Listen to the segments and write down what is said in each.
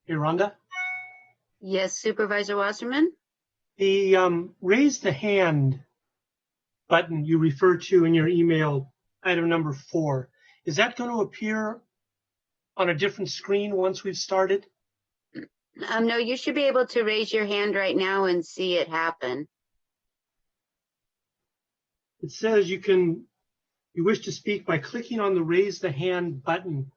Hey, Rhonda. Yes, Supervisor Wasserman? The raise the hand button you refer to in your email, item number 4, is that going to appear on a different screen once we've started? No, you should be able to raise your hand right now and see it happen. It says you wish to speak by clicking on the raise the hand button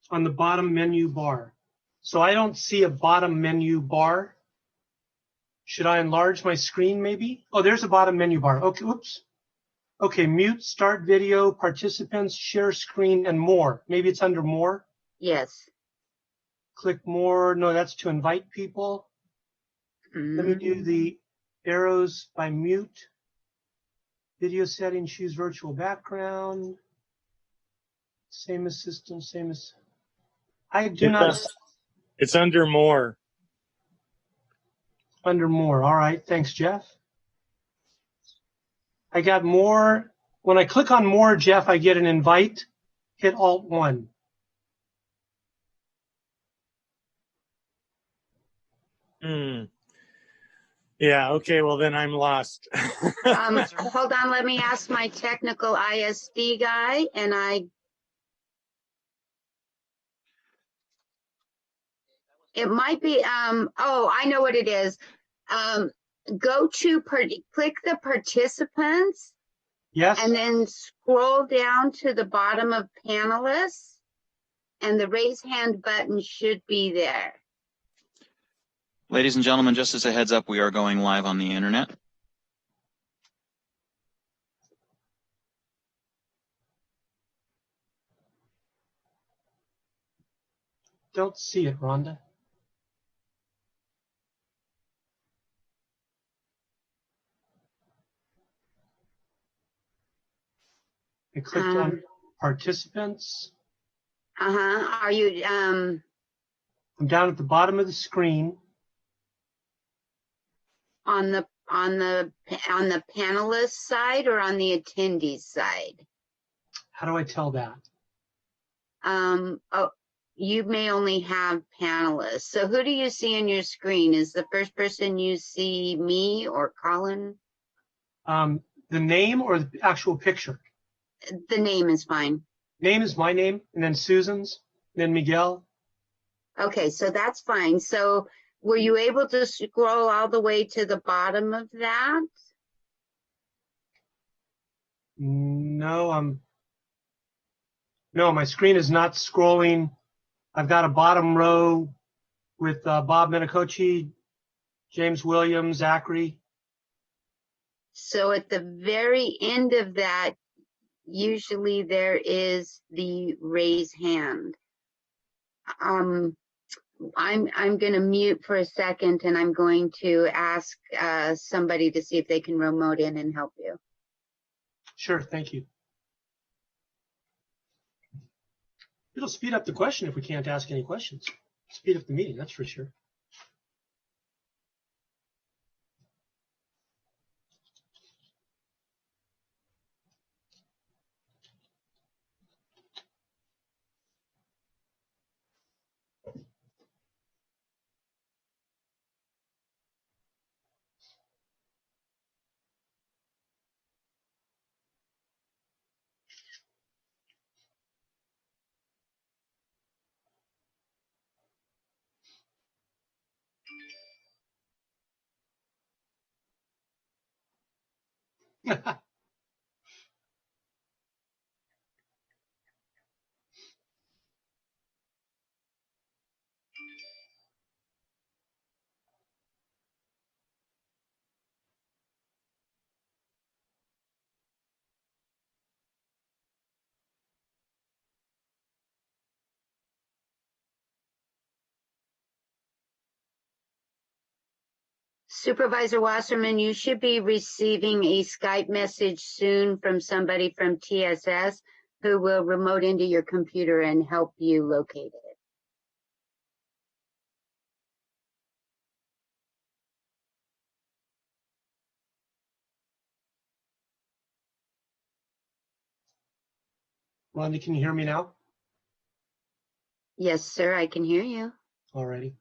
on the bottom menu bar. So I don't see a bottom menu bar. Should I enlarge my screen maybe? Oh, there's a bottom menu bar. Okay, oops. Okay, mute, start video, participants, share screen, and more. Maybe it's under more. Yes. Click more. No, that's to invite people. Let me do the arrows by mute. Video settings, choose virtual background. Same as system, same as. I do not. It's under more. Under more. All right. Thanks, Jeff. I got more. When I click on more, Jeff, I get an invite. Hit Alt-1. Yeah, okay, well then I'm lost. Hold on, let me ask my technical ISD guy, and it might be, oh, I know what it is. Click the participants. Yes. And then scroll down to the bottom of panelists, and the raise hand button should be there. Ladies and gentlemen, just as a heads up, we are going live on the internet. Don't see it, Rhonda. I clicked on participants. Are you? I'm down at the bottom of the screen. On the panelist side or on the attendees side? How do I tell that? Oh, you may only have panelists. So who do you see on your screen? Is the first person you see me or Colin? The name or the actual picture? The name is fine. Name is my name, and then Susan's, then Miguel. Okay, so that's fine. So were you able to scroll all the way to the bottom of that? No, my screen is not scrolling. I've got a bottom row with Bob Minicochi, James Williams, Zachary. So at the very end of that, usually there is the raise hand. I'm going to mute for a second, and I'm going to ask somebody to see if they can remote in and help you. Sure, thank you. It'll speed up the question if we can't ask any questions. Speed up the meeting, that's for sure. Supervisor Wasserman, you should be receiving a Skype message soon from somebody from TSS who will remote into your computer and help you locate it. Rhonda, can you hear me now? Yes, sir, I can hear you. Alrighty.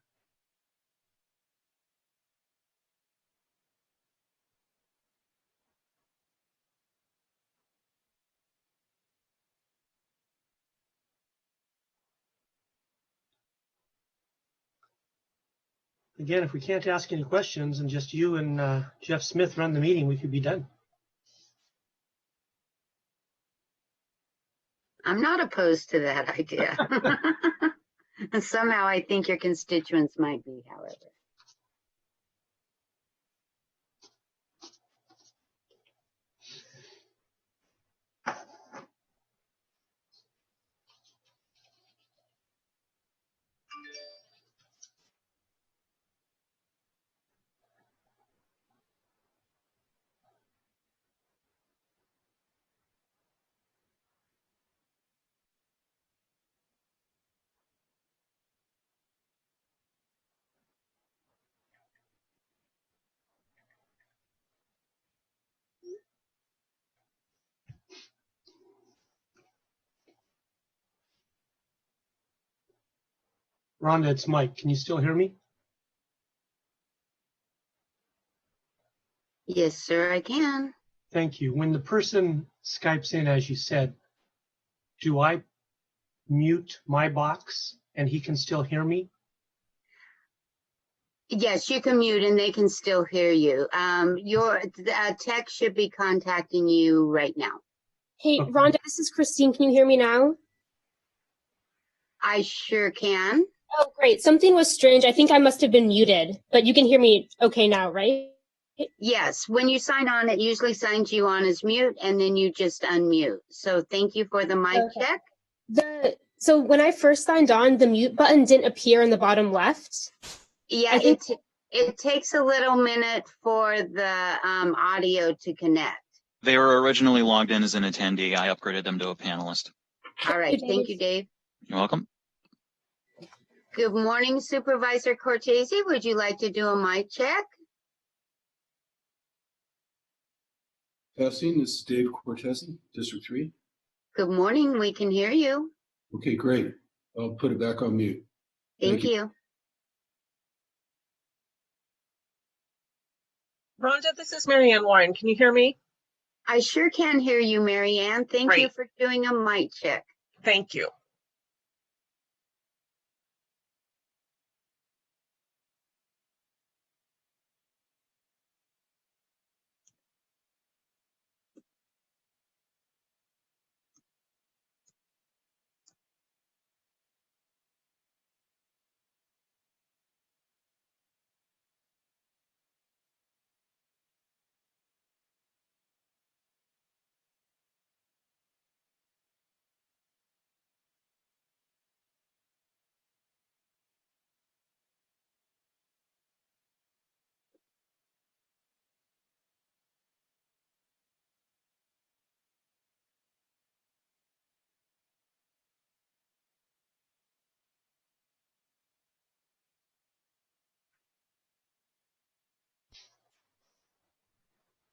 Again, if we can't ask any questions and just you and Jeff Smith run the meeting, we could be done. I'm not opposed to that idea. Somehow I think your constituents might be, however. Rhonda, it's Mike. Can you still hear me? Yes, sir, I can. Thank you. When the person Skypes in, as you said, do I mute my box and he can still hear me? Yes, you can mute and they can still hear you. Your tech should be contacting you right now. Hey, Okay. Rhonda, this is Christine. Can you hear me now? I sure can. Oh, great. Something was strange. I think I must have been muted, but you can hear me okay now, right? Yes, when you sign on, it usually signs you on as mute and then you just unmute. So thank you for the mic Okay. check. So when I first signed on, the mute button didn't appear in the bottom left. Yeah, I think- it takes a little minute for the audio to connect. They were originally logged in as an attendee. I upgraded them to a panelist. All right, thank you, Dave. You're welcome. Good morning, Supervisor Cortese. Would you like to do a mic check? Testing, this is Dave Cortese, District 3. Good morning, we can hear you. Okay, great. I'll put it back on mute. Thank you. Rhonda, this is Marianne Warren. Can you hear me? I sure can hear you, Marianne. Thank you Great. for doing a mic check. Thank you.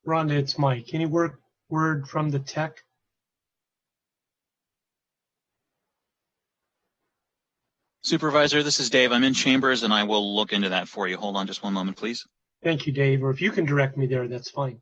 Rhonda, it's Mike. Any word from the tech? Supervisor, this is Dave. I'm in chambers and I will look into that for you. Hold on just one moment, please. Thank you, Dave. Or if you can direct me there, that's fine.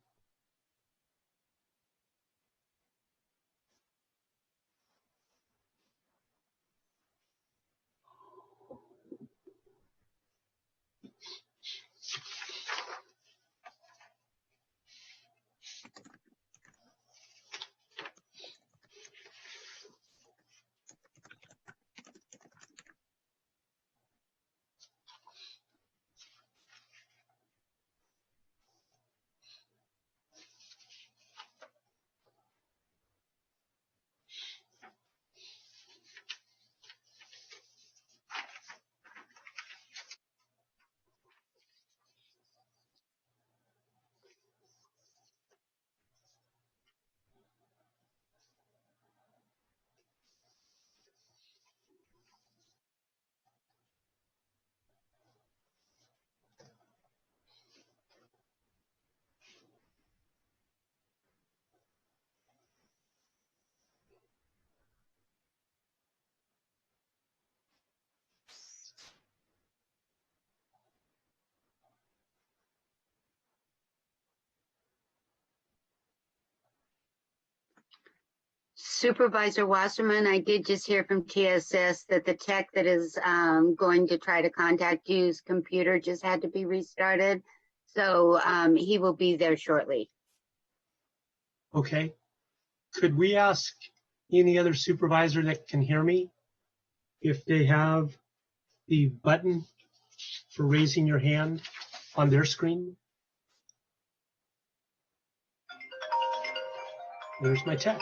Supervisor Wasserman, I did just hear from TSS that the tech that is going to try to contact you's computer just had to be restarted. So he will be there shortly. Okay. Could we ask any other supervisor that can hear me if they have the button for raising your hand on their screen? There's my tech.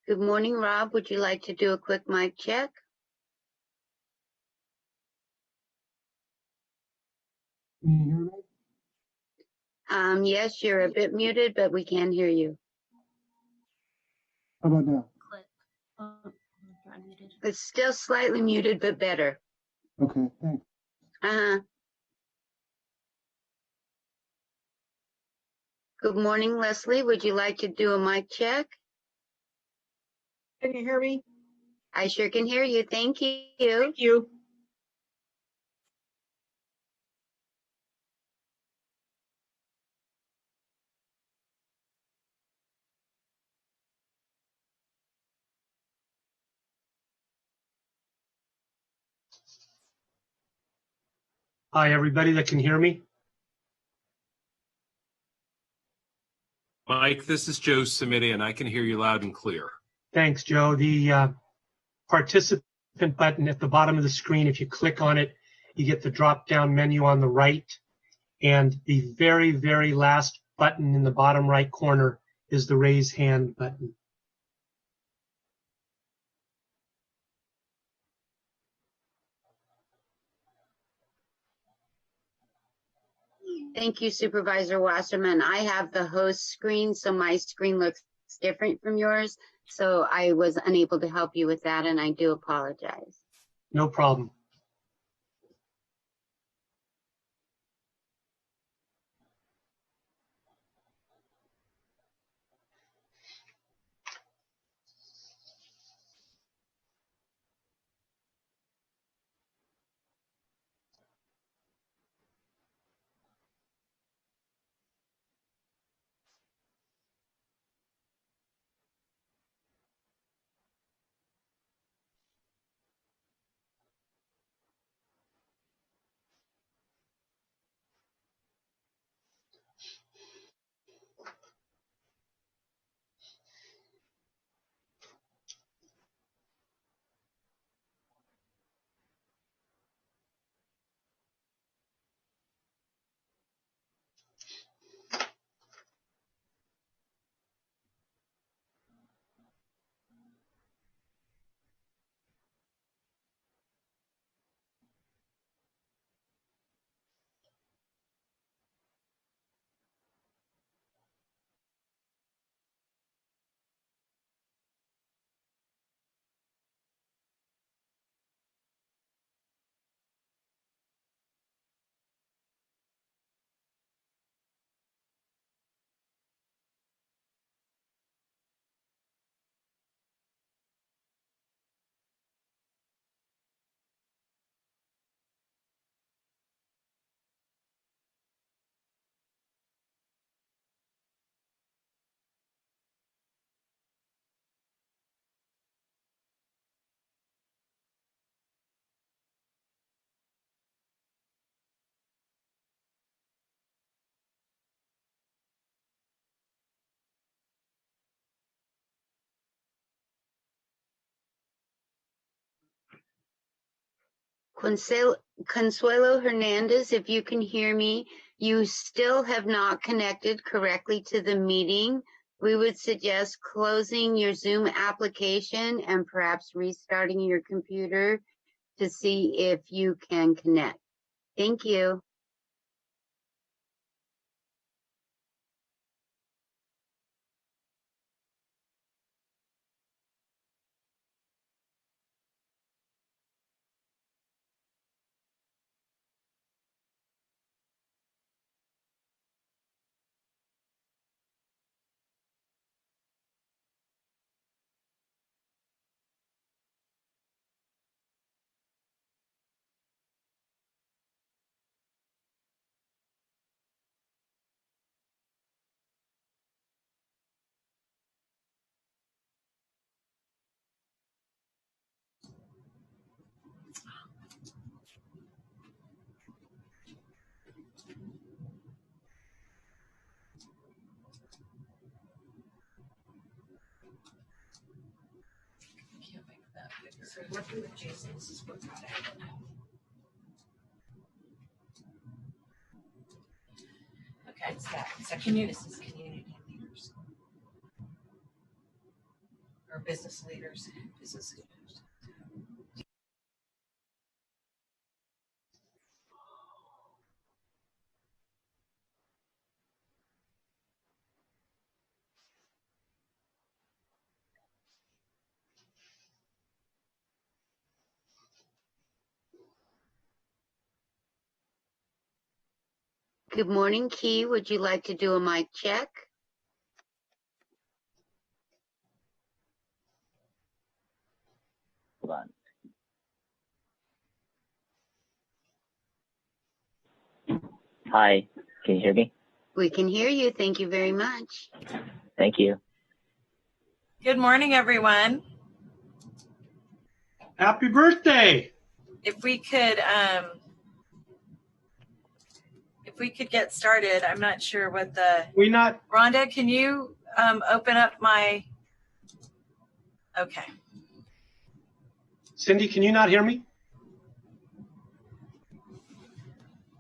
Good morning, Rob. Would you like to do a quick mic check? Can you hear me? Yes, you're a bit muted, but we can hear you. How about now? It's still slightly muted, but better. Okay, thanks. Uh-huh. Good morning, Leslie. Would you like to do a mic check? Can you hear me? I sure can hear you. Thank you. Thank you. Hi, everybody that can hear me. Mike, this is Joe Simitian. I can hear you loud and clear. Thanks, Joe. The participant button at the bottom of the screen, if you click on it, you get the drop-down menu on the right. And the very, very last button in the bottom right corner is the raise hand button. Thank you, Supervisor Wasserman. I have the host screen, so my screen looks different from yours. So I was unable to help you with that, and I do apologize. No problem. Consuelo Hernandez, if you can hear me, you still have not connected correctly to the meeting. We would suggest closing your Zoom application and perhaps restarting your computer to see if you can connect. Thank you. So working with Jason, this is what got happened. Okay, it's that. So this is community leaders. Or business leaders. Business leaders. Good morning, Key. Would you like to do a mic check? Hold on. Hi, can you hear me? We can hear you. Thank you very much. Thank you. Good morning, everyone. Happy birthday. If we could get started, I'm not sure what the Rhonda, can you open up my okay. Cindy, can you not hear me?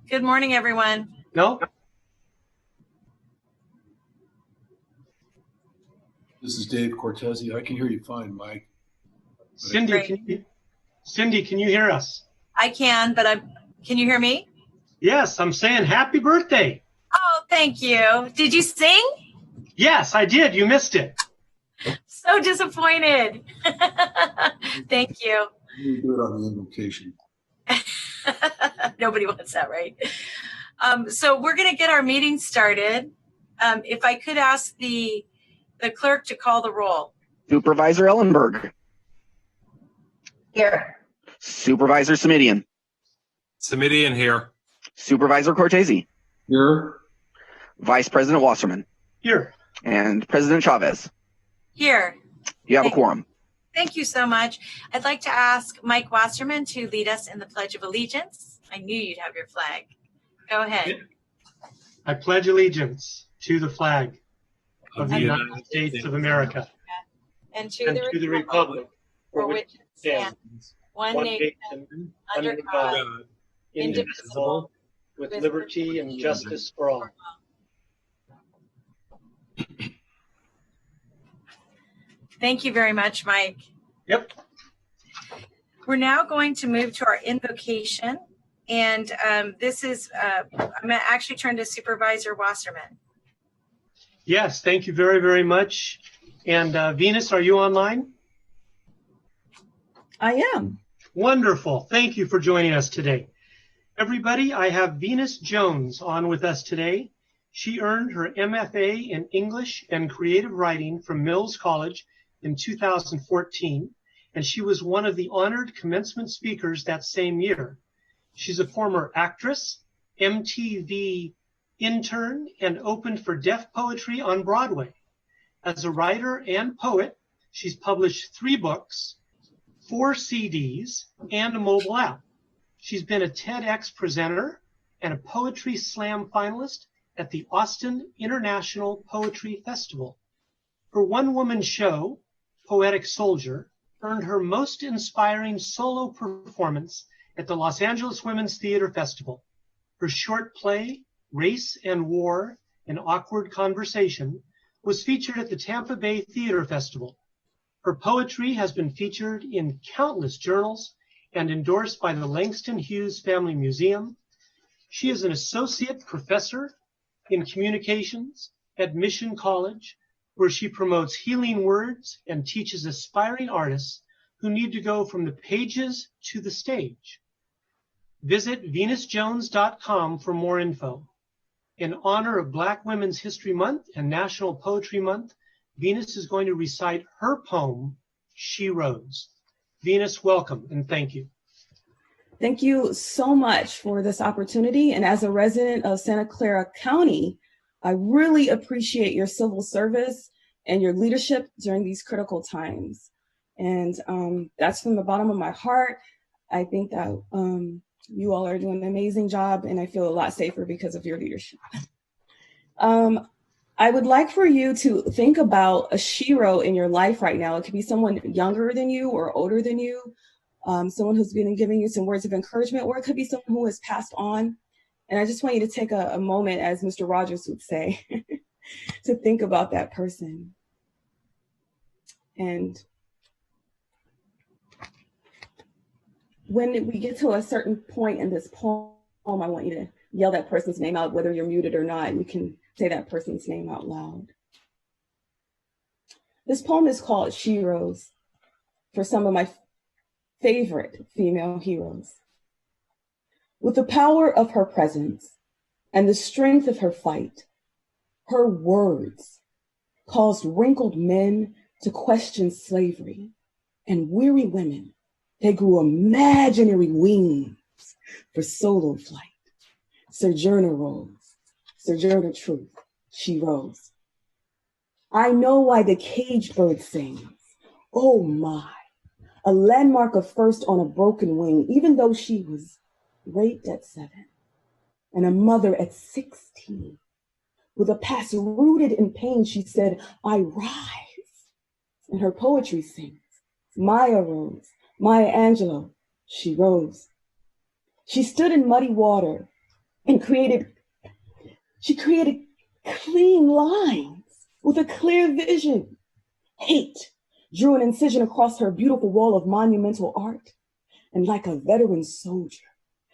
Good morning, everyone. No? This is Dave Cortese. I can hear you fine, Mike. Cindy, can you hear us? I can, but can you hear me? Yes, I'm saying happy birthday. Oh, thank you. Did you sing? Yes, I did. You missed it. So disappointed. Thank you. You do it on the invocation. Nobody wants that, right? So we're going to get our meeting started. If I could ask the clerk to call the roll. Supervisor Ellenberg. Here. Supervisor Simidian. Simidian here. Supervisor Cortese. Here. Vice President Wasserman. Here. And President Chavez. Here. You have a quorum. Thank you so much. I'd like to ask Mike Wasserman to lead us in the Pledge of Allegiance. I knew you'd have your flag. Go ahead. I pledge allegiance to the flag of the United States of America and to the republic for which it stands, one nation, under God, indivisible, with liberty and justice for all. Thank you very much, Mike. Yep. We're now going to move to our invocation. And this is, I'm going to actually turn to Supervisor Wasserman. Yes, thank you very, very much. And Venus, are you online? I am. Wonderful. Thank you for joining us today. Everybody, I have Venus Jones on with us today. She earned her MFA in English and Creative Writing from Mills College in 2014, and she was one of the honored commencement speakers that same year. She's a former actress, MTV intern, and opened for deaf poetry on Broadway. As a writer and poet, she's published 3 books, 4 CDs, and a mobile app. She's been a TEDx presenter and a Poetry Slam finalist at the Austin International Poetry Festival. Her one-woman show, Poetic Soldier, earned her most inspiring solo performance at the Los Angeles Women's Theater Festival. Her short play, Race and War, an Awkward Conversation, was featured at the Tampa Bay Theater Festival. Her poetry has been featured in countless journals and endorsed by the Langston Hughes Family Museum. She is an associate professor in communications at Mission College, where she promotes healing words and teaches aspiring artists who need to go from the pages to the stage. Visit venusjones.com for more info. In honor of Black Women's History Month and National Poetry Month, Venus is going to recite her poem, She Rose. Venus, welcome and thank you. Thank you so much for this opportunity. And as a resident of Santa Clara County, I really appreciate your civil service and your leadership during these critical times. And that's from the bottom of my heart. I think that you all are doing an amazing job, and I feel a lot safer because of your leadership. I I would like for you to think about a shiro in your life right now. It could be someone younger than you or older than you, someone who's been giving you some words of encouragement, or it could be someone who has passed on. And I just want you to take a moment, as Mr. Rogers would say, to think about that person. And when we get to a certain point in this poem, I want you to yell that person's name out, whether you're muted or not. You can say that person's name out loud. This poem is called Shiros, for some of my favorite female heroes. With the power of her presence and the strength of her fight, her words caused wrinkled men to question slavery, and weary women, they grew imaginary wings for solo flight. Sojourner rose, Sojourner truth, she rose. I know why the caged bird sings. Oh my, a landmark of first on a broken wing, even though she was raped at 7 and a mother at 16. With a past rooted in pain, she said, I rise. And her poetry sings. Maya rose, Maya Angelou, she rose. She stood in muddy water and created clean lines with a clear vision. Hate drew an incision across her beautiful wall of monumental art. And like a veteran soldier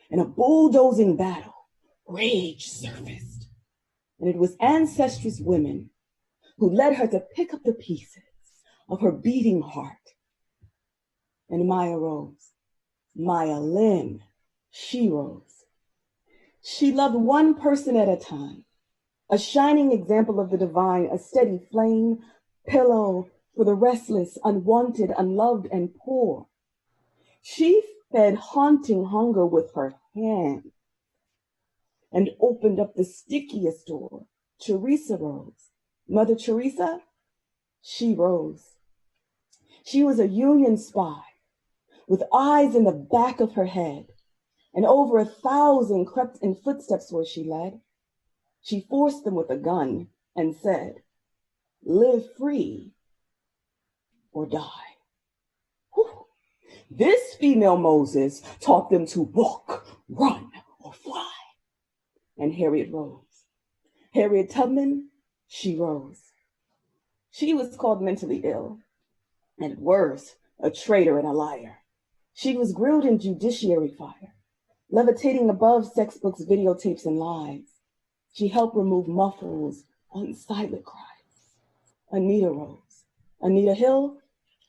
in a bulldozing battle, rage surfaced. And it was ancestress women who led her to pick up the pieces of her beating heart. And Maya rose, Maya Lynn, she rose. She loved one person at a time, a shining example of the divine, a steady flame, pillow for the restless, unwanted, unloved, and poor. She fed haunting hunger with her hand and opened up the stickiest door. Teresa rose. Mother Teresa, she rose. She was a Union spy with eyes in the back of her head, and over 1,000 crept in footsteps where she led. She forced them with a gun and said, live free or die. Whew. This female Moses taught them to walk, run, or fly. And Harriet rose. Harriet Tubman, she rose. She was called mentally ill, and at worst, a traitor and a liar. She was grilled in judiciary fire, levitating above sex books, videotapes, and lies. She helped remove muffles on silent cries. Anita rose. Anita Hill,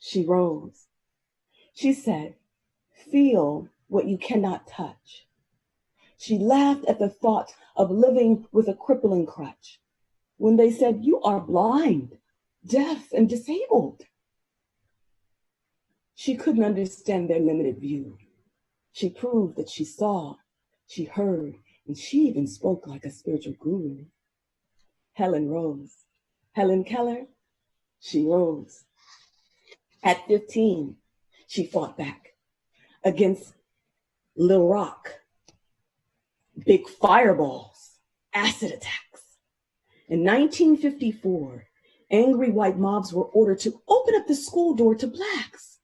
she rose. She said, feel what you cannot touch. She laughed at the thought of living with a crippling crutch when they said, you are blind, deaf, and disabled. She couldn't understand their limited view. She proved that she saw, she heard, and she even spoke like a spiritual guru. Helen rose. Helen Keller, she rose. At 15, she fought back against Little Rock, big fireballs, acid attacks. In 1954, angry white mobs were ordered to open up the school door to blacks.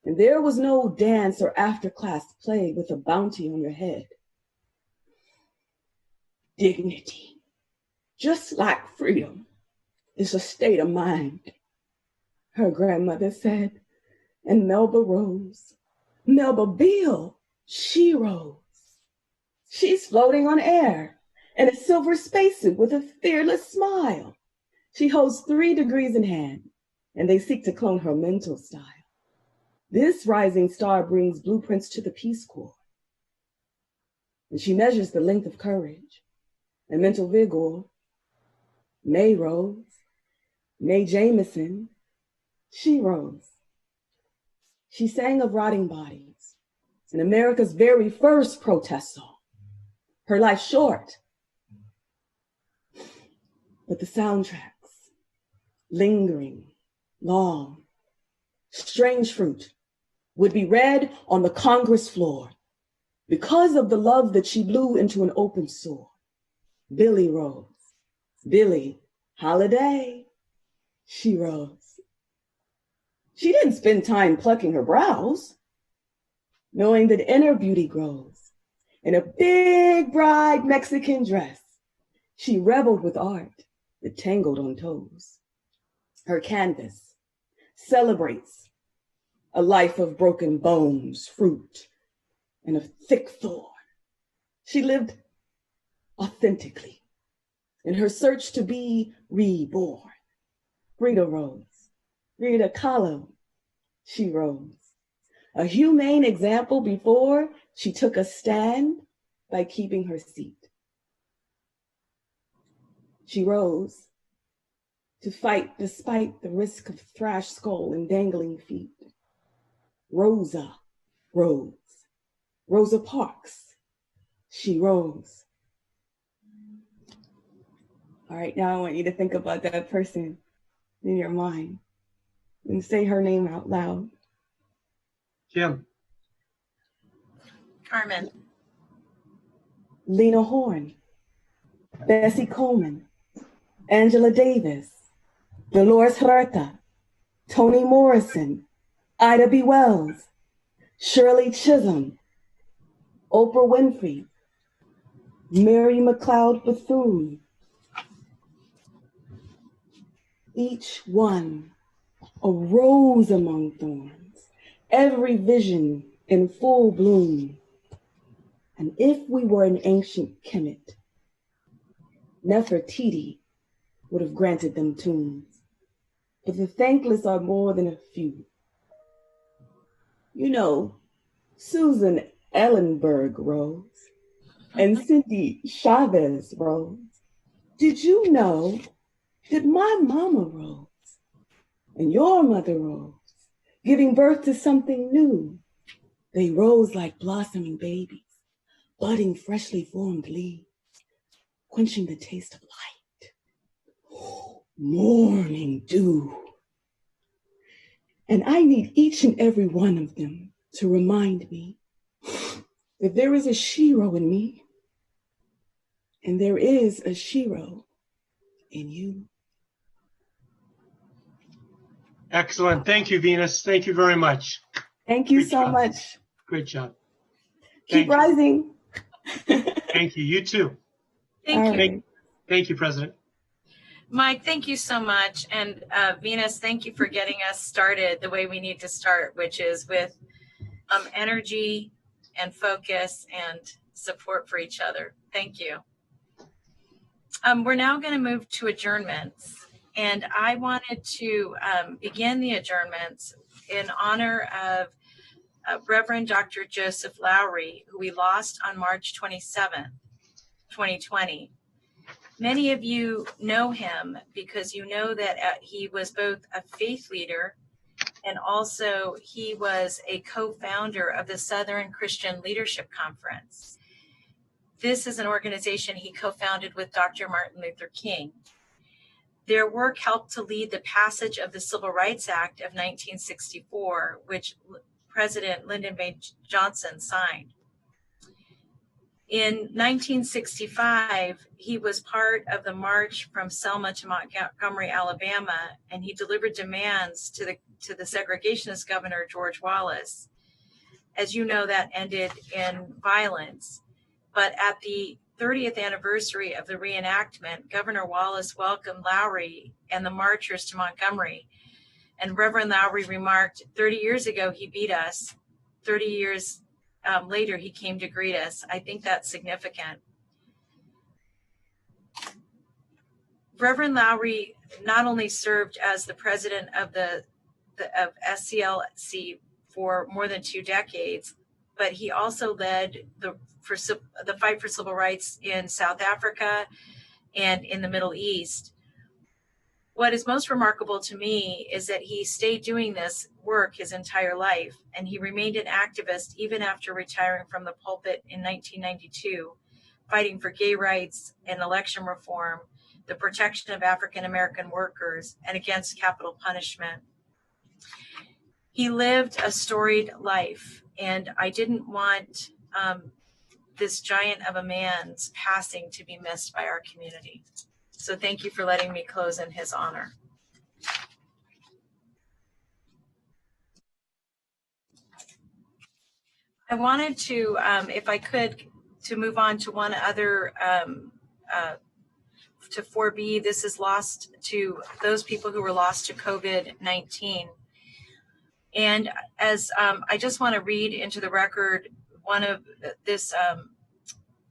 And there was no dance or after-class play with a bounty on your head. Dignity, just like freedom, is a state of mind, her grandmother said. And Melba rose. Melba Beale, she rose. She's floating on air in a silver spacesuit with a fearless smile. She holds 3 degrees in hand, and they seek to clone her mental style. This rising star brings blueprints to the Peace Corps. And she measures the length of courage and mental vigor. May rose. Mae Jameson, she rose. She sang of rotting bodies in America's very first protest song. Her life short, but the soundtracks lingering, long. Strange Fruit would be read on the Congress floor because of the love that she blew into an open sore. Billy rose. Billy, Holiday, she rose. She didn't spend time plucking her brows, knowing that inner beauty grows in a big, bright Mexican dress. She reveled with art that tangled on toes. Her canvas celebrates a life of broken bones, fruit, and of thick thorn. She lived authentically in her search to be reborn. Frida rose. Frida Kahlo, she rose. A humane example before she took a stand by keeping her seat. She rose to fight despite the risk of thrashed skull and dangling feet. Rosa rose. Rosa Parks, she rose. All right, now I want you to think about that person in your mind and say her name out loud. Jim. Carmen. Lena Horne. Bessie Coleman. Angela Davis. Dolores Huerta. Toni Morrison. Ida B. Wells. Shirley Chisholm. Oprah Winfrey. Mary McLeod Bethune. Each one a rose among thorns, every vision in full bloom. And if we were an ancient Kemet, Nefertiti would have granted them tombs. But the thankless are more than a few. You know, Susan Ellenberg rose, and Cindy Chavez rose. Did you know that my mama rose? And your mother rose, giving birth to something new. They rose like blossoming babies, budding freshly formed leaves, quenching the taste of light. Morning dew. And I need each and every one of them to remind me that there is a Shiro in me, and there is a Shiro in you. Excellent. Thank you, Venus. Thank you very much. Thank you Great so job. much. Great job. Keep rising. Thank you. You too. Thank you. Thank you, President. Mike, thank you so much. And Venus, thank you for getting us started the way we need to start, which is with energy and focus and support for each other. Thank you. We're now going to move to adjournments. And I wanted to begin the adjournments in honor of Reverend Dr. Joseph Lowry, who we lost on March 27th, 2020. Many of you know him because you know that he was both a faith leader and also he was a co-founder of the Southern Christian Leadership Conference. This is an organization he co-founded with Dr. Martin Luther King. Their work helped to lead the passage of the Civil Rights Act of 1964, which President Lyndon B. Johnson signed. In 1965, he was part of the march from Selma to Montgomery, Alabama, and he delivered demands to the segregationist governor, George Wallace. As you know, that ended in violence. But at the 30th anniversary of the reenactment, Governor Wallace welcomed Lowry and the marchers to Montgomery. And Reverend Lowry remarked, 30 years ago, he beat us. 30 years later, he came to greet us. I think that's significant. Reverend Lowry not only served as the president of of SCLC for more than 2 decades, but he also led the fight for civil rights in South Africa and in the Middle East. What is most remarkable to me is that he stayed doing this work his entire life, and he remained an activist even after retiring from the pulpit in 1992, fighting for gay rights and election reform, the protection of African American workers, and against capital punishment. He lived a storied life, and I didn't want this giant of a man's passing to be missed by our community. So thank you for letting me close in his honor. I wanted to, if I could, to move on to one other, to 4B. This is lost to those people who were lost to COVID-19. And as I just want to read into the record one of this,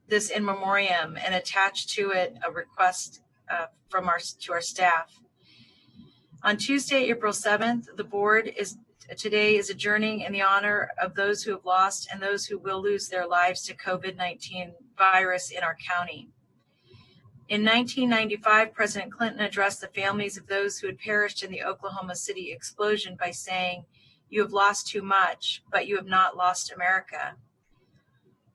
this in memoriam, and attach to it a request from to our staff. On Tuesday, April 7th, the board today is adjourning in the honor of those who have lost and those who will lose their lives to COVID-19 virus in our county. In 1995, President Clinton addressed the families of those who had perished in the Oklahoma City explosion by saying, "You have lost too much, but you have not lost America."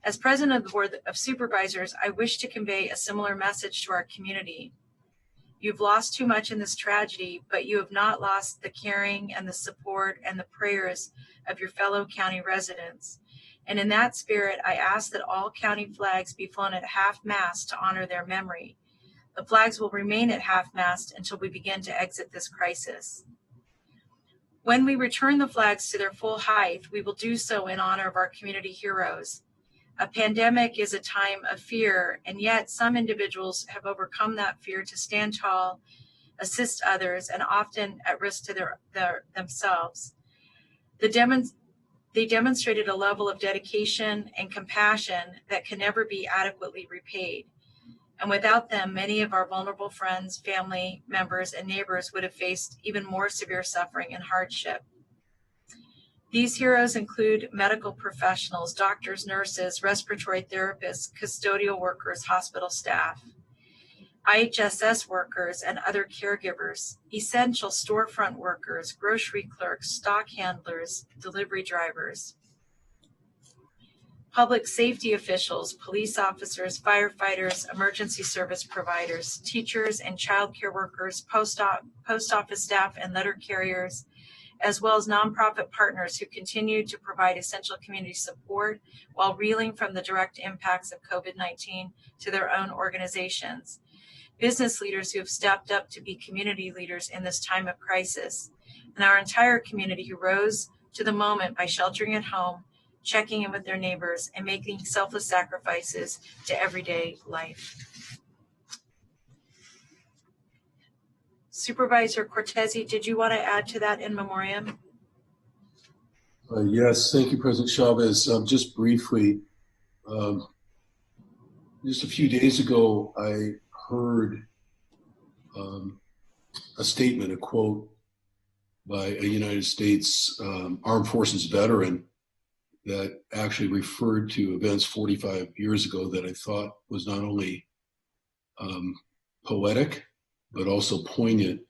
As president of the Board of Supervisors, I wish to convey a similar message to our community. You've lost too much in this tragedy, but you have not lost the caring and the support and the prayers of your fellow county residents. And in that spirit, I ask that all county flags be flown at half-mast to honor their memory. The flags will remain at half-mast until we begin to exit this crisis. When we return the flags to their full height, we will do so in honor of our community heroes. A pandemic is a time of fear, and yet some individuals have overcome that fear to stand tall, assist others, and often at risk to themselves. They demonstrated a level of dedication and compassion that can never be adequately repaid. And without them, many of our vulnerable friends, family members, and neighbors would have faced even more severe suffering and hardship. These heroes include medical professionals, doctors, nurses, respiratory therapists, custodial workers, hospital staff, IHSS workers, and other caregivers, essential storefront workers, grocery clerks, stock handlers, delivery drivers, public safety officials, police officers, firefighters, emergency service providers, teachers and child care workers, post office staff and letter carriers, as well as nonprofit partners who continue to provide essential community support while reeling from the direct impacts of COVID-19 to their own organizations. Business leaders who have stepped up to be community leaders in this time of crisis, and our entire community who rose to the moment by sheltering at home, checking in with their neighbors, and making selfless sacrifices to everyday life. Supervisor Cortese, did you want to add to that in memoriam? Yes, thank you, President Chavez. Just briefly, just a few days ago, I heard a statement, a quote by a United States Armed Forces veteran that actually referred to events 45 years ago that I thought was not only poetic, but also poignant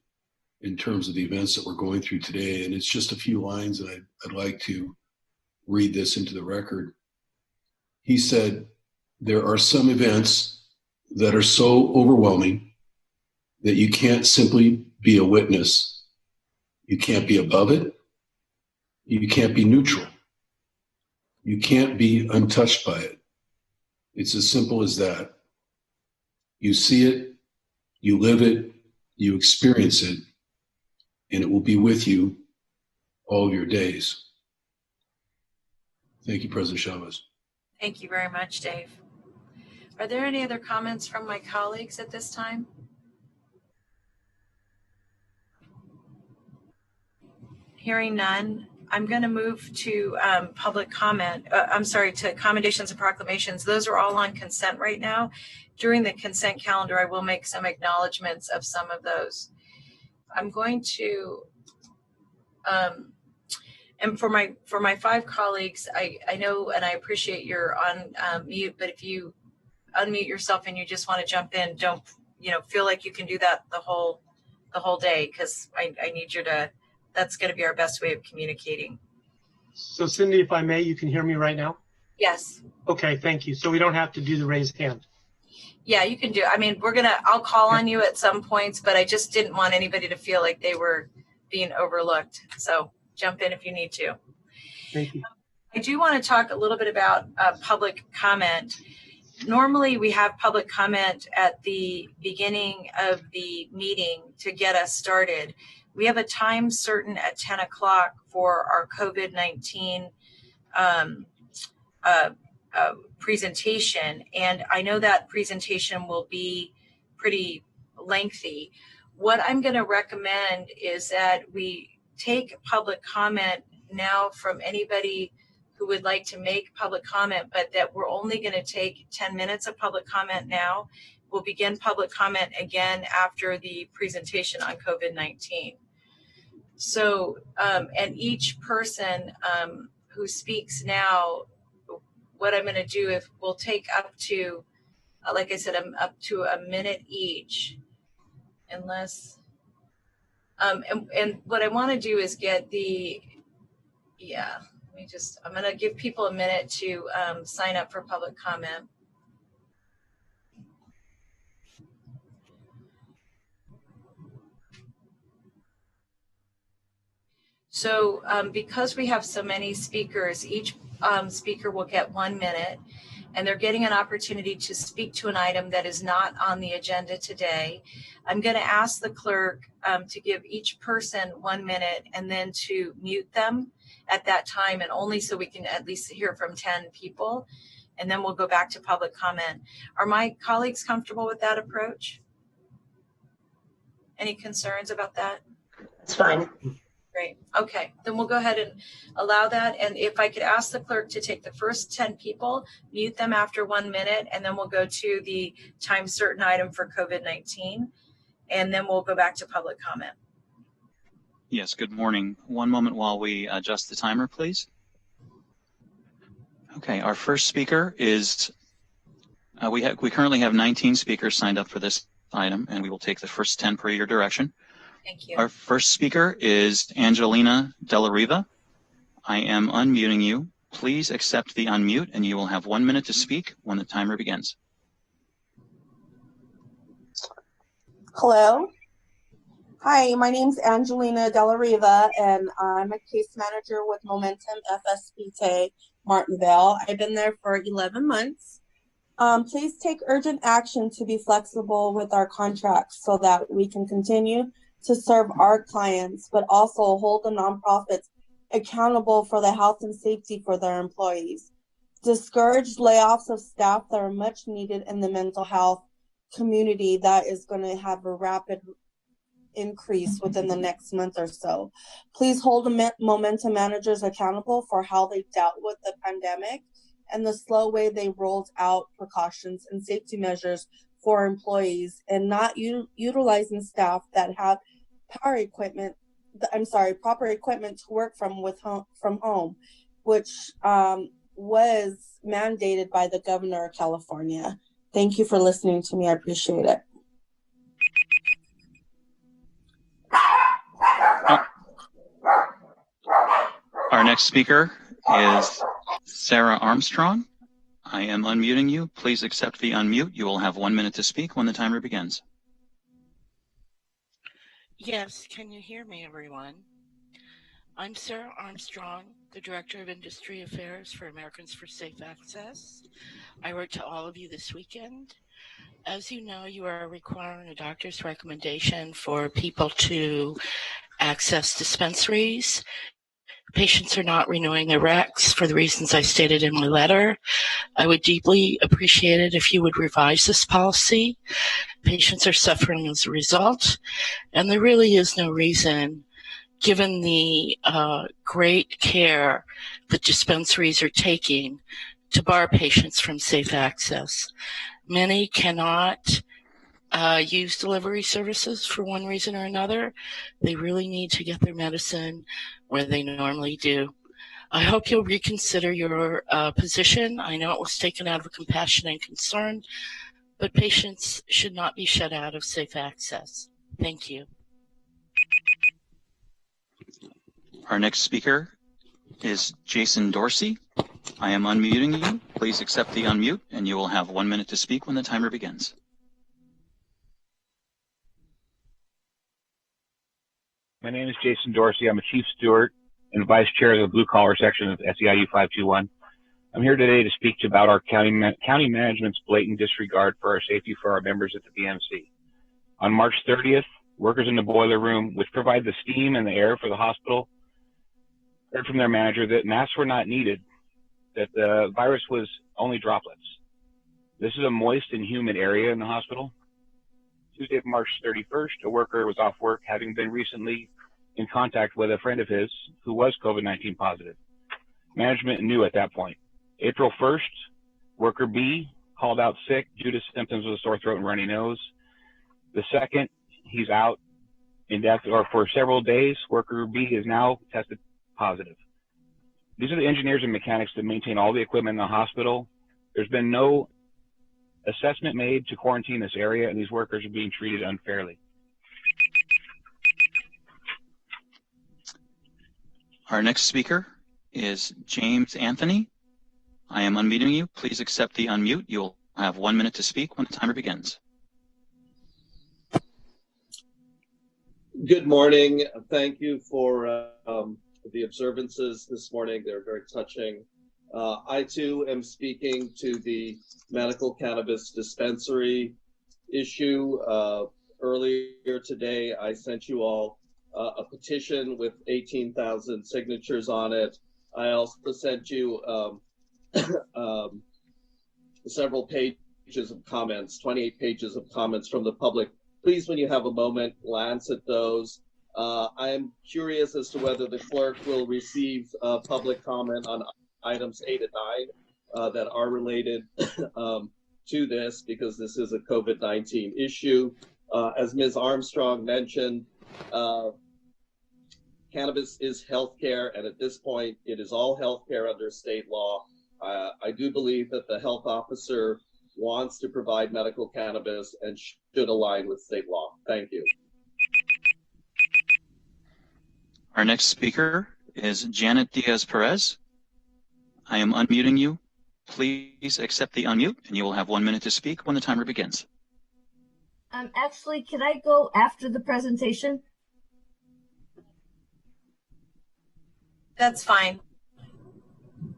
in terms of the events that we're going through today. And it's just a few lines, and I'd like to read this into the record. He said, "There are some events that are so overwhelming that you can't simply be a witness. You can't be above it. You can't be neutral. You can't be untouched by it. It's as simple as that. You see it, you live it, you experience it, and it will be with you all of your days." Thank you, President Chavez. Thank you very much, Dave. Are there any other comments from my colleagues at this time? Hearing none, I'm going to move to public comment. To commendations and proclamations. Those are all on consent right now. During the consent calendar, I will make some acknowledgments of some of those. I'm going to, and for my five colleagues, I know and I appreciate you're on mute, but if you unmute yourself and you just want to jump in, don't feel like you can do that the whole day, because I need you to. That's going to be our best way of communicating. So Cindy, if I may, you can hear me right now? Yes. Okay, thank you. So we don't have to do the raised hand. Yeah, you can do. I mean, I'll call on you at some points, but I just didn't want anybody to feel like they were being overlooked. So jump in if you need to. Thank you. I do want to talk a little bit about public comment. normally we have public comment at the beginning of the meeting to get us started. We have a time certain at 10 o'clock for our COVID-19 presentation. And I know that presentation will be pretty lengthy. What I'm going to recommend is that we take public comment now from anybody who would like to make public comment, but that we're only going to take 10 minutes of public comment now. We'll begin public comment again after the presentation on COVID-19. So, and each person who speaks now, what I'm going to do is we'll take up to, like I said, up to a minute each, unless, and what I want to do is get the, I'm going to give people a minute to sign up for public comment. So because we have so many speakers, each speaker will get 1 minute, and they're getting an opportunity to speak to an item that is not on the agenda today. I'm going to ask the clerk to give each person 1 minute and then to mute them at that time, and only so we can at least hear from 10 people, and then we'll go back to public comment. Are my colleagues comfortable with that approach? Any concerns about that? That's fine. Great. Okay, then we'll go ahead and allow that. And if I could ask the clerk to take the first 10 people, mute them after 1 minute, and then we'll go to the time certain item for COVID-19, and then we'll go back to public comment. Yes, good morning. One moment while we adjust the timer, please. Okay, our first speaker is, we currently have 19 speakers signed up for this item, and we will take the first 10 per your direction. Thank you. Our first speaker is Angelina Della Riva. I am unmuting you. Please accept the unmute, and you will have 1 minute to speak when the timer begins. Hello. Hi, my name's Angelina Della Riva, and I'm a case manager with Momentum FSPT Martinville. I've been there for 11 months. Please take urgent action to be flexible with our contracts so that we can continue to serve our clients, but also hold the nonprofits accountable for the health and safety for their employees. Discourage layoffs of staff that are much needed in the mental health community that is going to have a rapid increase within the next month or so. Please hold the Momentum managers accountable for how they dealt with the pandemic and the slow way they rolled out precautions and safety measures for employees, and not utilizing staff that have proper equipment to work from home, which was mandated by the governor of California. Thank you for listening to me. I appreciate it. Our next speaker is Sarah Armstrong. I am unmuting you. Please accept the unmute. You will have 1 minute to speak when the timer begins. Yes, can you hear me, everyone? I'm Sarah Armstrong, the Director of Industry Affairs for Americans for Safe Access. I wrote to all of you this weekend. As you know, you are requiring a doctor's recommendation for people to access dispensaries. Patients are not renewing their recs for the reasons I stated in my letter. I would deeply appreciate it if you would revise this policy. Patients are suffering as a result, and there really is no reason, given the great care that dispensaries are taking, to bar patients from safe access. Many cannot use delivery services for one reason or another. They really need to get their medicine where they normally do. I hope you'll reconsider your position. I know it was taken out of compassion and concern, but patients should not be shut out of safe access. Thank you. Our next speaker is Jason Dorsey. I am unmuting you. Please accept the unmute, and you will have 1 minute to speak when the timer begins. My name is Jason Dorsey. I'm a chief steward and vice chair of the blue collar section of SEIU 521. I'm here today to speak about our county management's blatant disregard for our safety for our members at the BMC. On March 30th, workers in the boiler room, which provide the steam and the air for the hospital, heard from their manager that masks were not needed, that the virus was only droplets. This is a moist and humid area in the hospital. Tuesday, March 31st, a worker was off work having been recently in contact with a friend of his who was COVID-19 positive. Management knew at that point. April 1st, worker B called out sick due to symptoms of a sore throat and runny nose. The second, he's out for several days. Worker B is now tested positive. These are the engineers and mechanics that maintain all the equipment in the hospital. There's been no assessment made to quarantine this area, and these workers are being treated unfairly. Our next speaker is James Anthony. I am unmuting you. Please accept the unmute. You'll have 1 minute to speak when the timer begins. Good morning. Thank you for the observances this morning. They're very touching. I too am speaking to the medical cannabis dispensary issue. Earlier today, I sent you all a petition with 18,000 signatures on it. I also sent you several pages of comments, 28 pages of comments from the public. Please, when you have a moment, glance at those. I am curious as to whether the clerk will receive public comment on items 8 and 9 that are related to this, because this is a COVID-19 issue. As Ms. Armstrong mentioned, cannabis is healthcare, and at this point, it is all healthcare under state law. I do believe that the health officer wants to provide medical cannabis and should align with state law. Thank you. Our next speaker is Janet Diaz-Perez. I am unmuting you. Please accept the unmute, and you will have 1 minute to speak when the timer begins. Actually, can I go after the presentation? That's fine.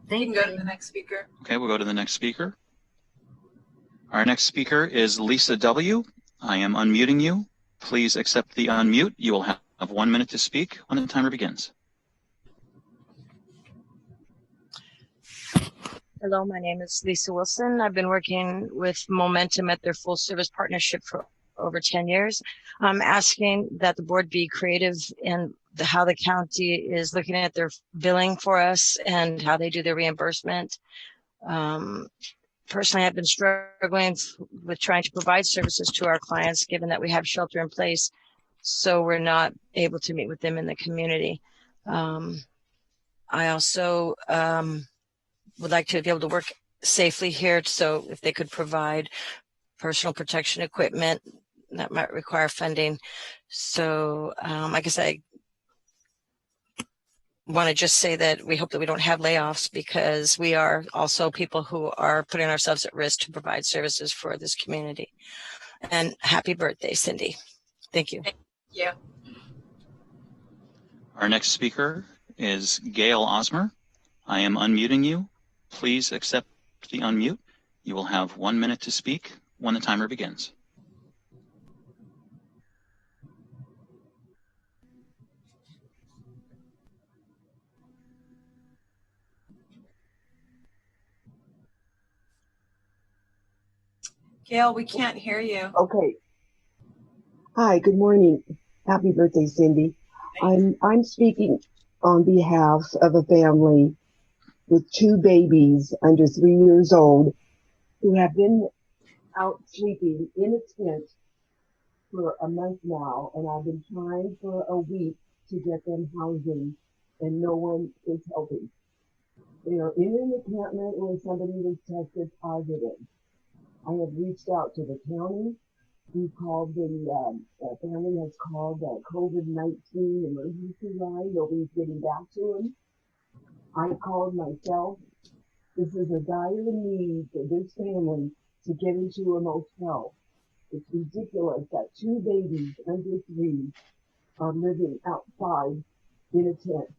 Thank you can go to the next speaker. Okay, we'll go to the next speaker. Our next speaker is Lisa W. I am unmuting you. Please accept the unmute. You will have 1 minute to speak when the timer begins. Hello, my name is Lisa Wilson. I've been working with Momentum at their full service partnership for over 10 years. I'm asking that the board be creative in how the county is looking at their billing for us and how they do their reimbursement. Personally, I've been struggling with trying to provide services to our clients, given that we have shelter in place, so we're not able to meet with them in the community. I also would like to be able to work safely here, so if they could provide personal protection equipment, that might require funding. So I guess I want to just say that we hope that we don't have layoffs, because we are also people who are putting ourselves at risk to provide services for this community. And happy birthday, Cindy. Thank you. Thank you. Our next speaker is Gail Osmer. I am unmuting you. Please accept the unmute. You will have 1 minute to speak when the timer begins. Gail, we can't hear you. Okay. Hi, good morning. Happy birthday, Cindy. I'm speaking on behalf of a family with 2 babies under 3 years old who have been out sleeping in a tent for a month now, and I've been trying for a week to get them housing, and no one is helping. They are in an encampment where somebody was tested positive. I have reached out to the county. We called the family has called the COVID-19 emergency line. Nobody's getting back to them. I called myself. This is a dire need for this family to get into a motel. It's ridiculous that 2 babies under 3 are living outside in a tent.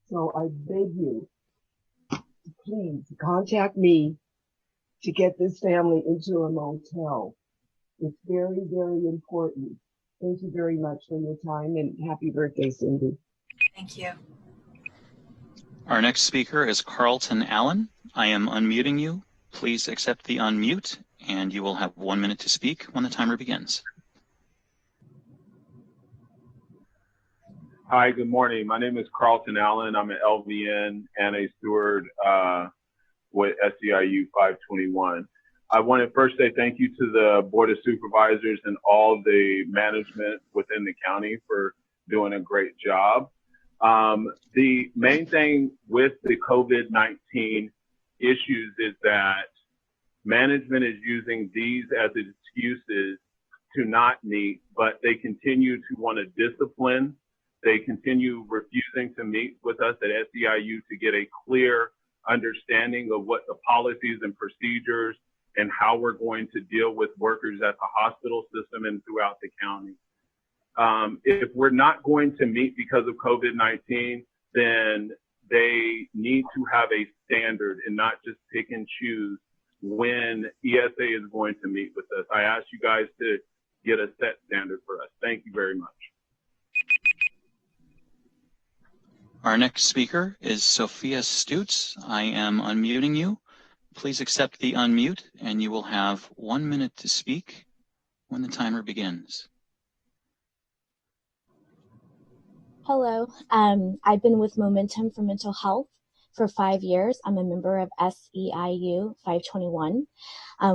So I beg you, please contact me to get this family into a motel. It's very, very important. Thank you very much for your time, and happy birthday, Cindy. Thank you. Our next speaker is Carlton Allen. I am unmuting you. Please accept the unmute, and you will have 1 minute to speak when the timer begins. Hi, good morning. My name is Carlton Allen. I'm an LVN and a steward with SEIU 521. I want to first say thank you to the Board of Supervisors and all the management within the county for doing a great job. The main thing with the COVID-19 issues is that management is using these as excuses to not meet, but they continue to want to discipline. They continue refusing to meet with us at SEIU to get a clear understanding of what the policies and procedures and how we're going to deal with workers at the hospital system and throughout the county. If we're not going to meet because of COVID-19, then they need to have a standard and not just pick and choose when ESA is going to meet with us. I ask you guys to get a set standard for us. Thank you very much. Our next speaker is Sophia Stutz. I am unmuting you. Please accept the unmute, and you will have 1 minute to speak when the timer begins. Hello, I've been with Momentum for Mental Health for 5 years. I'm a member of SEIU 521.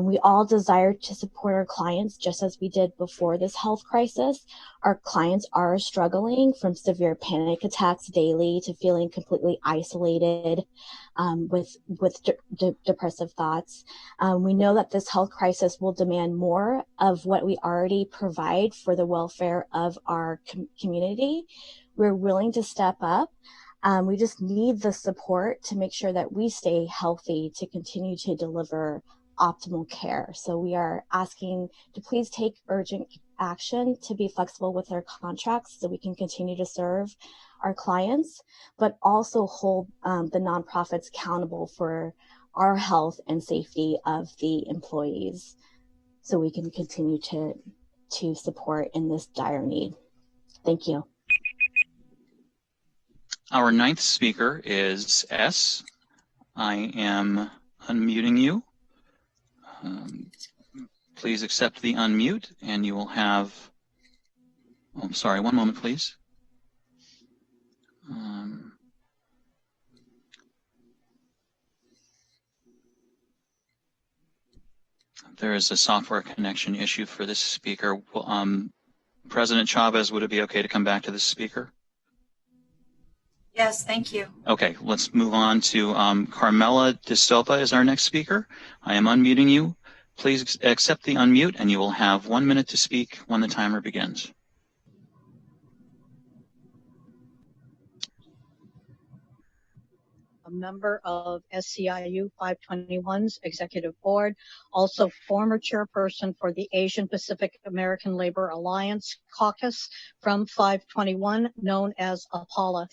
We all desire to support our clients just as we did before this health crisis. Our clients are struggling from severe panic attacks daily to feeling completely isolated with depressive thoughts. We know that this health crisis will demand more of what we already provide for the welfare of our community. We're willing to step up. We just need the support to make sure that we stay healthy to continue to deliver optimal care. So we are asking to please take urgent action to be flexible with our contracts so we can continue to serve our clients, but also hold the nonprofits accountable for our health and safety of the employees so we can continue to support in this dire need. Thank you. Our ninth speaker is S. I am unmuting you. Please accept the unmute, and you will have, oh, I'm sorry, 1 moment, please. There is a software connection issue for this speaker. President Chavez, would it be okay to come back to this speaker? Yes, thank you. Okay, let's move on to Carmela Distopa is our next speaker. I am unmuting you. Please accept the unmute, and you will have 1 minute to speak when the timer begins. A member of SEIU 521's executive board, also former chairperson for the Asian Pacific American Labor Alliance caucus from 521, known as APALA.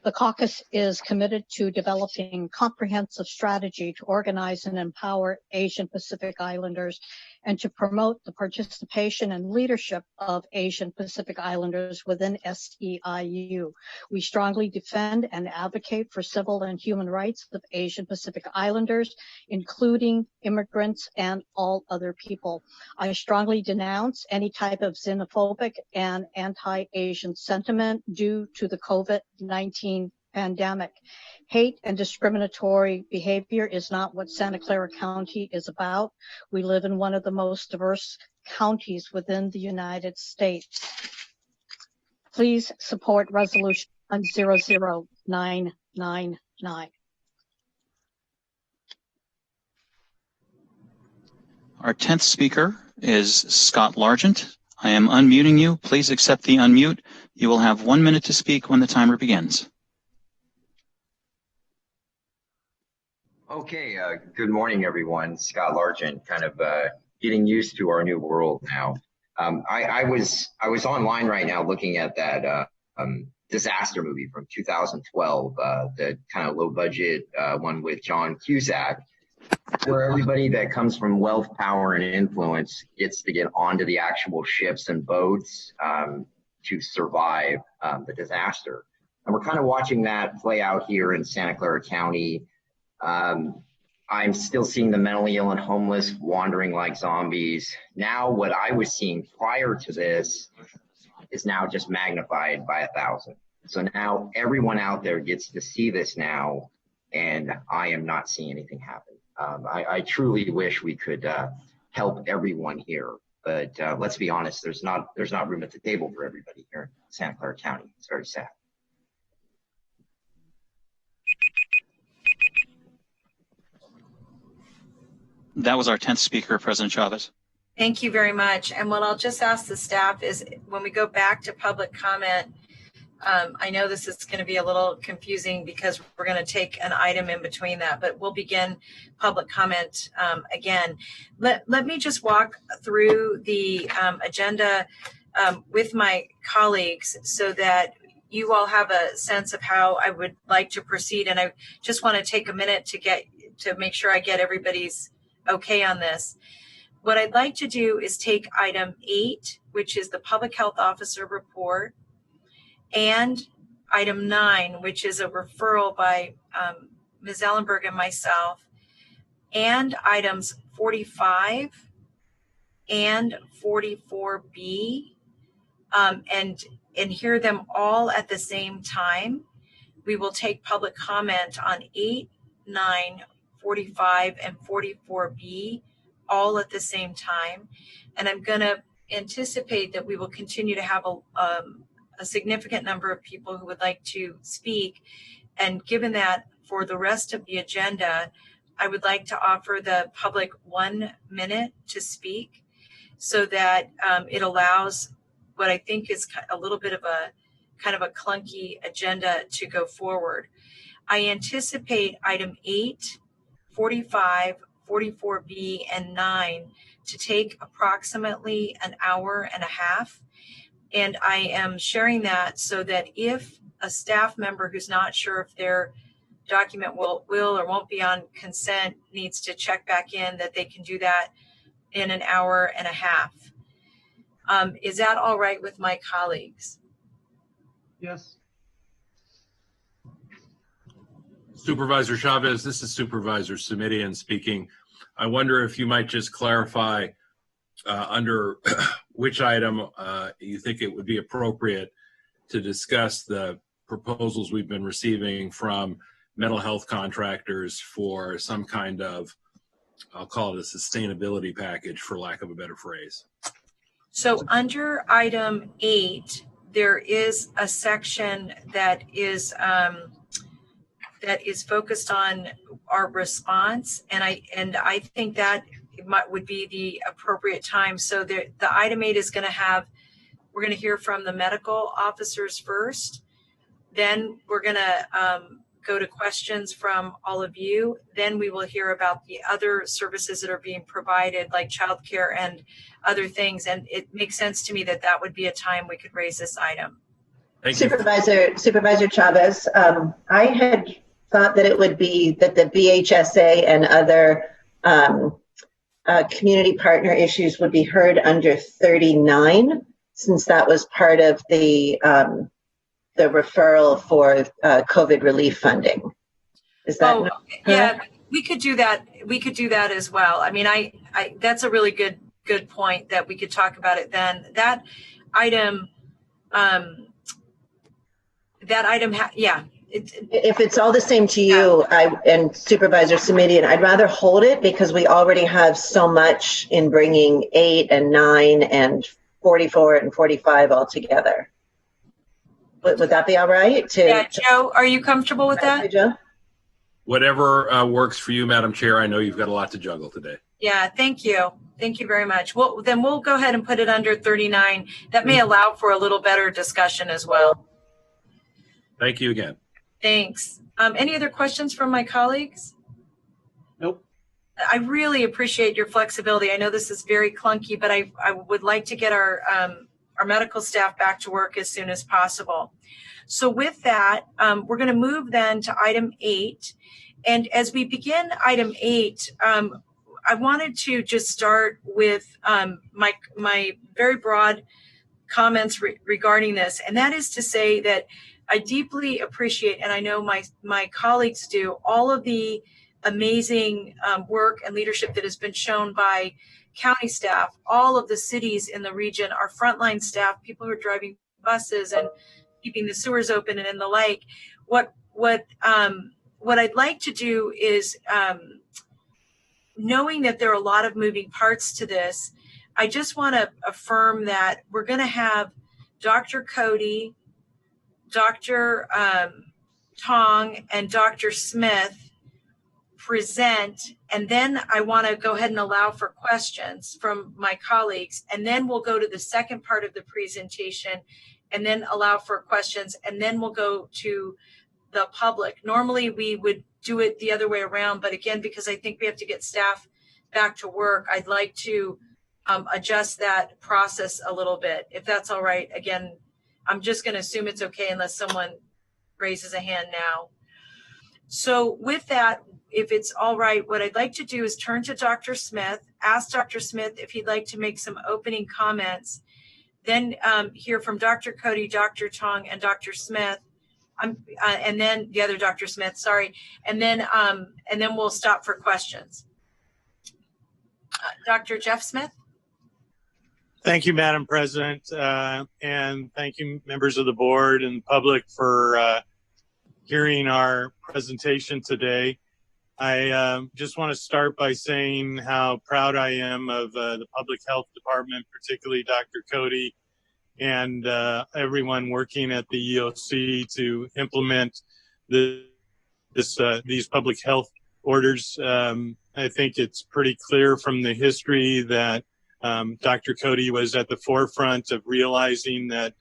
The caucus is committed to developing comprehensive strategy to organize and empower Asian Pacific Islanders and to promote the participation and leadership of Asian Pacific Islanders within SEIU. We strongly defend and advocate for civil and human rights of Asian Pacific Islanders, including immigrants and all other people. I strongly denounce any type of xenophobic and anti-Asian sentiment due to the COVID-19 pandemic. Hate and discriminatory behavior is not what Santa Clara County is about. We live in one of the most diverse counties within the United States. Please support Resolution 00999. Our 10th speaker is Scott Largent. I am unmuting you. Please accept the unmute. You will have 1 minute to speak when the timer begins. Okay, good morning, everyone. Scott Largent, kind of getting used to our new world now. I was online right now looking at that disaster movie from 2012, the kind of low budget one with John Cusack, where everybody that comes from wealth, power, and influence gets to get onto the actual ships and boats to survive the disaster. And we're kind of watching that play out here in Santa Clara County. I'm still seeing the mentally ill and homeless wandering like zombies. Now, what I was seeing prior to this is now just magnified by 1,000. So now everyone out there gets to see this now, and I am not seeing anything happen. I truly wish we could help everyone here, but let's be honest, there's not room at the table for everybody here in Santa Clara County. It's very sad. That was our 10th speaker, President Chavez. Thank you very much. And what I'll just ask the staff is when we go back to public comment, I know this is going to be a little confusing because we're going to take an item in between that, but we'll begin public comment again. Let me just walk through the agenda with my colleagues so that you all have a sense of how I would like to proceed. And I just want to take a minute to make sure I get everybody's okay on this. What I'd like to do is take item 8, which is the public health officer report, and item 9, which is a referral by Ms. Ellenberg and myself, and items 45 and 44B, and hear them all at the same time. We will take public comment on 8, 9, 45, and 44B all at the same time. And I'm going to anticipate that we will continue to have a significant number of people who would like to speak. And given that for the rest of the agenda, I would like to offer the public 1 minute to speak so that it allows what I think is a little bit of a kind of a clunky agenda to go forward. I anticipate item 8, 45, 44B, and 9 to take approximately an hour and a half. And I am sharing that so that if a staff member who's not sure if their document will or won't be on consent needs to check back in, that they can do that in an hour and a half. Is that all right with my colleagues? Yes. Supervisor Chavez, this is Supervisor Sumitian speaking. I wonder if you might just clarify under which item you think it would be appropriate to discuss the proposals we've been receiving from mental health contractors for some kind of, I'll call it a sustainability package for lack of a better phrase. So under item 8, there is a section that is focused on our response, and I think that would be the appropriate time. So the item 8 is going to have, we're going to hear from the medical officers first, then we're going to go to questions from all of you. Then we will hear about the other services that are being provided, like childcare and other things. And it makes sense to me that that would be a time we could raise this item. Thank you. Supervisor Chavez, I had thought that it would be that the BHSA and other community partner issues would be heard under 39, since that was part of the referral for COVID relief funding. Is that not correct? Yeah, we could do that. We could do that as well. I mean, I that's a really good point that we could talk about it then. That item, yeah. If it's all the same to you, and Supervisor Sumitian, I'd rather hold it because we already have so much in bringing 8 and 9 and 44 and 45 all together. Would that be all right? Yeah, Joe, are you comfortable with that? Joe? Whatever works for you, Madam Chair. I know you've got a lot to juggle today. Yeah, thank you. Thank you very much. Well, then we'll go ahead and put it under 39. That may allow for a little better discussion as well. Thank you again. Thanks. Any other questions from my colleagues? Nope. I really appreciate your flexibility. I know this is very clunky, but I would like to get our medical staff back to work as soon as possible. So with that, we're going to move then to item 8. And as we begin item 8, I wanted to just start with my very broad comments regarding this. And that is to say that I deeply appreciate, and I know my colleagues do, all of the amazing work and leadership that has been shown by county staff, all of the cities in the region, our frontline staff, people who are driving buses and keeping the sewers open and the like. What I'd like to do is, knowing that there are a lot of moving parts to this, I just want to affirm that we're going to have Dr. Cody, Dr. Tong, and Dr. Smith present, and then I want to go ahead and allow for questions from my colleagues, and then we'll go to the second part of the presentation and then allow for questions, and then we'll go to the public. Normally we would do it the other way around, but again, because I think we have to get staff back to work, I'd like to adjust that process a little bit, if that's all right. Again, I'm just going to assume it's okay unless someone raises a hand now. So with that, if it's all right, what I'd like to do is turn to Dr. Smith, ask Dr. Smith if he'd like to make some opening comments, then hear from Dr. Cody, Dr. Tong, and Dr. Smith, and then the other Dr. Smith, sorry, and then we'll stop for questions. Dr. Jeff Smith. Thank you, Madam President, and thank you, members of the board and public, for hearing our presentation today. I just want to start by saying how proud I am of the Public Health Department, particularly Dr. Cody and everyone working at the EOC to implement these public health orders. I think it's pretty clear from the history that Dr. Cody was at the forefront of realizing that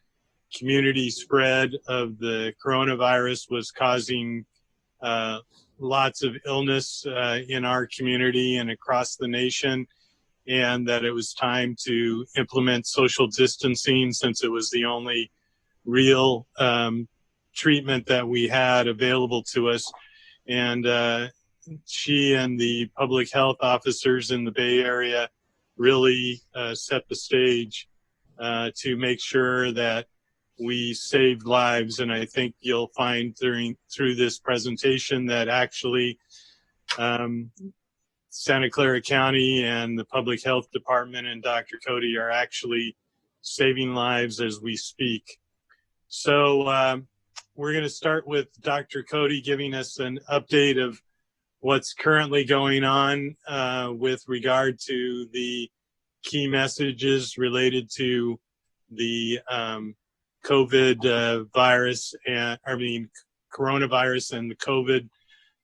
community spread of the coronavirus was causing lots of illness in our community and across the nation, and that it was time to implement social distancing since it was the only real treatment that we had available to us. And she and the public health officers in the Bay Area really set the stage to make sure that we saved lives. And I think you'll find through this presentation that actually Santa Clara County and the Public Health Department and Dr. Cody are actually saving lives as we speak. So we're going to start with Dr. Cody giving us an update of what's currently going on with regard to the key messages related to the coronavirus and the COVID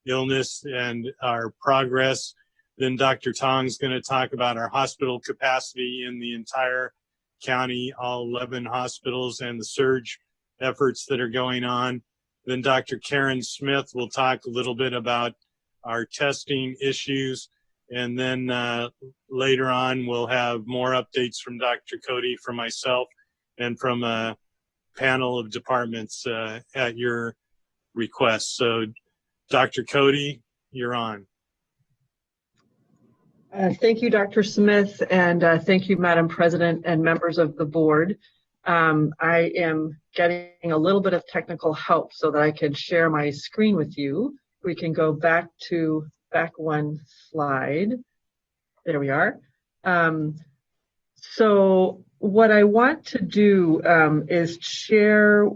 illness and our progress. Then Dr. Tong's going to talk about our hospital capacity in the entire county, all 11 hospitals, and the surge efforts that are going on. Then Dr. Karen Smith will talk a little bit about our testing issues. And then later on, we'll have more updates from Dr. Cody, from myself, and from a panel of departments at your request. So Dr. Cody, you're on. Thank you, Dr. Smith, and thank you, Madam President and members of the board. I am getting a little bit of technical help so that I can share my screen with you. We can go back one slide. There we are. So what I want to do is share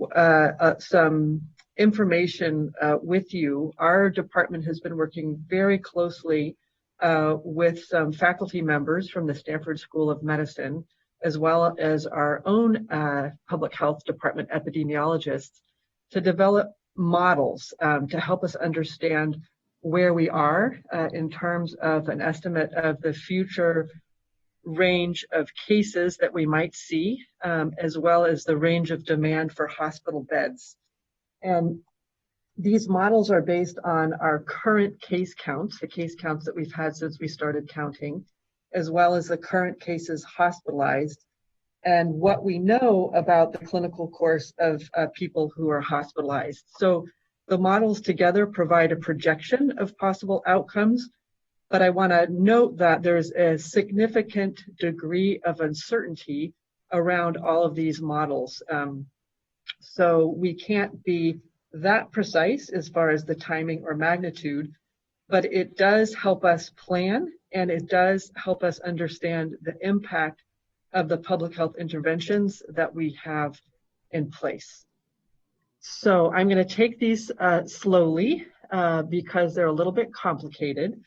some information with you. Our department has been working very closely with some faculty members from the Stanford School of Medicine, as well as our own public health department epidemiologists, to develop models to help us understand where we are in terms of an estimate of the future range of cases that we might see, as well as the range of demand for hospital beds. And these models are based on our current case counts, the case counts that we've had since we started counting, as well as the current cases hospitalized, and what we know about the clinical course of people who are hospitalized. So the models together provide a projection of possible outcomes, but I want to note that there's a significant degree of uncertainty around all of these models. So we can't be that precise as far as the timing or magnitude, but it does help us plan, and it does help us understand the impact of the public health interventions that we have in place. So I'm going to take these slowly because they're a little bit complicated.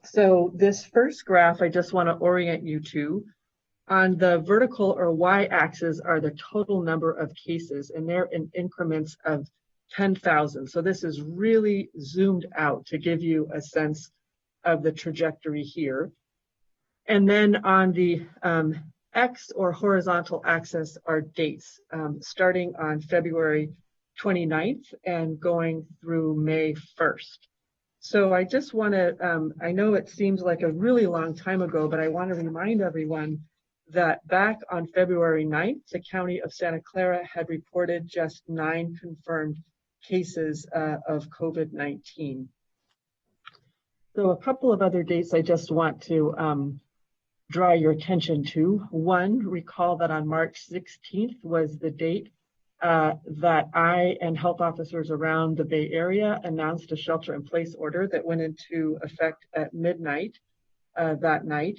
So this first graph, I just want to orient you to. On the vertical or y-axis are the total number of cases, and they're in increments of 10,000. So this is really zoomed out to give you a sense of the trajectory here. And then on the X or horizontal axis are dates, starting on February 29th and going through May 1st. So I just want to, I know it seems like a really long time ago, but I want to remind everyone that back on February 9th, the County of Santa Clara had reported just 9 confirmed cases of COVID-19. So a couple of other dates I just want to draw your attention to. One, recall that on March 16th was the date that I and health officers around the Bay Area announced a shelter-in-place order that went into effect at midnight that night.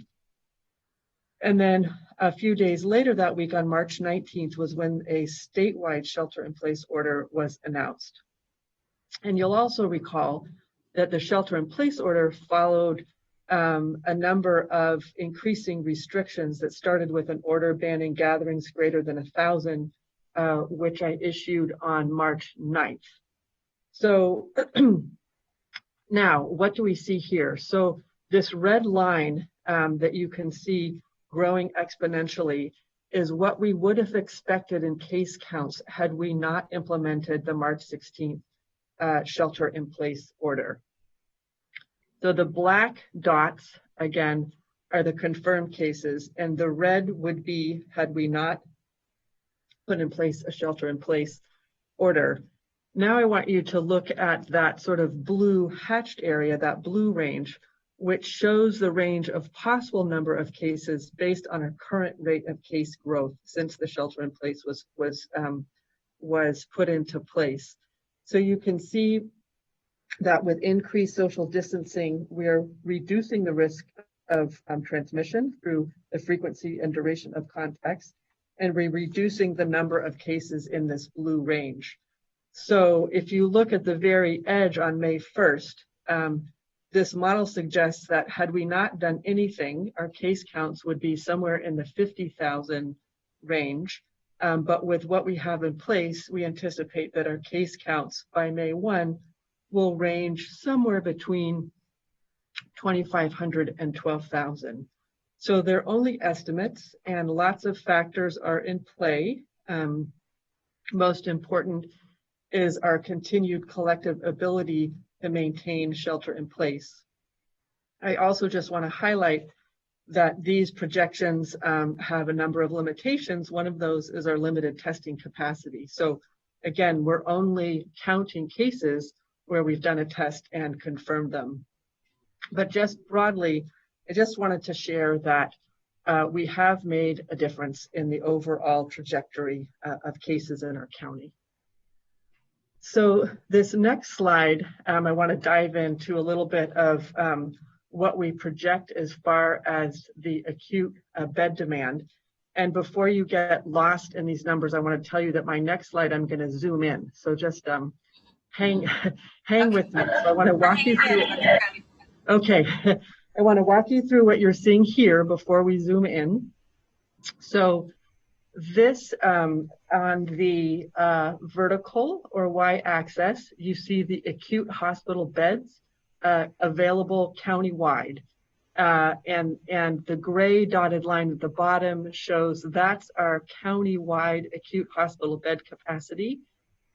And then a few days later that week, on March 19th, was when a statewide shelter-in-place order was announced. And you'll also recall that the shelter-in-place order followed a number of increasing restrictions that started with an order banning gatherings greater than 1,000, which I issued on March 9th. So now, what do we see here? So this red line that you can see growing exponentially is what we would have expected in case counts had we not implemented the March 16th shelter-in-place order. So the black dots, again, are the confirmed cases, and the red would be had we not put in place a shelter-in-place order. Now I want you to look at that sort of blue hatched area, that blue range, which shows the range of possible number of cases based on a current rate of case growth since the shelter-in-place was put into place. So you can see that with increased social distancing, we are reducing the risk of transmission through the frequency and duration of contacts, and we're reducing the number of cases in this blue range. So if you look at the very edge on May 1st, this model suggests that had we not done anything, our case counts would be somewhere in the 50,000 range. But with what we have in place, we anticipate that our case counts by May 1 will range somewhere between 2,500 and 12,000. So they're only estimates, and lots of factors are in play. Most important is our continued collective ability to maintain shelter in place. I also just want to highlight that these projections have a number of limitations. One of those is our limited testing capacity. So again, we're only counting cases where we've done a test and confirmed them. But just broadly, I just wanted to share that we have made a difference in the overall trajectory of cases in our county. So this next slide, I want to dive into a little bit of what we project as far as the acute bed demand. And before you get lost in these numbers, I want to tell you that my next slide, I'm going to zoom in. So just hang with me. So I want to walk you through. Okay, I want to walk you through what you're seeing here before we zoom in. So this on the vertical or y-axis, you see the acute hospital beds available countywide. And the gray dotted line at the bottom shows that's our countywide acute hospital bed capacity.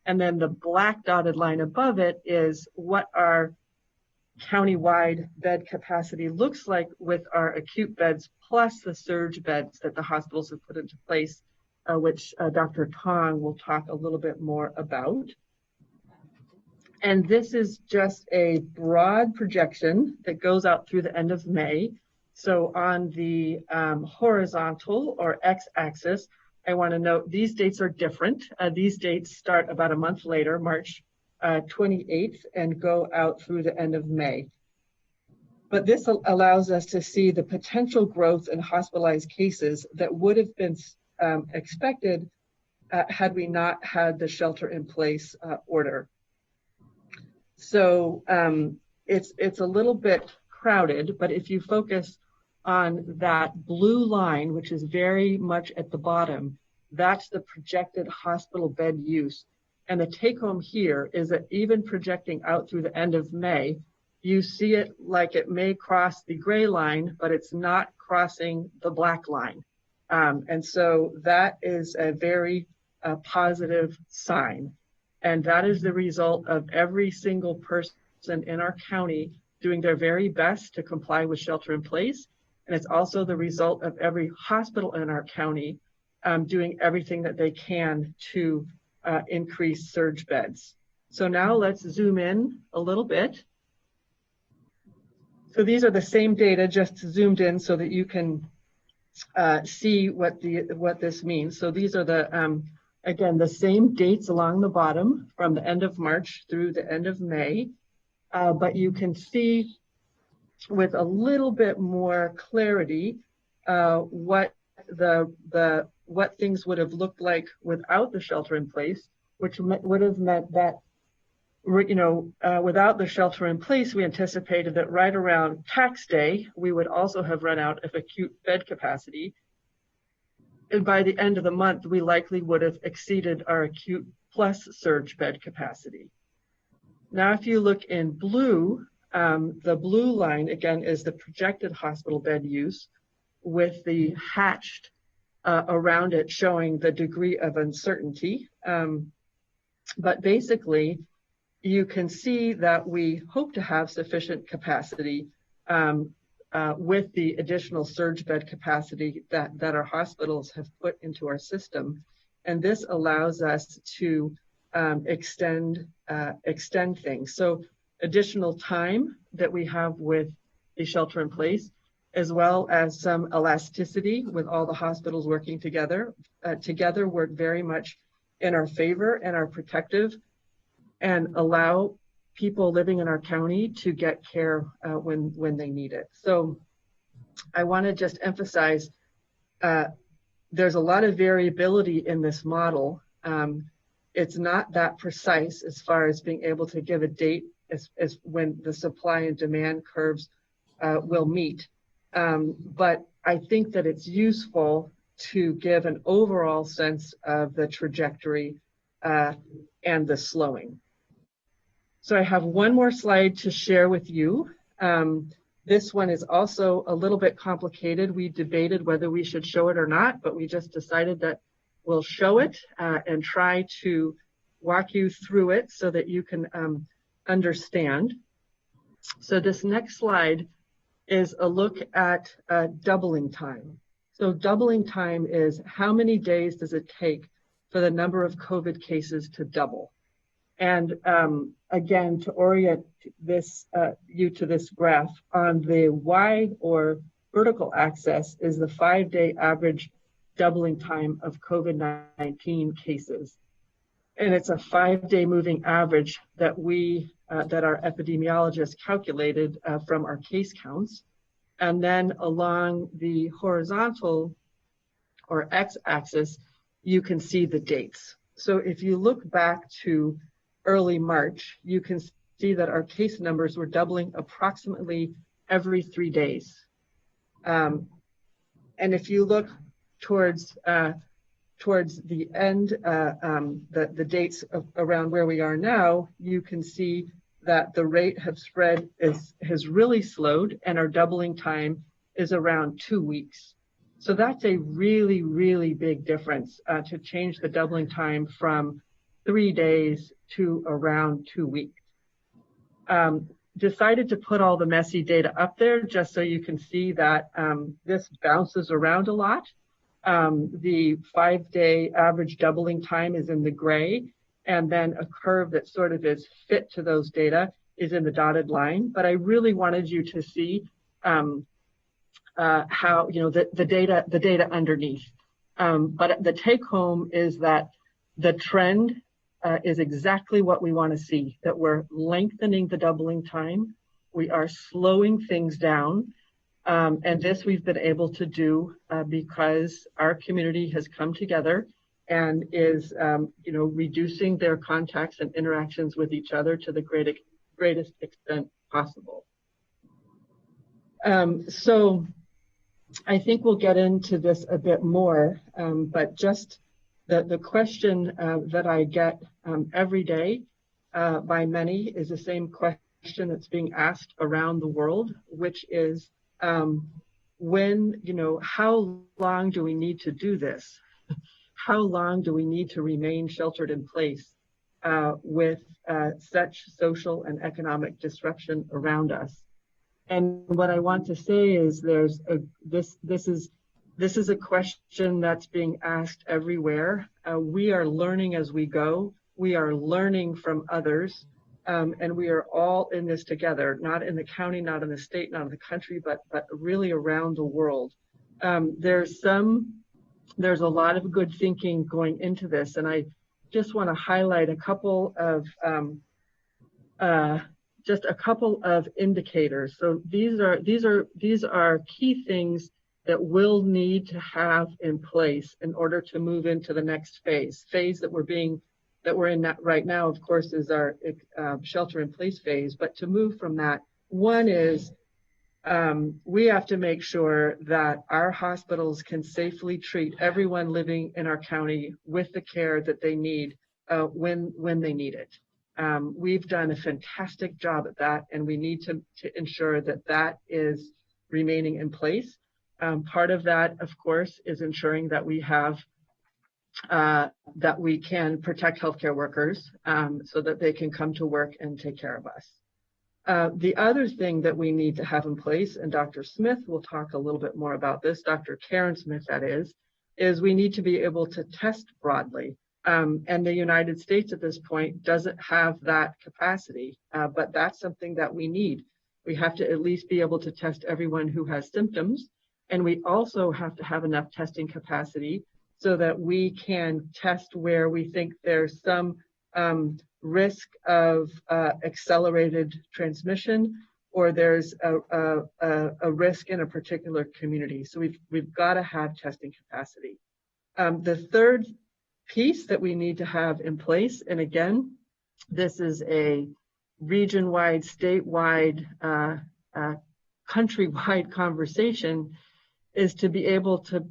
And then the black dotted line above it is what our countywide bed capacity looks like with our acute beds plus the surge beds that the hospitals have put into place, which Dr. Tong will talk a little bit more about. And this is just a broad projection that goes out through the end of May. So on the horizontal or x-axis, I want to note these dates are different. These dates start about a month later, March 28th, and go out through the end of May. But this allows us to see the potential growth in hospitalized cases that would have been expected had we not had the shelter-in-place order. So it's a little bit crowded, but if you focus on that blue line, which is very much at the bottom, that's the projected hospital bed use. And the take home here is that even projecting out through the end of May, you see it like it may cross the gray line, but it's not crossing the black line. And so that is a very positive sign. And that is the result of every single person in our county doing their very best to comply with shelter in place. And it's also the result of every hospital in our county doing everything that they can to increase surge beds. So now let's zoom in a little bit. So these are the same data, just zoomed in so that you can see what this means. So these are the again, the same dates along the bottom from the end of March through the end of May, but you can see with a little bit more clarity what things would have looked like without the shelter in place, which would have meant that, without the shelter in place, we anticipated that right around tax day, we would also have run out of acute bed capacity. And by the end of the month, we likely would have exceeded our acute plus surge bed capacity. Now, if you look in blue, the blue line, again, is the projected hospital bed use with the hatched around it showing the degree of uncertainty. But basically, you can see that we hope to have sufficient capacity with the additional surge bed capacity that our hospitals have put into our system. And this allows us to extend things. So additional time that we have with the shelter in place, as well as some elasticity with all the hospitals working together, work very much in our favor and are protective and allow people living in our county to get care when they need it. So I want to just emphasize there's a lot of variability in this model. It's not that precise as far as being able to give a date as when the supply and demand curves will meet. But I think that it's useful to give an overall sense of the trajectory and the slowing. So I have one more slide to share with you. This one is also a little bit complicated. We debated whether we should show it or not, but we just decided that we'll show it and try to walk you through it so that you can understand. So this next slide is a look at doubling time. So doubling time is how many days does it take for the number of COVID cases to double? And again, to orient this you to this graph, on the Y or vertical axis is the 5-day average doubling time of COVID-19 cases. And it's a 5-day moving average that that our epidemiologists calculated from our case counts. And then along the horizontal or x-axis, you can see the dates. So if you look back to early March, you can see that our case numbers were doubling approximately every 3 days. And if you look towards the end, the dates around where we are now, you can see that the rate of spread has really slowed, and our doubling time is around 2 weeks. So that's a really, really big difference to change the doubling time from 3 days to around 2 weeks. decided to put all the messy data up there just so you can see that this bounces around a lot. The 5-day average doubling time is in the gray, and then a curve that sort of is fit to those data is in the dotted line. But I really wanted you to see how, the data underneath. But the take home is that the trend is exactly what we want to see, that we're lengthening the doubling time. We are slowing things down. And this we've been able to do because our community has come together and is, reducing their contacts and interactions with each other to the greatest extent possible. So I think we'll get into this a bit more, but just the question that I get every day by many is the same question that's being asked around the world, which is, how long do we need to do this? How long do we need to remain sheltered in place with such social and economic disruption around us? And what I want to say is this is a question that's being asked everywhere. We are learning as we go. We are learning from others. And we are all in this together, not in the county, not in the state, not in the country, but really around the world. There's a lot of good thinking going into this, and I just want to highlight a couple of indicators. So these are key things that we'll need to have in place in order to move into the next phase that we're in right now, of course, is our shelter-in-place phase. But to move from that, one is we have to make sure that our hospitals can safely treat everyone living in our county with the care that they need when they need it. We've done a fantastic job at that, and we need to ensure that is remaining in place. Part of that, of course, is ensuring that we have that we can protect healthcare workers so that they can come to work and take care of us. The other thing that we need to have in place, and Dr. Smith will talk a little bit more about this, Dr. Karen Smith that is we need to be able to test broadly. And the United States at this point doesn't have that capacity, but that's something that we need. We have to at least be able to test everyone who has symptoms, and we also have to have enough testing capacity so that we can test where we think there's some risk of accelerated transmission, or there's a risk in a particular community. So we've got to have testing capacity. The third piece that we need to have in place, and again, this is a region-wide, statewide, countrywide conversation, is to be able to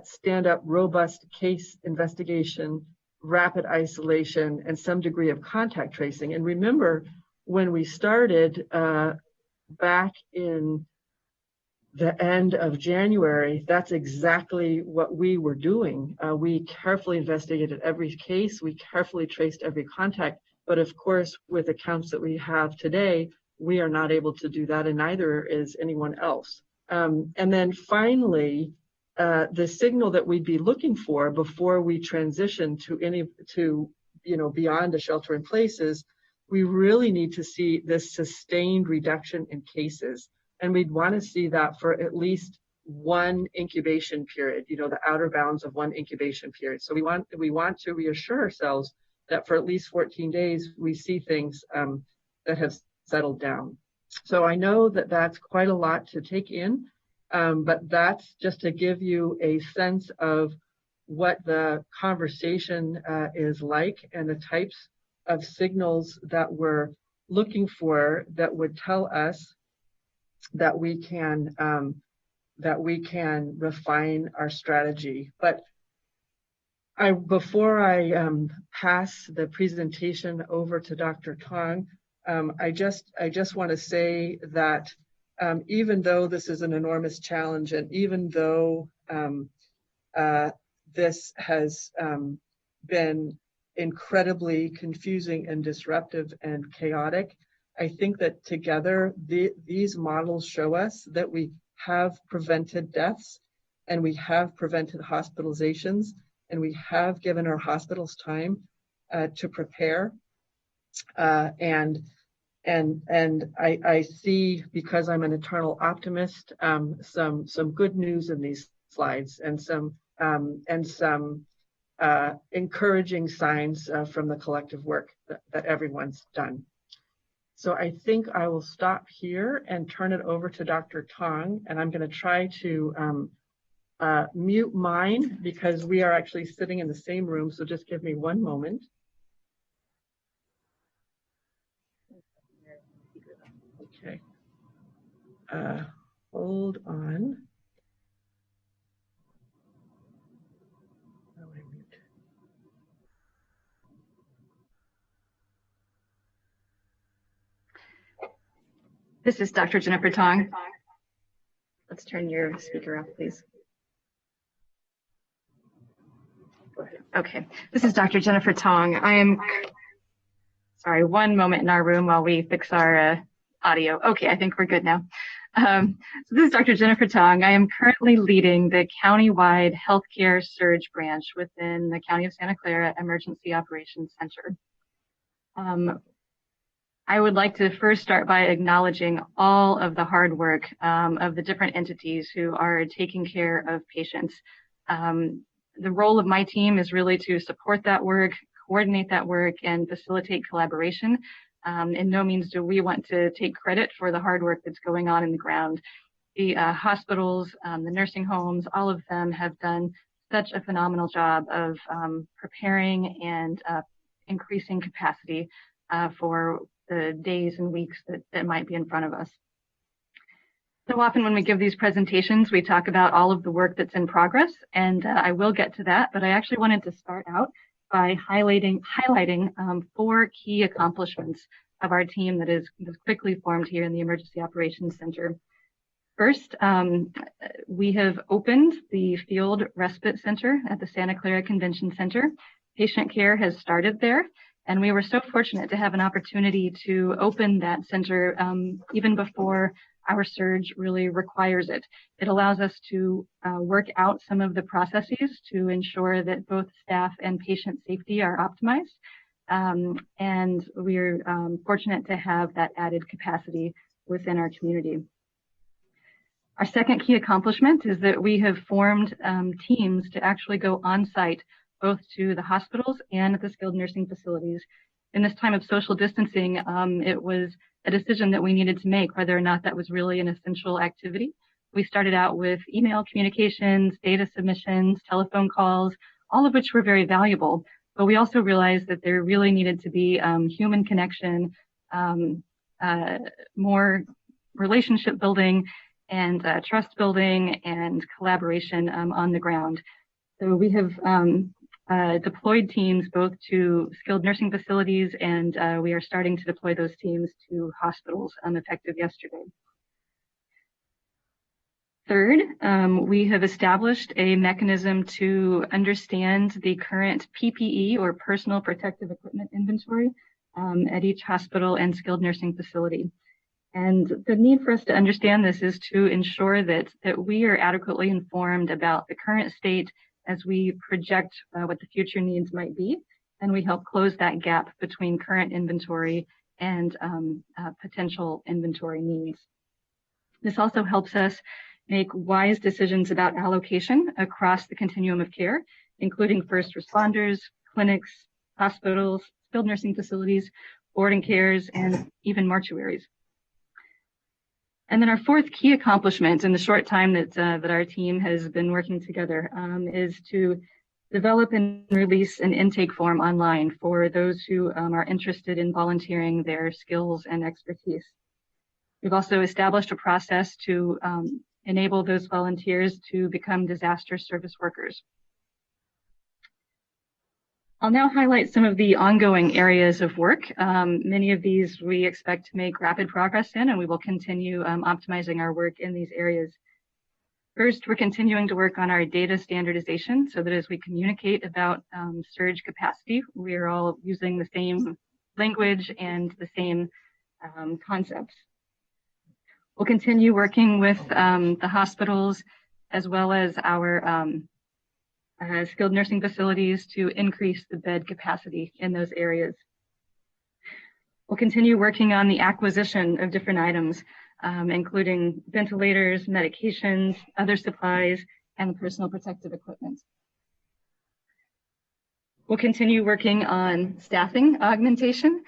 stand up robust case investigation, rapid isolation, and some degree of contact tracing. And remember, when we started back in the end of January, that's exactly what we were doing. We carefully investigated every case. We carefully traced every contact. But of course, with the counts that we have today, we are not able to do that, and neither is anyone else. And then finally, the signal that we'd be looking for before we transition to beyond a shelter in place is we really need to see this sustained reduction in cases. And we'd want to see that for at least one incubation period, the outer bounds of one incubation period. So we want to reassure ourselves that for at least 14 days, we see things that have settled down. So I know that that's quite a lot to take in, but that's just to give you a sense of what the conversation is like and the types of signals that we're looking for that would tell us that we can refine our strategy. But before I pass the presentation over to Dr. Tong, I just want to say that even though this is an enormous challenge, and even though this has been incredibly confusing and disruptive and chaotic, I think that together, these models show us that we have prevented deaths and we have prevented hospitalizations and we have given our hospitals time to prepare. And I see, because I'm an eternal optimist, some good news in these slides and some encouraging signs from the collective work that everyone's done. So I think I will stop here and turn it over to Dr. Tong, and I'm going to try to mute mine because we are actually sitting in the same room. So just give me one moment. Okay. Hold on. Oh, I mute. This is Dr. Jennifer Tong. Let's turn your speaker off, please. Okay, this is Dr. Jennifer Tong. I am, sorry, one moment in our room while we fix our audio. Okay, I think we're good now. So this is Dr. Jennifer Tong. I am currently leading the countywide healthcare surge branch within the County of Santa Clara Emergency Operations Center. I would like to first start by acknowledging all of the hard work of the different entities who are taking care of patients. The role of my team is really to support that work, coordinate that work, and facilitate collaboration. In no means do we want to take credit for the hard work that's going on in the ground. The hospitals, the nursing homes, all of them have done such a phenomenal job of preparing and increasing capacity for the days and weeks that might be in front of us. So often when we give these presentations, we talk about all of the work that's in progress, and I will get to that, but I actually wanted to start out by highlighting 4 key accomplishments of our team that is quickly formed here in the Emergency Operations Center. First, we have opened the Field Respite Center at the Santa Clara Convention Center. Patient care has started there, and we were so fortunate to have an opportunity to open that center even before our surge really requires it. It allows us to work out some of the processes to ensure that both staff and patient safety are optimized. And we're fortunate to have that added capacity within our community. Our second key accomplishment is that we have formed teams to actually go on site, both to the hospitals and the skilled nursing facilities. In this time of social distancing, it was a decision that we needed to make whether or not that was really an essential activity. We started out with email communications, data submissions, telephone calls, all of which were very valuable. But we also realized that there really needed to be human connection, more relationship building, and trust building and collaboration on the ground. So we have deployed teams both to skilled nursing facilities, and we are starting to deploy those teams to hospitals effective yesterday. Third, we have established a mechanism to understand the current PPE or personal protective equipment inventory at each hospital and skilled nursing facility. And the need for us to understand this is to ensure that we are adequately informed about the current state as we project what the future needs might be, and we help close that gap between current inventory and potential inventory needs. This also helps us make wise decisions about allocation across the continuum of care, including first responders, clinics, hospitals, skilled nursing facilities, boarding cares, and even mortuaries. And then our fourth key accomplishment in the short time that our team has been working together is to develop and release an intake form online for those who are interested in volunteering their skills and expertise. We've also established a process to enable those volunteers to become disaster service workers. I'll now highlight some of the ongoing areas of work. Many of these we expect to make rapid progress in, and we will continue optimizing our work in these areas. First, we're continuing to work on our data standardization so that as we communicate about surge capacity, we are all using the same language and the same concepts. We'll continue working with the hospitals as well as our skilled nursing facilities to increase the bed capacity in those areas. We'll continue working on the acquisition of different items, including ventilators, medications, other supplies, and personal protective equipment. We'll continue working on staffing augmentation,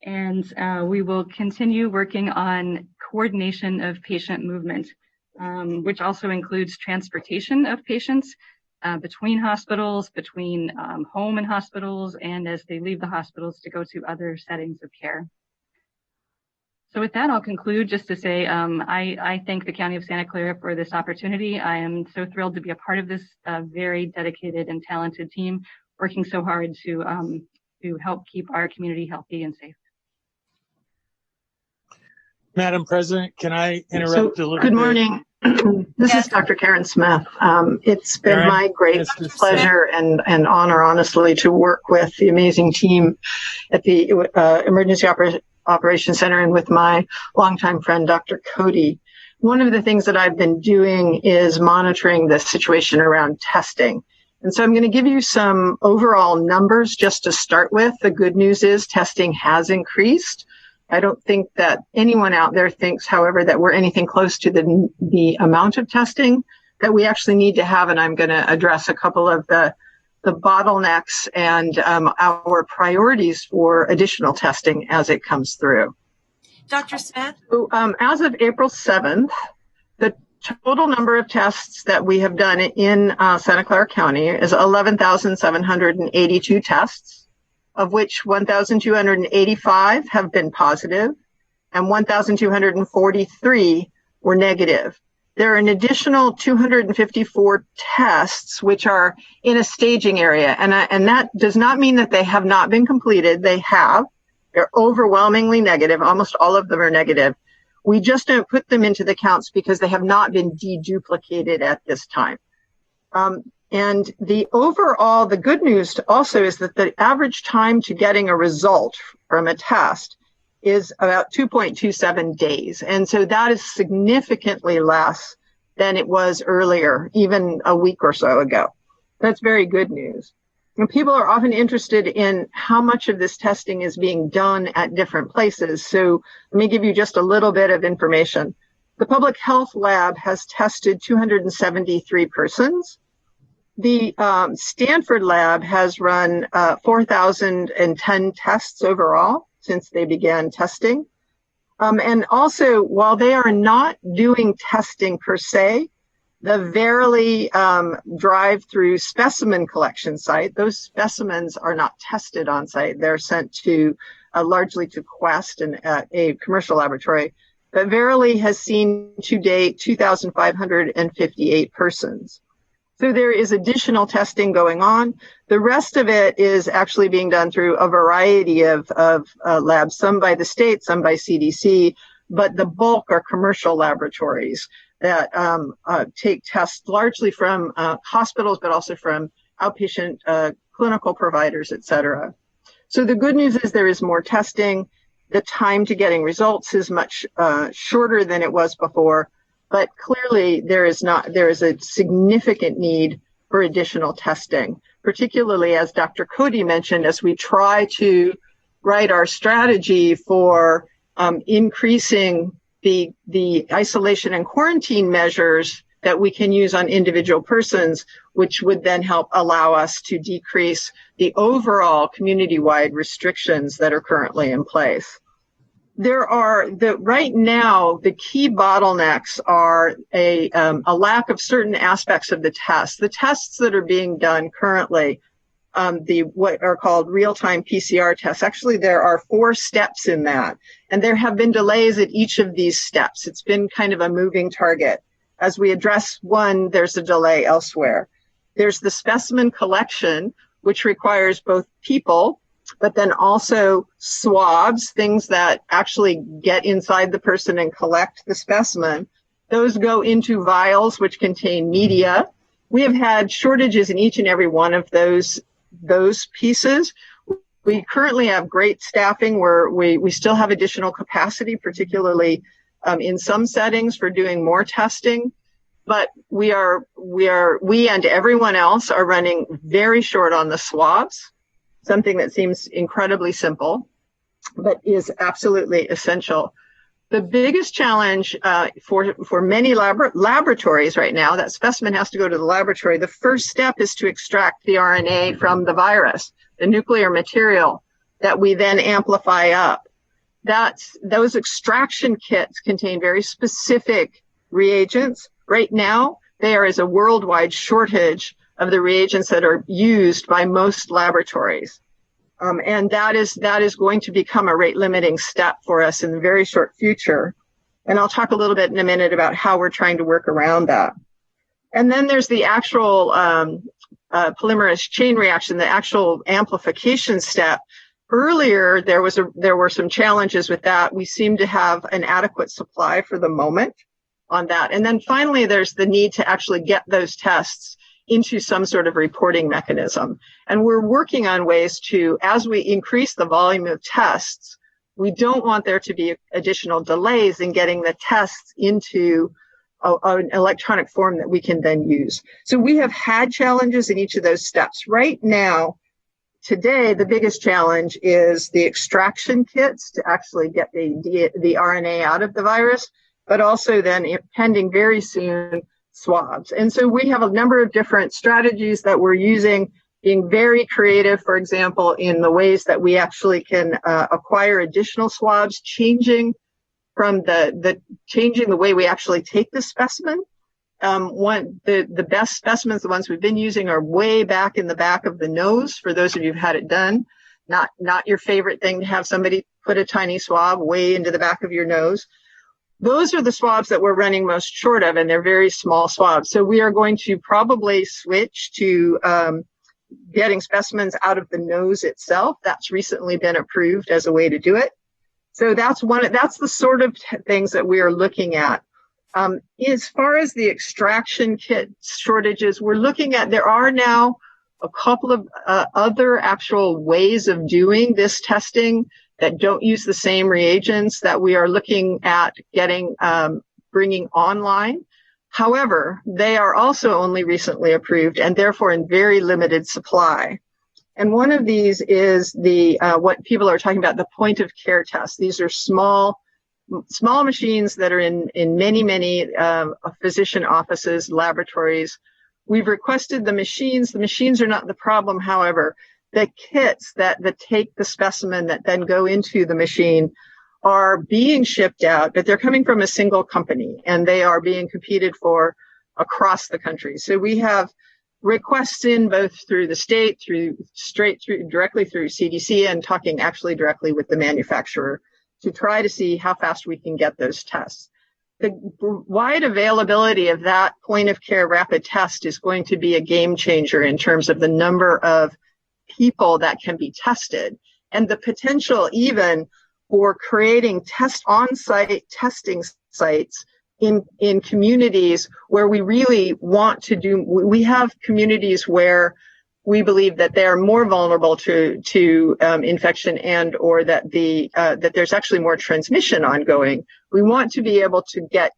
and we will continue working on coordination of patient movement, which also includes transportation of patients between hospitals, between home and hospitals, and as they leave the hospitals to go to other settings of care. So with that, I'll conclude just to say I thank the County of Santa Clara for this opportunity. I am so thrilled to be a part of this very dedicated and talented team working so hard to help keep our community healthy and safe. Madam President, can I interrupt a little bit? Good morning. This is Dr. Karen Smith. It's been my great pleasure and honor, honestly, to work with the amazing team at the Emergency Operations Center and with my longtime friend, Dr. Cody. One of the things that I've been doing is monitoring the situation around testing. And so I'm going to give you some overall numbers just to start with. The good news is testing has increased. I don't think that anyone out there thinks, however, that we're anything close to the amount of testing that we actually need to have. And I'm going to address a couple of the bottlenecks and our priorities for additional testing as it comes through. Dr. Smith? So, as of April 7th, the total number of tests that we have done in Santa Clara County is 11,782 tests, of which 1,285 have been positive and 1,243 were negative. There are an additional 254 tests which are in a staging area, and that does not mean that they have not been completed. They have. They're overwhelmingly negative. Almost all of them are negative. We just don't put them into the counts because they have not been deduplicated at this time. And the good news also is that the average time to getting a result from a test is about 2.27 days. And so that is significantly less than it was earlier, even a week or so ago. That's very good news. And people are often interested in how much of this testing is being done at different places. So let me give you just a little bit of information. The Public Health Lab has tested 273 persons. The Stanford Lab has run 4,010 tests overall since they began testing. And also, while they are not doing testing per se, the Verily drive-through specimen collection site, those specimens are not tested on site. They're sent to largely to Quest and a commercial laboratory. But Verily has seen to date 2,558 persons. So there is additional testing going on. The rest of it is actually being done through a variety of labs, some by the state, some by CDC, but the bulk are commercial laboratories that take tests largely from hospitals, but also from outpatient clinical providers, et cetera. So the good news is there is more testing. The time to getting results is much shorter than it was before. But clearly, there is a significant need for additional testing, particularly as Dr. Cody mentioned, as we try to write our strategy for increasing the isolation and quarantine measures that we can use on individual persons, which would then help allow us to decrease the overall community-wide restrictions that are currently in place. Right now, the key bottlenecks are a lack of certain aspects of the test. The tests that are being done currently, what are called real-time PCR tests. Actually, there are 4 steps in that, and there have been delays at each of these steps. It's been kind of a moving target. As we address one, there's a delay elsewhere. There's the specimen collection, which requires both people, but then also swabs, things that actually get inside the person and collect the specimen. Those go into vials, which contain media. We have had shortages in each and every one of those pieces. We currently have great staffing where we still have additional capacity, particularly in some settings for doing more testing. But we and everyone else are running very short on the swabs, something that seems incredibly simple, but is absolutely essential. The biggest challenge for many laboratories right now, that specimen has to go to the laboratory. The first step is to extract the RNA from the virus, the nuclear material that we then amplify up. Those extraction kits contain very specific reagents. Right now, there is a worldwide shortage of the reagents that are used by most laboratories. And that is going to become a rate limiting step for us in the very short future. And I'll talk a little bit in a minute about how we're trying to work around that. And then there's the actual polymerase chain reaction, the actual amplification step. Earlier, there were some challenges with that. We seem to have an adequate supply for the moment on that. And then finally, there's the need to actually get those tests into some sort of reporting mechanism. And we're working on ways to, as we increase the volume of tests, we don't want there to be additional delays in getting the tests into an electronic form that we can then use. So we have had challenges in each of those steps. Right now, today, the biggest challenge is the extraction kits to actually get the RNA out of the virus, but also then pending very soon swabs. And so we have a number of different strategies that we're using, being very creative, for example, in the ways that we actually can acquire additional swabs, changing the way we actually take the specimen. The best specimens, the ones we've been using, are way back in the back of the nose, for those of you who've had it done. Not your favorite thing to have somebody put a tiny swab way into the back of your nose. Those are the swabs that we're running most short of, and they're very small swabs. So we are going to probably switch to getting specimens out of the nose itself. That's recently been approved as a way to do it. So that's the sort of things that we are looking at. As far as the extraction kit shortages, we're looking at, there are now a couple of other actual ways of doing this testing that don't use the same reagents that we are looking at bringing online. However, they are also only recently approved and therefore in very limited supply. And one of these is what people are talking about, the point of care test. These are small machines that are in many physician offices, laboratories. We've requested the machines. The machines are not the problem, however. The kits that take the specimen that then go into the machine are being shipped out, but they're coming from a single company, and they are being competed for across the country. So we have requests in both through the state, directly through CDC, and talking actually directly with the manufacturer to try to see how fast we can get those tests. The wide availability of that point of care rapid test is going to be a game changer in terms of the number of people that can be tested, and the potential even for creating on-site testing sites in communities where we really want to do. We have communities where we believe that they are more vulnerable to infection and or that there's actually more transmission ongoing. We want to be able to get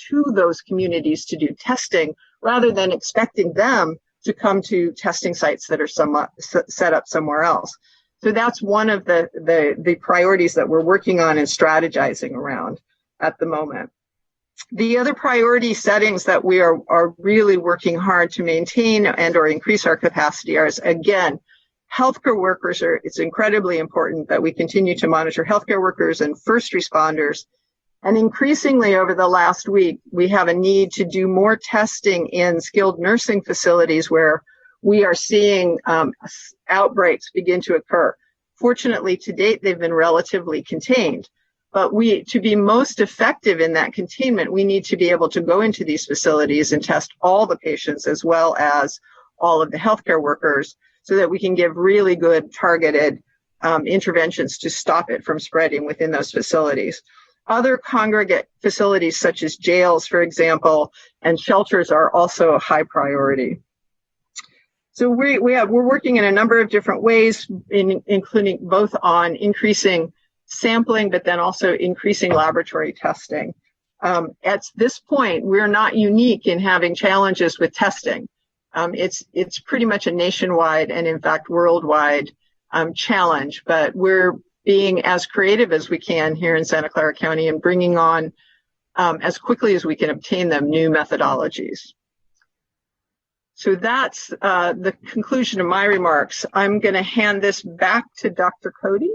to those communities to do testing rather than expecting them to come to testing sites that are somewhat set up somewhere else. So that's one of the priorities that we're working on and strategizing around at the moment. The other priority settings that we are really working hard to maintain and or increase our capacity are, again, healthcare workers. It's incredibly important that we continue to monitor healthcare workers and first responders. And increasingly over the last week, we have a need to do more testing in skilled nursing facilities where we are seeing outbreaks begin to occur. Fortunately, to date, they've been relatively contained. But to be most effective in that containment, we need to be able to go into these facilities and test all the patients as well as all of the healthcare workers so that we can give really good targeted interventions to stop it from spreading within those facilities. Other congregate facilities such as jails, for example, and shelters are also a high priority. So we're working in a number of different ways, including both on increasing sampling, but then also increasing laboratory testing. At this point, we're not unique in having challenges with testing. It's pretty much a nationwide and in fact worldwide challenge, but we're being as creative as we can here in Santa Clara County and bringing on as quickly as we can obtain them new methodologies. So that's the conclusion of my remarks. I'm going to hand this back to Dr. Cody.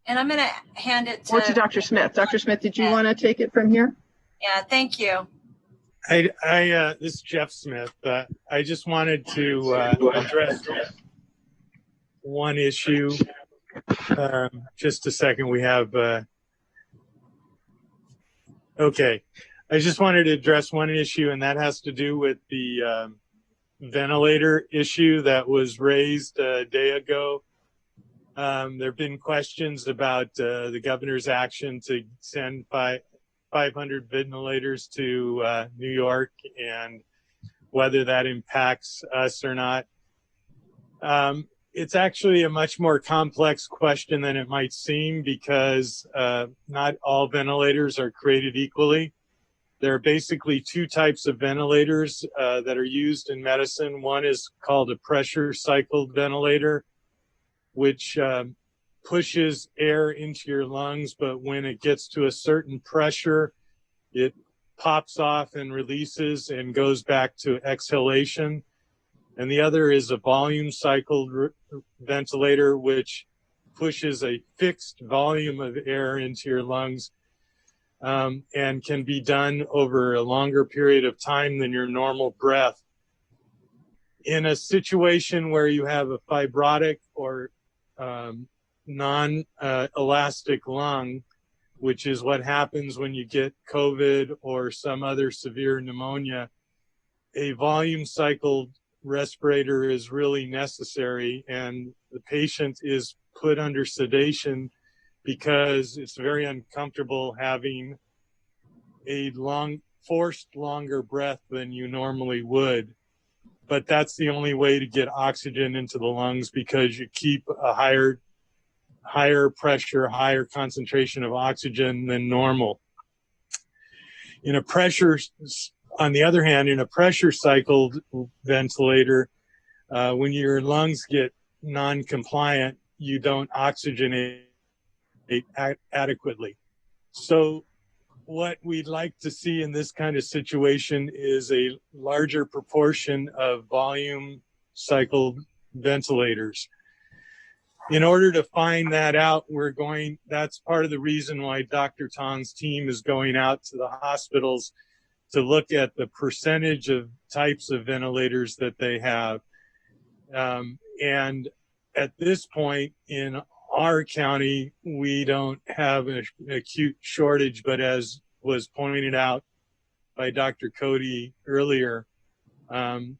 And I'm going to hand it to Dr. Smith. Dr. Smith, did you want to take it from here? Yeah, thank you. This is Jeff Smith. I just wanted to address one issue. Just a second. We have, okay. I just wanted to address one issue, and that has to do with the ventilator issue that was raised a day ago. There have been questions about the governor's action to send 500 ventilators to New York and whether that impacts us or not. It's actually a much more complex question than it might seem because not all ventilators are created equally. There are basically two types of ventilators that are used in medicine. One is called a pressure cycled ventilator, which pushes air into your lungs, but when it gets to a certain pressure, it pops off and releases and goes back to exhalation. And the other is a volume cycled ventilator, which pushes a fixed volume of air into your lungs and can be done over a longer period of time than your normal breath. In a situation where you have a fibrotic or non-elastic lung, which is what happens when you get COVID or some other severe pneumonia, a volume cycled respirator is really necessary, and the patient is put under sedation because it's very uncomfortable having a forced longer breath than you normally would. But that's the only way to get oxygen into the lungs because you keep a higher pressure, higher concentration of oxygen than normal. On the other hand, in a pressure cycled ventilator, when your lungs get non-compliant, you don't oxygenate adequately. So what we'd like to see in this kind of situation is a larger proportion of volume cycled ventilators. In order to find that out, that's part of the reason why Dr. Tong's team is going out to the hospitals to look at the percentage of types of ventilators that they have. And at this point in our county, we don't have an acute shortage, but as was pointed out by Dr. Cody earlier,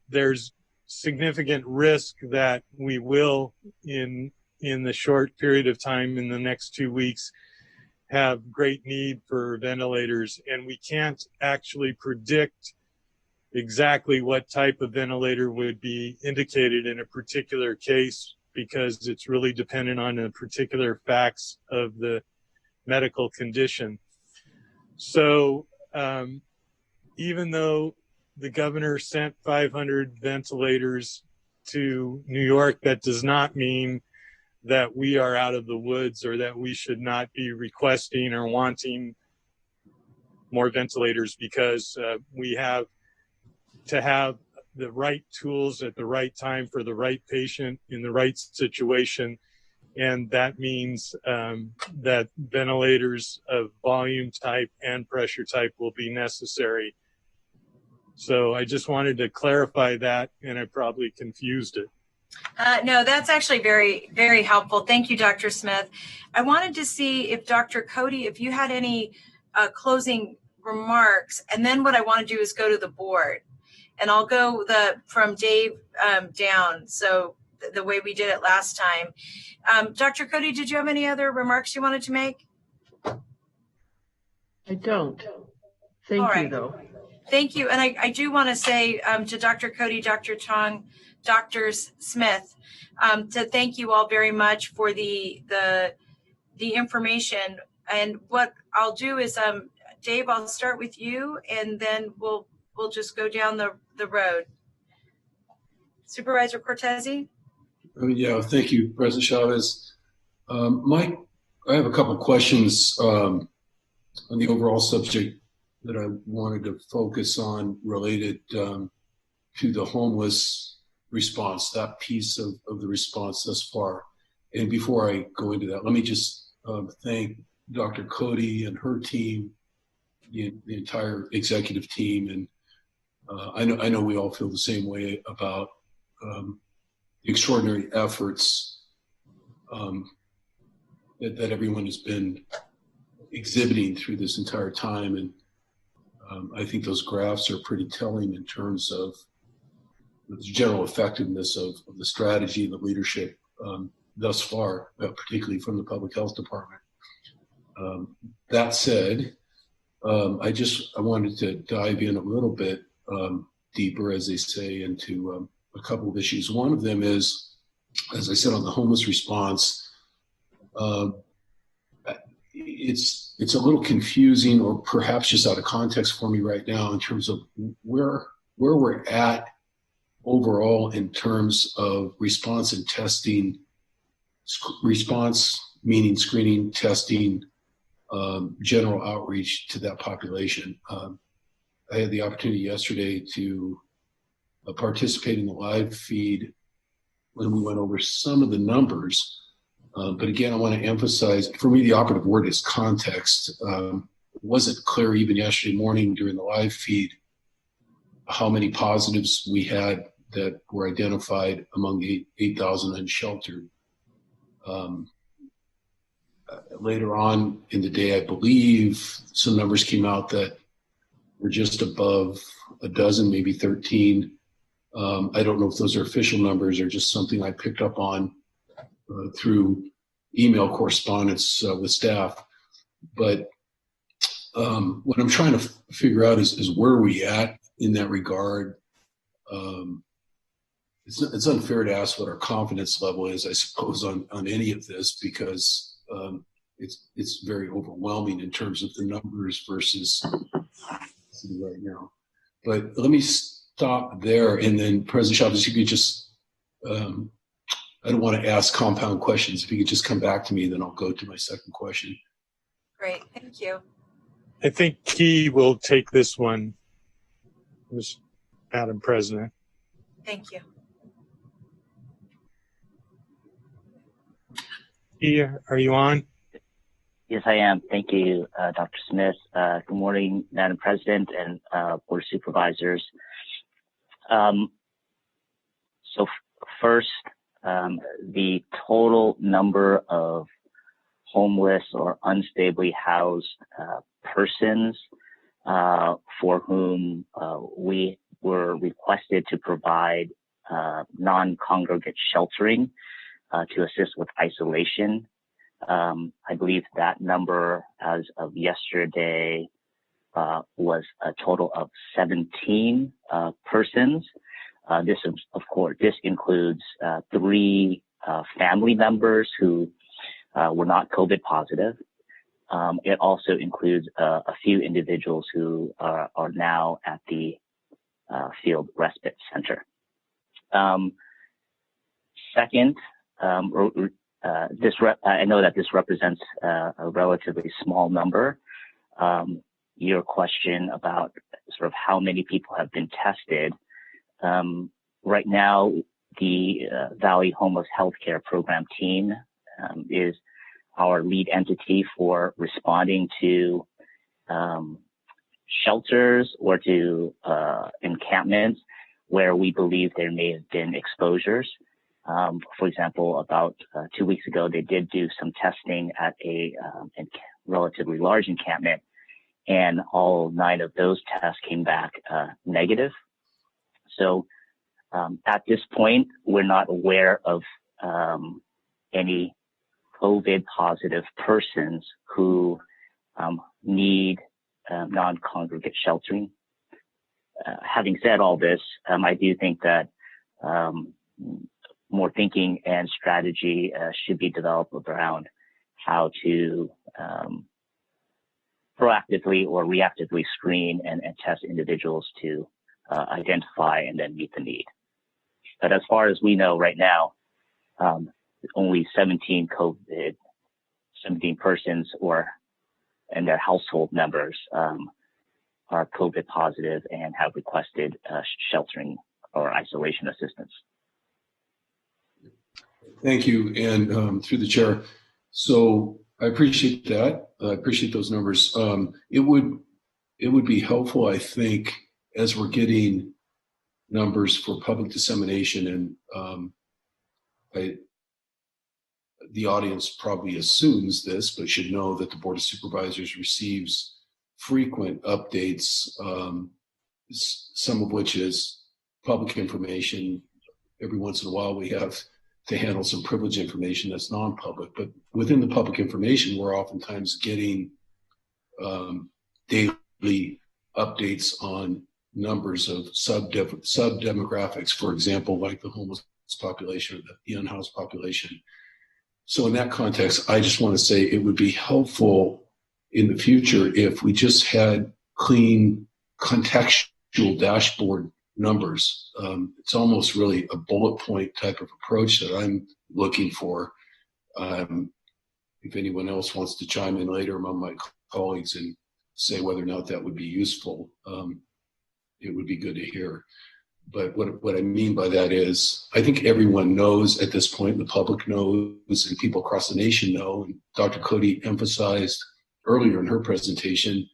there's significant risk that we will, in the short period of time in the next 2 weeks, have great need for ventilators. And we can't actually predict exactly what type of ventilator would be indicated in a particular case because it's really dependent on the particular facts of the medical condition. So even though the governor sent 500 ventilators to New York, that does not mean that we are out of the woods or that we should not be requesting or wanting more ventilators, because we have to have the right tools at the right time for the right patient in the right situation. And that means that ventilators of volume type and pressure type will be necessary. So I just wanted to clarify that, and I probably confused it. No, that's actually very, very helpful. Thank you, Dr. Smith. I wanted to see if Dr. Cody, if you had any closing remarks, and then what I want to do is go to the board. And I'll go from Dave down, so the way we did it last time. Dr. Cody, did you have any other remarks you wanted to make? I don't. Thank you, though. Thank you. And I do want to say to Dr. Cody, Dr. Tong, Drs. Smith, to thank you all very much for the information. And what I'll do is, Dave, I'll start with you, and then we'll just go down the road. Supervisor Cortese? Yeah, thank you, President Chavez. Mike, I have a couple of questions on the overall subject that I wanted to focus on related to the homeless response, that piece of the response thus far. And before I go into that, let me just thank Dr. Cody and her team, the entire executive team. And I know we all feel the same way about the extraordinary efforts that everyone has been exhibiting through this entire time. And I think those graphs are pretty telling in terms of the general effectiveness of the strategy and the leadership thus far, particularly from the Public Health Department. That said, I wanted to dive in a little bit deeper, as they say, into a couple of issues. One of them is, as I said, on the homeless response, it's a little confusing, or perhaps just out of context for me right now, in terms of where we're at overall in terms of response and testing. Response meaning screening, testing, general outreach to that population. I had the opportunity yesterday to participate in the live feed when we went over some of the numbers. But again, I want to emphasize, for me, the operative word is context. It wasn't clear even yesterday morning during the live feed how many positives we had that were identified among the 8,000 unsheltered. Later on in the day, I believe some numbers came out that were just above a dozen, maybe 13. I don't know if those are official numbers or just something I picked up on through email correspondence with staff. But what I'm trying to figure out is where are we at in that regard. It's unfair to ask what our confidence level is, I suppose, on any of this, because it's very overwhelming in terms of the numbers versus right now. But let me stop there, and then President Chavez, you could just, I don't want to ask compound questions. If you could just come back to me, then I'll go to my second question. Great, thank you. I think Key will take this one, Madam President. Thank you. Key, are you on? Yes, I am. Thank you, Dr. Smith. Good morning, Madam President and Board of Supervisors. First, the total number of homeless or unstably housed persons for whom we were requested to provide non-congregate sheltering to assist with isolation. I believe that number as of yesterday was a total of 17 persons. This includes 3 family members who were not COVID positive. It also includes a few individuals who are now at the field respite center. Second, I know that this represents a relatively small number. Your question about sort of how many people have been tested. Right now, the Valley Homeless Healthcare Program team is our lead entity for responding to shelters or to encampments where we believe there may have been exposures. For example, about 2 weeks ago, they did do some testing at a relatively large encampment, and all 9 of those tests came back negative. So at this point, we're not aware of any COVID positive persons who need non-congregate sheltering. Having said all this, I do think that more thinking and strategy should be developed around how to proactively or reactively screen and test individuals to identify and then meet the need. But as far as we know right now, only 17 persons and their household members are COVID positive and have requested sheltering or isolation assistance. Thank you, and through the chair. So I appreciate that. I appreciate those numbers. It would be helpful, I think, as we're getting numbers for public dissemination, and the audience probably assumes this, but should know that the Board of Supervisors receives frequent updates, some of which is public information. Every once in a while, we have to handle some privileged information that's non-public. But within the public information, we're oftentimes getting daily updates on numbers of sub-demographics, for example, like the homeless population or the unhoused population. So in that context, I just want to say it would be helpful in the future if we just had clean contextual dashboard numbers. It's almost really a bullet point type of approach that I'm looking for. If anyone else wants to chime in later among my colleagues and say whether or not that would be useful, it would be good to hear. But what I mean by that is, I think everyone knows at this point, the public knows, and people across the nation know, and Dr. Cody emphasized earlier in her presentation,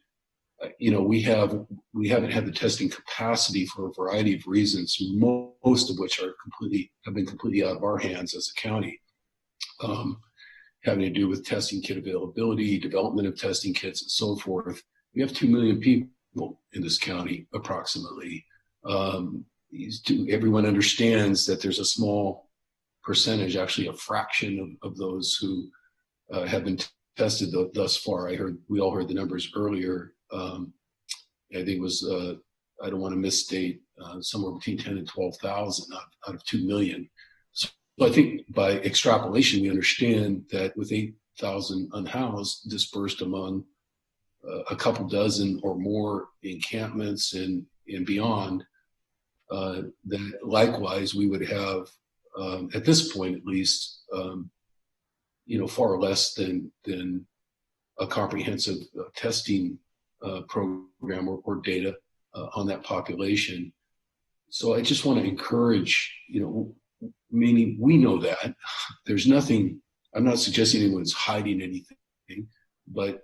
we haven't had the testing capacity for a variety of reasons, most of which have been completely out of our hands as a county, having to do with testing kit availability, development of testing kits, and so forth. We have 2 million people in this county, approximately. Everyone understands that there's a small percentage, actually a fraction of those who have been tested thus far. We all heard the numbers earlier. I think it was, I don't want to misstate, somewhere between 10 and 12,000 out of 2 million. So I think by extrapolation, we understand that with 8,000 unhoused dispersed among a couple dozen or more encampments and beyond, then likewise we would have, at this point at least, far less than a comprehensive testing program or data on that population. So I just want to encourage, meaning we know that there's nothing, I'm not suggesting anyone's hiding anything, but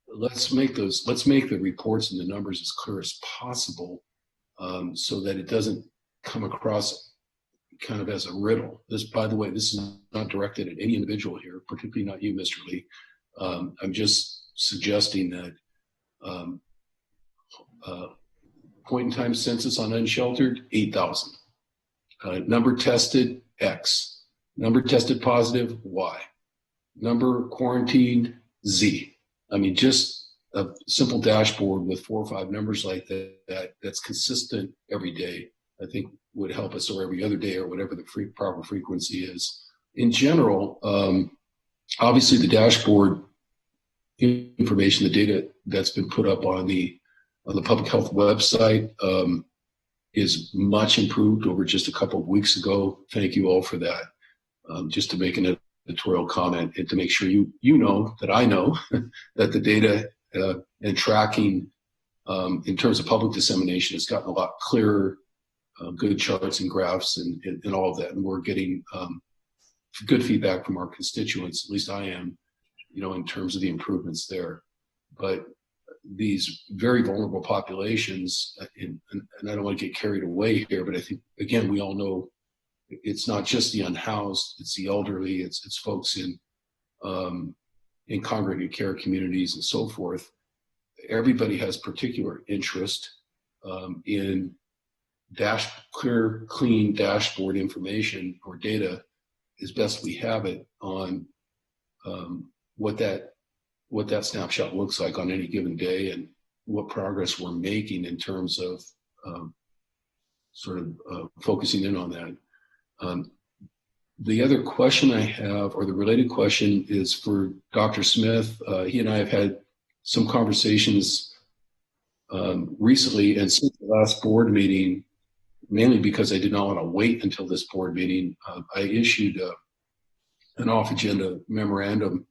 let's make the reports and the numbers as clear as possible, so that it doesn't come across kind of as a riddle. This, by the way, this is not directed at any individual here, particularly not you, Mr. Lee. I'm just suggesting that point in time census on unsheltered, 8,000. Number tested, X. Number tested positive, Y. Number quarantined, Z. I mean, just a simple dashboard with 4 or 5 numbers like that's consistent every day, I think would help us, or every other day, or whatever the proper frequency is. In general, obviously the dashboard information, the data that's been put up on the public health website is much improved over just a couple of weeks ago. Thank you all for that. Just to make an editorial comment and to make sure you know that I know that the data and tracking in terms of public dissemination has gotten a lot clearer, good charts and graphs and all of that. And we're getting good feedback from our constituents, at least I am, in terms of the improvements there. But these very vulnerable populations, and I don't want to get carried away here, but I think, again, we all know it's not just the unhoused, it's the elderly, it's folks in congregate care communities and so forth. Everybody has particular interest in clear, clean dashboard information or data as best we have it on what that snapshot looks like on any given day and what progress we're making in terms of sort of focusing in on that. The other question I have, or the related question, is for Dr. Smith. He and I have had some conversations recently, and since the last board meeting, mainly because I did not want to wait until this board meeting, I issued an off-agenda memorandum,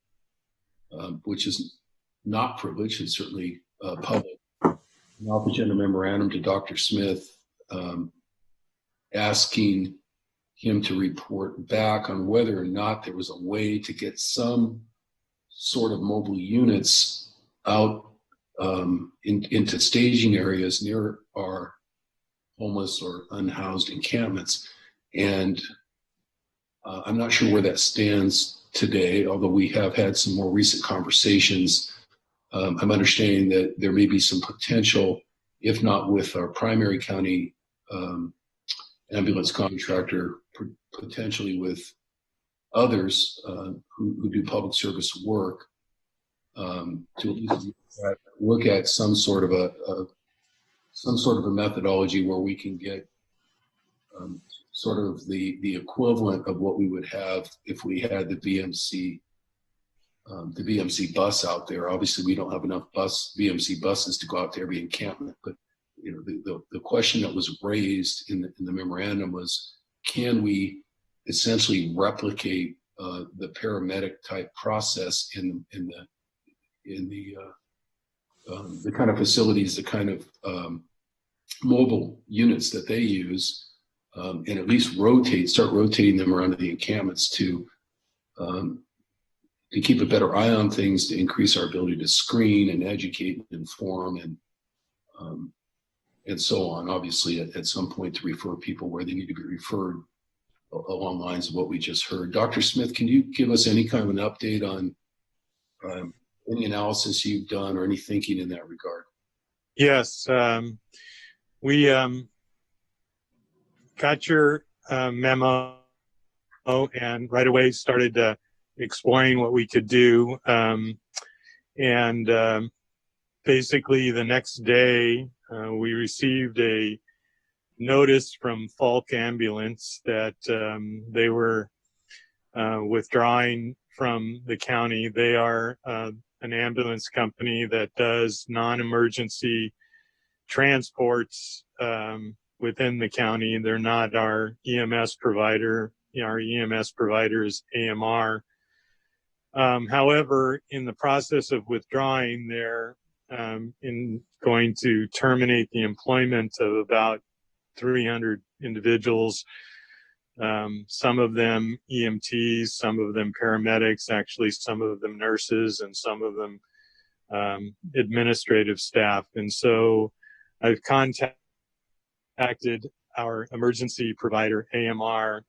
which is not privileged, it's certainly public, an off-agenda memorandum to Dr. Smith, asking him to report back on whether or not there was a way to get some sort of mobile units out into staging areas near our homeless or unhoused encampments. And I'm not sure where that stands today, although we have had some more recent conversations. I'm understanding that there may be some potential, if not with our primary county ambulance contractor, potentially with others who do public service work, to at least look at some sort of a methodology where we can get sort of the equivalent of what we would have if we had the VMC bus out there. Obviously, we don't have enough VMC buses to go out to every encampment, but the question that was raised in the memorandum was, can we essentially replicate the paramedic type process in the kind of facilities, the kind of mobile units that they use, and at least start rotating them around the encampments to keep a better eye on things, to increase our ability to screen and educate and inform and so on. Obviously, at some point to refer people where they need to be referred along lines of what we just heard. Dr. Smith, can you give us any kind of an update on any analysis you've done or any thinking in that regard? Yes, we got your memo and right away started exploring what we could do. Basically the next day, we received a notice from Falk Ambulance that they were withdrawing from the county. They are an ambulance company that does non-emergency transports within the county. They're not our EMS provider. Our EMS provider is AMR. However, in the process of withdrawing, they're going to terminate the employment of about 300 individuals, some of them EMTs, some of them paramedics, actually some of them nurses, and some of them administrative staff. And so I've contacted our emergency provider, AMR,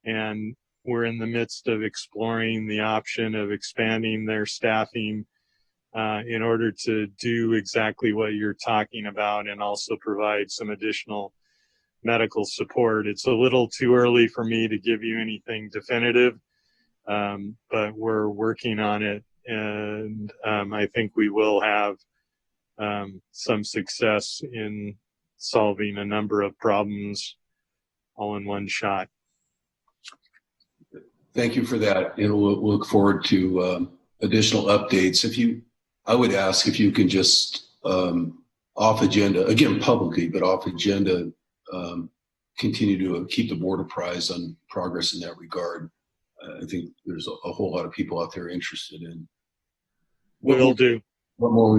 and we're in the midst of exploring the option of expanding their staffing in order to do exactly what you're talking about and also provide some additional medical support. It's a little too early for me to give you anything definitive, but we're working on it, and I think we will have some success in solving a number of problems all in one shot. Thank you for that, and we'll look forward to additional updates. I would ask if you can just off agenda, again publicly, but off agenda, continue to keep the board apprised on progress in that regard. I think there's a whole lot of people out there interested in what more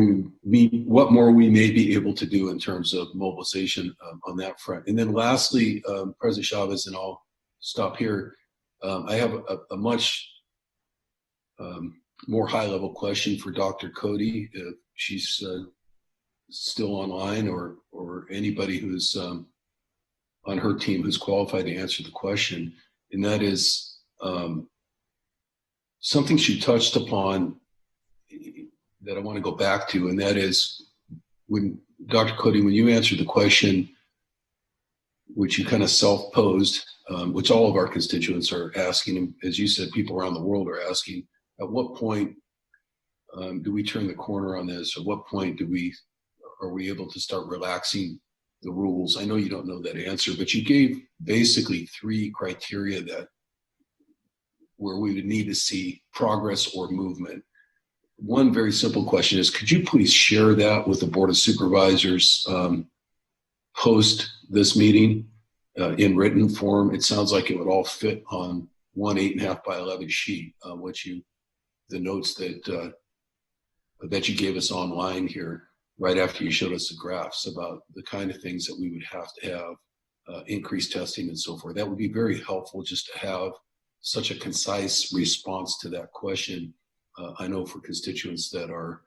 we may be able to do in terms of mobilization on that front. And then lastly, President Chavez, and I'll stop here. I have a much more high-level question for Dr. Cody, if she's still online, or anybody who's on her team who's qualified to answer the question. And that is something she touched upon that I want to go back to, and that is when Dr. Cody, when you answered the question, which you kind of self-posed, which all of our constituents are asking, and as you said, people around the world are asking, at what point do we turn the corner on this? At what point are we able to start relaxing the rules. I know you don't know that answer, but you gave basically 3 criteria that where we would need to see progress or movement. One very simple question is, could you please share that with the Board of Supervisors post this meeting in written form? It sounds like it would all fit on one 8.5 by 11 sheet, the notes that you gave us online here right after you showed us the graphs about the kind of things that we would have to have, increased testing and so forth. That would be very helpful just to have such a concise response to that question. I know for constituents that are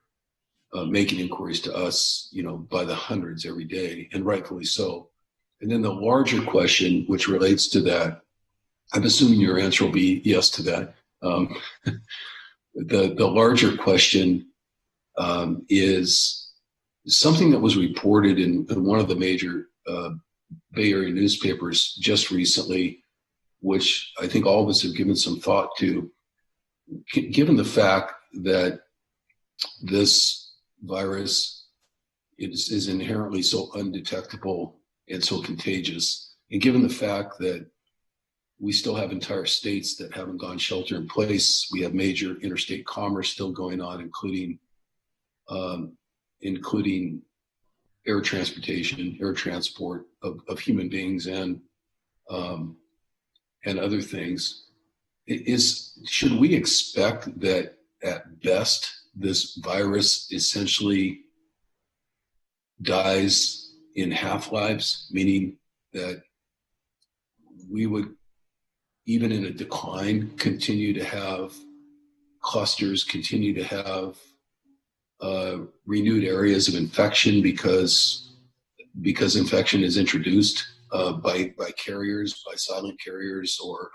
making inquiries to us, by the hundreds every day, and rightfully so. And then the larger question, which relates to that, I'm assuming your answer will be yes to that. The larger question is something that was reported in one of the major Bay Area newspapers just recently, which I think all of us have given some thought to. Given the fact that this virus is inherently so undetectable and so contagious, and given the fact that we still have entire states that haven't gone shelter in place, we have major interstate commerce still going on, including air transportation, air transport of human beings and other things. Should we expect that at best this virus essentially dies in half-lives, meaning that we would, even in a decline, continue to have clusters, continue to have renewed areas of infection because infection is introduced by carriers, by silent carriers, or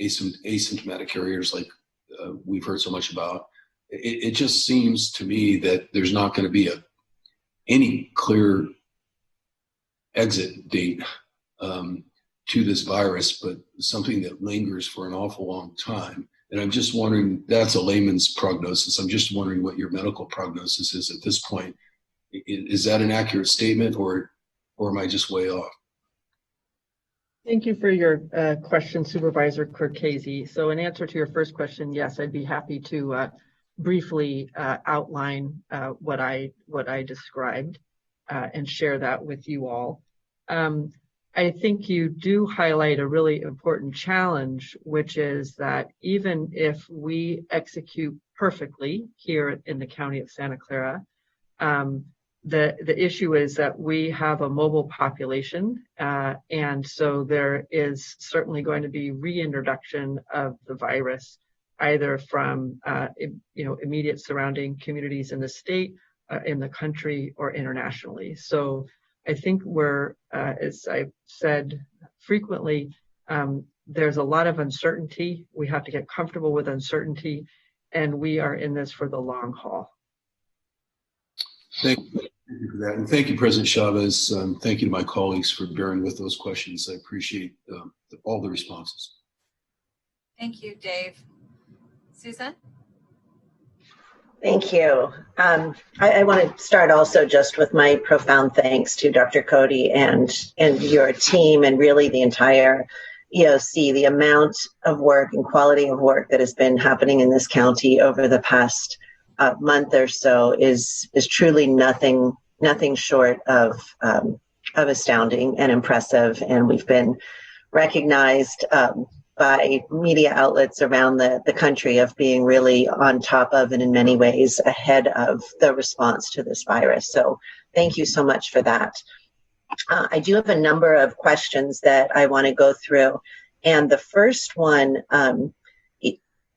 asymptomatic carriers like we've heard so much about. It just seems to me that there's not going to be any clear exit date to this virus, but something that lingers for an awful long time. And I'm just wondering, that's a layman's prognosis. I'm just wondering what your medical prognosis is at this point. Is that an accurate statement, or am I just way off? Thank you for your question, Supervisor Cortese. So in answer to your first question, yes, I'd be happy to briefly outline what I described and share that with you all. I think you do highlight a really important challenge, which is that even if we execute perfectly here in the County of Santa Clara, the issue is that we have a mobile population, and so there is certainly going to be reintroduction of the virus, either from immediate surrounding communities in the state, in the country, or internationally. So I think we're, as I've said frequently, there's a lot of uncertainty. We have to get comfortable with uncertainty, and we are in this for the long haul. Thank you for that. And thank you, President Chavez. Thank you to my colleagues for bearing with those questions. I appreciate all the responses. Thank you, Dave. Susan? Thank you. I want to start also just with my profound thanks to Dr. Cody and your team, and really the entire EOC. The amount of work and quality of work that has been happening in this county over the past month or so is truly nothing short of astounding and impressive. And we've been recognized by media outlets around the country of being really on top of, and in many ways ahead of, the response to this virus. So thank you so much for that. I do have a number of questions that I want to go through. And the first one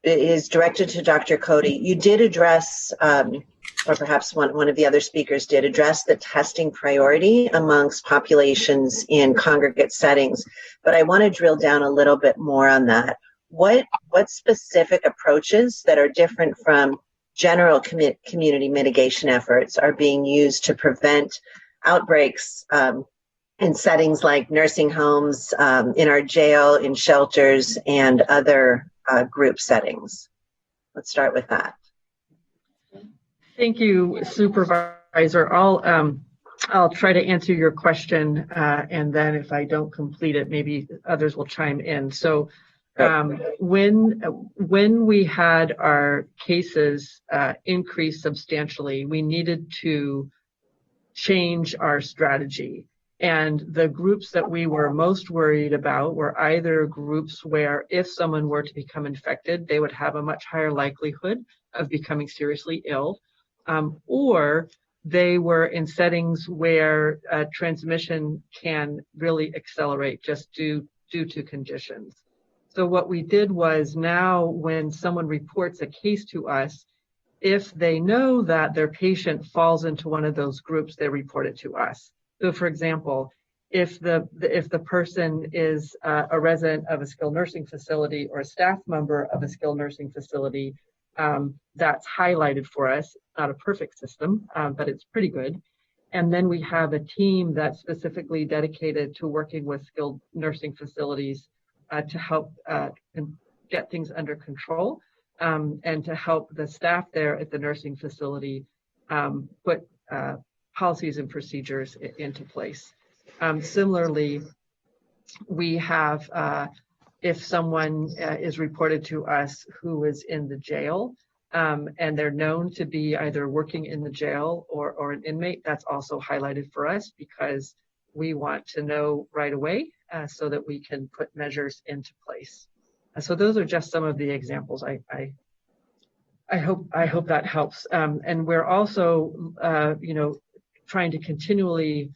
is directed to Dr. Cody. You did address, or perhaps one of the other speakers did address, the testing priority amongst populations in congregate settings, but I want to drill down a little bit more on that. What specific approaches that are different from general community mitigation efforts are being used to prevent outbreaks in settings like nursing homes, in our jail, in shelters, and other group settings? Let's start with that. Thank you, Supervisor. I'll try to answer your question, and then if I don't complete it, maybe others will chime in. So when we had our cases increase substantially, we needed to change our strategy. And the groups that we were most worried about were either groups where if someone were to become infected, they would have a much higher likelihood of becoming seriously ill, or they were in settings where transmission can really accelerate just due to conditions. So what we did was, now when someone reports a case to us, if they know that their patient falls into one of those groups, they report it to us. So for example, if the person is a resident of a skilled nursing facility or a staff member of a skilled nursing facility, that's highlighted for us. Not a perfect system, but it's pretty good. And then we have a team that's specifically dedicated to working with skilled nursing facilities to help get things under control, and to help the staff there at the nursing facility put policies and procedures into place. Similarly, we have, if someone is reported to us who is in the jail, and they're known to be either working in the jail or an inmate, that's also highlighted for us, because we want to know right away so that we can put measures into place. So those are just some of the examples. I hope that helps. And we're also, trying to continually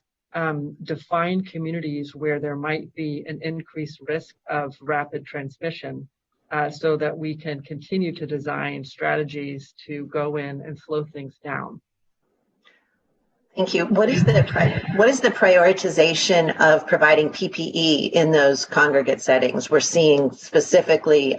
define communities where there might be an increased risk of rapid transmission, so that we can continue to design strategies to go in and slow things down. Thank you. What is the prioritization of providing PPE in those congregate settings? We're seeing specifically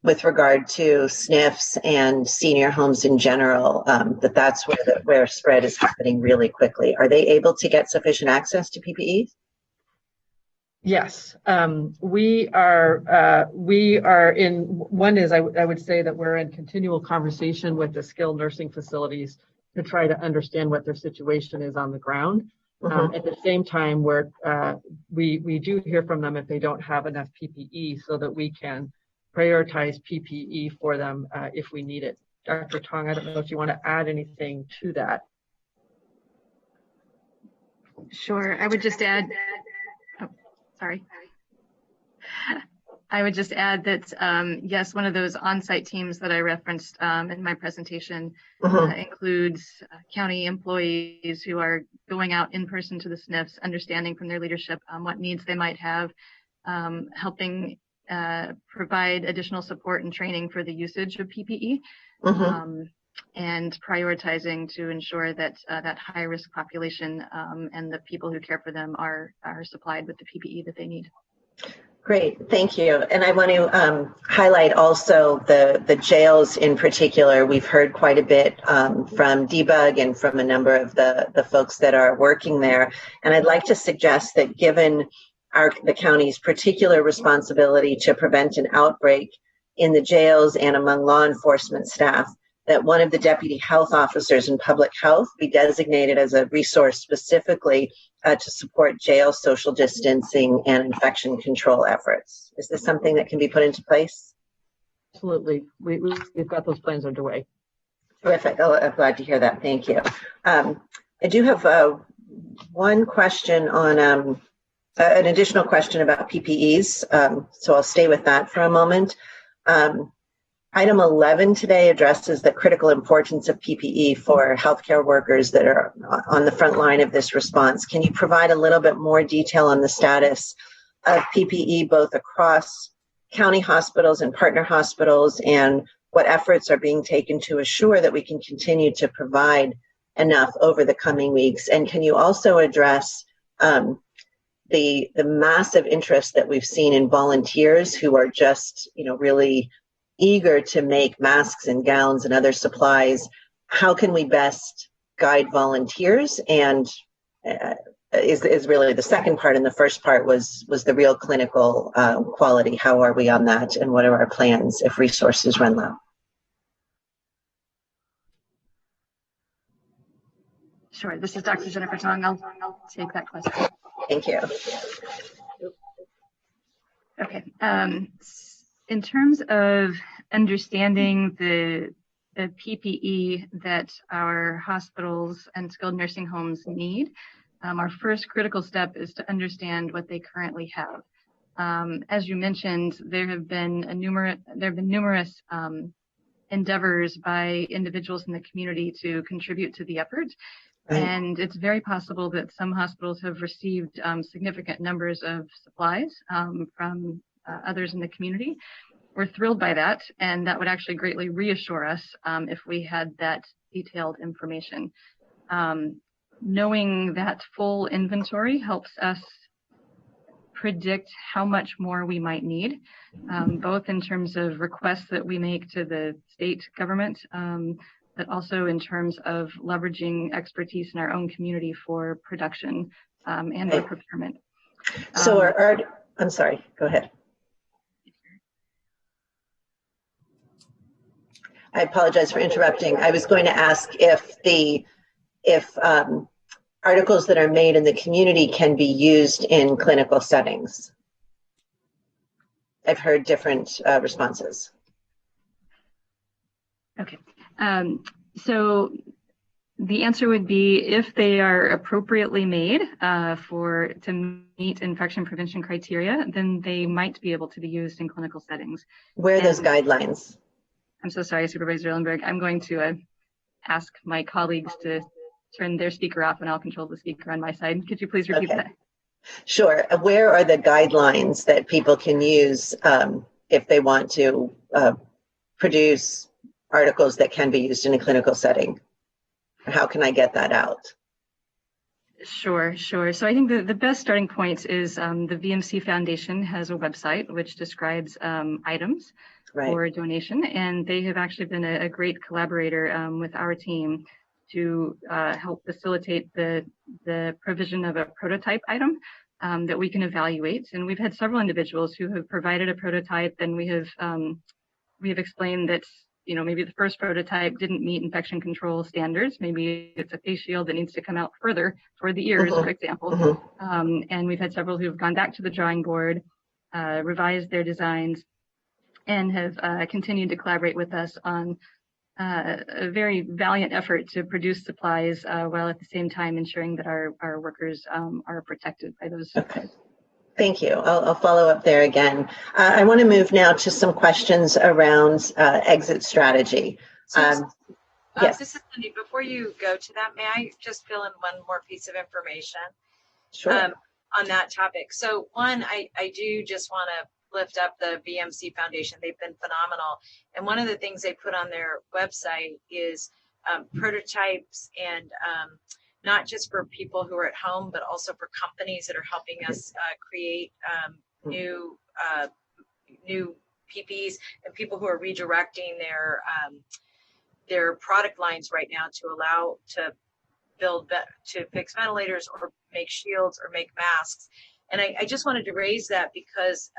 with regard to SNFs and senior homes in general, that's where spread is happening really quickly. Are they able to get sufficient access to PPE? Yes, we are in, one is I would say that we're in continual conversation with the skilled nursing facilities to try to understand what their situation is on the ground. At the same time, we do hear from them if they don't have enough PPE, so that we can prioritize PPE for them if we need it. Dr. Tong, I don't know if you want to add anything to that. Sure, I would just add, I would just add that, yes, one of those on-site teams that I referenced in my presentation includes county employees who are going out in person to the SNFs, understanding from their leadership what needs they might have, helping provide additional support and training for the usage of PPE, and prioritizing to ensure that that high-risk population and the people who care for them are supplied with the PPE that they need. Great, thank you. And I want to highlight also the jails in particular. We've heard quite a bit from Debug and from a number of the folks that are working there. And I'd like to suggest that given the county's particular responsibility to prevent an outbreak in the jails and among law enforcement staff, that one of the deputy health officers in public health be designated as a resource specifically to support jail social distancing and infection control efforts. Is this something that can be put into place? Absolutely. We've got those plans underway. Terrific. Oh, I'm glad to hear that. Thank you. I do have one question on an additional question about PPEs. So I'll stay with that for a moment. Item 11 today addresses the critical importance of PPE for healthcare workers that are on the front line of this response. Can you provide a little bit more detail on the status of PPE both across county hospitals and partner hospitals, and what efforts are being taken to assure that we can continue to provide enough over the coming weeks? And can you also address the massive interest that we've seen in volunteers who are just, really eager to make masks and gowns and other supplies? How can we best guide volunteers? And is really the second part, and the first part was the real clinical quality. How are we on that, and what are our plans if resources run low? Sure. This is Dr. Jennifer Tong. I'll take that question. Thank you. Okay. In terms of understanding the PPE that our hospitals and skilled nursing homes need, our first critical step is to understand what they currently have. As you mentioned, there have been numerous endeavors by individuals in the community to contribute to the effort. Right. And it's very possible that some hospitals have received significant numbers of supplies from others in the community. We're thrilled by that, and that would actually greatly reassure us if we had that detailed information. Knowing that full inventory helps us predict how much more we might need, both in terms of requests that we make to the state government, but also in terms of leveraging expertise in our own community for production and for procurement. So I'm sorry, go ahead. I apologize for interrupting. I was going to ask if articles that are made in the community can be used in clinical settings. I've heard different responses. Okay. So the answer would be if they are appropriately made to meet infection prevention criteria, then they might be able to be used in clinical settings. Where are those guidelines? I'm so sorry, Supervisor Lindberg. I'm going to ask my colleagues to turn their speaker off and I'll control the speaker on my side. Could you please repeat that? Sure. Where are the guidelines that people can use if they want to produce articles that can be used in a clinical setting? How can I get that out? Sure. So I think the best starting point is the VMC Foundation has a website which describes items for donation, and they have actually been a great collaborator with our team to help facilitate the provision of a prototype item that we can evaluate. And we've had several individuals who have provided a prototype, and we have explained that maybe the first prototype didn't meet infection control standards. Maybe it's a face shield that needs to come out further toward the ears, for example. And we've had several who have gone back to the drawing board, revised their designs, and have continued to collaborate with us on a very valiant effort to produce supplies while at the same time ensuring that our workers are protected by those supplies. Thank you. I'll follow up there again. I want to move now to some questions around exit strategy. Yes. This is Cindy. Before you go to that, may I just fill in one more piece of information? Sure. On that topic. So one, I do just want to lift up the VMC Foundation. They've been phenomenal. And one of the things they put on their website is prototypes and not just for people who are at home, but also for companies that are helping us create new PPEs and people who are redirecting their product lines right now to allow to fix ventilators or make shields or make masks. And I just wanted to raise that because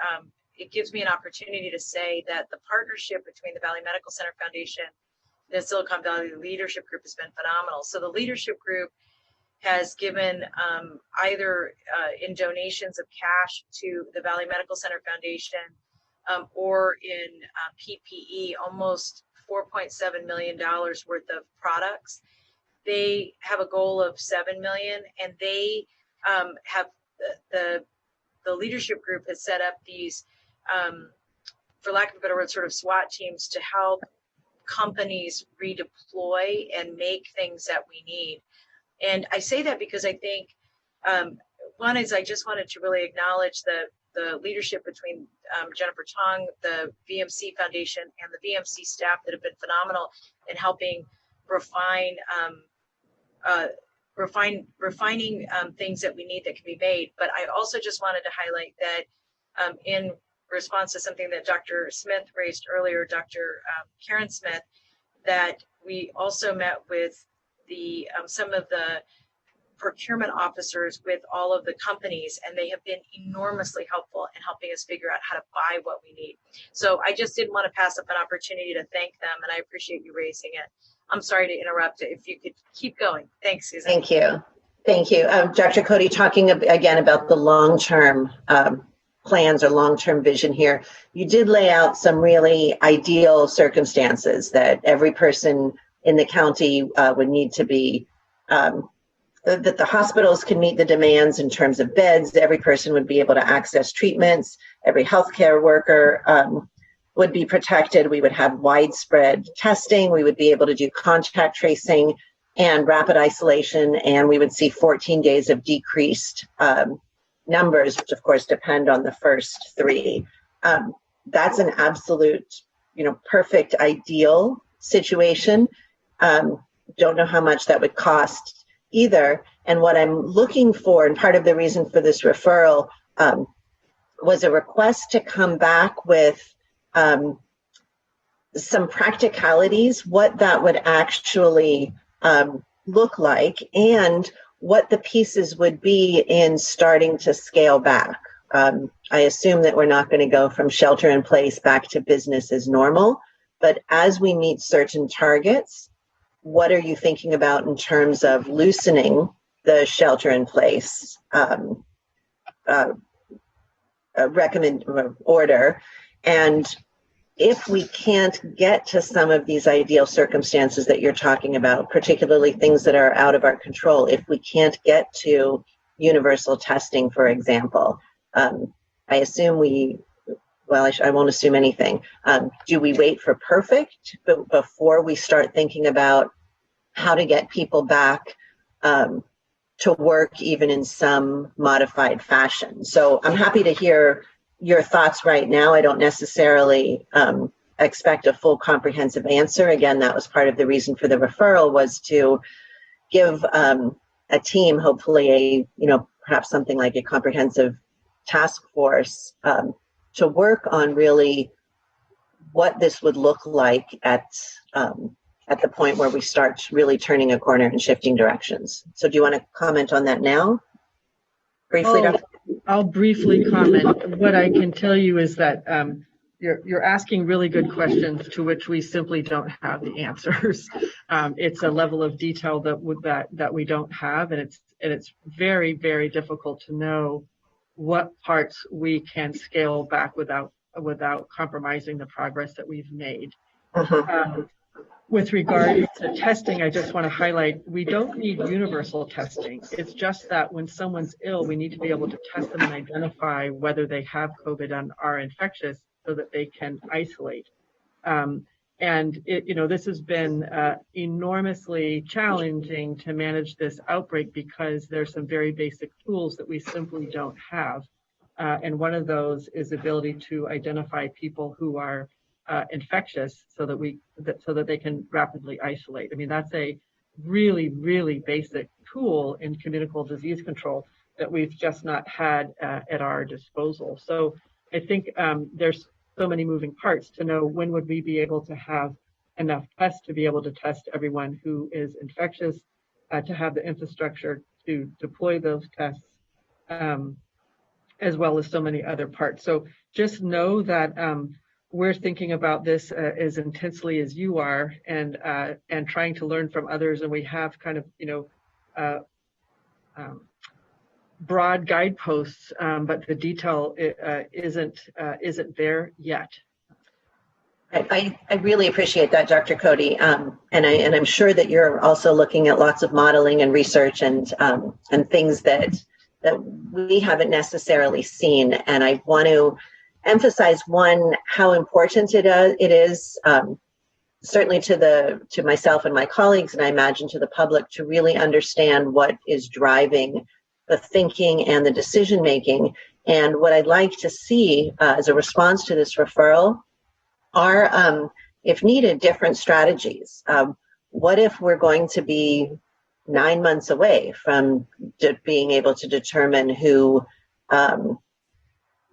it gives me an opportunity to say that the partnership between the Valley Medical Center Foundation and the Silicon Valley Leadership Group has been phenomenal. So the leadership group has given either in donations of cash to the Valley Medical Center Foundation or in PPE, almost $4.7 million worth of products. They have a goal of 7 million, and they have the leadership group has set up these, for lack of a better word, sort of SWAT teams to help companies redeploy and make things that we need. And I say that because I think one is I just wanted to really acknowledge the leadership between Jennifer Tong, the VMC Foundation, and the VMC staff that have been phenomenal in helping refining things that we need that can be made. But I also just wanted to highlight that in response to something that Dr. Smith raised earlier, Dr. Karen Smith, that we also met with some of the procurement officers with all of the companies, and they have been enormously helpful in helping us figure out how to buy what we need. So I just didn't want to pass up an opportunity to thank them, and I appreciate you raising it. I'm sorry to interrupt. If you could keep going. Thanks, Susan. Thank you. Thank you. Dr. Cody, talking again about the long-term plans or long-term vision here, you did lay out some really ideal circumstances that every person in the county would need to be, that the hospitals can meet the demands in terms of beds, every person would be able to access treatments, every healthcare worker would be protected, we would have widespread testing, we would be able to do contact tracing and rapid isolation, and we would see 14 days of decreased numbers, which of course depend on the first 3. That's an absolute, perfect ideal situation. Don't know how much that would cost either. And what I'm looking for, and part of the reason for this referral, was a request to come back with some practicalities, what that would actually look like, and what the pieces would be in starting to scale back. I assume that we're not going to go from shelter in place back to business as normal, but as we meet certain targets, what are you thinking about in terms of loosening the shelter in place order? And if we can't get to some of these ideal circumstances that you're talking about, particularly things that are out of our control, if we can't get to universal testing, for example, I assume I won't assume anything. Do we wait for perfect before we start thinking about how to get people back to work, even in some modified fashion? So I'm happy to hear your thoughts right now. I don't necessarily expect a full comprehensive answer. Again, that was part of the reason for the referral, was to give a team, hopefully perhaps something like a comprehensive task force to work on really what this would look like at the point where we start really turning a corner and shifting directions. So do you want to comment on that now? Briefly, Dr. I'll briefly comment. What I can tell you is that you're asking really good questions to which we simply don't have the answers. It's a level of detail that we don't have, and it's very, very difficult to know what parts we can scale back without compromising the progress that we've made. With regard to testing, I just want to highlight, we don't need universal testing. It's just that when someone's ill, we need to be able to test them and identify whether they have COVID and are infectious so that they can isolate. And this has been enormously challenging to manage this outbreak because there's some very basic tools that we simply don't have. And one of those is the ability to identify people who are infectious so that they can rapidly isolate. I mean, that's a really, really basic tool in communicable disease control that we've just not had at our disposal. So I think there's so many moving parts to know when would we be able to have enough tests to be able to test everyone who is infectious, to have the infrastructure to deploy those tests, as well as so many other parts. So just know that we're thinking about this as intensely as you are, and trying to learn from others. And we have kind of, broad guideposts, but the detail isn't there yet. I really appreciate that, Dr. Cody, and I'm sure that you're also looking at lots of modeling and research and things that we haven't necessarily seen. And I want to emphasize, one, how important it is, certainly to myself and my colleagues, and I imagine to the public, to really understand what is driving the thinking and the decision making. And what I'd like to see as a response to this referral are, if needed, different strategies. What if we're going to be 9 months away from being able to determine who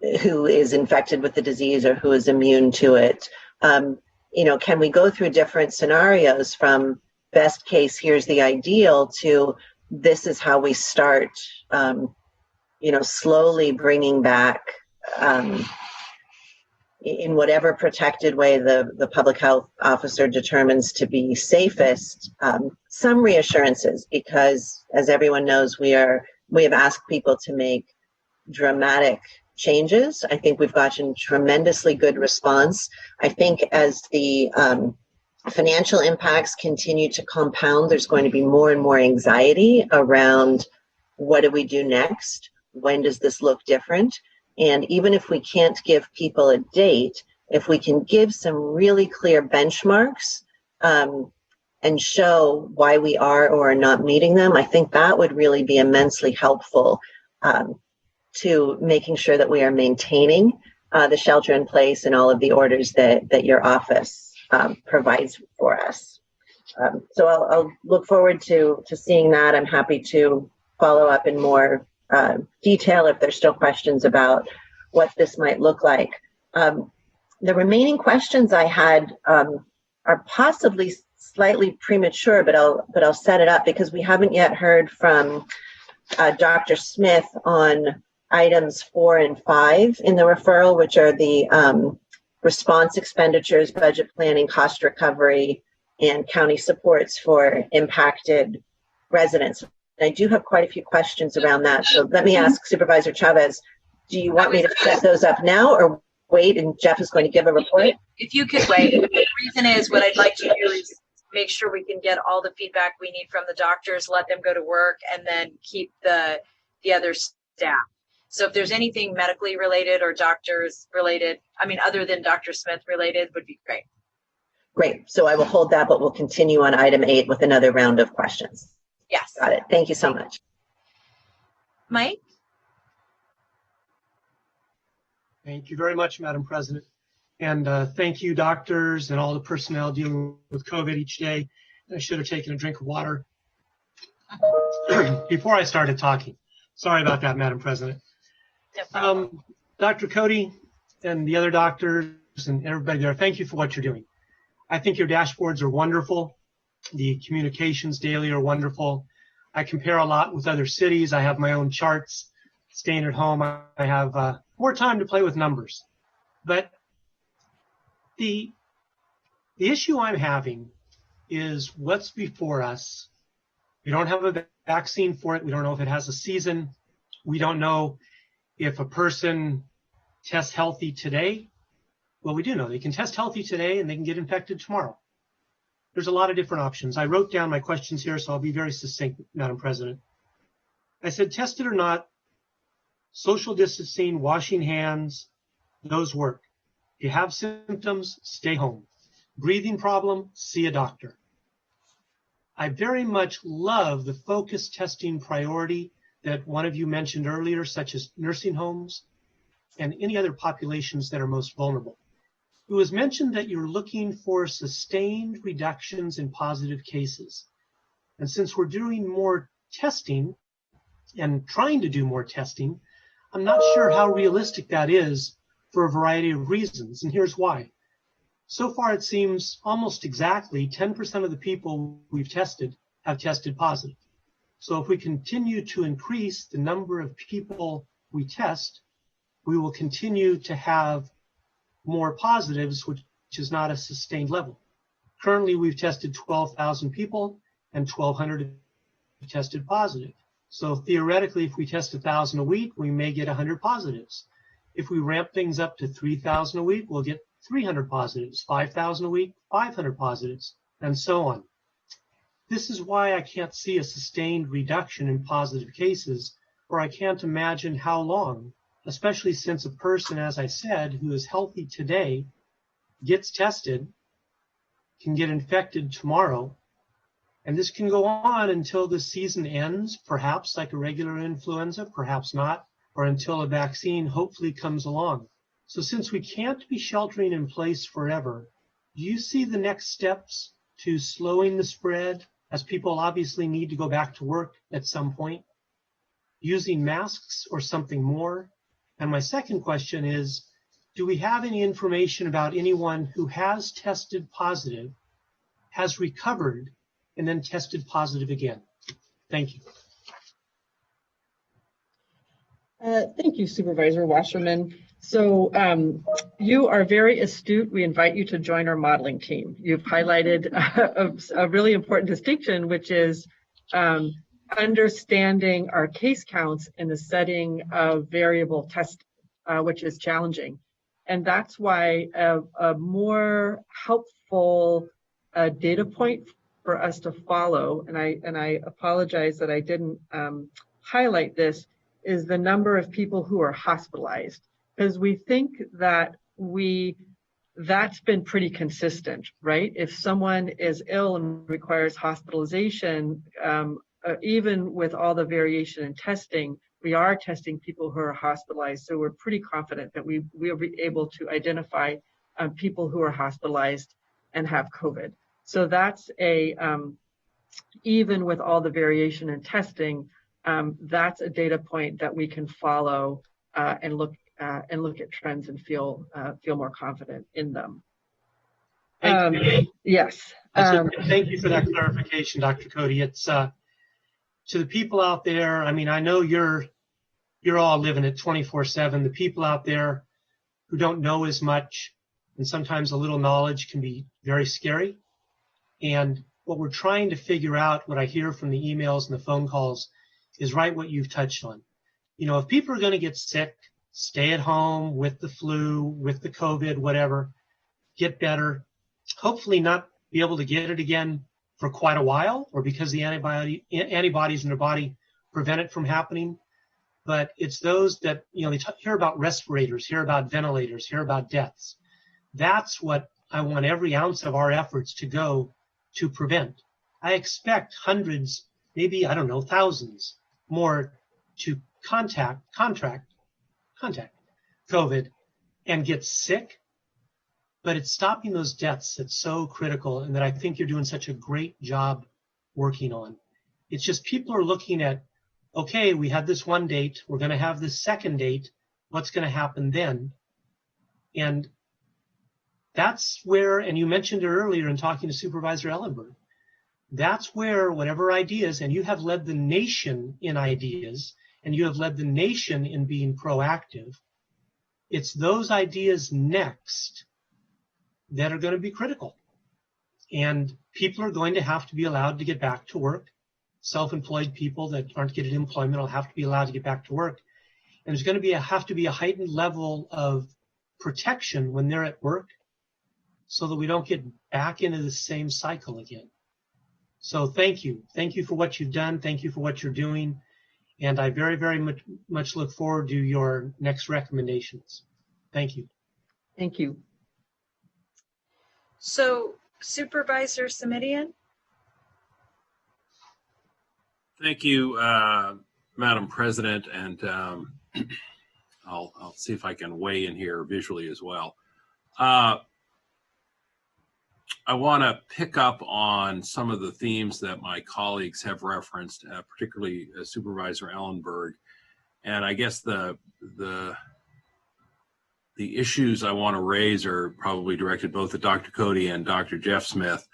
is infected with the disease or who is immune to it? Can we go through different scenarios from best case, here's the ideal, to this is how we start, slowly bringing back in whatever protected way the public health officer determines to be safest, some reassurances, because as everyone knows, we have asked people to make dramatic changes. I think we've gotten tremendously good response. I think as the financial impacts continue to compound, there's going to be more and more anxiety around what do we do next? When does this look different? And even if we can't give people a date, if we can give some really clear benchmarks and show why we are or are not meeting them, I think that would really be immensely helpful to making sure that we are maintaining the shelter in place and all of the orders that your office provides for us. So I'll look forward to seeing that. I'm happy to follow up in more detail if there's still questions about what this might look like. The remaining questions I had are possibly slightly premature, but I'll set it up because we haven't yet heard from Dr. Smith on items 4 and 5 in the referral, which are the response expenditures, budget planning, cost recovery, and county supports for impacted residents. I do have quite a few questions around that. So let me ask Supervisor Chavez, do you want me to set those up now or wait and Jeff is going to give a report? If you could wait. The reason is what I'd like to do is make sure we can get all the feedback we need from the doctors, let them go to work, and then keep the other staff. So if there's anything medically related or doctors related, other than Dr. Smith related, would be great. Great. So I will hold that, but we'll continue on item 8 with another round of questions. Yes. Got it. Thank you so much. Mike? Thank you very much, Madam President. And thank you, doctors and all the personnel dealing with COVID each day. I should have taken a drink of water before I started talking. Sorry about that, Madam President. Dr. Cody and the other doctors and everybody there, thank you for what you're doing. I think your dashboards are wonderful. The communications daily are wonderful. I compare a lot with other cities. I have my own charts. Staying at home, I have more time to play with numbers. But the issue I'm having is what's before us. We don't have a vaccine for it. We don't know if it has a season. We don't know if a person tests healthy today. Well, we do know they can test healthy today and they can get infected tomorrow. There's a lot of different options. I wrote down my questions here, so I'll be very succinct, Madam President. I said, tested or not, social distancing, washing hands, those work. If you have symptoms, stay home. Breathing problem, see a doctor. I very much love the focused testing priority that one of you mentioned earlier, such as nursing homes and any other populations that are most vulnerable. It was mentioned that you're looking for sustained reductions in positive cases. And since we're doing more testing and trying to do more testing, I'm not sure how realistic that is for a variety of reasons. And here's why. So far, it seems almost exactly 10% of the people we've tested have tested positive. So if we continue to increase the number of people we test, we will continue to have more positives, which is not a sustained level. Currently, we've tested 12,000 people and 1,200 have tested positive. So theoretically, if we test 1,000 a week, we may get 100 positives. If we ramp things up to 3,000 a week, we'll get 300 positives, 5,000 a week, 500 positives, and so on. This is why I can't see a sustained reduction in positive cases, or I can't imagine how long, especially since a person, as I said, who is healthy today, gets tested, can get infected tomorrow, and this can go on until the season ends, perhaps like a regular influenza, perhaps not, or until a vaccine hopefully comes along. So since we can't be sheltering in place forever, do you see the next steps to slowing the spread, as people obviously need to go back to work at some point, using masks or something more? And my second question is, do we have any information about anyone who has tested positive, has recovered, and then tested positive again? Thank you. Thank you, Supervisor Wasserman. So you are very astute. We invite you to join our modeling team. You've highlighted a really important distinction, which is understanding our case counts in the setting of variable testing, which is challenging. And that's why a more helpful data point for us to follow, and I apologize that I didn't highlight this, is the number of people who are hospitalized. Because we think that that's been pretty consistent, right? If someone is ill and requires hospitalization, even with all the variation in testing, we are testing people who are hospitalized. So we're pretty confident that we will be able to identify people who are hospitalized and have COVID. So that's even with all the variation in testing, that's a data point that we can follow and look at trends and feel more confident in them. Thank you. Yes. Thank you for that clarification, Dr. Cody. It's to the people out there. I mean, I know you're all living it 24/7. The people out there who don't know as much, and sometimes a little knowledge can be very scary. And what we're trying to figure out, what I hear from the emails and the phone calls, is right what you've touched on. You know, if people are going to get sick, stay at home with the flu, with the COVID, whatever, get better, hopefully not be able to get it again for quite a while, or because the antibodies in their body prevent it from happening. But it's those that, you know, they hear about respirators, hear about ventilators, hear about deaths. That's what I want every ounce of our efforts to go to prevent. I expect hundreds, maybe, I don't know, thousands more to contract COVID and get sick, but it's stopping those deaths that's so critical, and that I think you're doing such a great job working on. It's just people are looking at, okay, we had this one date, we're going to have this second date, what's going to happen then? And that's where, and you mentioned it earlier in talking to Supervisor Ellenberg, that's where whatever ideas, and you have led the nation in ideas, and you have led the nation in being proactive, it's those ideas next that are going to be critical. And people are going to have to be allowed to get back to work. Self-employed people that aren't getting employment will have to be allowed to get back to work. And there's going to have to be a heightened level of protection when they're at work, so that we don't get back into the same cycle again. So thank you. Thank you for what you've done. Thank you for what you're doing. And I very, very much look forward to your next recommendations. Thank you. Thank you. So Supervisor Simitian? Thank you, Madam President, and I'll see if I can weigh in here visually as well. I want to pick up on some of the themes that my colleagues have referenced, particularly Supervisor Ellenberg, and I guess the issues I want to raise are probably directed both at Dr. Cody and Dr. Jeff Smith.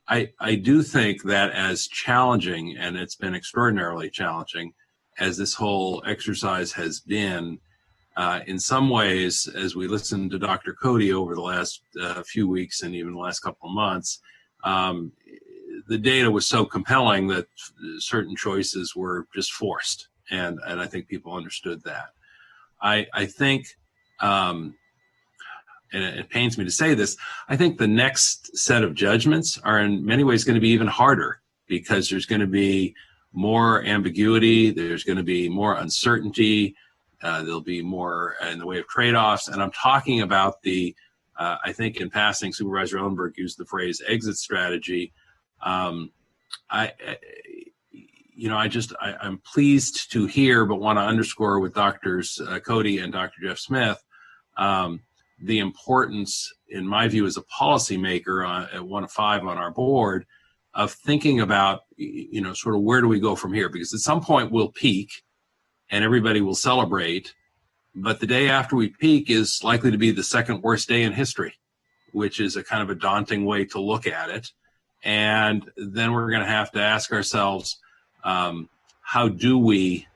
I do think that as challenging, and it's been extraordinarily challenging, as this whole exercise has been, in some ways, as we listened to Dr. Cody over the last few weeks and even the last couple of months, the data was so compelling that certain choices were just forced, and I think people understood that. I think, and it pains me to say this, I think the next set of judgments are in many ways going to be even harder, because there's going to be more ambiguity, there's going to be more uncertainty, there'll be more in the way of trade-offs. And I'm talking about the, I think in passing, Supervisor Ellenberg used the phrase exit strategy. I'm pleased to hear, but want to underscore with Drs. Cody and Dr. Jeff Smith, the importance, in my view, as a policymaker at 1 of 5 on our board, of thinking about, sort of where do we go from here? Because at some point we'll peak and everybody will celebrate, but the day after we peak is likely to be the second worst day in history, which is a kind of a daunting way to look at it. And then we're going to have to ask ourselves, how do we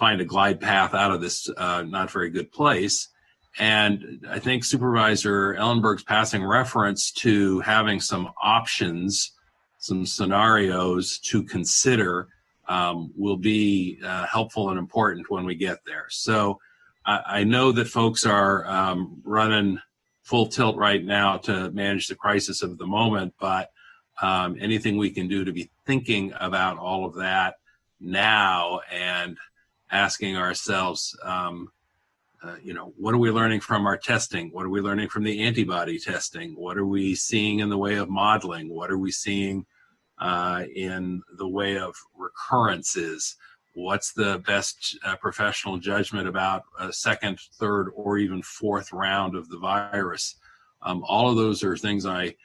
find a glide path out of this not very good place. And I think Supervisor Ellenberg's passing reference to having some options, some scenarios to consider will be helpful and important when we get there. So I know that folks are running full tilt right now to manage the crisis of the moment, but anything we can do to be thinking about all of that now and asking ourselves, what are we learning from our testing? What are we learning from the antibody testing? What are we seeing in the way of modeling? What are we seeing in the way of recurrences? What's the best professional judgment about a second, third, or even fourth round of the virus? All of those are things I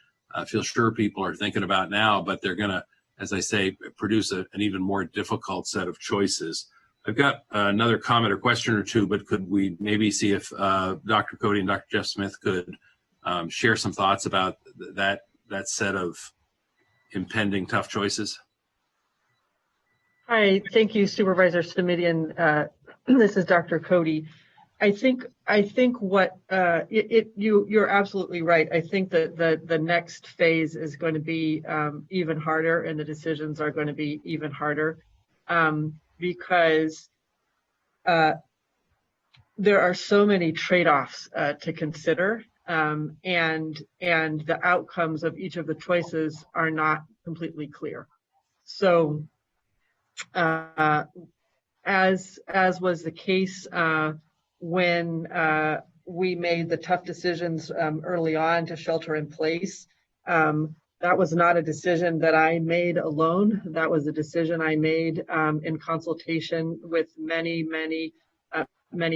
feel sure people are thinking about now, but they're going to, as I say, produce an even more difficult set of choices. I've got another comment or question or two, but could we maybe see if Dr. Cody and Dr. Jeff Smith could share some thoughts about that set of impending tough choices? Hi, thank you, Supervisor Simidian. This is Dr. Cody. I think what you're absolutely right. I think that the next phase is going to be even harder, and the decisions are going to be even harder because there are so many trade-offs to consider, and the outcomes of each of the choices are not completely clear. So, as was the case when we made the tough decisions early on to shelter in place, that was not a decision that I made alone. That was a decision I made in consultation with many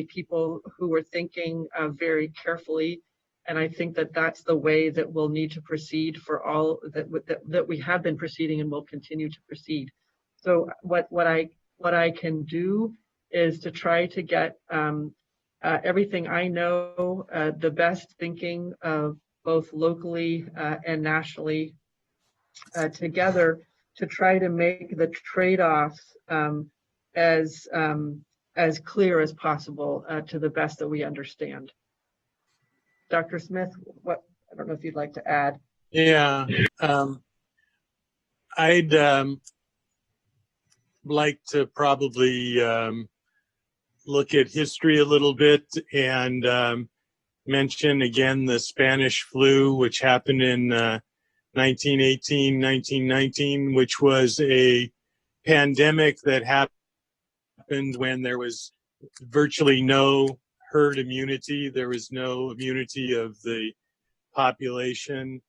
people who were thinking very carefully. And I think that that's the way that we'll need to proceed for all that we have been proceeding and will continue to proceed. So what I can do is to try to get everything I know, the best thinking of both locally and nationally together to try to make the trade-offs as clear as possible to the best that we understand. Dr. Smith, I don't know if you'd like to add. Yeah, I'd like to probably look at history a little bit and mention again the Spanish flu, which happened in 1918, 1919, which was a pandemic that happened when there was virtually no herd immunity. There was no immunity of the population.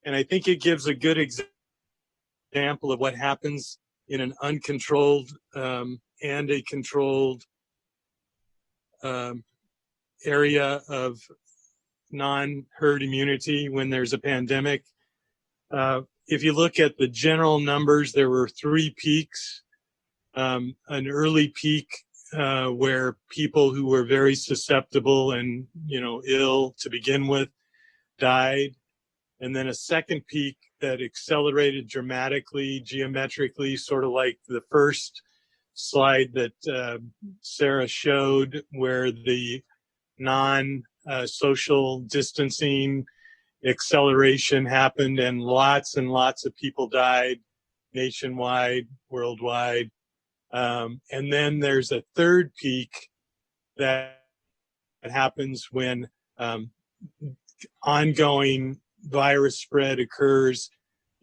And I think it gives a good example of what happens in an uncontrolled and a controlled area of non-herd immunity when there's a pandemic. If you look at the general numbers, there were 3 peaks. An early peak where people who were very susceptible and ill to begin with died, and then a second peak that accelerated dramatically, geometrically, sort of like the first slide that Sarah showed, where the non-social distancing acceleration happened and lots of people died nationwide, worldwide. And then there's a third peak that happens when ongoing virus spread occurs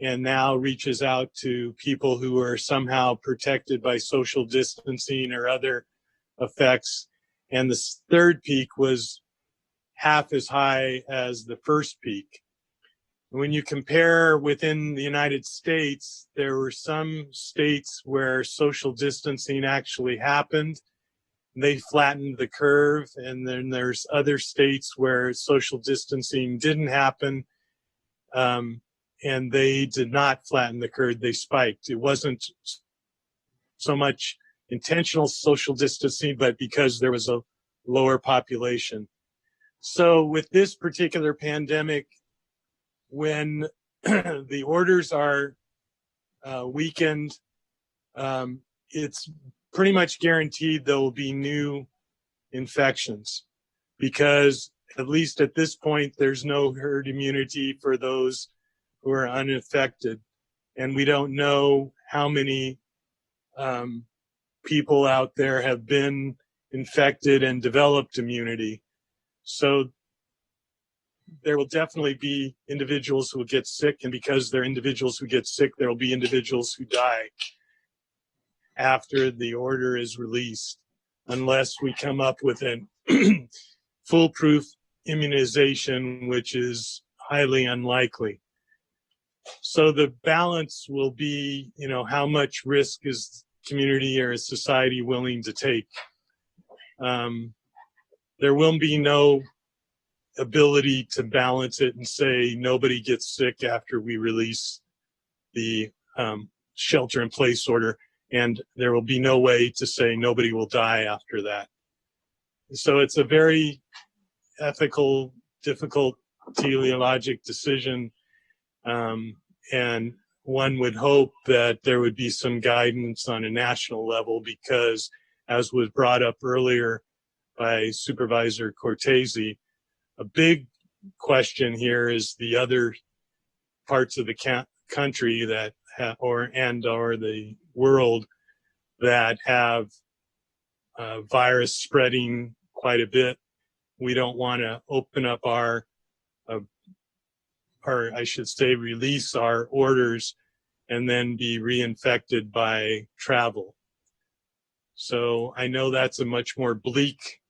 and now reaches out to people who are somehow protected by social distancing or other effects. And the third peak was half as high as the first peak. When you compare within the United States, there were some states where social distancing actually happened. They flattened the curve. And then there's other states where social distancing didn't happen. And they did not flatten the curve, they spiked. It wasn't so much intentional social distancing, but because there was a lower population. So with this particular pandemic, when the orders are weakened, it's pretty much guaranteed there will be new infections, because at least at this point, there's no herd immunity for those who are uninfected. And we don't know how many people out there have been infected and developed immunity. So there will definitely be individuals who will get sick, and because there are individuals who get sick, there will be individuals who die after the order is released, unless we come up with a foolproof immunization, which is highly unlikely. So the balance will be, how much risk is community or is society willing to take? There will be no ability to balance it and say nobody gets sick after we release the shelter-in-place order, and there will be no way to say nobody will die after that. So it's a very ethical, difficult, teleologic decision, and one would hope that there would be some guidance on a national level, because, as was brought up earlier by Supervisor Cortese, a big question here is the other parts of the country that or the world that have virus spreading quite a bit. We don't want to open up or I should say release our orders and then be reinfected by travel. So I know that's a much more bleak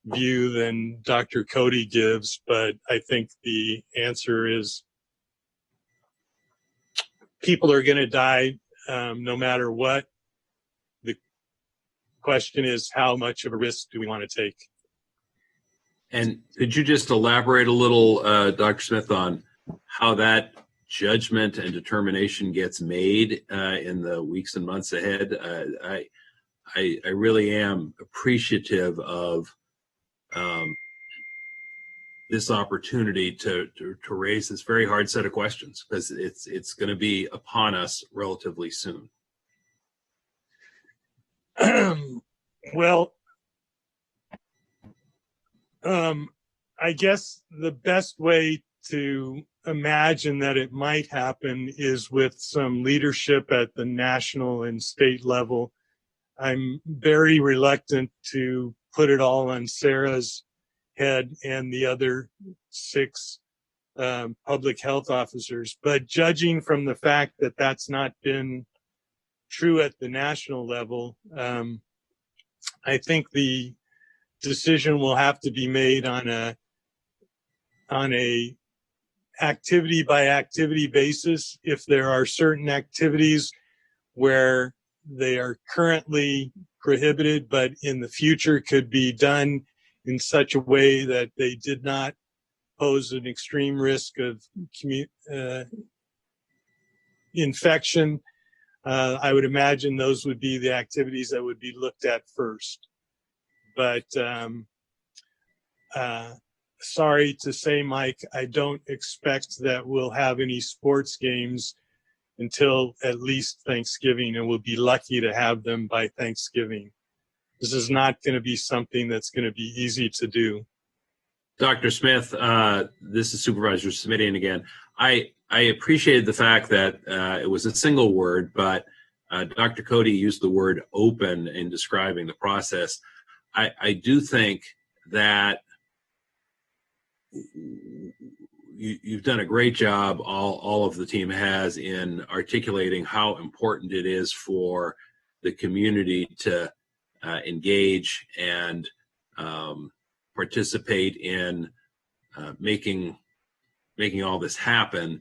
view than Dr. Cody gives, but I think the answer is people are going to die no matter what. The question is, how much of a risk do we want to take? And could you just elaborate a little, Dr. Smith, on how that judgment and determination gets made in the weeks and months ahead? I really am appreciative of this opportunity to raise this very hard set of questions, because it's going to be upon us relatively soon. Well, I guess the best way to imagine that it might happen is with some leadership at the national and state level. I'm very reluctant to put it all on Sarah's head and the other 6 public health officers, but judging from the fact that that's not been true at the national level, I think the decision will have to be made on a activity by activity basis. If there are certain activities where they are currently prohibited, but in the future could be done in such a way that they did not pose an extreme risk of infection, I would imagine those would be the activities that would be looked at first. But sorry to say, Mike, I don't expect that we'll have any sports games until at least Thanksgiving, and we'll be lucky to have them by Thanksgiving. This is not going to be something that's going to be easy to do. Dr. Smith, this is Supervisor Smithian again. I appreciated the fact that it was a single word, but Dr. Cody used the word open in describing the process. I do think that you've done a great job, all of the team has, in articulating how important it is for the community to engage and participate in making all this happen.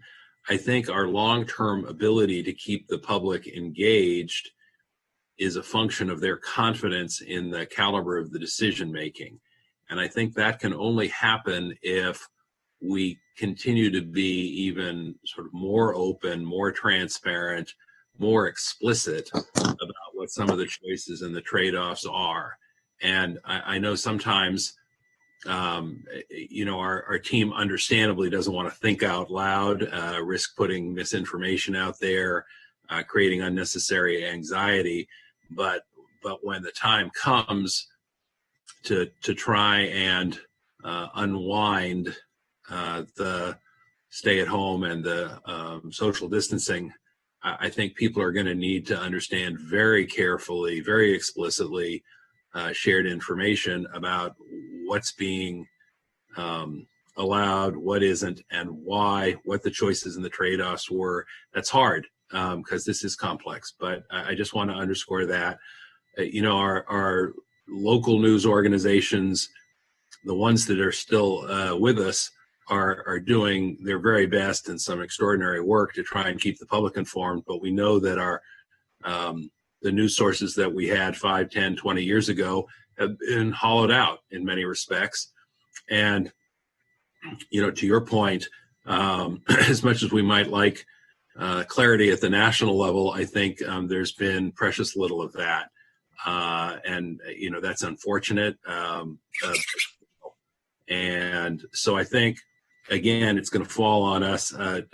I think our long-term ability to keep the public engaged is a function of their confidence in the caliber of the decision-making. And I think that can only happen if we continue to be even sort of more open, more transparent, more explicit about what some of the choices and the trade-offs are. And I know sometimes, our team understandably doesn't want to think out loud, risk putting misinformation out there, creating unnecessary anxiety. But but when the time comes to try and unwind the stay at home and the social distancing, I think people are going to need to understand very carefully, very explicitly shared information about what's being allowed, what isn't, and why, what the choices and the trade-offs were. That's hard because this is complex, but I just want to underscore that. Our local news organizations, the ones that are still with us, are doing their very best and some extraordinary work to try and keep the public informed. But we know that our the news sources that we had 5, 10, 20 years ago have been hollowed out in many respects. And, to your point, as much as we might like clarity at the national level, I think there's been precious little of that. And that's unfortunate. And so I think, again, it's going to fall on us. I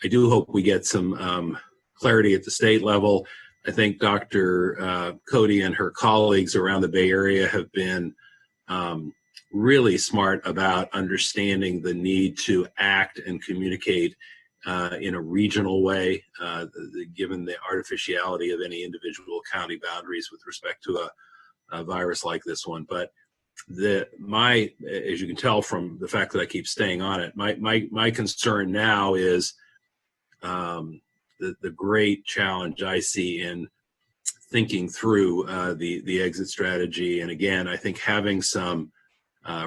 do hope we get some clarity at the state level. I think Dr. Cody and her colleagues around the Bay Area have been really smart about understanding the need to act and communicate in a regional way, given the artificiality of any individual county boundaries with respect to a virus like this one. But as you can tell from the fact that I keep staying on it, my concern now is the great challenge I see in thinking through the exit strategy. And again, I think having some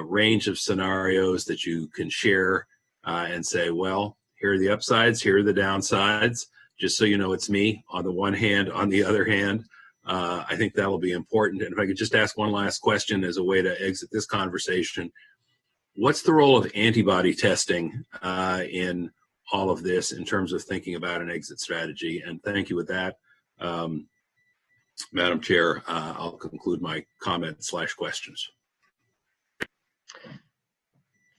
range of scenarios that you can share and say, well, here are the upsides, here are the downsides, just so you know it's me on the one hand. On the other hand, I think that'll be important. And if I could just ask one last question as a way to exit this conversation, what's the role of antibody testing in all of this in terms of thinking about an exit strategy? And thank you with that, Madam Chair. I'll conclude my comments/questions.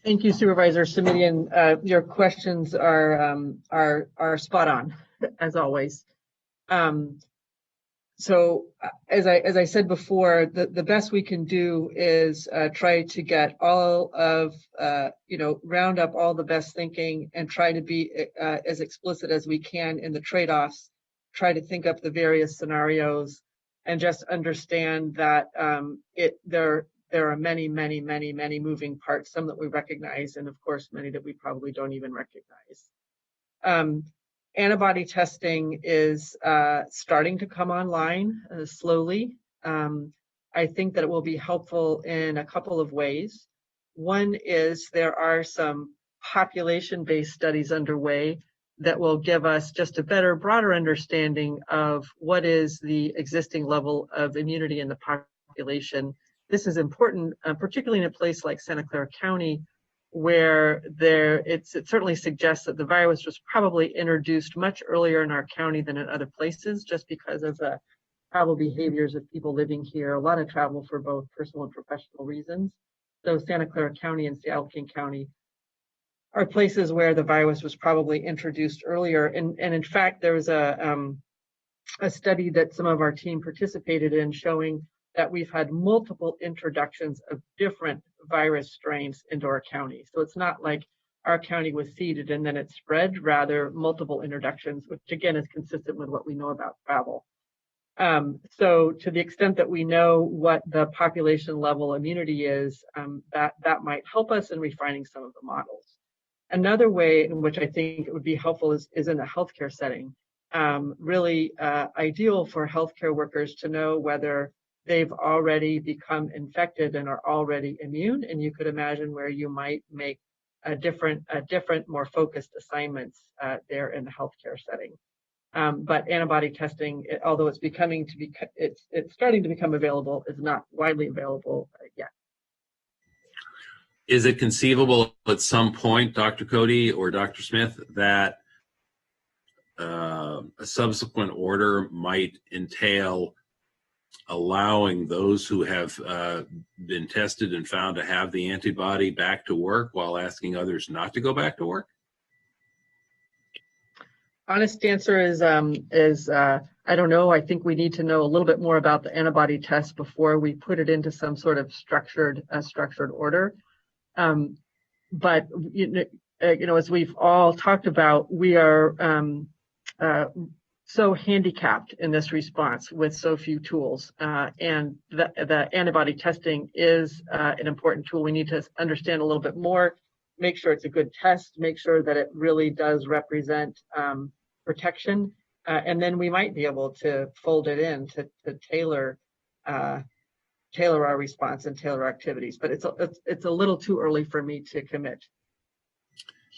Thank you, Supervisor Simitian. Your questions are spot on, as always. So as I said before, the best we can do is try to get all of, round up all the best thinking and try to be as explicit as we can in the trade-offs, try to think up the various scenarios, and just understand that there are many, many, many, many moving parts, some that we recognize, and of course, many that we probably don't even recognize. Antibody testing is starting to come online slowly. I think that it will be helpful in a couple of ways. One is there are some population-based studies underway that will give us just a better, broader understanding of what is the existing level of immunity in the population. This is important, particularly in a place like Santa Clara County, where it certainly suggests that the virus was probably introduced much earlier in our county than in other places, just because of the travel behaviors of people living here, a lot of travel for both personal and professional reasons. So Santa Clara County and Seattle King County are places where the virus was probably introduced earlier. And in fact, there was a study that some of our team participated in showing that we've had multiple introductions of different virus strains into our county. So it's not like our county was seeded and then it spread, rather multiple introductions, which again is consistent with what we know about travel. So to the extent that we know what the population level immunity is, that might help us in refining some of the models. Another way in which I think it would be helpful is in a healthcare setting. Really ideal for healthcare workers to know whether they've already become infected and are already immune, and you could imagine where you might make a different, more focused assignments there in the healthcare setting. But antibody testing, although it's starting to become available, is not widely available yet. Is it conceivable at some point, Dr. Cody or Dr. Smith, that a subsequent order might entail allowing those who have been tested and found to have the antibody back to work while asking others not to go back to work? Honest answer is I don't know. I think we need to know a little bit more about the antibody test before we put it into some sort of structured order. But as we've all talked about, we are so handicapped in this response with so few tools, and the antibody testing is an important tool. We need to understand a little bit more, make sure it's a good test, make sure that it really does represent protection, and then we might be able to fold it in to tailor our response and tailor activities. But it's a little too early for me to commit.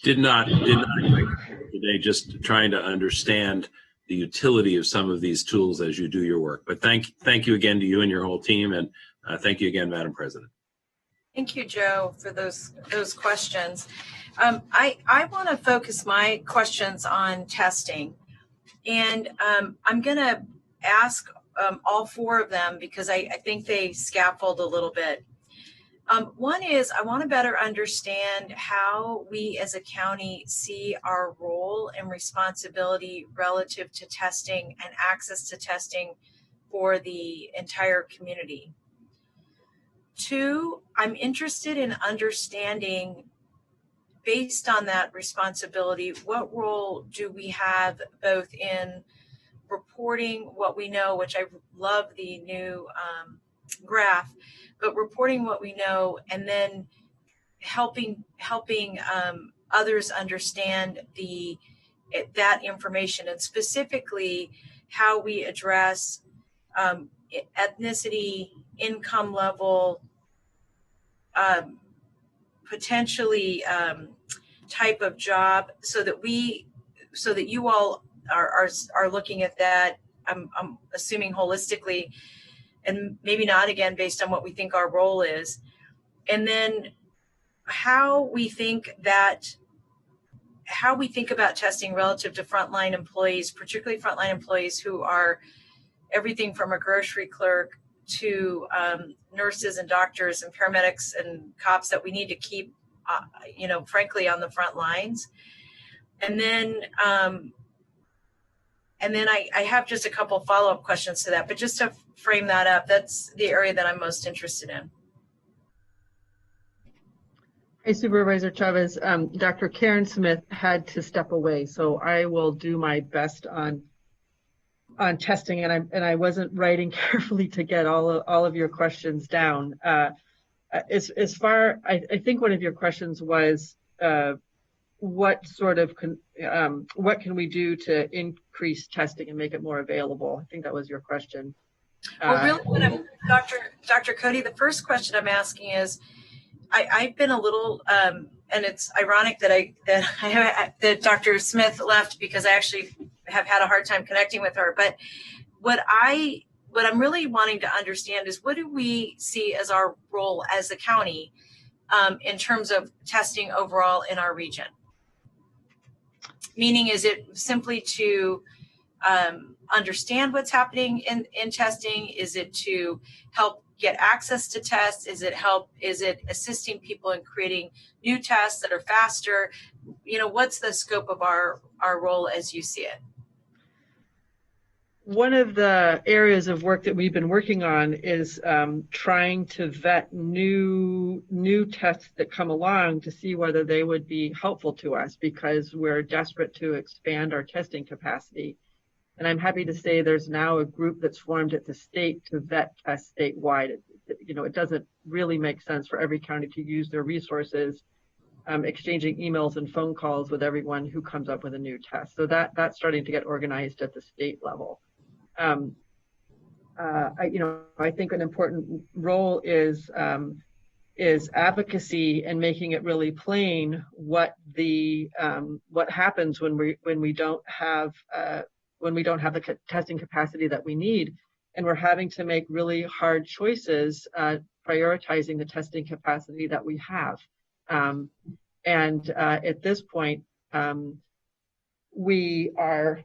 Did not today, just trying to understand the utility of some of these tools as you do your work. But thank you again to you and your whole team, and thank you again, Madam President. Thank you, Joe, for those questions. I want to focus my questions on testing, and I'm going to ask all four of them because I think they scaffold a little bit. One is I want to better understand how we as a county see our role and responsibility relative to testing and access to testing for the entire community. Two, I'm interested in understanding, based on that responsibility, what role do we have both in reporting what we know, which I love the new graph, but reporting what we know and then helping others understand that information, and specifically how we address ethnicity, income level, potentially type of job, so that you all are looking at that. I'm assuming holistically, and maybe not, again, based on what we think our role is. And then how we think about testing relative to frontline employees, particularly frontline employees who are everything from a grocery clerk to nurses and doctors and paramedics and cops that we need to keep, frankly, on the front lines. And then I have just a couple follow-up questions to that, but just to frame that up, that's the area that I'm most interested in. Hey, Supervisor Chavez, Dr. Karen Smith had to step away, so I will do my best on testing, and I wasn't writing carefully to get all of your questions down. As far, I think one of your questions was what can we do to increase testing and make it more available? I think that was your question. Well, really, Dr. Cody, the first question I'm asking is, I've been a little, and it's ironic that Dr. Smith left, because I actually have had a hard time connecting with her. But what I'm really wanting to understand is, what do we see as our role as a county in terms of testing overall in our region? Meaning, is it simply to understand what's happening in testing? Is it to help get access to tests? Is it assisting people in creating new tests that are faster? What's the scope of our role as you see it? One of the areas of work that we've been working on is trying to vet new tests that come along to see whether they would be helpful to us, because we're desperate to expand our testing capacity. And I'm happy to say there's now a group that's formed at the state to vet tests statewide. It doesn't really make sense for every county to use their resources exchanging emails and phone calls with everyone who comes up with a new test. So that's starting to get organized at the state level. I think an important role is advocacy and making it really plain what happens when we don't have the testing capacity that we need, and we're having to make really hard choices, prioritizing the testing capacity that we have. At this point, we are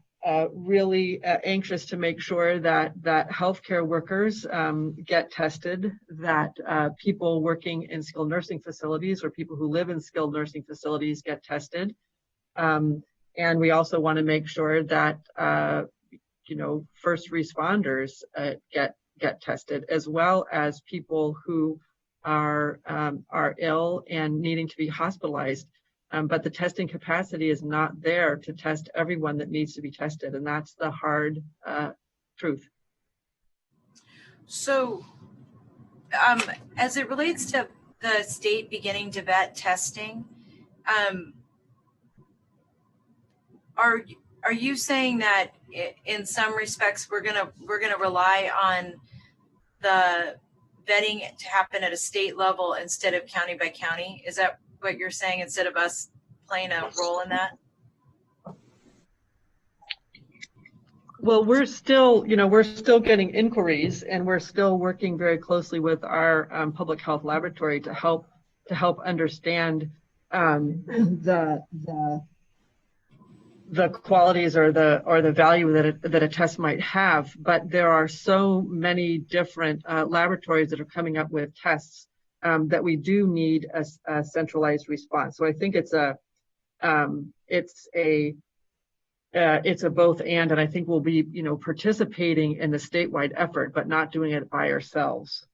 really anxious to make sure that healthcare workers get tested, that people working in skilled nursing facilities or people who live in skilled nursing facilities get tested, And we also want to make sure that, first responders get tested, as well as people who are ill and needing to be hospitalized. But the testing capacity is not there to test everyone that needs to be tested. And that's the hard truth. So as it relates to the state beginning to vet testing, are you saying that in some respects we're gonna rely on the vetting to happen at a state level instead of county by county? Is that what you're saying, instead of us playing a role in that? Well, we're still getting inquiries, and we're still working very closely with our public health laboratory to help understand the qualities or the value that a test might have. But there are so many different laboratories that are coming up with tests that we do need a centralized response. So I think it's a both and I think we'll be, participating in the statewide effort, but not doing it by ourselves.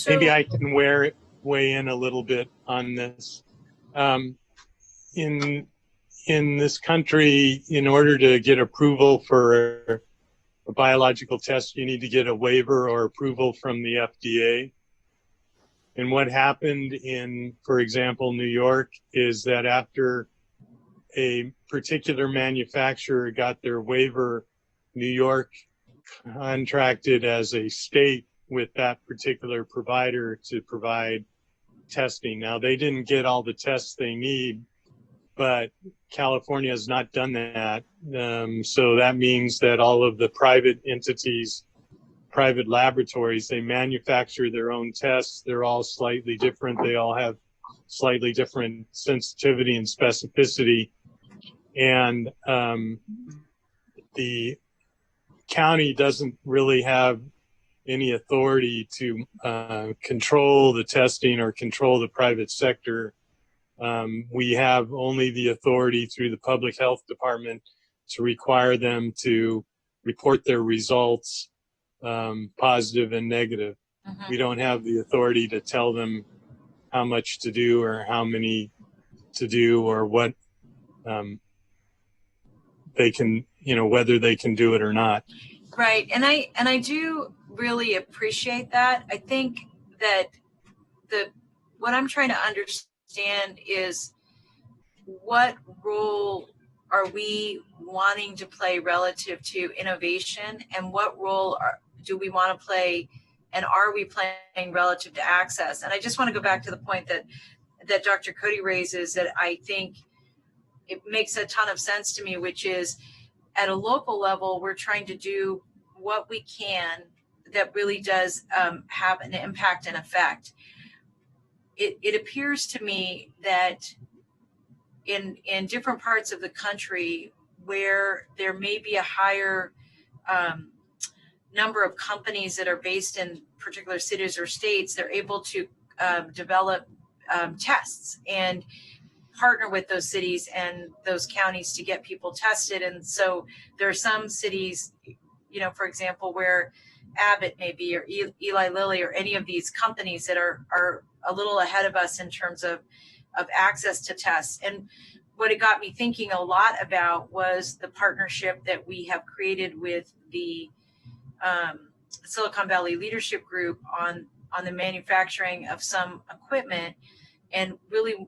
Maybe I can weigh in a little bit on this. In this country, in order to get approval for a biological test, you need to get a waiver or approval from the FDA. And what happened in, for example, New York, is that after a particular manufacturer got their waiver, New York contracted as a state with that particular provider to provide testing. Now, they didn't get all the tests they need, but California has not done that. So that means that all of the private entities, private laboratories, they manufacture their own tests. They're all slightly different. They all have slightly different sensitivity and specificity. And the county doesn't really have any authority to control the testing or control the private sector. We have only the authority through the public health department to require them to report their results, positive and negative. Mm-hmm. We don't have the authority to tell them how much to do or how many to do or what they can, whether they can do it or not. Right. And I do really appreciate that. I think that what I'm trying to understand is, what role are we wanting to play relative to innovation, and what role do we want to play, and are we playing relative to access? And I just want to go back to the point that Dr. Cody raises, that I think it makes a ton of sense to me, which is, at a local level, we're trying to do what we can that really does have an impact and effect. It appears to me that in different parts of the country where there may be a higher number of companies that are based in particular cities or states, they're able to develop tests and partner with those cities and those counties to get people tested. And so there are some cities, for example, where Abbott maybe, or Eli Lilly, or any of these companies that are a little ahead of us in terms of access to tests. And what it got me thinking a lot about was the partnership that we have created with the Silicon Valley Leadership Group on the manufacturing of some equipment, and really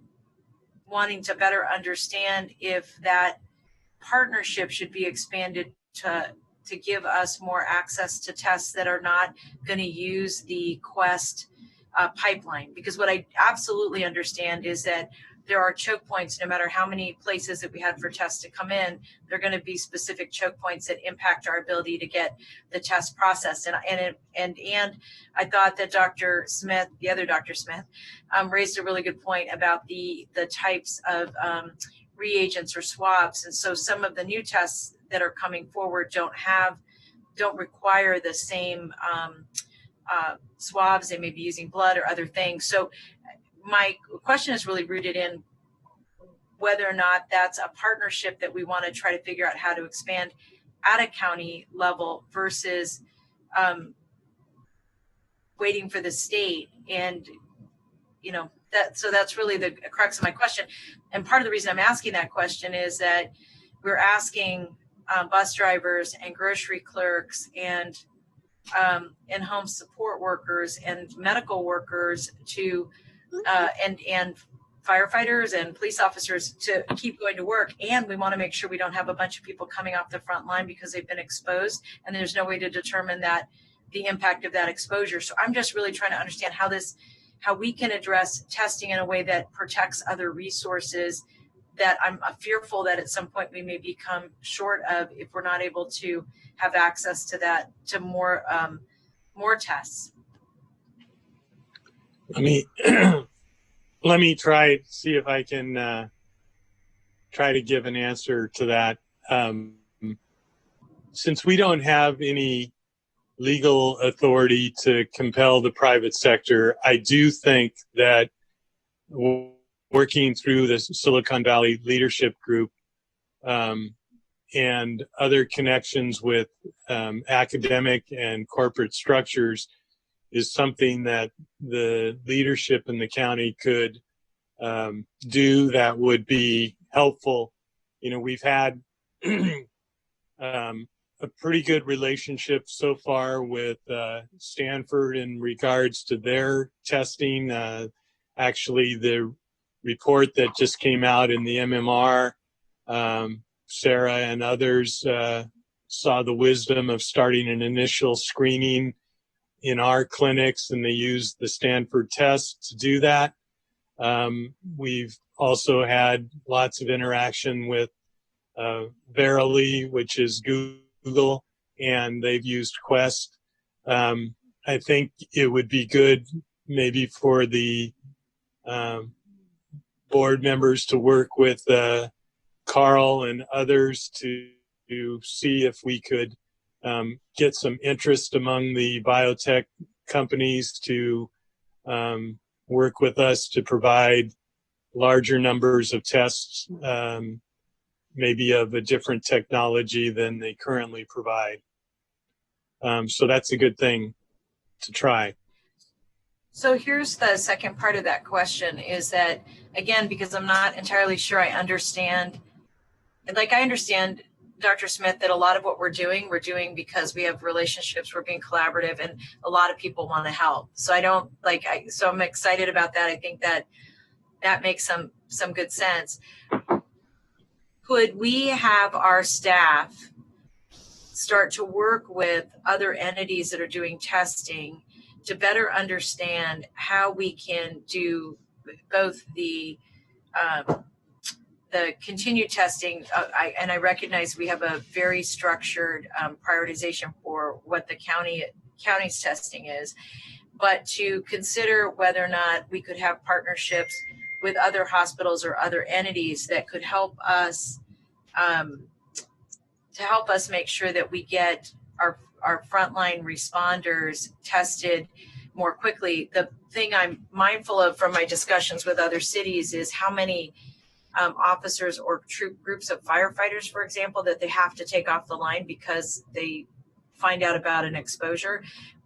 wanting to better understand if that partnership should be expanded to give us more access to tests that are not going to use the Quest pipeline. Because what I absolutely understand is that there are choke points. No matter how many places that we had for tests to come in, there are going to be specific choke points that impact our ability to get the test processed. And I thought that Dr. Smith, the other Dr. Smith, raised a really good point about the types of reagents or swabs. And so some of the new tests that are coming forward don't require the same swabs. They may be using blood or other things. So my question is really rooted in whether or not that's a partnership that we want to try to figure out how to expand at a county level versus waiting for the state. And, you know, so that's really the crux of my question. And part of the reason I'm asking that question is that we're asking bus drivers and grocery clerks and in-home support workers and medical workers to and firefighters and police officers to keep going to work. And we want to make sure we don't have a bunch of people coming off the front line because they've been exposed and there's no way to determine that the impact of that exposure. So I'm just really trying to understand how we can address testing in a way that protects other resources that I'm fearful that at some point we may become short of if we're not able to have access to that, to more tests. Let me try see if I can try to give an answer to that. Since we don't have any legal authority to compel the private sector, I do think that working through the Silicon Valley Leadership Group and other connections with academic and corporate structures is something that the leadership in the county could do that would be helpful. You know, we've had a pretty good relationship so far with Stanford in regards to their testing. Actually, the report that just came out in the MMR, Sarah and others saw the wisdom of starting an initial screening in our clinics, and they used the Stanford test to do that. We've also had lots of interaction with Verily, which is Google, and they've used Quest. I think it would be good maybe for the board members to work with Carl and others to see if we could get some interest among the biotech companies to work with us to provide larger numbers of tests, maybe of a different technology than they currently provide. So that's a good thing to try. So here's the second part of that question is that, again, because I'm not entirely sure I understand, I understand, Dr. Smith, that a lot of what we're doing because we have relationships, we're being collaborative, and a lot of people want to help. So so I'm excited about that. I think that makes some good sense. Could we have our staff start to work with other entities that are doing testing to better understand how we can do both the continued testing, and I recognize we have a very structured prioritization for what the county's testing is, but to consider whether or not we could have partnerships with other hospitals or other entities that could help us make sure that we get our frontline responders tested more quickly. The thing I'm mindful of from my discussions with other cities is how many officers or troop groups of firefighters, for example, that they have to take off the line because they find out about an exposure.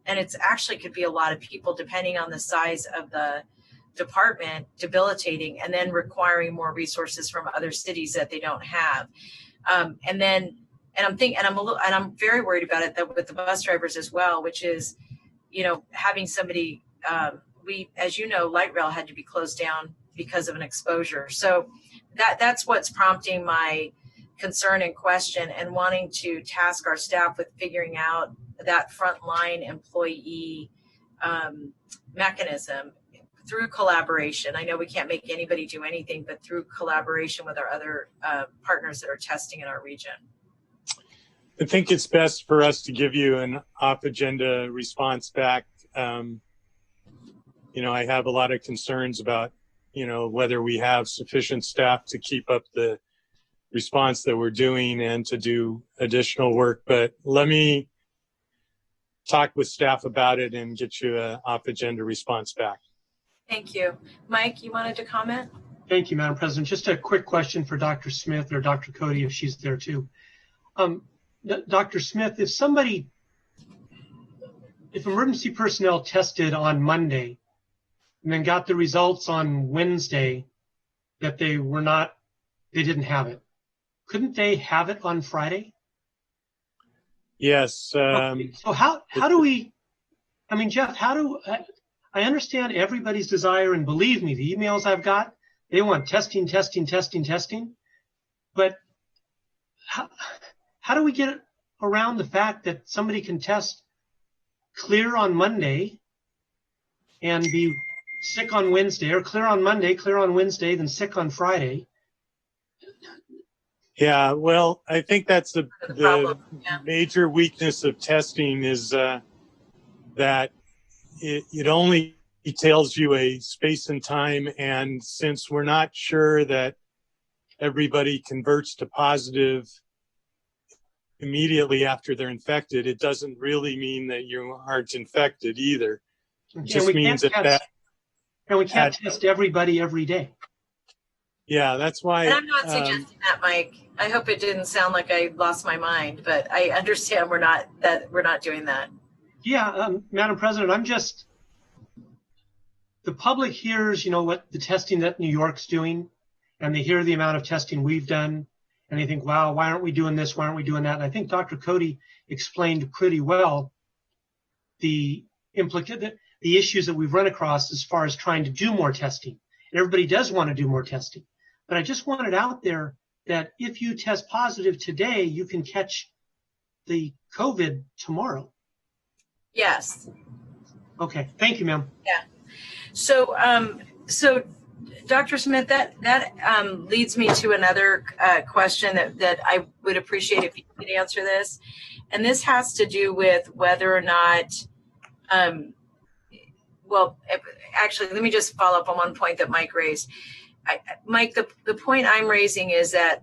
And it's actually could be a lot of people depending on the size of the department, debilitating, and then requiring more resources from other cities that they don't have. I'm very worried about it with the bus drivers as well, which is, having somebody, as you know, light rail had to be closed down because of an exposure. So that's what's prompting my concern and question and wanting to task our staff with figuring out that frontline employee mechanism through collaboration. I know we can't make anybody do anything, but through collaboration with our other partners that are testing in our region. I think it's best for us to give you an off-agenda response back. I have a lot of concerns about, whether we have sufficient staff to keep up the response that we're doing and to do additional work. But let me talk with staff about it and get you an off-agenda response back. Thank you. Mike, you wanted to comment? Thank you, Madam President. Just a quick question for Dr. Smith or Dr. Cody, if she's there too. Dr. Smith, if emergency personnel tested on Monday and then got the results on Wednesday that they didn't have it, couldn't they have it on Friday? Yes. Okay. So how do we, I mean, Jeff, I understand everybody's desire, and believe me, the emails I've got, they want testing. But how do we get around the fact that somebody can test clear on Monday and be sick on Wednesday, or clear on Monday, clear on Wednesday, then sick on Friday? Yeah, well, I think that's the major weakness of testing is that it only tells you a space and time. And since we're not sure that everybody converts to positive immediately after they're infected, it doesn't really mean that you aren't infected either. It just means that and we can't test everybody every day. Yeah, that's why. And I'm not suggesting that, Mike. I hope it didn't sound like I lost my mind, but I understand we're not doing that. Yeah, Madam President, the public hears, what the testing that New York's doing, and they hear the amount of testing we've done, and they think, wow, why aren't we doing this? Why aren't we doing that? And I think Dr. Cody explained pretty well the issues that we've run across as far as trying to do more testing. Everybody does want to do more testing. But I just want it out there that if you test positive today, you can catch the COVID tomorrow. Yes. Okay. Thank you, ma'am. Yeah. So, Dr. Smith, that leads me to another question that I would appreciate if you could answer this. And this has to do with whether or not, actually, let me just follow up on one point that Mike raised. Mike, the point I'm raising is that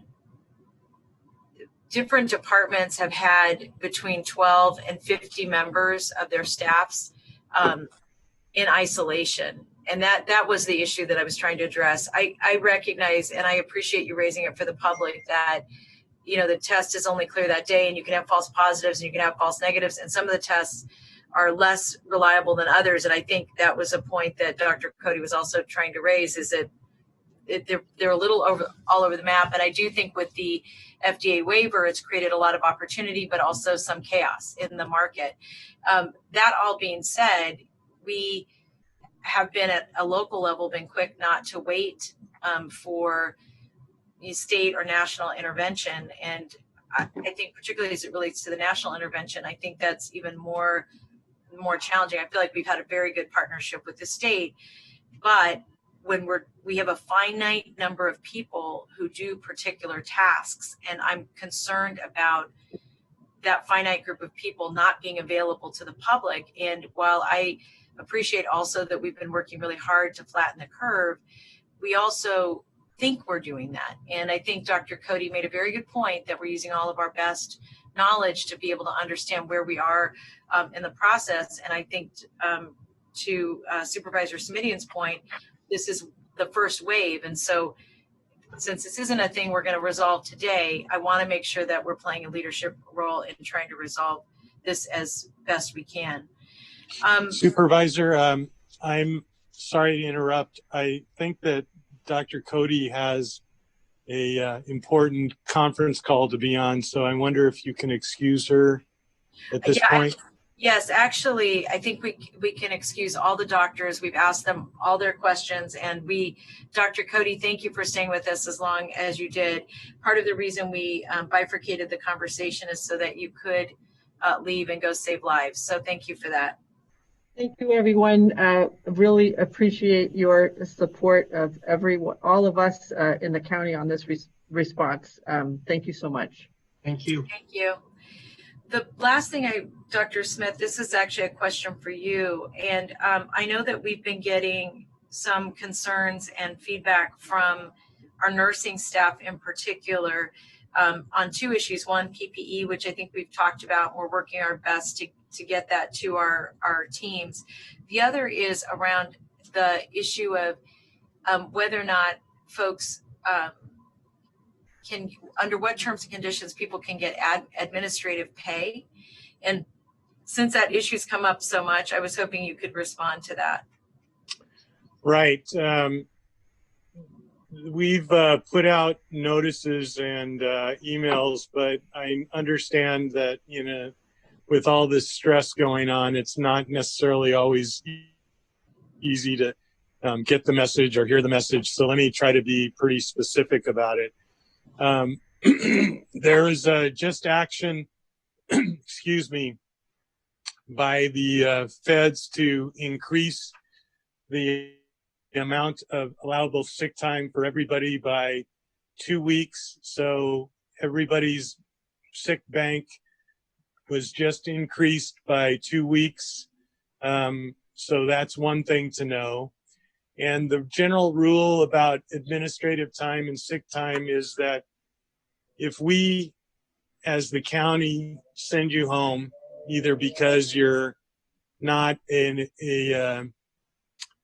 different departments have had between 12 and 50 members of their staffs in isolation. And that was the issue that I was trying to address. I recognize, and I appreciate you raising it for the public, that, the test is only clear that day, and you can have false positives and you can have false negatives. And some of the tests are less reliable than others. And I think that was a point that Dr. Cody was also trying to raise, is that they're a little all over the map. And I do think with the FDA waiver, it's created a lot of opportunity, but also some chaos in the market. That all being said, we have been at a local level been quick not to wait for state or national intervention. And I think particularly as it relates to the national intervention, I think that's even more challenging. I feel like we've had a very good partnership with the state, but when we have a finite number of people who do particular tasks, and I'm concerned about that finite group of people not being available to the public. And while I appreciate also that we've been working really hard to flatten the curve, we also think we're doing that. And I think Dr. Cody made a very good point that we're using all of our best knowledge to be able to understand where we are in the process. And I think to Supervisor Smidian's point, this is the first wave. And so since this isn't a thing we're going to resolve today, I want to make sure that we're playing a leadership role in trying to resolve this as best we can. Supervisor, I'm sorry to interrupt. I think that Dr. Cody has a important conference call to be on, so I wonder if you can excuse her at this point. Yes, actually, I think we can excuse all the doctors. We've asked them all their questions, and Dr. Cody, thank you for staying with us as long as you did. Part of the reason we bifurcated the conversation is so that you could leave and go save lives. So thank you for that. Thank you, everyone. Really appreciate your support of all of us in the county on this response. Thank you so much. Thank you. Thank you. The last thing Dr. Smith, this is actually a question for you. And I know that we've been getting some concerns and feedback from our nursing staff in particular on two issues. One, PPE, which I think we've talked about. We're working our best to get that to our teams. The other is around the issue of whether or not folks under what terms and conditions people can get administrative pay. And since that issue's come up so much, I was hoping you could respond to that. Right. We've put out notices and emails, but I understand that, with all this stress going on, it's not necessarily always easy to get the message or hear the message. So let me try to be pretty specific about it. There is a just action, excuse me, by the feds to increase the amount of allowable sick time for everybody by 2 weeks. So everybody's sick bank was just increased by 2 weeks. So that's one thing to know. And the general rule about administrative time and sick time is that if we, as the county, send you home, either because you're not a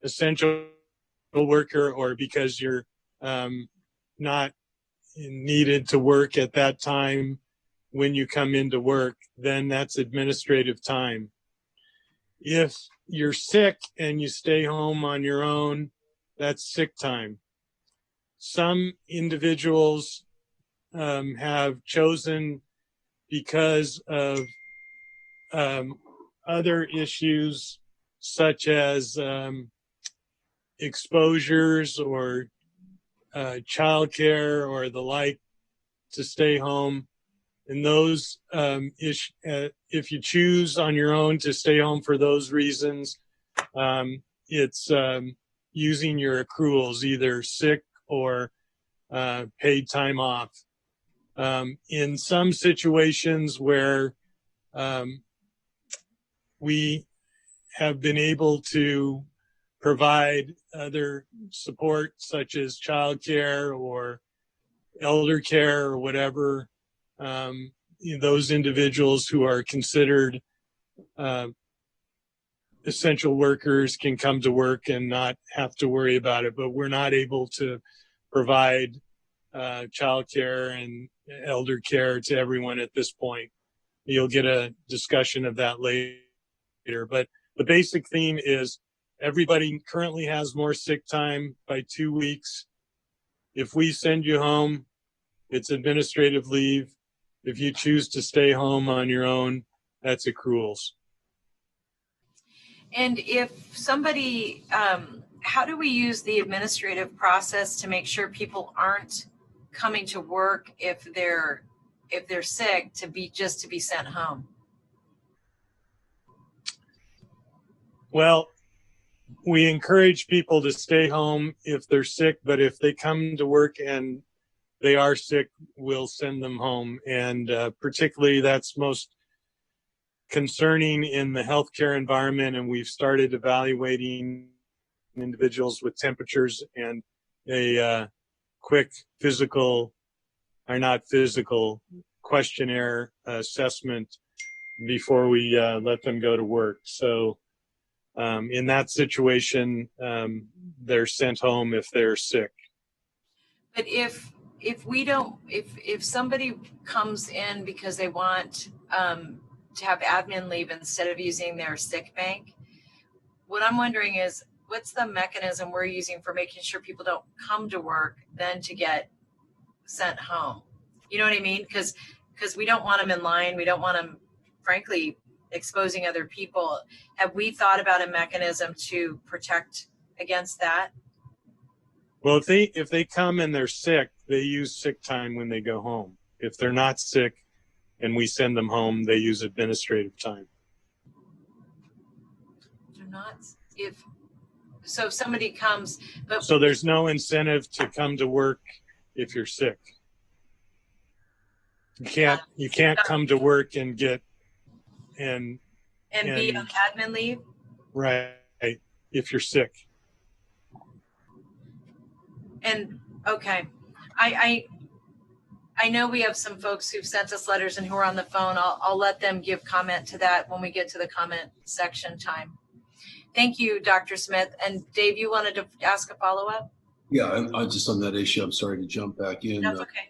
essential worker or because you're not needed to work at that time when you come into work, then that's administrative time. If you're sick and you stay home on your own, that's sick time. Some individuals have chosen, because of other issues such as exposures or childcare or the like, to stay home. And those, if you choose on your own to stay home for those reasons, it's using your accruals, either sick or paid time off. In some situations where we have been able to provide other support, such as childcare or elder care or whatever, those individuals who are considered essential workers can come to work and not have to worry about it. But we're not able to provide childcare and elder care to everyone at this point. You'll get a discussion of that later. But the basic theme is everybody currently has more sick time by 2 weeks. If we send you home, it's administrative leave. If you choose to stay home on your own, that's accruals. And if somebody, how do we use the administrative process to make sure people aren't coming to work if they're sick to be sent home? Well, we encourage people to stay home if they're sick, but if they come to work and they are sick, we'll send them home. And particularly that's most concerning in the healthcare environment. And we've started evaluating individuals with temperatures and a quick questionnaire assessment before we let them go to work. So in that situation, they're sent home if they're sick. But if somebody comes in because they want to have admin leave instead of using their sick bank, what I'm wondering is, what's the mechanism we're using for making sure people don't come to work then to get sent home? You know what I mean? Because we don't want them in line. We don't want them, frankly, exposing other people. Have we thought about a mechanism to protect against that? Well, if they come and they're sick, they use sick time when they go home. If they're not sick and we send them home, they use administrative time. They're not. So if somebody comes, but so there's no incentive to come to work if you're sick. You can't come to work and get and be on admin leave. Right, if you're sick. And okay, I know we have some folks who've sent us letters and who are on the phone. I'll let them give comment to that when we get to the comment section time. Thank you, Dr. Smith. And Dave, you wanted to ask a follow-up? Yeah, I just on that issue, I'm sorry to jump back in. That's okay.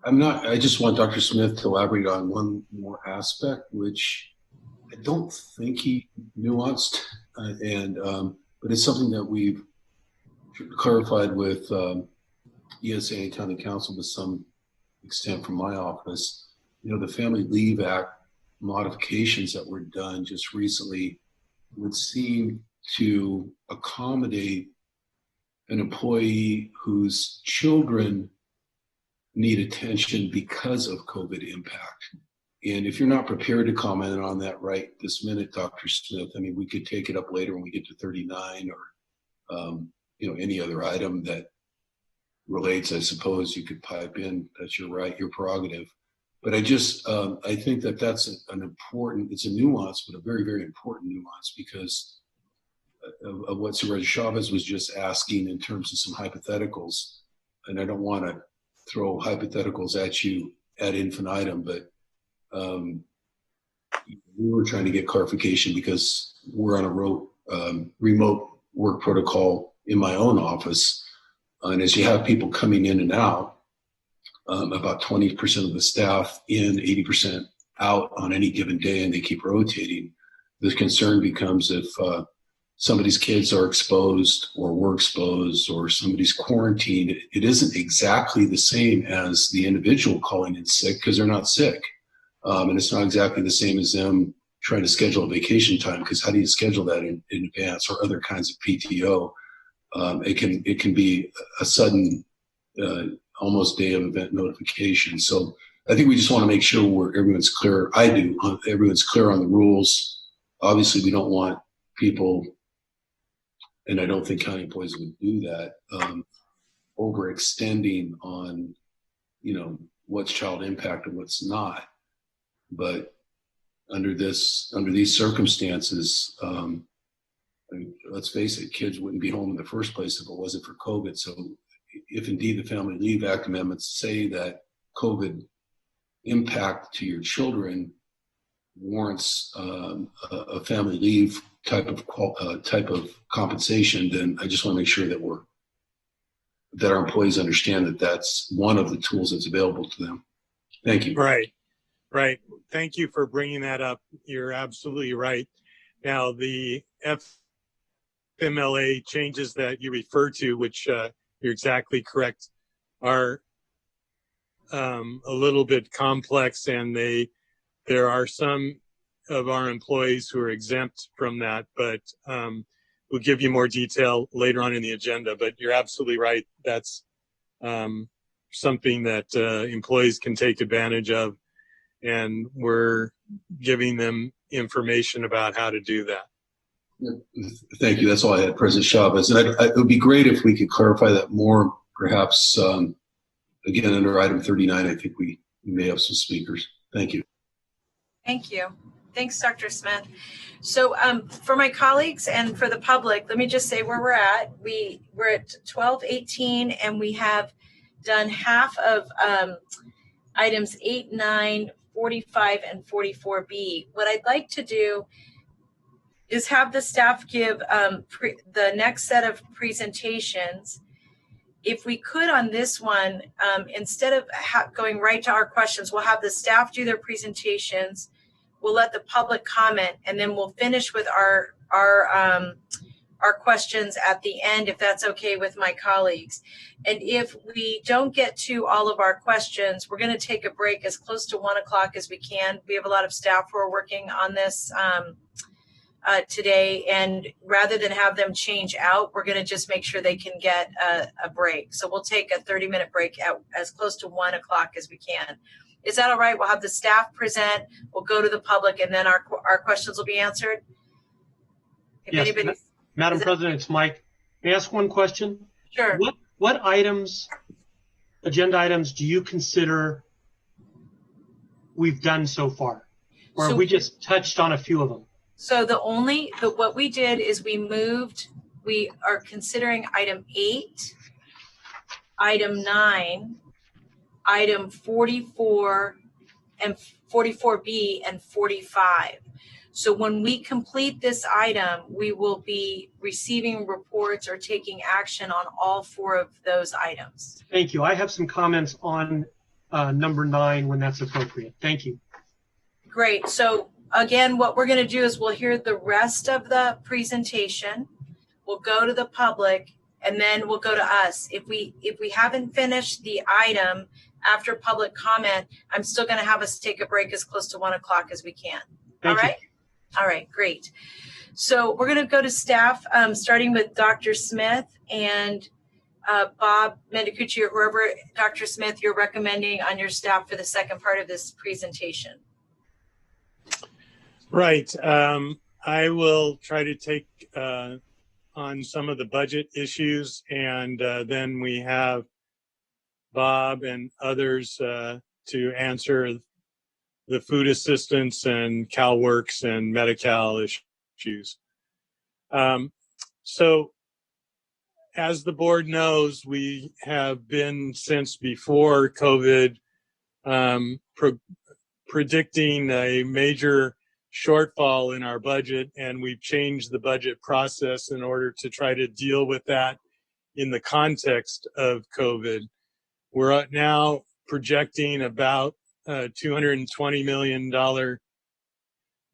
I just want Dr. Smith to elaborate on one more aspect, which I don't think he nuanced, but it's something that we've clarified with ESA and County Council to some extent from my office. You know, the Family Leave Act modifications that were done just recently would seem to accommodate an employee whose children need attention because of COVID impact. And if you're not prepared to comment on that right this minute, Dr. Smith, I mean, we could take it up later when we get to 39 or, any other item that relates. I suppose you could pipe in. That's your right, your prerogative. But I think that that's it's a nuance, but a very, very important nuance because of what Supervisor Chavez was just asking in terms of some hypotheticals. And I don't want to throw hypotheticals at you ad infinitum, but we were trying to get clarification because we're on a remote work protocol in my own office. And as you have people coming in and out, about 20% of the staff in, 80% out on any given day, and they keep rotating, the concern becomes if somebody's kids are exposed or were exposed or somebody's quarantined, it isn't exactly the same as the individual calling in sick because they're not sick. And it's not exactly the same as them trying to schedule a vacation time because how do you schedule that in advance or other kinds of PTO? It can be a sudden almost day of event notification. So I think we just want to make sure everyone's clear. Everyone's clear on the rules. Obviously, we don't want people, and I don't think county employees would do that, overextending on, what's child impact and what's not. But under these circumstances, let's face it, kids wouldn't be home in the first place if it wasn't for COVID. So if indeed the Family Leave Act amendments say that COVID impact to your children warrants a family leave type of compensation, then I just want to make sure that our employees understand that that's one of the tools that's available to them. Thank you. Right. Thank you for bringing that up. You're absolutely right. Now, the FMLA changes that you refer to, which you're exactly correct, are a little bit complex, and there are some of our employees who are exempt from that, but we'll give you more detail later on in the agenda. But you're absolutely right. That's something that employees can take advantage of, and we're giving them information about how to do that. Thank you. That's all I had, President Chavez. And it would be great if we could clarify that more, perhaps, again, under item 39, I think we may have some speakers. Thank you. Thank you. Thanks, Dr. Smith. So for my colleagues and for the public, let me just say where we're at. We're at 12:18, and we have done half of items 8, 9, 45, and 44B. What I'd like to do is have the staff give the next set of presentations. If we could on this one, instead of going right to our questions, we'll have the staff do their presentations. We'll let the public comment, and then we'll finish with our questions at the end, if that's okay with my colleagues. And if we don't get to all of our questions, we're going to take a break as close to 1 o'clock as we can. We have a lot of staff who are working on this today, and rather than have them change out, we're going to just make sure they can get a break. So we'll take a 30-minute break at as close to 1 o'clock as we can. Is that all right? We'll have the staff present, we'll go to the public, and then our questions will be answered. If yes, anybody, Madam President, it's Mike. May I ask one question? Sure. What agenda items do you consider we've done so far? Or have we just touched on a few of them? So what we did is we are considering item 8, item 9, item 44, and 44B, and 45. So when we complete this item, we will be receiving reports or taking action on all 4 of those items. Thank you. I have some comments on number 9 when that's appropriate. Thank you. Great. So again, what we're going to do is we'll hear the rest of the presentation. We'll go to the public, and then we'll go to us. If we haven't finished the item after public comment, I'm still going to have us take a break as close to 1 o'clock as we can. All right? All right, great. So we're going to go to staff, starting with Dr. Smith and Bob Mendicucci, or whoever, Dr. Smith, you're recommending on your staff for the second part of this presentation. Right. I will try to take on some of the budget issues, and then we have Bob and others to answer the food assistance and CalWorks and Medi-Cal issues. So as the board knows, we have been since before COVID predicting a major shortfall in our budget, and we've changed the budget process in order to try to deal with that in the context of COVID. We're now projecting about $220 million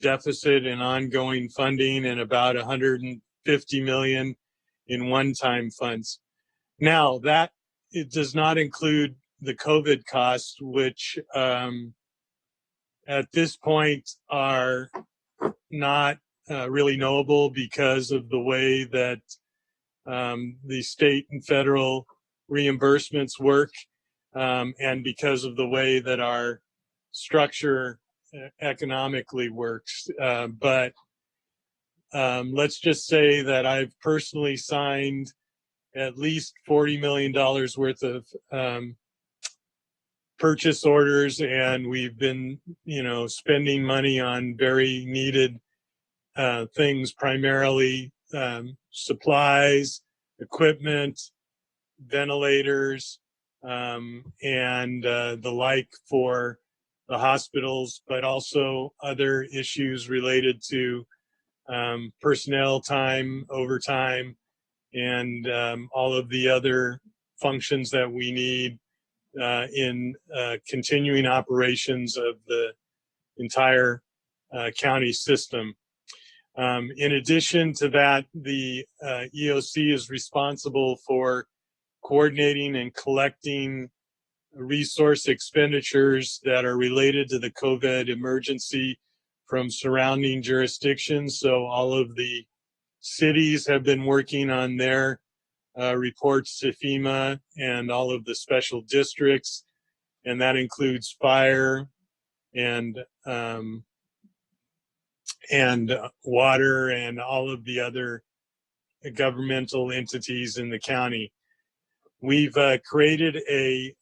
deficit in ongoing funding and about $150 million in one-time funds. Now, that it does not include the COVID costs, which at this point are not really knowable because of the way that the state and federal reimbursements work, and because of the way that our structure economically works. But let's just say that I've personally signed at least $40 million worth of purchase orders, and we've been, spending money on very needed things, primarily supplies, equipment, ventilators, and the like for the hospitals, but also other issues related to personnel time, overtime, and all of the other functions that we need in continuing operations of the entire county system. In addition to that, the EOC is responsible for coordinating and collecting resource expenditures that are related to the COVID emergency from surrounding jurisdictions. So all of the cities have been working on their reports to FEMA and all of the special districts, and that includes fire and water and all of the other governmental entities in the county. We've created a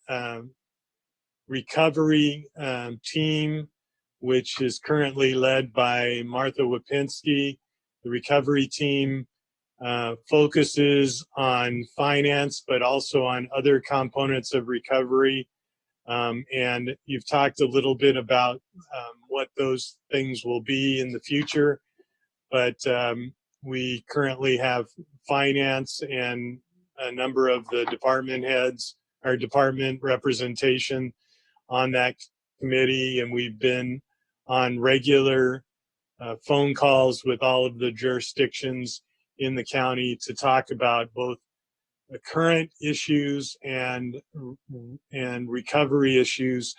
recovery team, which is currently led by Martha Wapinski. The recovery team focuses on finance, but also on other components of recovery. And you've talked a little bit about what those things will be in the future, but we currently have finance and a number of the department heads, our department representation on that committee, and we've been on regular phone calls with all of the jurisdictions in the county to talk about both the current issues and recovery issues,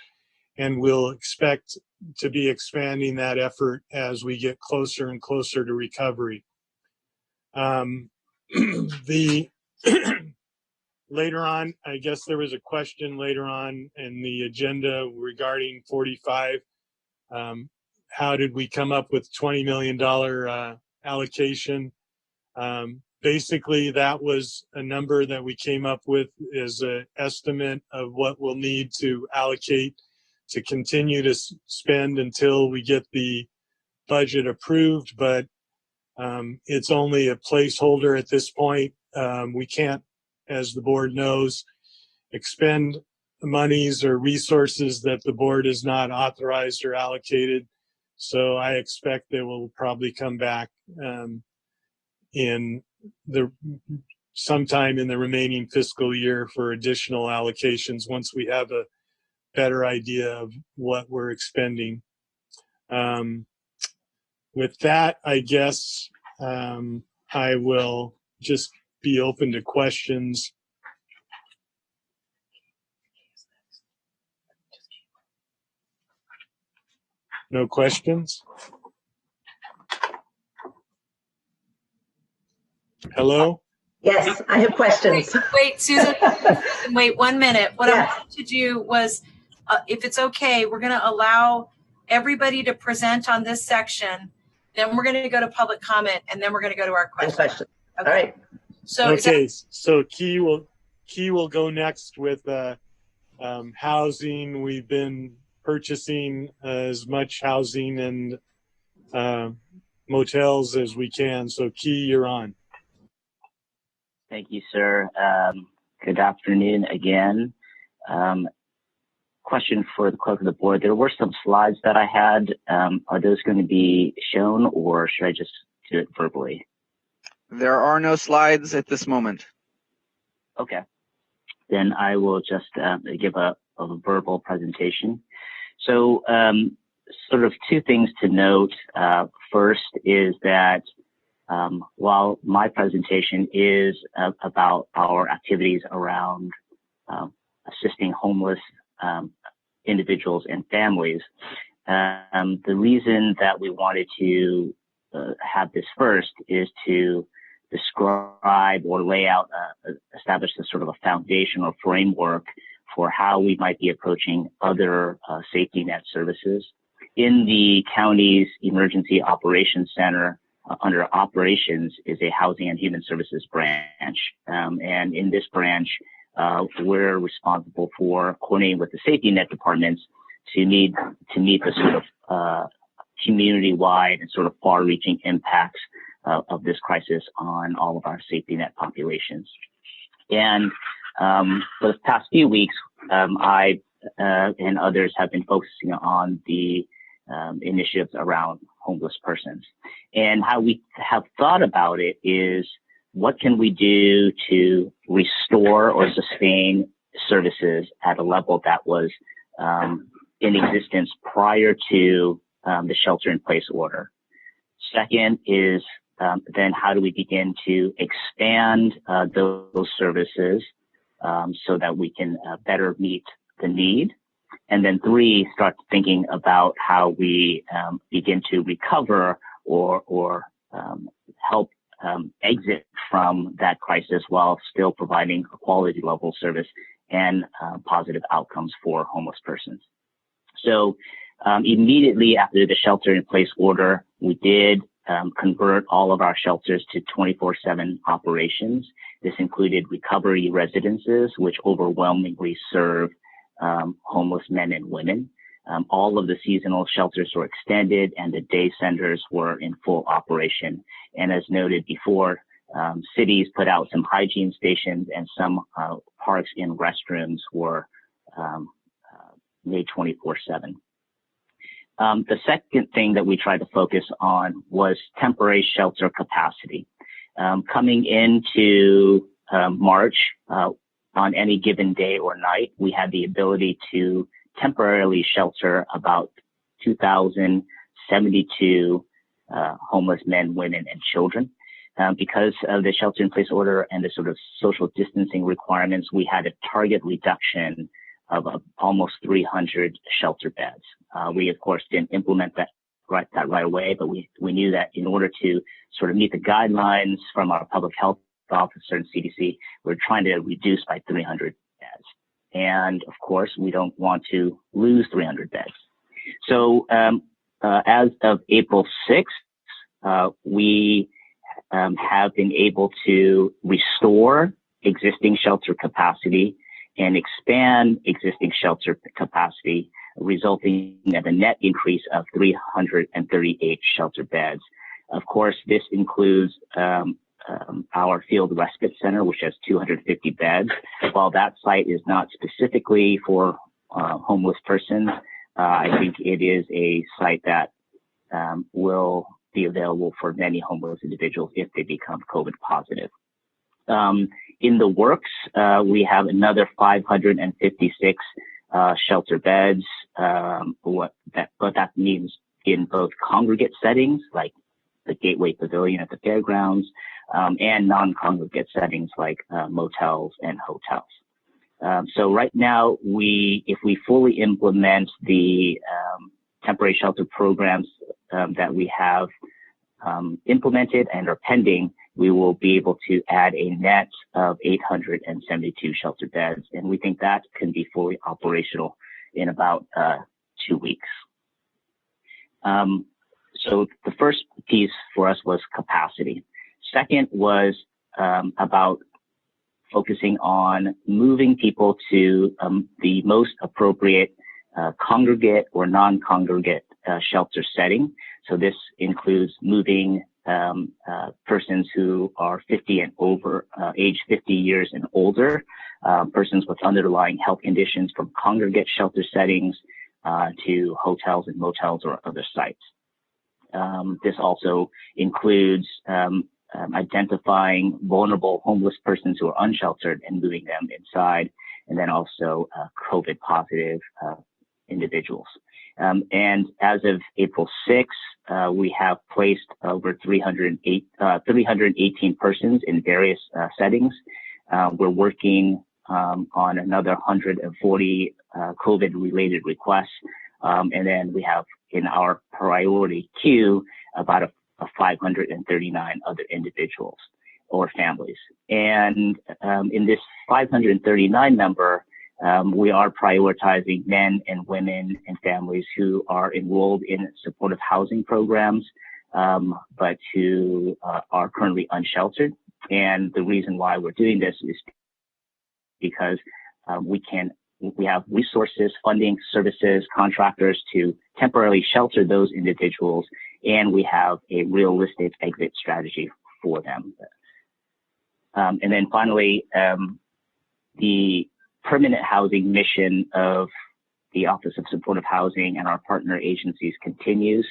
and we'll expect to be expanding that effort as we get closer and closer to recovery. Later on, I guess there was a question later on in the agenda regarding 45. How did we come up with $20 million allocation? Basically, that was a number that we came up with as an estimate of what we'll need to allocate to continue to spend until we get the budget approved, but it's only a placeholder at this point. We can't, as the board knows, expend monies or resources that the board has not authorized or allocated. So I expect they will probably come back in the sometime in the remaining fiscal year for additional allocations once we have a better idea of what we're expending. With that, I guess I will just be open to questions. No questions? Hello? Yes, I have questions. Wait, Susan, wait 1 minute. What I wanted to do was, if it's okay, we're going to allow everybody to present on this section. Then we're going to go to public comment, and then we're going to go to our questions. Okay. All right. So okay, so Key will go next with housing. We've been purchasing as much housing and motels as we can. So Key, you're on. Thank you, sir. Good afternoon again. Question for the clerk of the board. There were some slides that I had. Are those going to be shown, or should I just do it verbally? There are no slides at this moment. Okay. Then I will just give a verbal presentation. So sort of two things to note. First is that while my presentation is about our activities around assisting homeless individuals and families, the reason that we wanted to have this first is to describe or lay out, establish a sort of a foundation or framework for how we might be approaching other safety net services. In the county's Emergency Operations Center, under operations is a Housing and Human Services branch. And in this branch, we're responsible for coordinating with the safety net departments to meet the sort of community-wide and sort of far-reaching impacts of this crisis on all of our safety net populations. And for the past few weeks, I and others have been focusing on the initiatives around homeless persons. And how we have thought about it is, what can we do to restore or sustain services at a level that was in existence prior to the shelter-in-place order? Second is, then how do we begin to expand those services so that we can better meet the need? And then three, start thinking about how we begin to recover or help exit from that crisis while still providing a quality level service and positive outcomes for homeless persons. So immediately after the shelter-in-place order, we did convert all of our shelters to 24/7 operations. This included recovery residences, which overwhelmingly serve homeless men and women. All of the seasonal shelters were extended and the day centers were in full operation. And as noted before, cities put out some hygiene stations and some parks and restrooms were made 24/7. The second thing that we tried to focus on was temporary shelter capacity. Coming into March, on any given day or night, we had the ability to temporarily shelter about 2,072 homeless men, women, and children. Because of the shelter-in-place order and the sort of social distancing requirements, we had a target reduction of almost 300 shelter beds. We, of course, didn't implement that right away, but we knew that in order to sort of meet the guidelines from our public health officer and CDC, we're trying to reduce by 300 beds. And of course, we don't want to lose 300 beds. So as of April 6th, we have been able to restore existing shelter capacity and expand existing shelter capacity, resulting in a net increase of 338 shelter beds. Of course, this includes our field respite center, which has 250 beds. While that site is not specifically for homeless persons, I think it is a site that will be available for many homeless individuals if they become COVID positive. In the works, we have another 556 shelter beds. What that means in both congregate settings, like the Gateway Pavilion at the fairgrounds, and non-congregate settings like motels and hotels. So right now, if we fully implement the temporary shelter programs that we have implemented and are pending, we will be able to add a net of 872 shelter beds, and we think that can be fully operational in about 2 weeks. So the first piece for us was capacity. Second was about focusing on moving people to the most appropriate congregate or non-congregate shelter setting. So this includes moving persons who are 50 and over, age 50 years and older, persons with underlying health conditions from congregate shelter settings to hotels and motels or other sites. This also includes identifying vulnerable homeless persons who are unsheltered and moving them inside, and then also COVID positive individuals. And as of April 6th, we have placed over 318 persons in various settings. We're working on another 140 COVID-related requests. And then we have in our priority queue about 539 other individuals or families. And in this 539 number, we are prioritizing men and women and families who are enrolled in supportive housing programs, but who are currently unsheltered. And the reason why we're doing this is because we have resources, funding, services, contractors to temporarily shelter those individuals, and we have a realistic exit strategy for them. And then finally, the permanent housing mission of the Office of Supportive Housing and our partner agencies continues.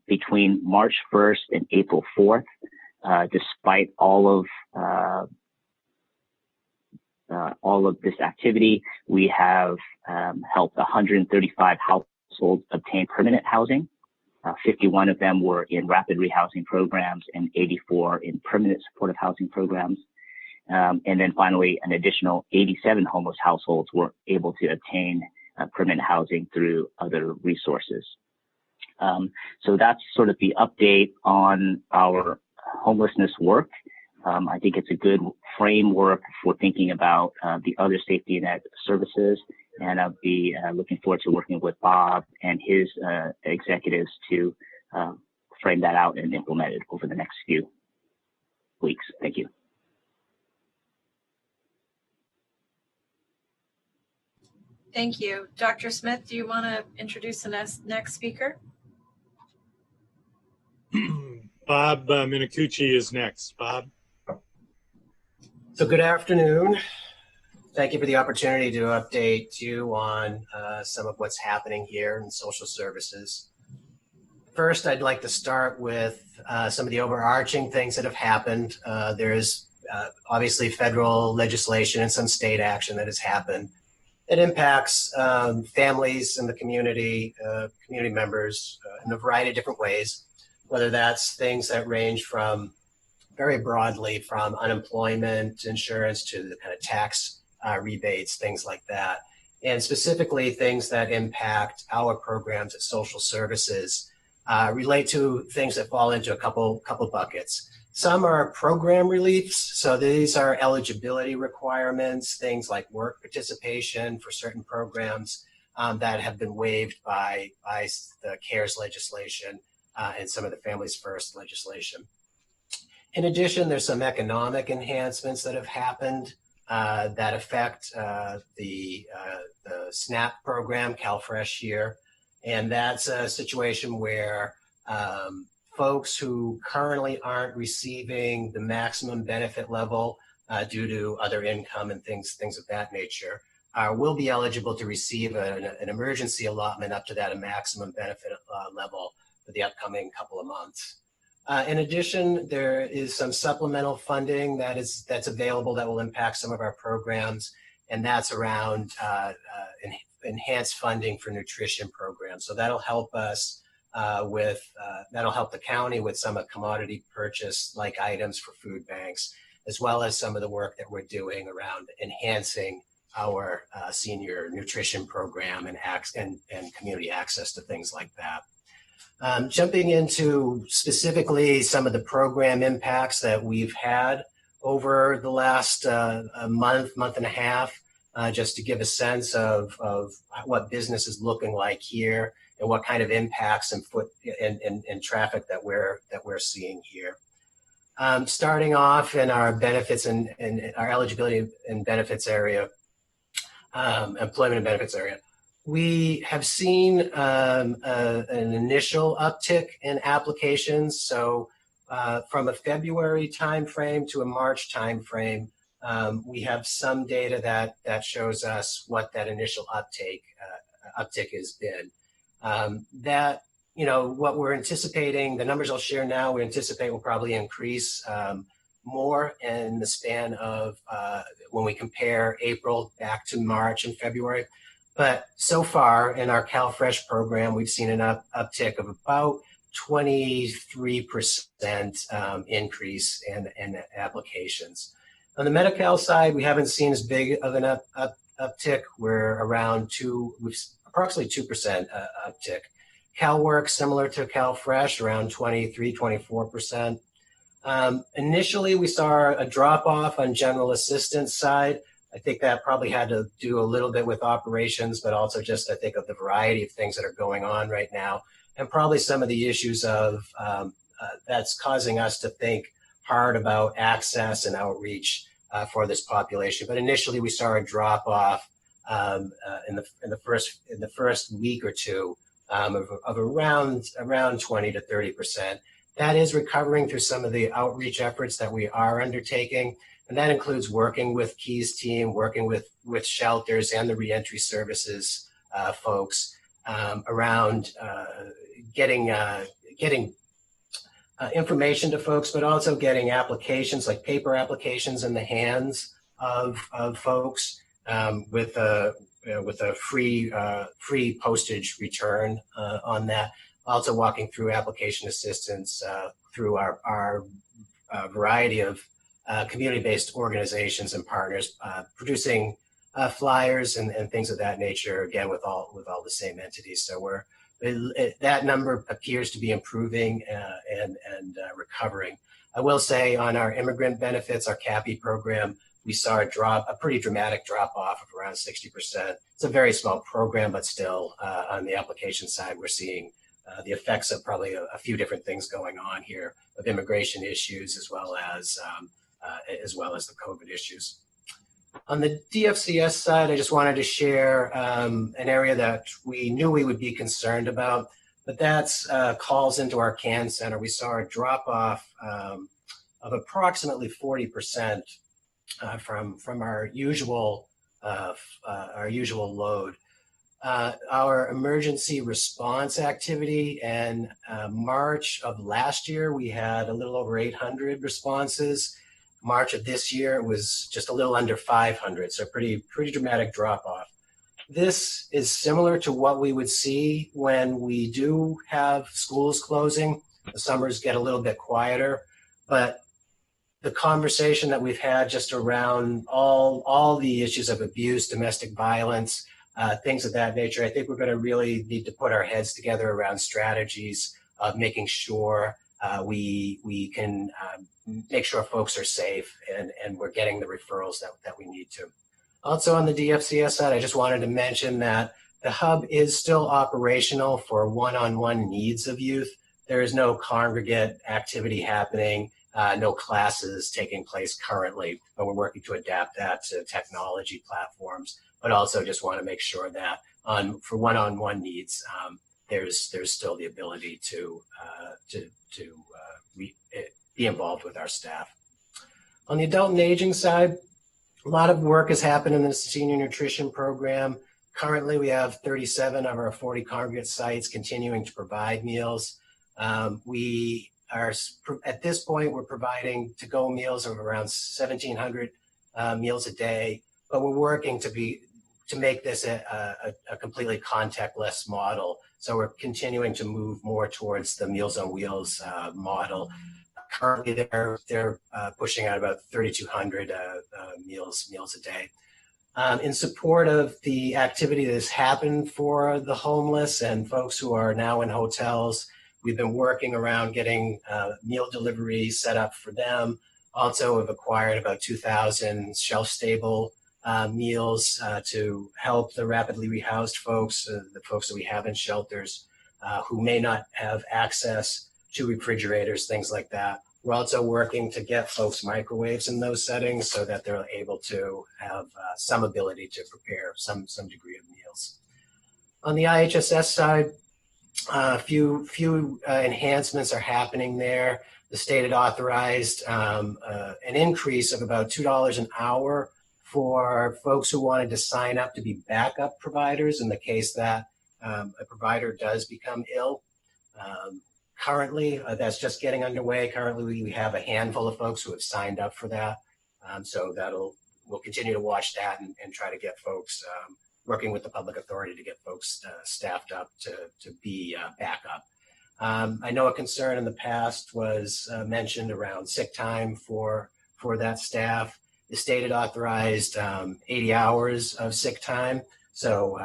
Between March 1st and April 4th, despite all of this activity, we have helped 135 households obtain permanent housing. 51 of them were in rapid rehousing programs and 84 in permanent supportive housing programs. And then finally, an additional 87 homeless households were able to obtain permanent housing through other resources. So that's sort of the update on our homelessness work. I think it's a good framework for thinking about the other safety net services, and I'll be looking forward to working with Bob and his executives to frame that out and implement it over the next few weeks. Thank you. Thank you. Dr. Smith, do you want to introduce the next speaker? Bob Minicucci is next. Bob. So good afternoon. Thank you for the opportunity to update you on some of what's happening here in social services. First, I'd like to start with some of the overarching things that have happened. There is obviously federal legislation and some state action that has happened. It impacts families in the community, community members in a variety of different ways, whether that's things that range from very broadly from unemployment insurance to the kind of tax rebates, things like that. And specifically things that impact our programs at social services relate to things that fall into a couple buckets. Some are program reliefs. So these are eligibility requirements, things like work participation for certain programs that have been waived by the CARES legislation and some of the Families First legislation. In addition, there's some economic enhancements that have happened that affect the SNAP program, CalFresh here. And that's a situation where folks who currently aren't receiving the maximum benefit level due to other income and things of that nature will be eligible to receive an emergency allotment up to that maximum benefit level. But the upcoming couple of months. In addition, there is some supplemental funding that's available that will impact some of our programs, and that's around enhanced funding for nutrition programs. So that'll help us that'll help the county with some of commodity purchase like items for food banks, as well as some of the work that we're doing around enhancing our senior nutrition program and community access to things like that. Jumping into specifically some of the program impacts that we've had over the last month and a half, just to give a sense of what business is looking like here and what kind of impacts and traffic that we're seeing here. Starting off in our benefits and our eligibility and benefits area, employment and benefits area, we have seen an initial uptick in applications. So from a February timeframe to a March timeframe, we have some data that shows us what that initial uptick has been. What we're anticipating, the numbers I'll share now, we anticipate will probably increase more in the span of when we compare April back to March and February. But so far in our CalFresh program, we've seen an uptick of about 23% increase in applications. On the Medi-Cal side, we haven't seen as big of an uptick. We're around approximately 2% uptick. CalWorks, similar to CalFresh, around 24%. Initially, we saw a drop-off on general assistance side. I think that probably had to do a little bit with operations, but also just, I think, of the variety of things that are going on right now, and probably some of the issues of that's causing us to think hard about access and outreach for this population. But initially, we saw a drop-off in the first week or two of around 20 to 30%. That is recovering through some of the outreach efforts that we are undertaking. And that includes working with Key's team, working with shelters and the reentry services folks around getting information to folks, but also getting applications like paper applications in the hands of folks with a free postage return on that. Also walking through application assistance through our variety of community-based organizations and partners, producing flyers and things of that nature, again, with all the same entities. So that number appears to be improving and recovering. I will say on our immigrant benefits, our CAPI program, we saw a pretty dramatic drop off of around 60%. It's a very small program, but still on the application side, we're seeing the effects of probably a few different things going on here of immigration issues as well as the COVID issues. On the DFCS side, I just wanted to share an area that we knew we would be concerned about, but that's calls into our CAN center. We saw a drop off of approximately 40% from our usual load. Our emergency response activity in March of last year, we had a little over 800 responses. March of this year, it was just a little under 500, so pretty dramatic drop off. This is similar to what we would see when we do have schools closing. The summers get a little bit quieter, but the conversation that we've had just around all the issues of abuse, domestic violence, things of that nature, I think we're going to really need to put our heads together around strategies of making sure we can make sure folks are safe and we're getting the referrals that we need to. Also on the DFCS side, I just wanted to mention that the hub is still operational for one-on-one needs of youth. There is no congregate activity happening, no classes taking place currently, but we're working to adapt that to technology platforms, but also just want to make sure that for one-on-one needs, there's still the ability to be involved with our staff. On the adult and aging side, a lot of work has happened in the senior nutrition program. Currently, we have 37 of our 40 congregate sites continuing to provide meals. We are, at this point, we're providing to-go meals of around 1,700 meals a day, but we're working to make this a completely contactless model. So we're continuing to move more towards the Meals on Wheels model. Currently, they're pushing out about 3,200 meals a day. In support of the activity that has happened for the homeless and folks who are now in hotels, we've been working around getting meal delivery set up for them. Also, have acquired about 2,000 shelf-stable meals to help the rapidly rehoused folks, the folks that we have in shelters who may not have access to refrigerators, things like that. We're also working to get folks microwaves in those settings so that they're able to have some ability to prepare some degree of meals. On the IHSS side, a few enhancements are happening there. The state had authorized an increase of about $2 an hour for folks who wanted to sign up to be backup providers in the case that a provider does become ill. Currently, that's just getting underway. Currently, we have a handful of folks who have signed up for that. So we'll continue to watch that and try to get folks working with the public authority to get folks staffed up to be backup. I know a concern in the past was mentioned around sick time for that staff. The state had authorized 80 hours of sick time. So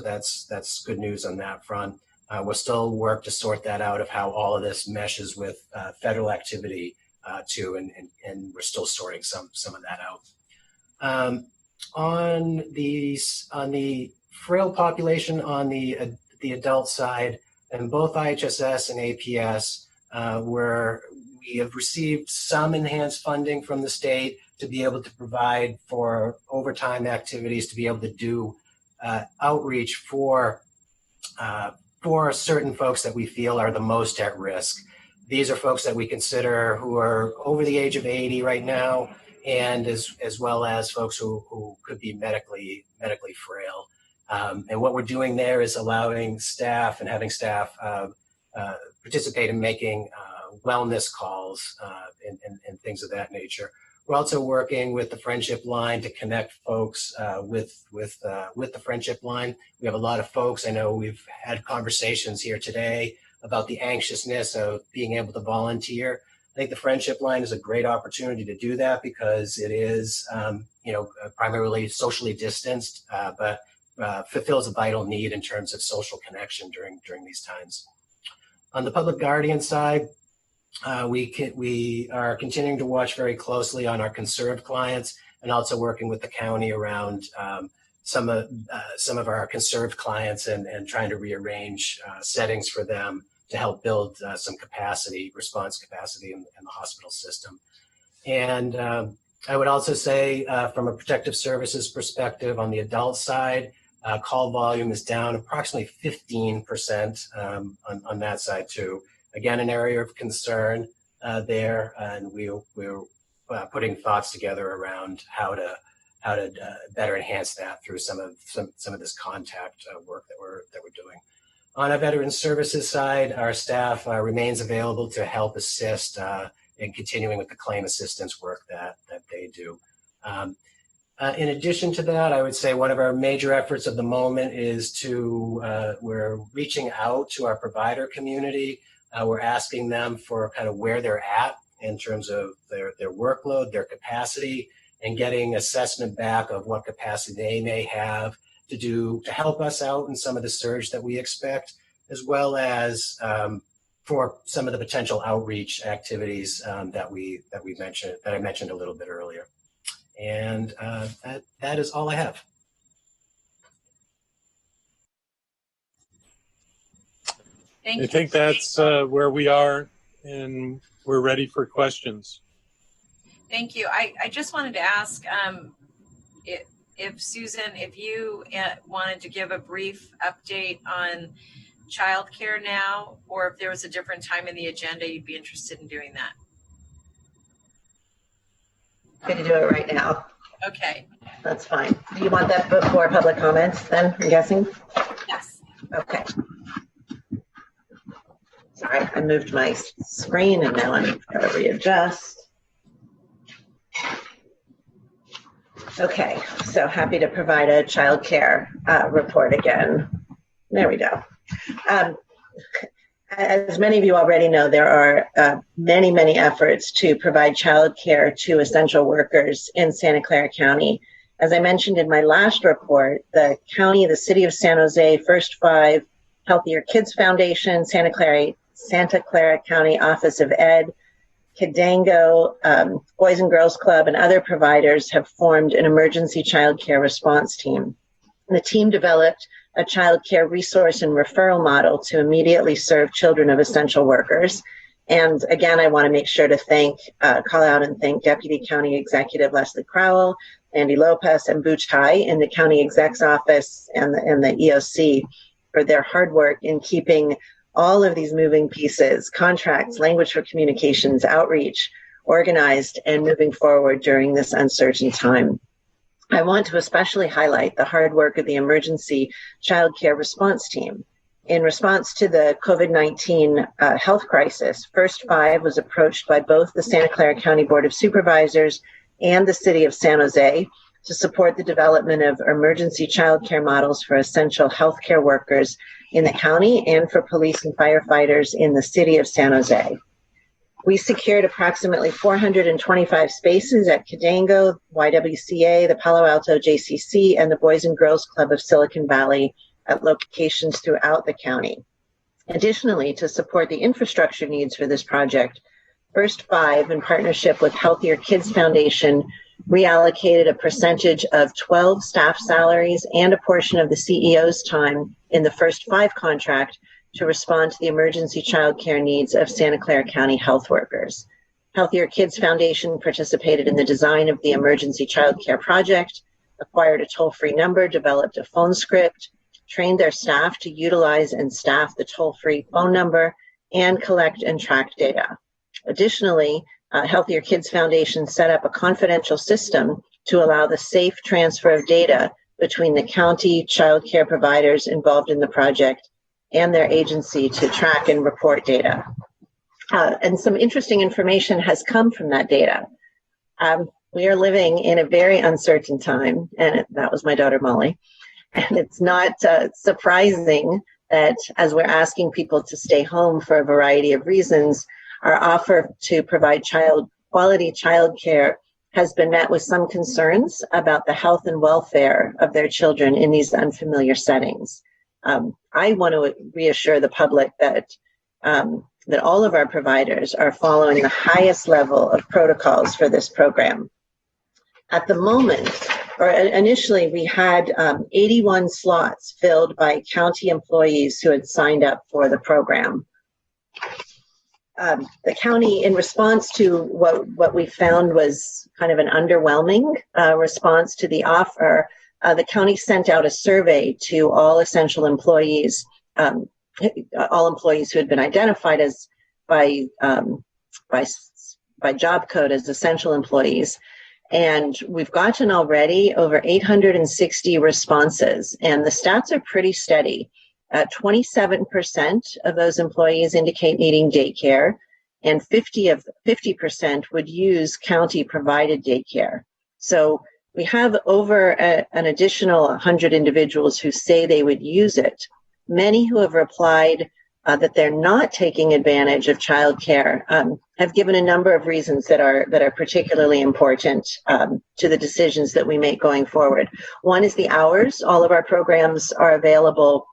that's good news on that front. We'll still work to sort that out of how all of this meshes with federal activity too, and we're still sorting some of that out. On the frail population on the adult side, and both IHSS and APS, where we have received some enhanced funding from the state to be able to provide for overtime activities, to be able to do outreach for certain folks that we feel are the most at risk. These are folks that we consider who are over the age of 80 right now, and as well as folks who could be medically frail. And what we're doing there is allowing staff and having staff participate in making wellness calls and things of that nature. We're also working with the Friendship Line to connect folks with the Friendship Line. We have a lot of folks. I know we've had conversations here today about the anxiousness of being able to volunteer. I think the Friendship Line is a great opportunity to do that because it is, primarily socially distanced, but fulfills a vital need in terms of social connection during these times. On the public guardian side, we are continuing to watch very closely on our conserved clients and also working with the county around some of our conserved clients and trying to rearrange settings for them to help build some response capacity in the hospital system. And I would also say from a protective services perspective on the adult side, call volume is down approximately 15% on that side too. Again, an area of concern there, and we're putting thoughts together around how to better enhance that through some of this contact work that we're doing. On our veteran services side, our staff remains available to help assist in continuing with the claim assistance work that they do. In addition to that, I would say one of our major efforts of the moment is we're reaching out to our provider community. We're asking them for kind of where they're at in terms of their workload, their capacity, and getting assessment back of what capacity they may have to help us out in some of the surge that we expect, as well as for some of the potential outreach activities that I mentioned a little bit earlier. And that is all I have. I think that's where we are, and we're ready for questions. Thank you. I just wanted to ask if Susan, if you wanted to give a brief update on childcare now, or if there was a different time in the agenda, you'd be interested in doing that. Good to do it right now. Okay. That's fine. Do you want that before public comments then, I'm guessing? Yes. Okay. Sorry, I moved my screen and now I'm going to readjust. Okay, so happy to provide a child care report again. There we go. As many of you already know, there are many efforts to provide child care to essential workers in Santa Clara County. As I mentioned in my last report, the county, the city of San Jose, First Five, Healthier Kids Foundation, Santa Clara County Office of Ed, Kidango, Boys and Girls Club, and other providers have formed an emergency child care response team. The team developed a child care resource and referral model to immediately serve children of essential workers. And again, I want to make sure to call out and thank Deputy County Executive Leslie Crowell, Andy Lopez, and Booch Hai in the County Exec's office and the EOC for their hard work in keeping all of these moving pieces, contracts, language for communications, outreach, organized and moving forward during this uncertain time. I want to especially highlight the hard work of the emergency child care response team. In response to the COVID-19 health crisis, First Five was approached by both the Santa Clara County Board of Supervisors and the City of San Jose to support the development of emergency child care models for essential healthcare workers in the county and for police and firefighters in the City of San Jose. We secured approximately 425 spaces at Kidango, YWCA, the Palo Alto JCC, and the Boys and Girls Club of Silicon Valley at locations throughout the county. Additionally, to support the infrastructure needs for this project, First Five, in partnership with Healthier Kids Foundation, reallocated a percentage of 12 staff salaries and a portion of the CEO's time in the First Five contract to respond to the emergency child care needs of Santa Clara County health workers. Healthier Kids Foundation participated in the design of the emergency child care project, acquired a toll-free number, developed a phone script, trained their staff to utilize and staff the toll-free phone number, and collect and track data. Additionally, Healthier Kids Foundation set up a confidential system to allow the safe transfer of data between the county child care providers involved in the project and their agency to track and report data. And some interesting information has come from that data. We are living in a very uncertain time, and that was my daughter Molly. And it's not surprising that as we're asking people to stay home for a variety of reasons, our offer to provide quality child care has been met with some concerns about the health and welfare of their children in these unfamiliar settings. I want to reassure the public that all of our providers are following the highest level of protocols for this program. At the moment, or initially, we had 81 slots filled by county employees who had signed up for the program. The county, in response to what we found was kind of an underwhelming response to the offer, the county sent out a survey to all essential employees, all employees who had been identified as by job code as essential employees. And we've gotten already over 860 responses, and the stats are pretty steady. 27% of those employees indicate needing daycare, and 50% would use county provided daycare. So we have over an additional 100 individuals who say they would use it. Many who have replied that they're not taking advantage of childcare have given a number of reasons that are particularly important to the decisions that we make going forward. One is the hours. All of our programs are available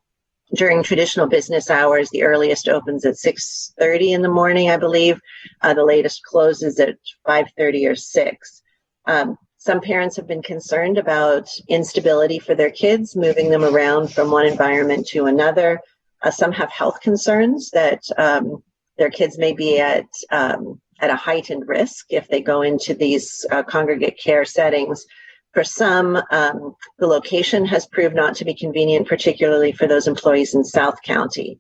during traditional business hours. The earliest opens at 6:30 in the morning, I believe. The latest closes at 5:30 or 6. Some parents have been concerned about instability for their kids, moving them around from one environment to another. Some have health concerns that their kids may be at a heightened risk if they go into these congregate care settings. For some, the location has proved not to be convenient, particularly for those employees in South County.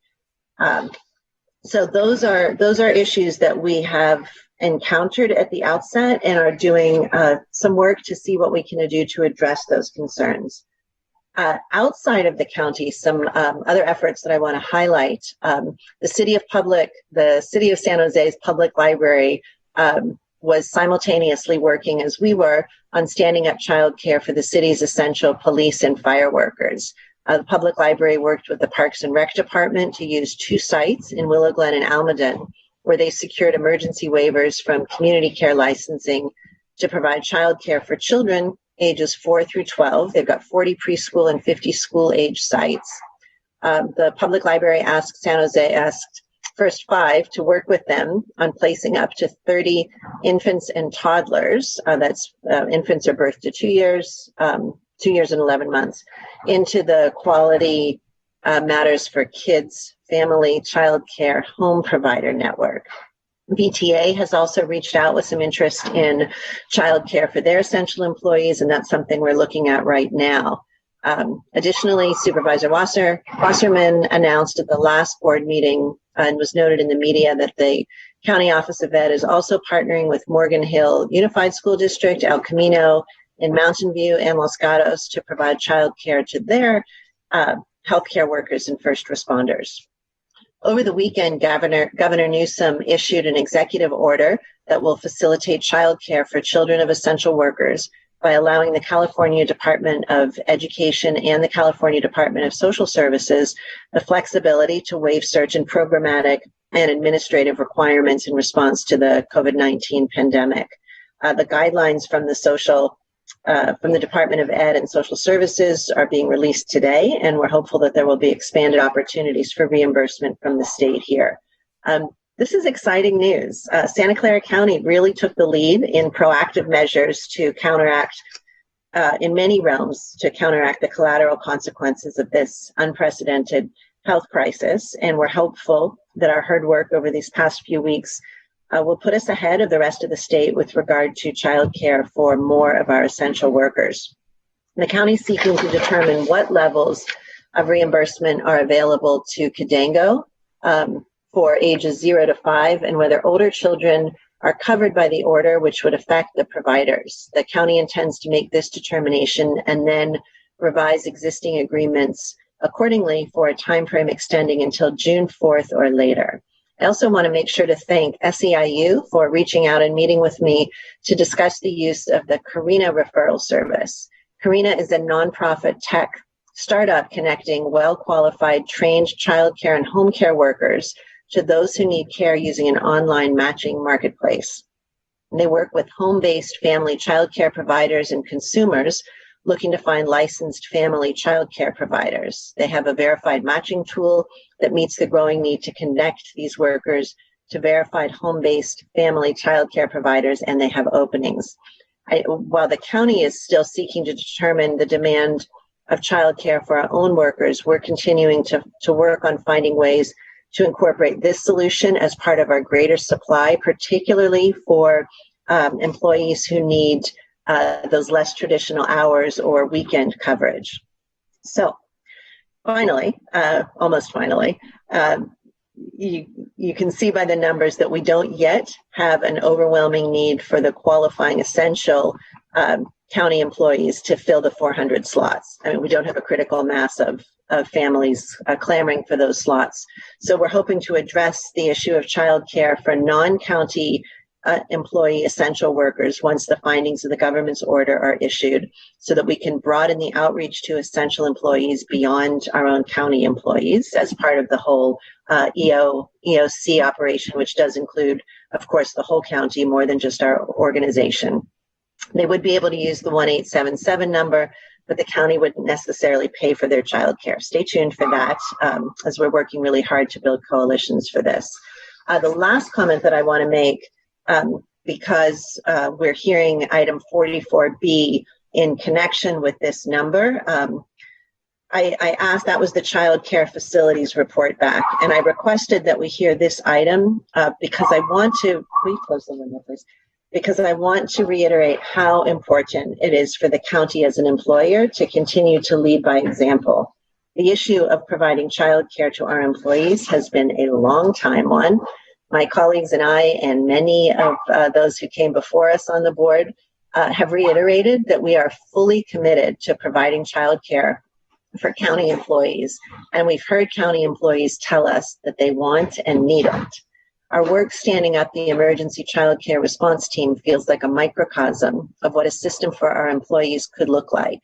So those are issues that we have encountered at the outset and are doing some work to see what we can do to address those concerns. Outside of the county, some other efforts that I want to highlight. The city of San Jose's public library was simultaneously working, as we were, on standing up childcare for the city's essential police and fire workers. The public library worked with the Parks and Rec Department to use 2 sites in Willow Glen and Almaden, where they secured emergency waivers from community care licensing to provide childcare for children ages 4 through 12. They've got 40 preschool and 50 school-age sites. The public library asked First 5 to work with them on placing up to 30 infants and toddlers, infants are birth to 2 years, 2 years and 11 months, into the Quality Matters for Kids Family Child Care Home Provider Network. VTA has also reached out with some interest in childcare for their essential employees, and that's something we're looking at right now. Additionally, Supervisor Wasserman announced at the last board meeting and was noted in the media that the County Office of Ed is also partnering with Morgan Hill Unified School District, El Camino, in Mountain View, and Los Gatos to provide childcare to their healthcare workers and first responders. Over the weekend, Governor Newsom issued an executive order that will facilitate childcare for children of essential workers by allowing the California Department of Education and the California Department of Social Services the flexibility to waive certain programmatic and administrative requirements in response to the COVID-19 pandemic. The guidelines from the Department of Ed and Social Services are being released today, and we're hopeful that there will be expanded opportunities for reimbursement from the state here. This is exciting news. Santa Clara County really took the lead in proactive measures to counteract, in many realms, to counteract the collateral consequences of this unprecedented health crisis, and we're hopeful that our hard work over these past few weeks will put us ahead of the rest of the state with regard to childcare for more of our essential workers. The county is seeking to determine what levels of reimbursement are available to Cadango for ages 0 to 5, and whether older children are covered by the order, which would affect the providers. The county intends to make this determination and then revise existing agreements accordingly for a time frame extending until June 4th or later. I also want to make sure to thank SEIU for reaching out and meeting with me to discuss the use of the Carina referral service. Carina is a nonprofit tech startup connecting well-qualified, trained childcare and home care workers to those who need care using an online matching marketplace. They work with home-based family childcare providers and consumers looking to find licensed family childcare providers. They have a verified matching tool that meets the growing need to connect these workers to verified home-based family childcare providers, and they have openings. While the county is still seeking to determine the demand of childcare for our own workers, we're continuing to work on finding ways to incorporate this solution as part of our greater supply, particularly for employees who need those less traditional hours or weekend coverage. So finally, almost finally, you can see by the numbers that we don't yet have an overwhelming need for the qualifying essential county employees to fill the 400 slots. I mean, we don't have a critical mass of families clamoring for those slots. So we're hoping to address the issue of childcare for non-county employee essential workers once the findings of the government's order are issued, so that we can broaden the outreach to essential employees beyond our own county employees as part of the whole EOC operation, which does include, of course, the whole county more than just our organization. They would be able to use the 1877 number, but the county wouldn't necessarily pay for their childcare. Stay tuned for that, as we're working really hard to build coalitions for this. The last comment that I want to make, because we're hearing item 44B in connection with this number, I asked, that was the child care facilities report back, and I requested that we hear this item because I want to, please close the window, please. Because I want to reiterate how important it is for the county as an employer to continue to lead by example. The issue of providing childcare to our employees has been a long time one. My colleagues and I, and many of those who came before us on the board, have reiterated that we are fully committed to providing childcare for county employees, and we've heard county employees tell us that they want and need it. Our work standing up the emergency child care response team feels like a microcosm of what a system for our employees could look like.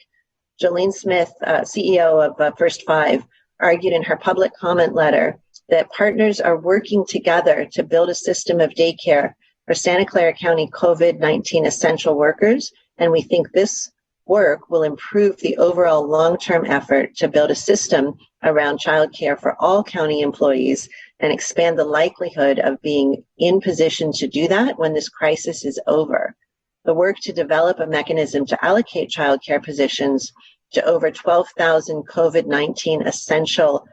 Jolene Smith, CEO of First Five, argued in her public comment letter that partners are working together to build a system of daycare for Santa Clara County COVID-19 essential workers, and we think this work will improve the overall long-term effort to build a system around childcare for all county employees and expand the likelihood of being in position to do that when this crisis is over. The work to develop a mechanism to allocate childcare positions to over 12,000 COVID-19 essential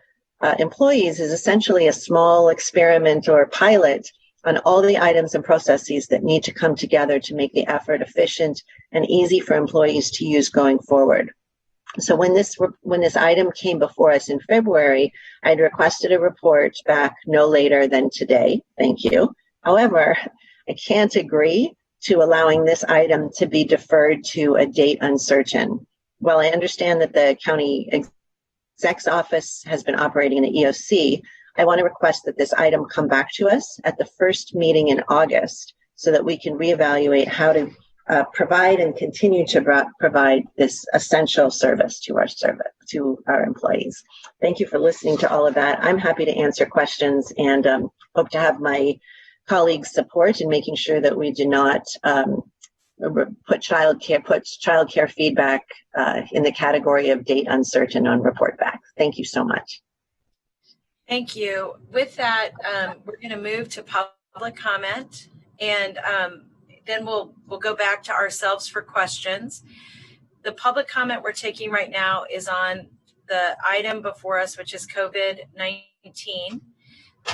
employees is essentially a small experiment or pilot on all the items and processes that need to come together to make the effort efficient and easy for employees to use going forward. So when this item came before us in February, I'd requested a report back no later than today. Thank you. However, I can't agree to allowing this item to be deferred to a date uncertain. While I understand that the county exec's office has been operating in the EOC, I want to request that this item come back to us at the first meeting in August so that we can reevaluate how to provide and continue to provide this essential service to our employees. Thank you for listening to all of that. I'm happy to answer questions and hope to have my colleagues' support in making sure that we do not put childcare feedback in the category of date uncertain on report back. Thank you so much. Thank you. With that, we're going to move to public comment, and then we'll go back to ourselves for questions. The public comment we're taking right now is on the item before us, which is COVID-19.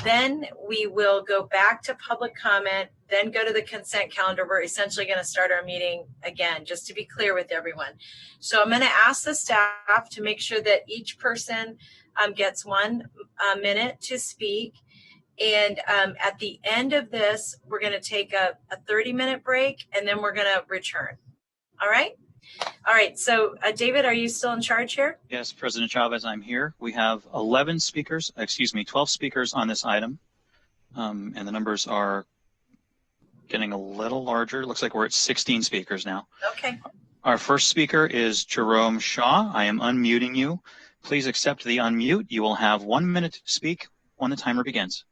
Then we will go back to public comment, then go to the consent calendar. We're essentially going to start our meeting again, just to be clear with everyone. So I'm going to ask the staff to make sure that each person gets 1 minute to speak. And at the end of this, we're going to take a 30-minute break, and then we're going to return. All right? All right. So, David, are you still in charge here? Yes, President Chavez, I'm here. We have 12 speakers on this item, and the numbers are getting a little larger. It looks like we're at 16 speakers now. Okay. Our first speaker is Jerome Shaw. I am unmuting you. Please accept the unmute. You will have 1 minute to speak when the timer begins.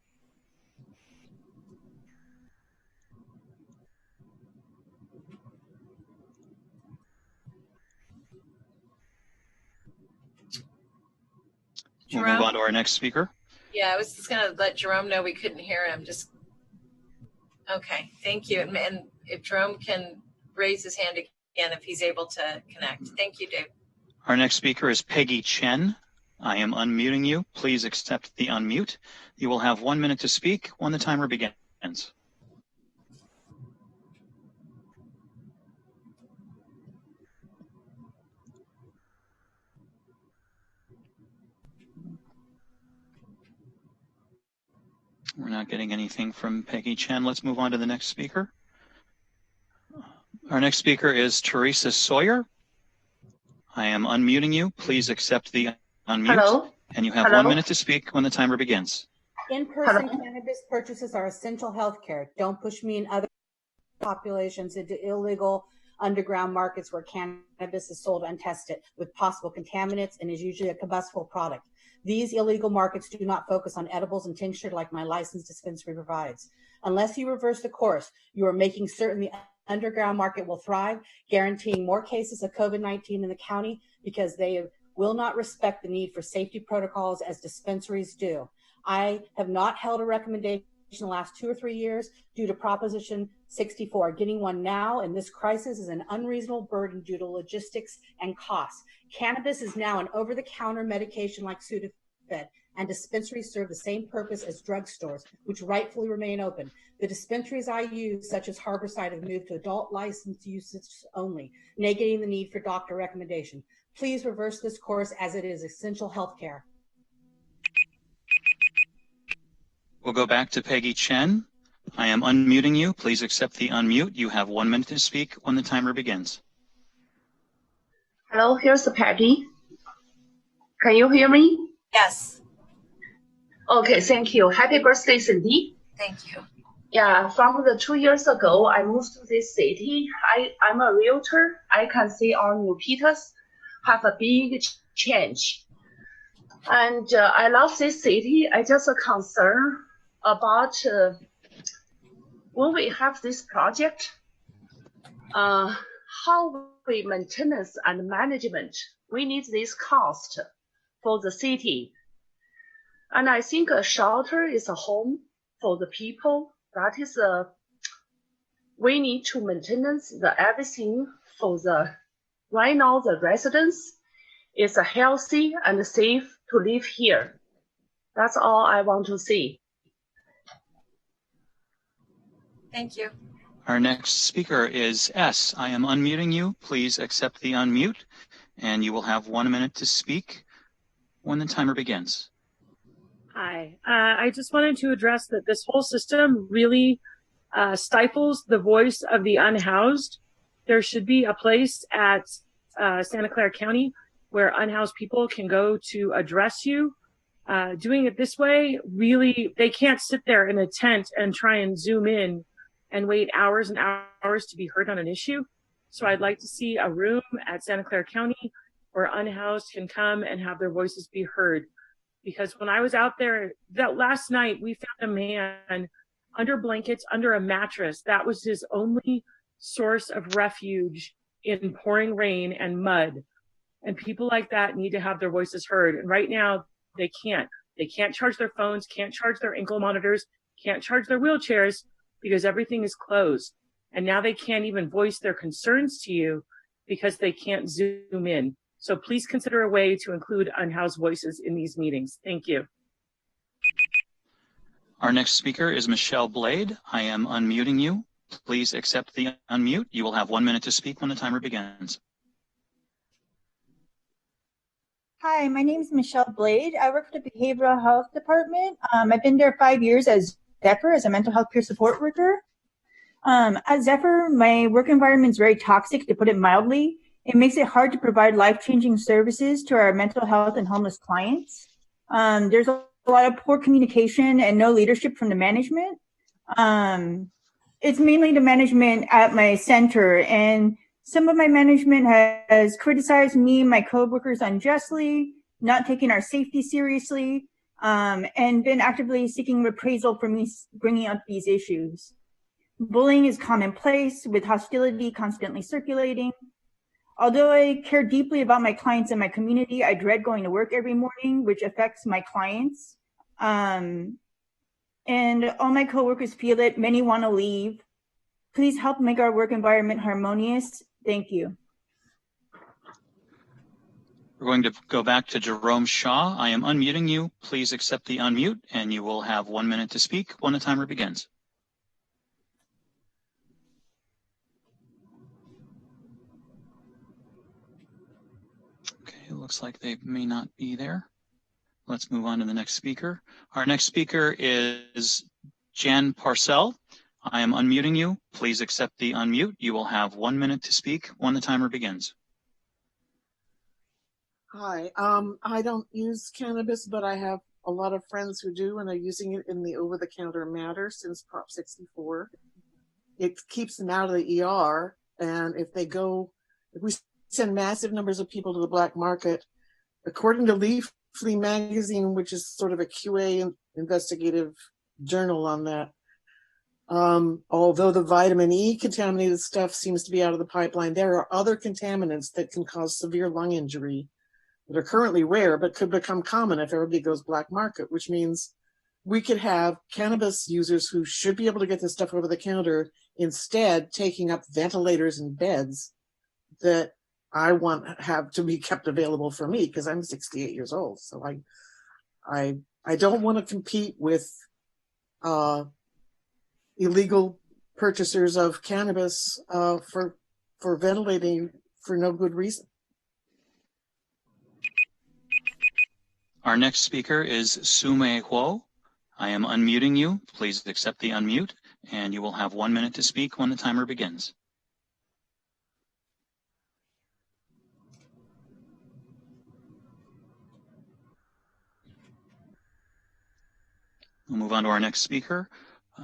We'll move on to our next speaker. Yeah, I was just going to let Jerome know we couldn't hear him. Okay, thank you. And if Jerome can raise his hand again if he's able to connect. Thank you, Dave. Our next speaker is Peggy Chen. I am unmuting you. Please accept the unmute. You will have 1 minute to speak when the timer begins. We're not getting anything from Peggy Chen. Let's move on to the next speaker. Our next speaker is Teresa Sawyer. I am unmuting you. Please accept the unmute. Hello? And you have Hello? 1 minute to speak when the timer begins. In-person cannabis purchases are essential health care. Don't push me and other populations into illegal underground markets where cannabis is sold untested with possible contaminants and is usually a combustible product. These illegal markets do not focus on edibles and tincture like my licensed dispensary provides. Unless you reverse the course, you are making certain the underground market will thrive, guaranteeing more cases of COVID-19 in the county because they will not respect the need for safety protocols as dispensaries do. I have not held a recommendation in the last 2 or 3 years due to Proposition 64. Getting one now in this crisis is an unreasonable burden due to logistics and costs. Cannabis is now an over-the-counter medication like Sudafed, and dispensaries serve the same purpose as drugstores, which rightfully remain open. The dispensaries I use, such as Harborside, have moved to adult licensed usage only, negating the need for doctor recommendation. Please reverse this course as it is essential health care. We'll go back to Peggy Chen. I am unmuting you. Please accept the unmute. You have 1 minute to speak when the timer begins. Hello, here's Peggy. Can you hear me? Yes. Okay, thank you. Happy birthday, Cindy. Thank you. Yeah, from the 2 years ago, I moved to this city. I'm a realtor. I can see our New Peters have a big change. And I love this city. I just concerned about when we have this project, how we maintenance and management, we need this cost for the city. And I think a shelter is a home for the people. That is we need to maintenance the everything for the, right now the residents is healthy and safe to live here. That's all I want to see. Thank you. Our next speaker is S. I am unmuting you. Please accept the unmute, and you will have 1 minute to speak when the timer begins. Hi. I just wanted to address that this whole system really stifles the voice of the unhoused. There should be a place at Santa Clara County where unhoused people can go to address you. Doing it this way, really, they can't sit there in a tent and try and zoom in and wait hours and hours to be heard on an issue. So I'd like to see a room at Santa Clara County where unhoused can come and have their voices be heard. Because when I was out there, that last night, we found a man under blankets, under a mattress. That was his only source of refuge in pouring rain and mud. And people like that need to have their voices heard. And right now, they can't. They can't charge their phones, can't charge their ankle monitors, can't charge their wheelchairs because everything is closed. And now they can't even voice their concerns to you because they can't zoom in. So please consider a way to include unhoused voices in these meetings. Thank you. Our next speaker is Michelle Blade. I am unmuting you. Please accept the unmute. You will have 1 minute to speak when the timer begins. Hi, my name is Michelle Blade. I work for the Behavioral Health Department. I've been there 5 years as Zephyr, as a mental health peer support worker. At Zephyr, my work environment is very toxic, to put it mildly. It makes it hard to provide life-changing services to our mental health and homeless clients. There's a lot of poor communication and no leadership from the management. It's mainly the management at my center, and some of my management has criticized me and my coworkers unjustly, not taking our safety seriously, and been actively seeking reprisal for me bringing up these issues. Bullying is commonplace, with hostility constantly circulating. Although I care deeply about my clients and my community, I dread going to work every morning, which affects my clients. And all my coworkers feel it. Many want to leave. Please help make our work environment harmonious. Thank you. We're going to go back to Jerome Shaw. I am unmuting you. Please accept the unmute, and you will have 1 minute to speak when the timer begins. Okay, it looks like they may not be there. Let's move on to the next speaker. Our next speaker is Jan Parcell. I am unmuting you. Please accept the unmute. You will have 1 minute to speak when the timer begins. Hi, I don't use cannabis, but I have a lot of friends who do, and are using it in the over-the-counter matter since Prop 64. It keeps them out of the ER, and if we send massive numbers of people to the black market, according to Leafly magazine, which is sort of a QA investigative journal on that, although the vitamin E contaminated stuff seems to be out of the pipeline, there are other contaminants that can cause severe lung injury that are currently rare but could become common if everybody goes black market, which means we could have cannabis users who should be able to get this stuff over the counter instead taking up ventilators and beds that I want have to be kept available for me because I'm 68 years old. So I don't want to compete with illegal purchasers of cannabis for ventilating for no good reason. Our next speaker is Sume Huo. I am unmuting you. Please accept the unmute, and you will have 1 minute to speak when the timer begins. We'll move on to our next speaker.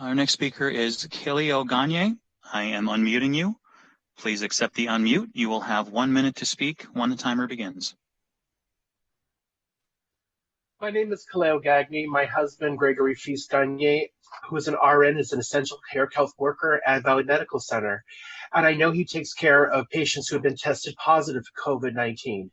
Our next speaker is Kelly Gagne. I am unmuting you. Please accept the unmute. You will have 1 minute to speak when the timer begins. My name is Kaleo Gagny. My husband, Gregory Feast Gagne, who is an RN, is an essential care health worker at Valley Medical Center. And I know he takes care of patients who have been tested positive for COVID-19.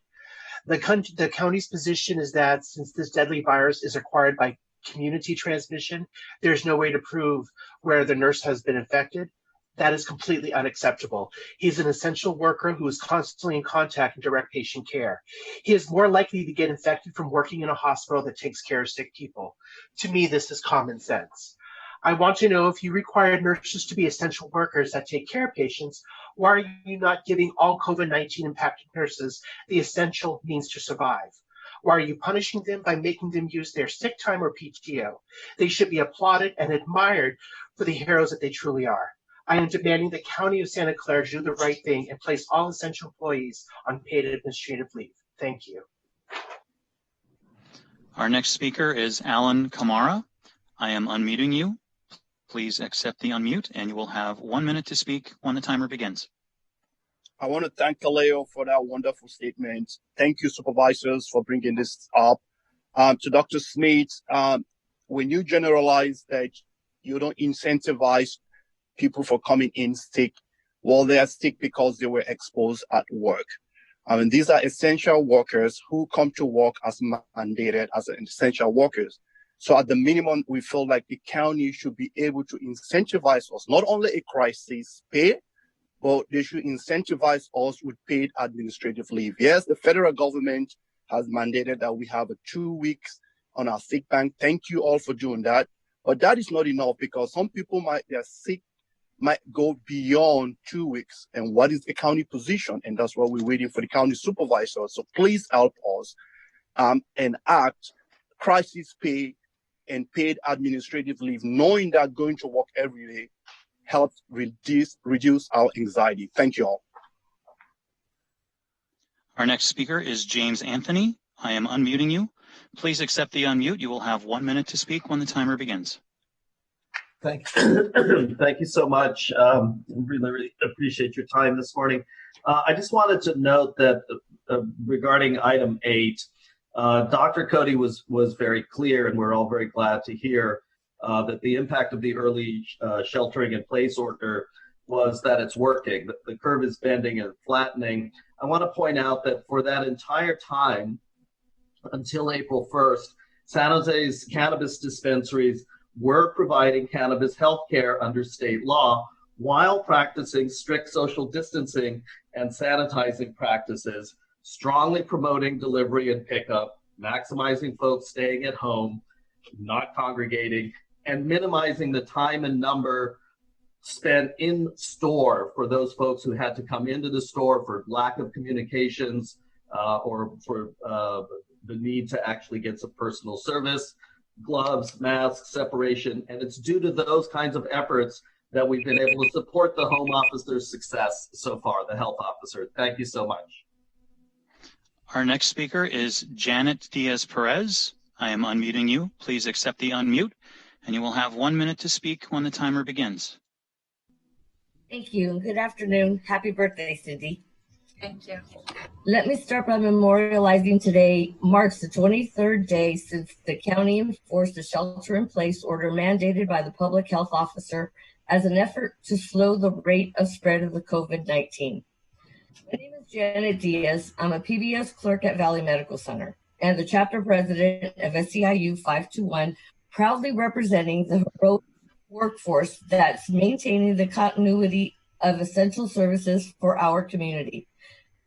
The county's position is that since this deadly virus is acquired by community transmission, there's no way to prove where the nurse has been infected. That is completely unacceptable. He's an essential worker who is constantly in contact and direct patient care. He is more likely to get infected from working in a hospital that takes care of sick people. To me, this is common sense. I want to know if you require nurses to be essential workers that take care of patients, why are you not giving all COVID-19 impacted nurses the essential means to survive? Why are you punishing them by making them use their sick time or PTO? They should be applauded and admired for the heroes that they truly are. I am demanding the County of Santa Clara do the right thing and place all essential employees on paid administrative leave. Thank you. Our next speaker is Alan Kamara. I am unmuting you. Please accept the unmute and you will have 1 minute to speak when the timer begins. I want to thank Kaleo for that wonderful statement. Thank you, supervisors, for bringing this up. To Dr. Smith, when you generalize that you don't incentivize people for coming in sick, well, they are sick because they were exposed at work. I mean, these are essential workers who come to work as mandated as essential workers. So at the minimum, we feel like the county should be able to incentivize us, not only a crisis pay, but they should incentivize us with paid administrative leave. Yes, the federal government has mandated that we have 2 weeks on our sick bank. Thank you all for doing that. But that is not enough because some people their sick might go beyond 2 weeks. And what is the county position? And that's why we're waiting for the county supervisor. So please help us and act crisis pay and paid administrative leave, knowing that going to work every day helps reduce our anxiety. Thank you all. Our next speaker is James Anthony. I am unmuting you. Please accept the unmute. You will have 1 minute to speak when the timer begins. Thank you so much. Really appreciate your time this morning. I just wanted to note that regarding item 8, Dr. Cody was very clear, and we're all very glad to hear that the impact of the early sheltering in place order was that it's working. The curve is bending and flattening. I want to point out that for that entire time, until April 1st, San Jose's cannabis dispensaries were providing cannabis health care under state law while practicing strict social distancing and sanitizing practices, strongly promoting delivery and pickup, maximizing folks staying at home, not congregating, and minimizing the time and number spent in store for those folks who had to come into the store for lack of communications or for the need to actually get some personal service, gloves, masks, separation. And it's due to those kinds of efforts that we've been able to support the home officer's success so far, the health officer. Thank you so much. Our next speaker is Janet Diaz-Perez. I am unmuting you. Please accept the unmute, and you will have 1 minute to speak when the timer begins. Thank you. Good afternoon. Happy birthday, Cindy. Thank you. Let me start by memorializing today marks the 23rd day since the county enforced a shelter-in-place order mandated by the public health officer as an effort to slow the rate of spread of the COVID-19. My name is Janet Diaz. I'm a PBS clerk at Valley Medical Center and the chapter president of SEIU 521, proudly representing the heroic workforce that's maintaining the continuity of essential services for our community.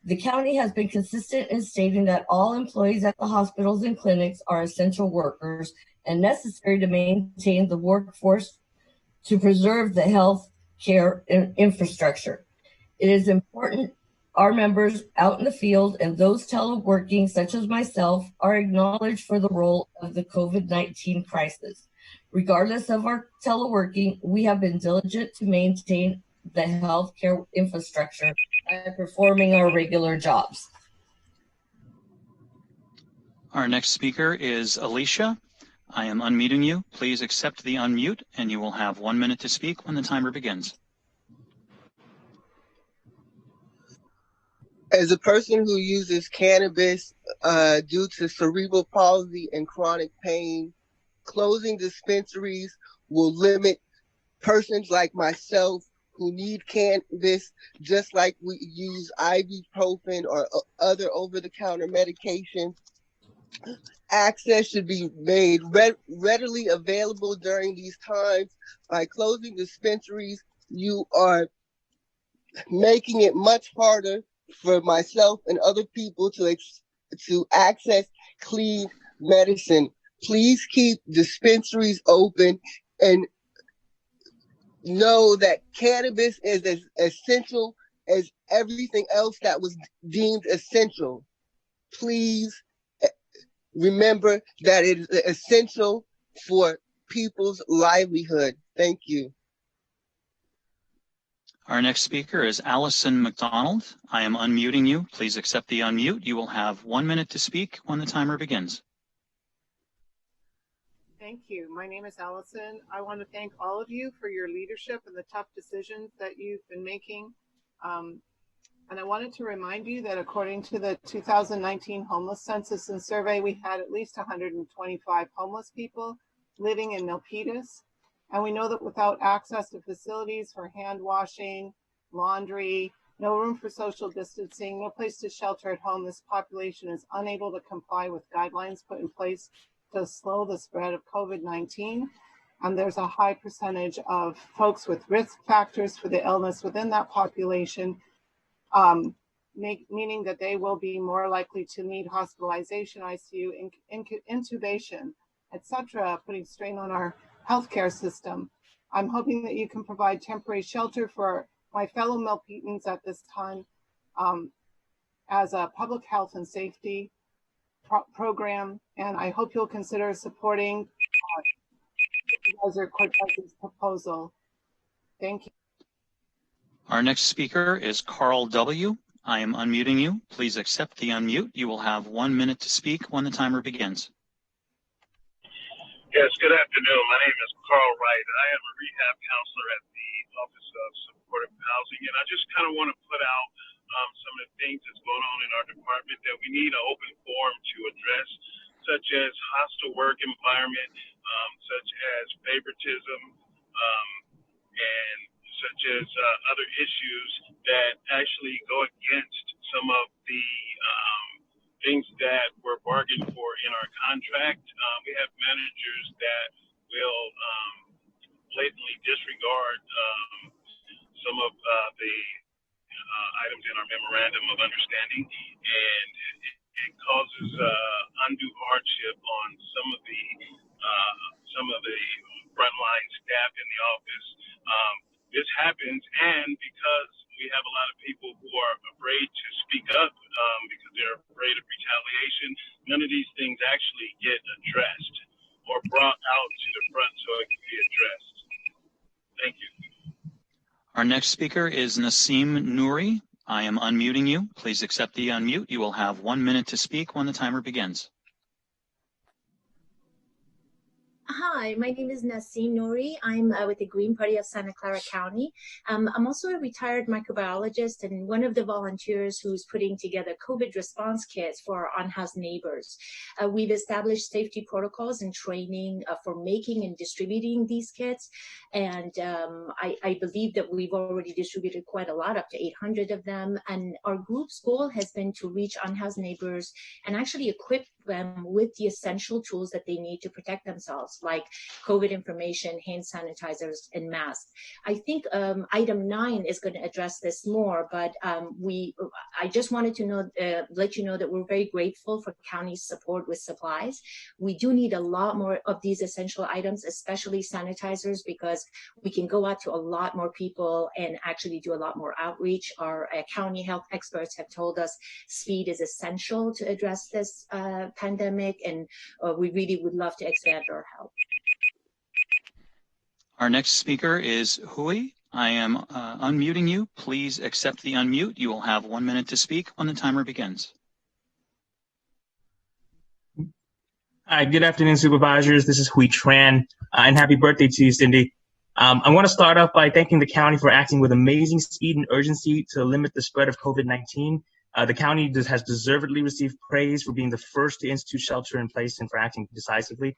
The county has been consistent in stating that all employees at the hospitals and clinics are essential workers and necessary to maintain the workforce to preserve the health care infrastructure. It is important our members out in the field and those teleworking, such as myself, are acknowledged for the role of the COVID-19 crisis. Regardless of our teleworking, we have been diligent to maintain the healthcare infrastructure by performing our regular jobs. Our next speaker is Alicia. I am unmuting you. Please accept the unmute, and you will have 1 minute to speak when the timer begins. As a person who uses cannabis due to cerebral palsy and chronic pain, closing dispensaries will limit persons like myself who need cannabis, just like we use ibuprofen or other over-the-counter medications. Access should be made readily available during these times. By closing dispensaries, you are making it much harder for myself and other people to access clean medicine. Please keep dispensaries open and know that cannabis is as essential as everything else that was deemed essential. Please remember that it is essential for people's livelihood. Thank you. Our next speaker is Allison McDonald. I am unmuting you. Please accept the unmute. You will have 1 minute to speak when the timer begins. Thank you. My name is Allison. I want to thank all of you for your leadership and the tough decisions that you've been making. And I wanted to remind you that according to the 2019 homeless census and survey, we had at least 125 homeless people living in Milpitas. And we know that without access to facilities for hand washing, laundry, no room for social distancing, no place to shelter at home, this population is unable to comply with guidelines put in place to slow the spread of COVID-19. And there's a high percentage of folks with risk factors for the illness within that population, meaning that they will be more likely to need hospitalization, ICU, intubation, etc., putting strain on our healthcare system. I'm hoping that you can provide temporary shelter for my fellow Milpitans at this time as a public health and safety program, and I hope you'll consider supporting Supervisor Cortez's proposal. Thank you. Our next speaker is Carl W. I am unmuting you. Please accept the unmute. You will have 1 minute to speak when the timer begins. Yes, good afternoon. My name is Carl Wright. I am a rehab counselor at the Office of Supportive Housing, and I just kind of want to put out some of the things that's going on in our department that we need an open forum to address, such as hostile work environment, such as favoritism, and such as other issues that actually go against some of the things that were bargained for in our contract. We have managers that will blatantly disregard some of the items in our memorandum of understanding, and it causes undue hardship on some of the frontline staff in the office. This happens, and because we have a lot of people who are afraid to speak up because they're afraid of retaliation, none of these things actually get addressed or brought out to the front so it can be addressed. Thank you. Our next speaker is Nassim Nouri. I am unmuting you. Please accept the unmute. You will have 1 minute to speak when the timer begins. Hi, my name is Nassim Nouri. I'm with the Green Party of Santa Clara County. I'm also a retired microbiologist and one of the volunteers who's putting together COVID response kits for our unhoused neighbors. We've established safety protocols and training for making and distributing these kits. And I believe that we've already distributed quite a lot, up to 800 of them. And our group's goal has been to reach unhoused neighbors and actually equip them with the essential tools that they need to protect themselves, like COVID information, hand sanitizers, and masks. I think item 9 is going to address this more, but I just wanted to let you know that we're very grateful for county support with supplies. We do need a lot more of these essential items, especially sanitizers, because we can go out to a lot more people and actually do a lot more outreach. Our county health experts have told us speed is essential to address this pandemic, and we really would love to expand our help. Our next speaker is Hui. I am unmuting you. Please accept the unmute. You will have 1 minute to speak when the timer begins. Hi, good afternoon, supervisors. This is Hui Tran, and happy birthday to you, Cindy. I want to start off by thanking the county for acting with amazing speed and urgency to limit the spread of COVID-19. The county has deservedly received praise for being the first to institute shelter in place and for acting decisively.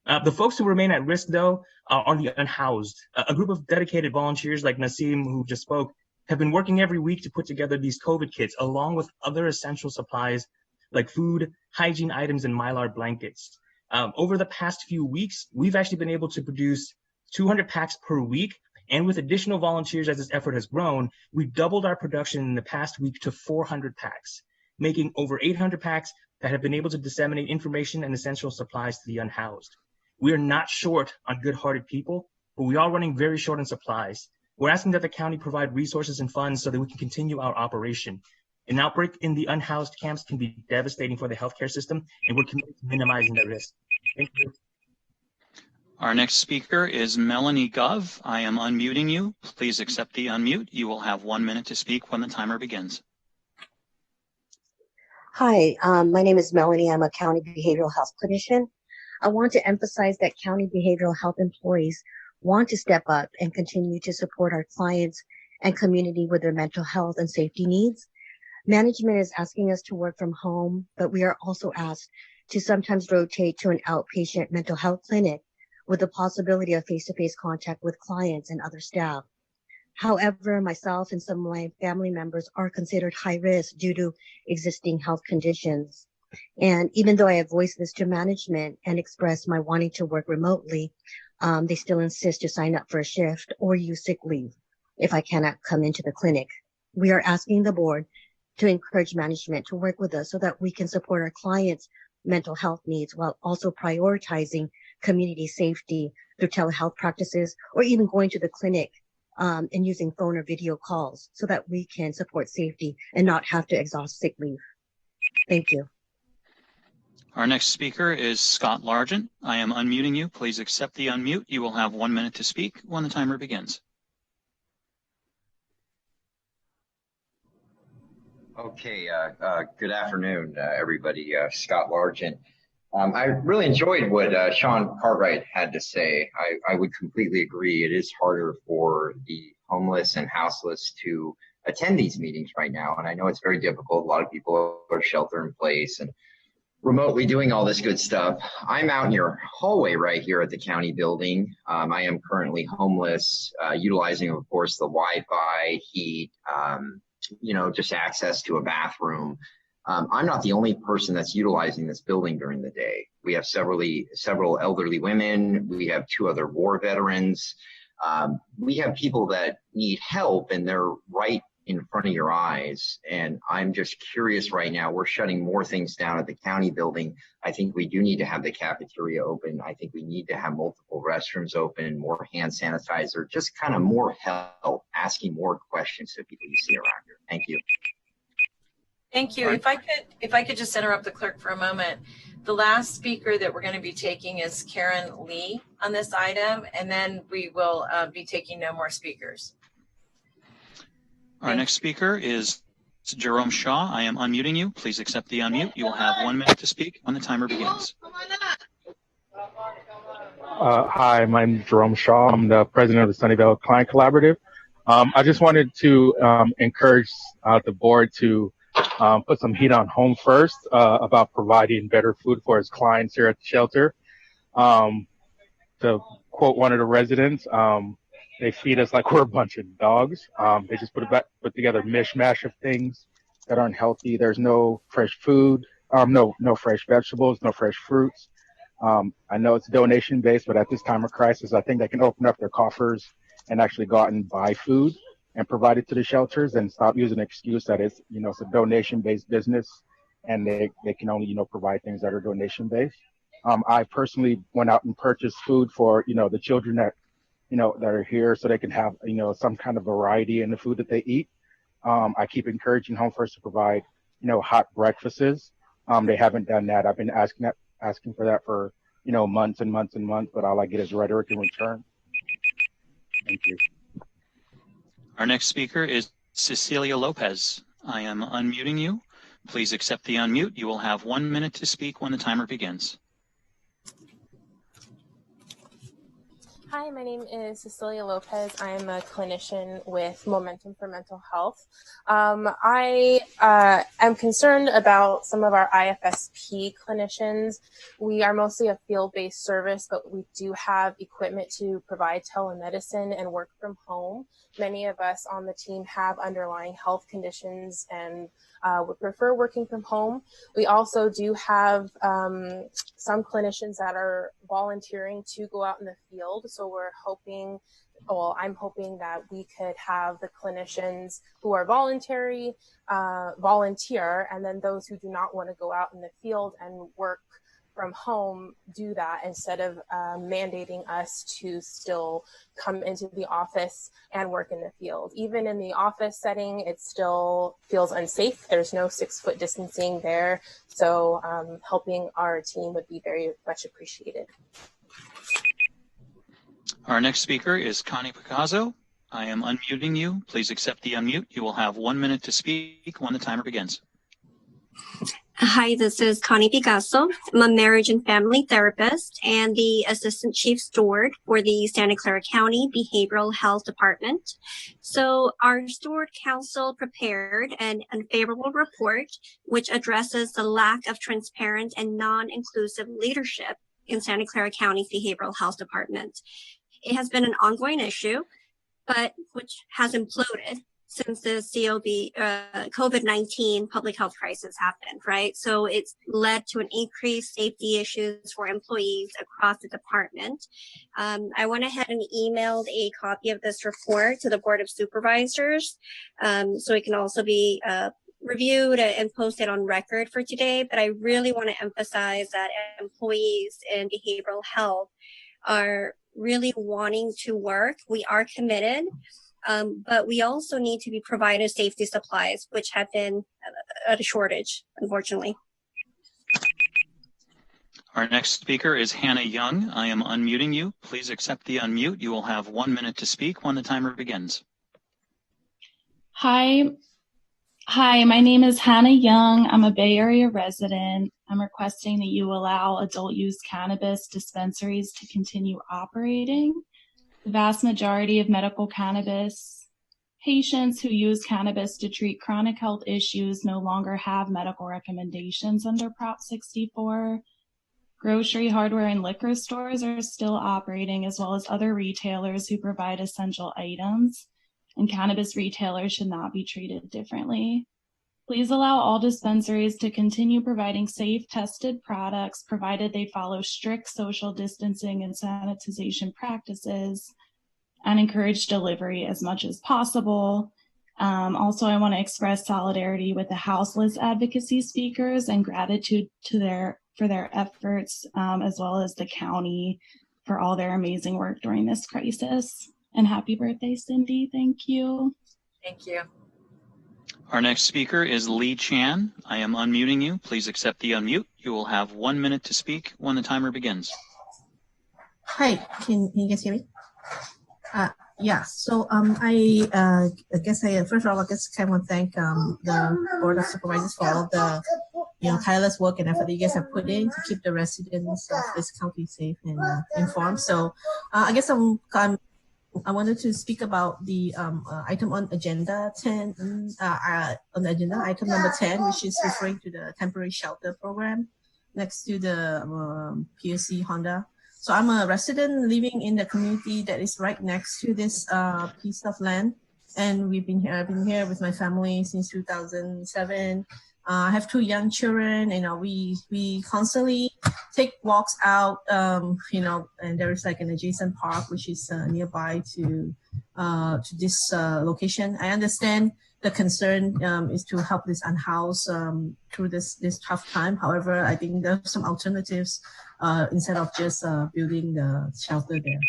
The folks who remain at risk, though, are the unhoused. A group of dedicated volunteers like Nasim, who just spoke, have been working every week to put together these COVID kits, along with other essential supplies like food, hygiene items, and Mylar blankets. Over the past few weeks, we've actually been able to produce 200 packs per week. And with additional volunteers as this effort has grown, we've doubled our production in the past week to 400 packs, making over 800 packs that have been able to disseminate information and essential supplies to the unhoused. We are not short on good-hearted people, but we are running very short on supplies. We're asking that the county provide resources and funds so that we can continue our operation. An outbreak in the unhoused camps can be devastating for the healthcare system, and we're committed to minimizing that risk. Thank you. Our next speaker is Melanie Gov. I am unmuting you. Please accept the unmute. You will have 1 minute to speak when the timer begins. Hi, my name is Melanie. I'm a county behavioral health clinician. I want to emphasize that county behavioral health employees want to step up and continue to support our clients and community with their mental health and safety needs. Management is asking us to work from home, but we are also asked to sometimes rotate to an outpatient mental health clinic with the possibility of face-to-face contact with clients and other staff. However, myself and some of my family members are considered high risk due to existing health conditions. And even though I have voiced this to management and expressed my wanting to work remotely, they still insist to sign up for a shift or use sick leave if I cannot come into the clinic. We are asking the board to encourage management to work with us so that we can support our clients' mental health needs while also prioritizing community safety through telehealth practices or even going to the clinic and using phone or video calls so that we can support safety and not have to exhaust sick leave. Thank you. Our next speaker is Scott Largent. I am unmuting you. Please accept the unmute. You will have 1 minute to speak when the timer begins. Okay, good afternoon, everybody. Scott Largent. I really enjoyed what Sean Cartwright had to say. I would completely agree. It is harder for the homeless and houseless to attend these meetings right now. And I know it's very difficult. A lot of people are shelter in place and remotely doing all this good stuff. I'm out in your hallway right here at the county building. I am currently homeless, utilizing, of course, the Wi-Fi, heat, just access to a bathroom. I'm not the only person that's utilizing this building during the day. We have several elderly women. We have 2 other war veterans. We have people that need help, and they're right in front of your eyes. And I'm just curious right now, we're shutting more things down at the county building. I think we do need to have the cafeteria open. I think we need to have multiple restrooms open, more hand sanitizer, just kind of more help, asking more questions to people you see around here. Thank you. Thank you. If I could just interrupt the clerk for a moment. The last speaker that we're going to be taking is Karen Lee on this item, and then we will be taking no more speakers. Our next speaker is Jerome Shaw. I am unmuting you. Please accept the unmute. You will have 1 minute to speak when the timer begins. Hi, my name is Jerome Shaw. I'm the president of the Sunnyvale Client Collaborative. I just wanted to encourage the board to put some heat on Home First about providing better food for its clients here at the shelter. To quote one of the residents, they feed us like we're a bunch of dogs. They just put together a mishmash of things that aren't healthy. There's no fresh food, no fresh vegetables, no fresh fruits. I know it's donation based, but at this time of crisis, I think they can open up their coffers and actually go out and buy food and provide it to the shelters and stop using the excuse that it's a donation based business and they can only, provide things that are donation based. I personally went out and purchased food for, the children that are here so they can have, some kind of variety in the food that they eat. I keep encouraging Home First to provide, hot breakfasts. They haven't done that. I've been asking for that for, months and months and months, but all I get is rhetoric in return. Thank you. Our next speaker is Cecilia Lopez. I am unmuting you. Please accept the unmute. You will have 1 minute to speak when the timer begins. Hi, my name is Cecilia Lopez. I am a clinician with Momentum for Mental Health. I am concerned about some of our IFSP clinicians. We are mostly a field-based service, but we do have equipment to provide telemedicine and work from home. Many of us on the team have underlying health conditions and would prefer working from home. We also do have some clinicians that are volunteering to go out in the field. So we're hoping, well, I'm hoping that we could have the clinicians who are voluntary volunteer, and then those who do not want to go out in the field and work from home do that instead of mandating us to still come into the office and work in the field. Even in the office setting, it still feels unsafe. There's no 6-foot distancing there. So helping our team would be very much appreciated. Our next speaker is Connie Picasso. I am unmuting you. Please accept the unmute. You will have 1 minute to speak when the timer begins. Hi, this is Connie Picasso. I'm a marriage and family therapist and the assistant chief steward for the Santa Clara County Behavioral Health Department. So our steward council prepared an unfavorable report which addresses the lack of transparent and non-inclusive leadership in Santa Clara County Behavioral Health Department. It has been an ongoing issue, but which has imploded since the COVID-19 public health crisis happened, right? So it's led to an increased safety issues for employees across the department. I went ahead and emailed a copy of this report to the Board of Supervisors, so it can also be reviewed and posted on record for today. But I really want to emphasize that employees in behavioral health are really wanting to work. We are committed. But we also need to be provided safety supplies, which have been at a shortage, unfortunately. Our next speaker is Hannah Young. I am unmuting you. Please accept the unmute. You will have 1 minute to speak when the timer begins. Hi, my name is Hannah Young. I'm a Bay Area resident. I'm requesting that you allow adult use cannabis dispensaries to continue operating. The vast majority of medical cannabis patients who use cannabis to treat chronic health issues no longer have medical recommendations under Prop 64. Grocery, hardware, and liquor stores are still operating, as well as other retailers who provide essential items, and cannabis retailers should not be treated differently. Please allow all dispensaries to continue providing safe, tested products, provided they follow strict social distancing and sanitization practices, and encourage delivery as much as possible. Also, I want to express solidarity with the houseless advocacy speakers and gratitude for their efforts, as well as the county for all their amazing work during this crisis. And happy birthday, Cindy. Thank you. Thank you. Our next speaker is Lee Chan. I am unmuting you. Please accept the unmute. You will have 1 minute to speak when the timer begins. Hi, can you guys hear me? Yeah, so I guess first of all, I guess I want to thank the Board of Supervisors for all the tireless work and effort that you guys have put in to keep the residents of this county safe and informed. So I guess I wanted to speak about the item on agenda 10, on the agenda, item number 10, which is referring to the temporary shelter program next to the POC Honda. So I'm a resident living in the community that is right next to this piece of land. And I've been here with my family since 2007. I have 2 young children, we constantly take walks out, and there is like an adjacent park, which is nearby to this location. I understand the concern is to help this unhoused through this tough time. However, I think there are some alternatives instead of just building the shelter there.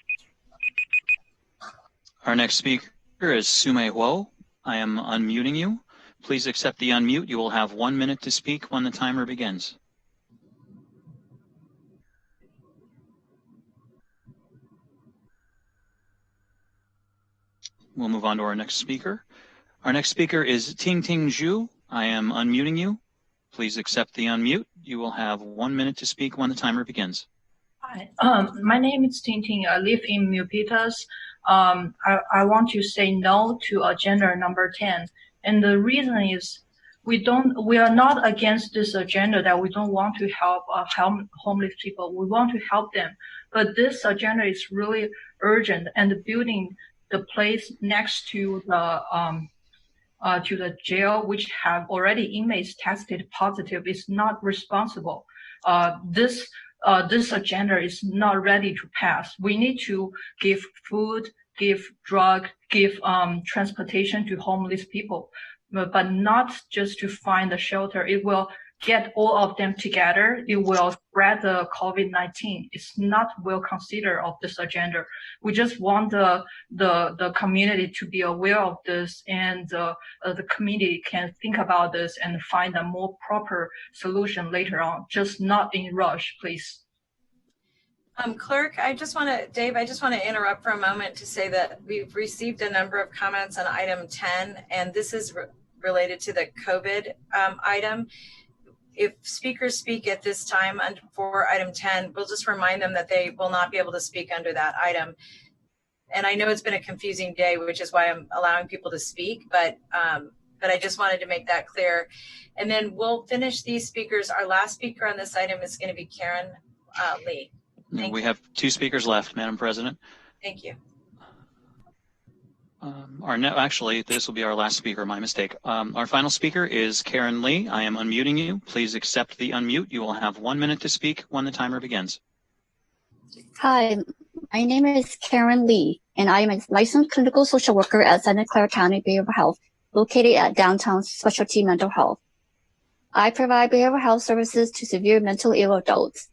Our next speaker is Sume Huo. I am unmuting you. Please accept the unmute. You will have 1 minute to speak when the timer begins. We'll move on to our next speaker. Our next speaker is Ting Ting Zhu. I am unmuting you. Please accept the unmute. You will have 1 minute to speak when the timer begins. My name is Tintin. I live in Milpitas. I want to say no to agenda number 10. And the reason is we are not against this agenda that we don't want to help homeless people. We want to help them. But this agenda is really urgent, and building the place next to the jail, which have already inmates tested positive, is not responsible. This agenda is not ready to pass. We need to give food, give drug, give transportation to homeless people, but not just to find a shelter. It will get all of them together. It will spread the COVID-19. It's not well considered of this agenda. We just want the community to be aware of this, and the community can think about this and find a more proper solution later on. Just not in rush, please. Clerk, Dave, I just want to interrupt for a moment to say that we've received a number of comments on item 10, and this is related to the COVID item. If speakers speak at this time for item 10, we'll just remind them that they will not be able to speak under that item. And I know it's been a confusing day, which is why I'm allowing people to speak, but I just wanted to make that clear. And then we'll finish these speakers. Our last speaker on this item is going to be Karen Lee. We have 2 speakers left, Madam President. Thank you. Actually, this will be our last speaker, my mistake. Our final speaker is Karen Lee. I am unmuting you. Please accept the unmute. You will have 1 minute to speak when the timer begins. Hi, my name is Karen Lee, and I am a licensed clinical social worker at Santa Clara County Behavioral Health, located at downtown Specialty Mental Health. I provide behavioral health services to severe mentally ill adults.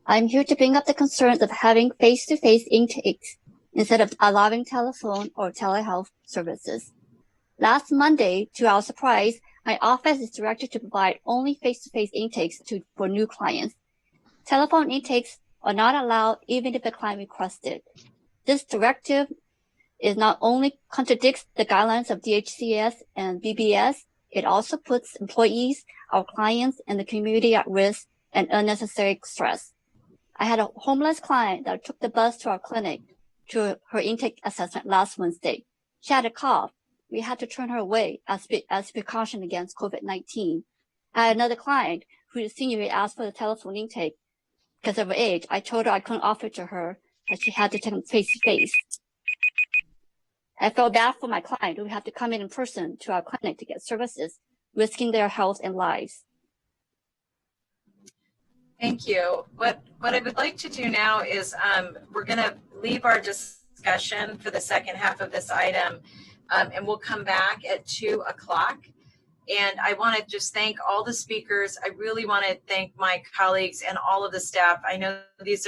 I'm here to bring up the concerns of having face-to-face intakes instead of allowing telephone or telehealth services. Last Monday, to our surprise, my office is directed to provide only face-to-face intakes for new clients. Telephone intakes are not allowed even if the client requested. This directive is not only contradicts the guidelines of DHCS and BBS, it also puts employees, our clients, and the community at risk and unnecessary stress. I had a homeless client that took the bus to our clinic to her intake assessment last Wednesday. She had a cough. We had to turn her away as precaution against COVID-19. I had another client who is senior asked for the telephone intake because of her age. I told her I couldn't offer it to her, that she had to take it face to face. I felt bad for my client who had to come in person to our clinic to get services, risking their health and lives. Thank you. What I would like to do now is we're going to leave our discussion for the second half of this item, and we'll come back at 2 o'clock. And I want to just thank all the speakers. I really want to thank my colleagues and all of the staff. I know this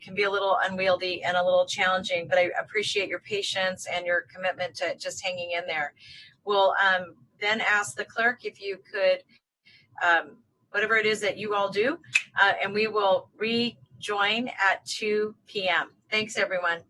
can be a little unwieldy and a little challenging, but I appreciate your patience and your commitment to just hanging in there. We'll then ask the clerk if you could whatever it is that you all do, and we will rejoin at 2 p.m. Thanks, everyone.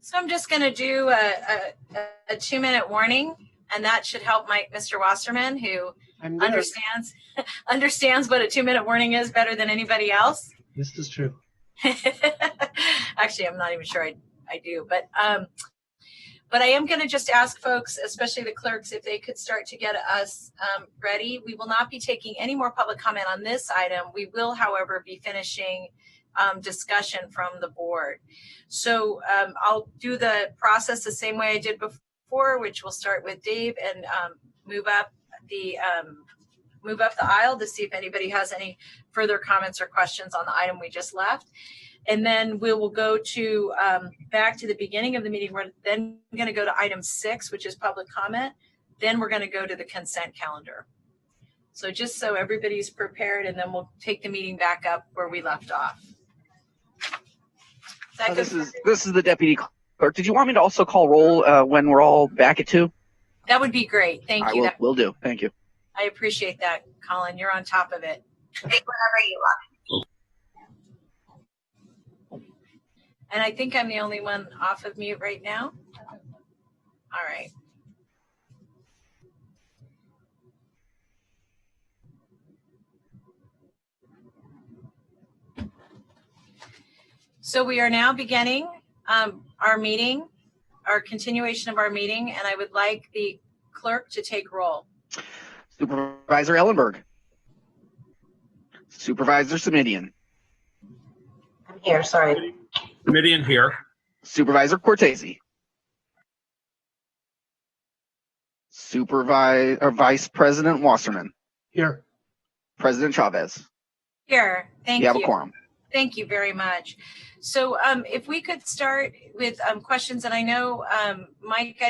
So I'm just going to do a 2-minute warning, and that should help Mr. Wasserman, who understands what a 2-minute warning is better than anybody else. This is true. Actually, I'm not even sure I do, but I am going to just ask folks, especially the clerks, if they could start to get us ready. We will not be taking any more public comment on this item. We will, however, be finishing discussion from the board. So I'll do the process the same way I did before, which will start with Dave and move up the aisle to see if anybody has any further comments or questions on the item we just left. And then we will go to back to the beginning of the meeting. We're then going to go to item 6, which is public comment. Then we're going to go to the consent calendar. So just so everybody's prepared, and then we'll take the meeting back up where we left off. This is the deputy clerk. Did you want me to also call roll when we're all back at 2? That would be great. Thank you. Will do. Thank you. I appreciate that, Colin. You're on top of it. Take whatever you want. And I think I'm the only one off of mute right now. All right. So we are now beginning our meeting, our continuation of our meeting, and I would like the clerk to take roll. Supervisor Ellenberg. Supervisor Simidian. I'm here, sorry. Simidian here. Supervisor Cortese. Vice President Wasserman. Here. President Chavez. Here. Thank you. You have a quorum. Thank you very much. So if we could start with questions, and I know, Mike,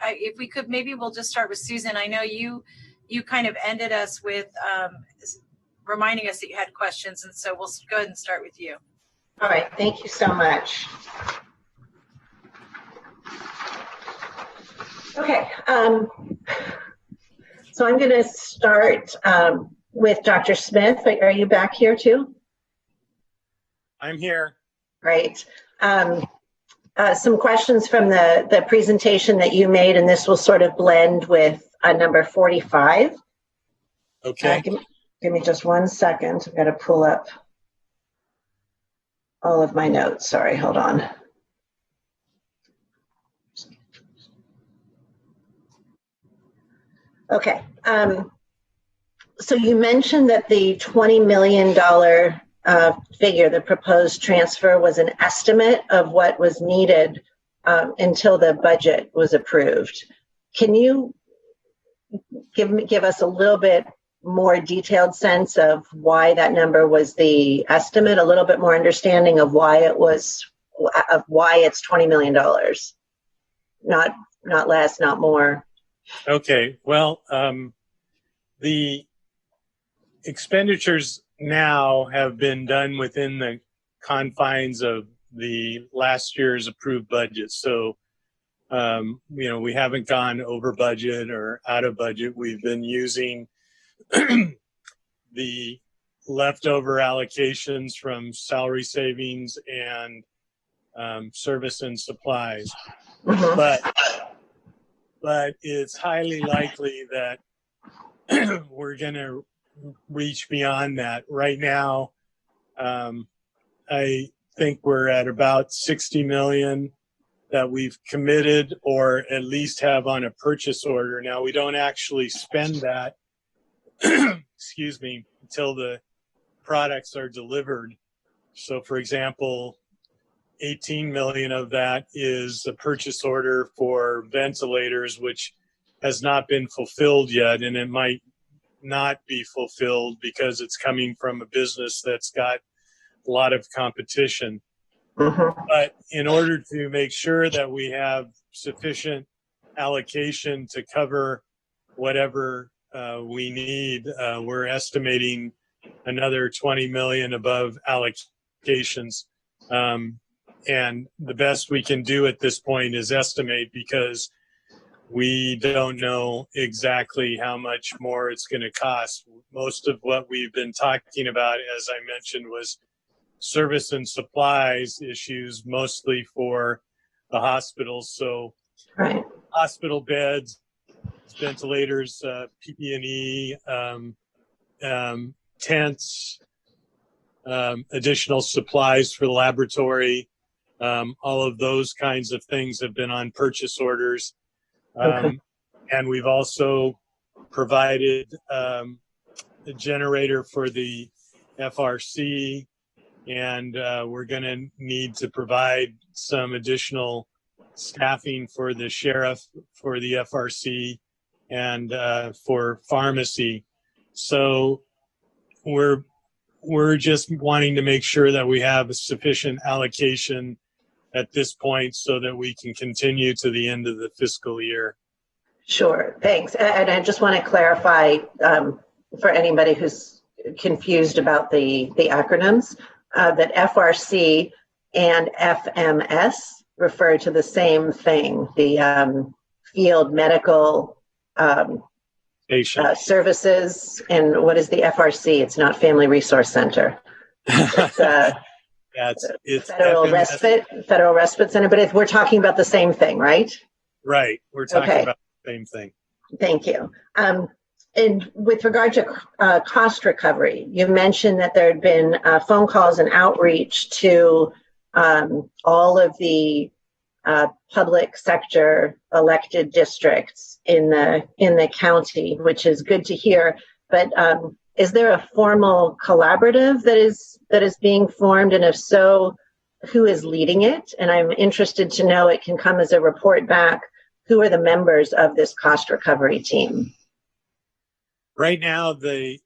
if we could, maybe we'll just start with Susan. I know you kind of ended us with reminding us that you had questions, and so we'll go ahead and start with you. All right, thank you so much. Okay, so I'm going to start with Dr. Smith. Are you back here too? I'm here. Great. Some questions from the presentation that you made, and this will sort of blend with number 45. Okay. Give me just 1 second. I've got to pull up all of my notes. Sorry, hold on. Okay. So you mentioned that the $20 million figure, the proposed transfer, was an estimate of what was needed until the budget was approved. Can you give us a little bit more detailed sense of why that number was the estimate, a little bit more understanding of why it's $20 million, not less, not more? Okay, well, the expenditures now have been done within the confines of the last year's approved budget. So, we haven't gone over budget or out of budget. We've been using the leftover allocations from salary savings and service and supplies. Mm-hmm. But it's highly likely that we're going to reach beyond that. Right now, I think we're at about 60 million that we've committed or at least have on a purchase order. Now, we don't actually spend that, excuse me, until the products are delivered. So, for example, 18 million of that is a purchase order for ventilators, which has not been fulfilled yet, and it might not be fulfilled because it's coming from a business that's got a lot of competition. Mm-hmm. But in order to make sure that we have sufficient allocation to cover whatever we need, we're estimating another 20 million above allocations. And the best we can do at this point is estimate, because we don't know exactly how much more it's going to cost. Most of what we've been talking about, as I mentioned, was service and supplies issues, mostly for the hospitals. So right. Hospital beds, ventilators, PPE, tents, additional supplies for the laboratory. All of those kinds of things have been on purchase orders. Okay. And we've also provided a generator for the FRC and we're going to need to provide some additional staffing for the sheriff, for the FRC, and for pharmacy. So we're just wanting to make sure that we have a sufficient allocation at this point so that we can continue to the end of the fiscal year. Sure, thanks. And I just want to clarify for anybody who's confused about the acronyms, that FRC and FMS refer to the same thing, the field medical services. And what is the FRC? It's not Family Resource Center. It's Federal Respite Center, but we're talking about the same thing, right? Right, we're talking about the same thing. Thank you. And with regard to cost recovery, you mentioned that there had been phone calls and outreach to all of the public sector elected districts in the county, which is good to hear. But is there a formal collaborative that is being formed, and if so, who is leading it? And I'm interested to know, it can come as a report back, who are the members of this cost recovery team? Right now, the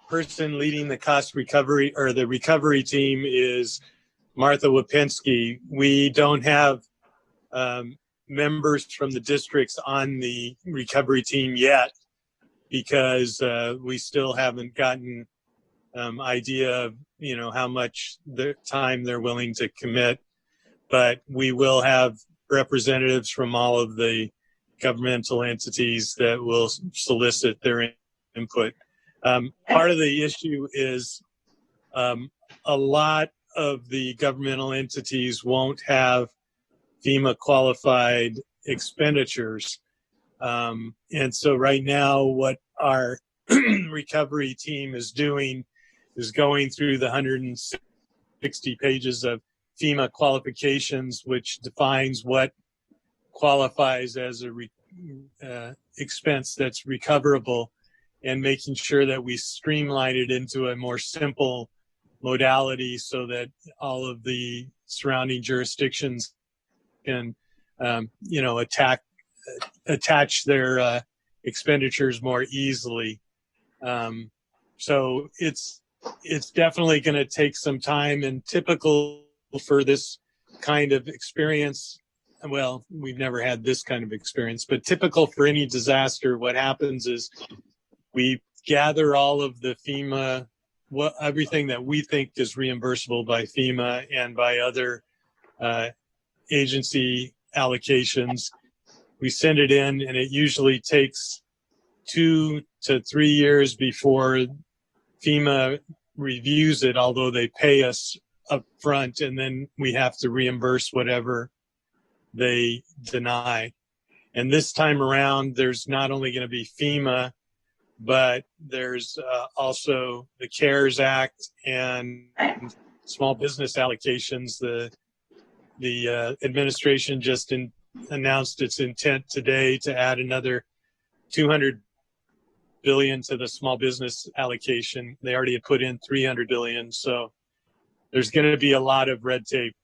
person leading the cost recovery or the recovery team is Martha Wapinski. We don't have members from the districts on the recovery team yet because we still haven't gotten idea of how much time they're willing to commit. But we will have representatives from all of the governmental entities that will solicit their input. Part of the issue is a lot of the governmental entities won't have FEMA qualified expenditures. And so right now what our recovery team is doing is going through the 160 pages of FEMA qualifications, which defines what qualifies as a expense that's recoverable, and making sure that we streamline it into a more simple modality so that all of the surrounding jurisdictions can, attach their expenditures more easily. So it's definitely going to take some time, and typical for this kind of experience. Well, we've never had this kind of experience, but typical for any disaster, what happens is we gather all of the FEMA, everything that we think is reimbursable by FEMA and by other agency allocations. We send it in, and it usually takes 2 to 3 years before FEMA reviews it, although they pay us up front, and then we have to reimburse whatever they deny. And this time around, there's not only going to be FEMA, but there's also the CARES Act and small business allocations. The administration just announced its intent today to add another $200 billion to the small business allocation. They already had put in $300 billion, so there's going to be a lot of red tape.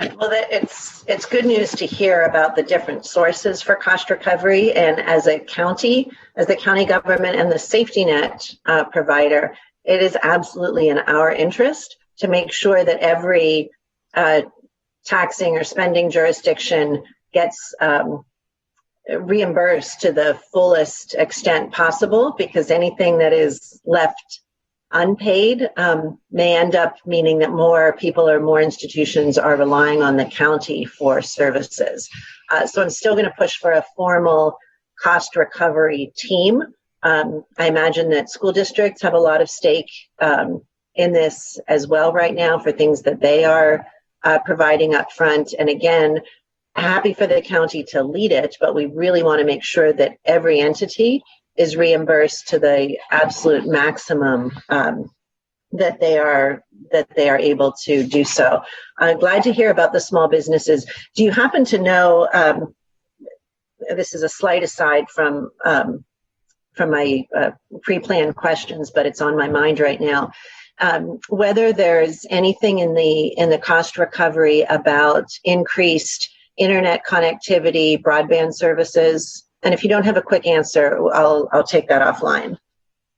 Well, it's good news to hear about the different sources for cost recovery. And as the county government and the safety net provider, it is absolutely in our interest to make sure that every taxing or spending jurisdiction gets reimbursed to the fullest extent possible, because anything that is left unpaid may end up meaning that more people or more institutions are relying on the county for services. So I'm still going to push for a formal cost recovery team. I imagine that school districts have a lot of stake in this as well right now for things that they are providing up front. And again, happy for the county to lead it, but we really want to make sure that every entity is reimbursed to the absolute maximum that they are able to do so. I'm glad to hear about the small businesses. Do you happen to know? This is a slight aside from my pre-planned questions, but it's on my mind right now. whether there's anything in the cost recovery about increased internet connectivity, broadband services. And if you don't have a quick answer, I'll take that offline,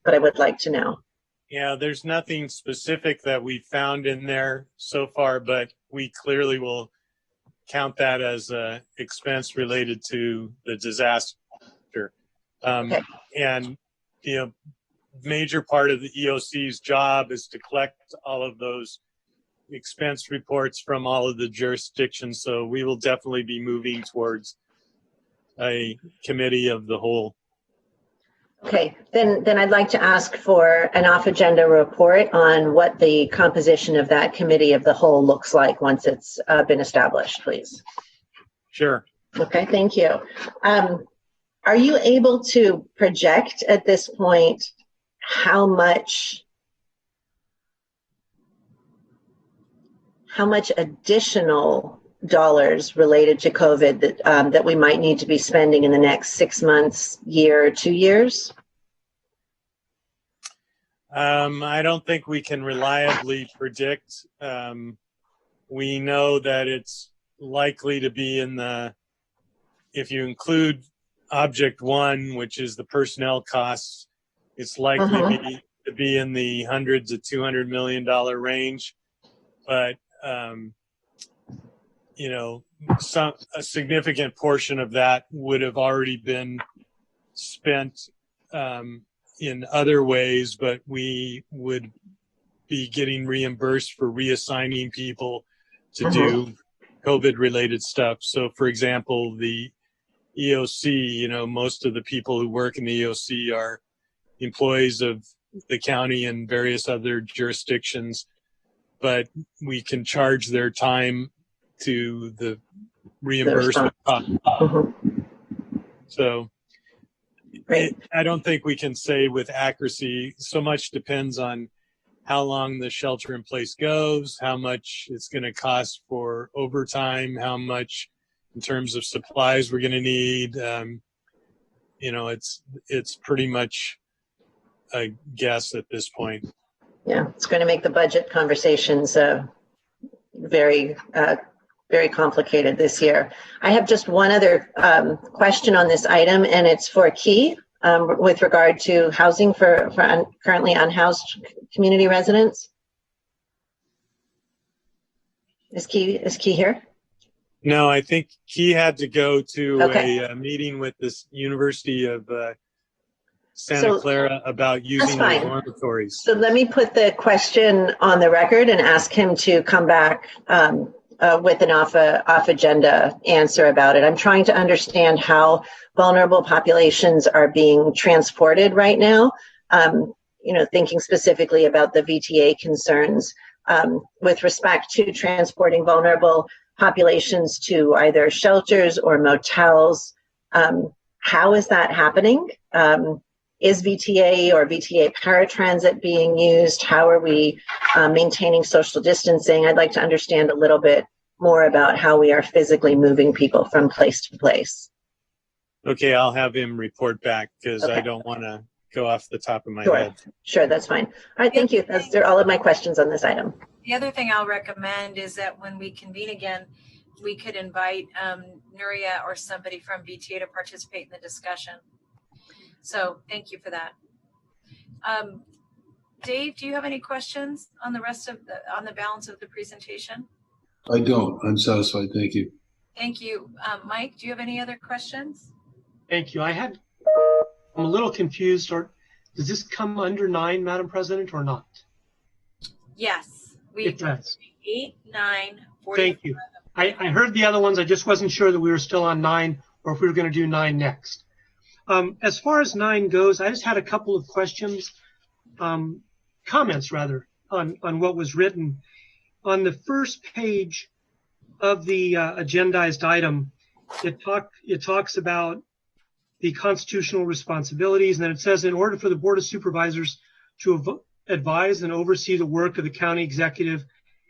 but I would like to know. Yeah, there's nothing specific that we found in there so far, but we clearly will count that as a expense related to the disaster. Okay. And, you know, major part of the EOC's job is to collect all of those expense reports from all of the jurisdictions. So we will definitely be moving towards a committee of the whole. Okay, then I'd like to ask for an off-agenda report on what the composition of that committee of the whole looks like once it's been established, please. Sure. Okay, thank you. Are you able to project at this point how much additional dollars related to COVID that we might need to be spending in the next 6 months, year, 2 years? I don't think we can reliably predict. We know that it's likely to be in the, if you include object one, which is the personnel costs, it's likely to be in the hundreds of $200 million range. But you know, a significant portion of that would have already been spent in other ways, but we would be getting reimbursed for reassigning people to do COVID-related stuff. So, for example, the EOC, you know, most of the people who work in the EOC are employees of the county and various other jurisdictions, but we can charge their time to the reimbursement cost. So I don't think we can say with accuracy. So much depends on how long the shelter in place goes, how much it's going to cost for overtime, how much in terms of supplies we're going to need. You know, it's pretty much a guess at this point. Yeah, it's going to make the budget conversations very complicated this year. I have just one other question on this item, and it's for Key with regard to housing for currently unhoused community residents. Is Key here? No, I think Key had to go to a meeting with this University of Santa Clara about using the dormitories. So let me put the question on the record and ask him to come back with an off-agenda answer about it. I'm trying to understand how vulnerable populations are being transported right now. You know, thinking specifically about the VTA concerns with respect to transporting vulnerable populations to either shelters or motels. How is that happening? Is VTA or VTA paratransit being used? How are we maintaining social distancing? I'd like to understand a little bit more about how we are physically moving people from place to place. Okay, I'll have him report back because I don't want to go off the top of my head. Sure, that's fine. All right, thank you. They're all of my questions on this item. The other thing I'll recommend is that when we convene again, we could invite Nuria or somebody from VTA to participate in the discussion. So thank you for that. Dave, do you have any questions on the rest of on the balance of the presentation? I don't. I'm satisfied. Thank you. Thank you. Mike, do you have any other questions? Thank you. I'm a little confused. Or does this come under 9, Madam President, or not? Yes. It does. 8, 9, 40. Thank you. I heard the other ones. I just wasn't sure that we were still on 9 or if we were going to do 9 next. As far as 9 goes, I just had a couple of questions, comments rather, on what was written. On the first page of the agendized item, it talks about the constitutional responsibilities, and then it says, in order for the Board of Supervisors to advise and oversee the work of the county executive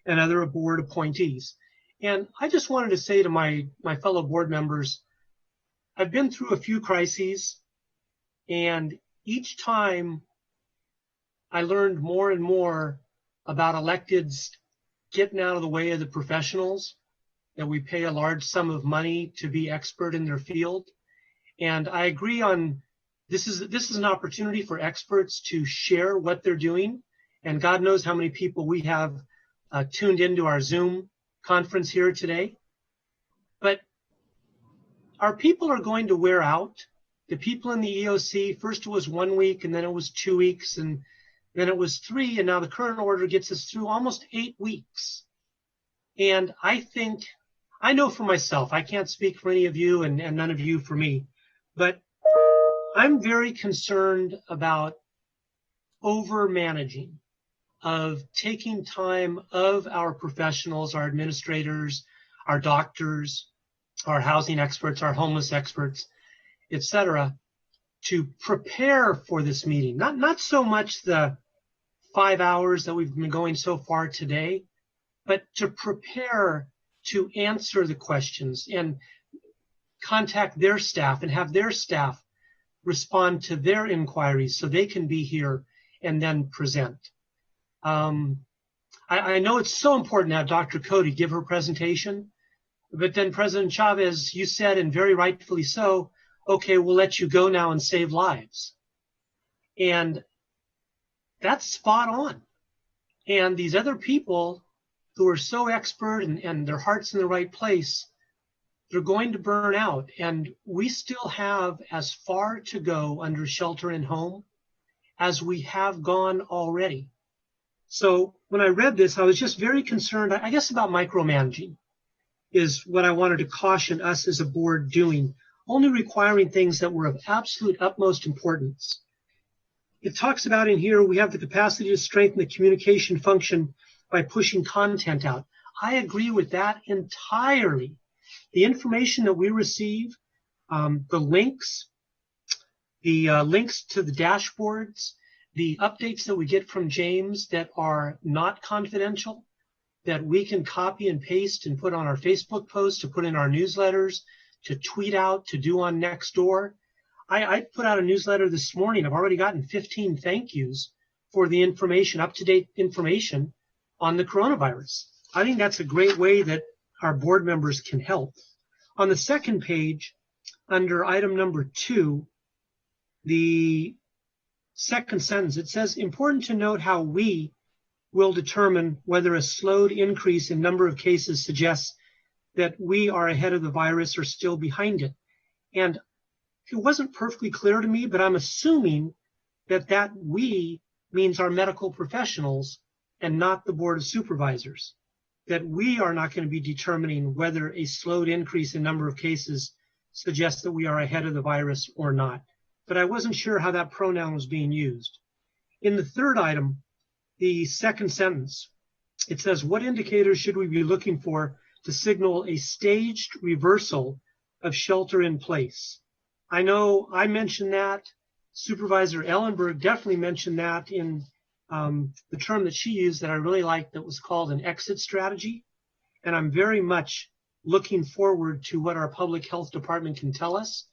and other board appointees. And I just wanted to say to my fellow board members, I've been through a few crises, and each time I learned more and more about electeds getting out of the way of the professionals, that we pay a large sum of money to be expert in their field. And I agree on this is an opportunity for experts to share what they're doing. And God knows how many people we have tuned into our Zoom conference here today. But our people are going to wear out. The people in the EOC, first it was 1 week, and then it was 2 weeks, and then it was 3, and now the current order gets us through almost 8 weeks. And I know for myself, I can't speak for any of you and none of you for me, but I'm very concerned about over-managing, of taking time of our professionals, our administrators, our doctors, our housing experts, our homeless experts, etc., to prepare for this meeting. Not so much the 5 hours that we've been going so far today, but to prepare to answer the questions and contact their staff and have their staff respond to their inquiries so they can be here and then present. I know it's so important to have Dr. Cody give her presentation, but then President Chavez, you said, and very rightfully so, okay, we'll let you go now and save lives. And that's spot on. And these other people who are so expert and their heart's in the right place, they're going to burn out. And we still have as far to go under shelter in home as we have gone already. So when I read this, I was just very concerned, I guess, about micromanaging is what I wanted to caution us as a board doing, only requiring things that were of absolute utmost importance. It talks about in here, we have the capacity to strengthen the communication function by pushing content out. I agree with that entirely. The information that we receive, the links to the dashboards, the updates that we get from James that are not confidential, that we can copy and paste and put on our Facebook posts, to put in our newsletters, to tweet out, to do on Nextdoor. I put out a newsletter this morning. I've already gotten 15 thank yous for the information, up-to-date information on the coronavirus. I think that's a great way that our board members can help. On the second page, under item number 2, the second sentence, it says, important to note how we will determine whether a slowed increase in number of cases suggests that we are ahead of the virus or still behind it. And it wasn't perfectly clear to me, but I'm assuming that we means our medical professionals and not the Board of Supervisors, that we are not going to be determining whether a slowed increase in number of cases suggests that we are ahead of the virus or not. But I wasn't sure how that pronoun was being used. In the third item, the second sentence, it says, what indicators should we be looking for to signal a staged reversal of shelter in place? I know I mentioned that. Supervisor Ellenberg definitely mentioned that in the term that she used that I really liked, that was called an exit strategy. And I'm very much looking forward to what our public health department can tell us,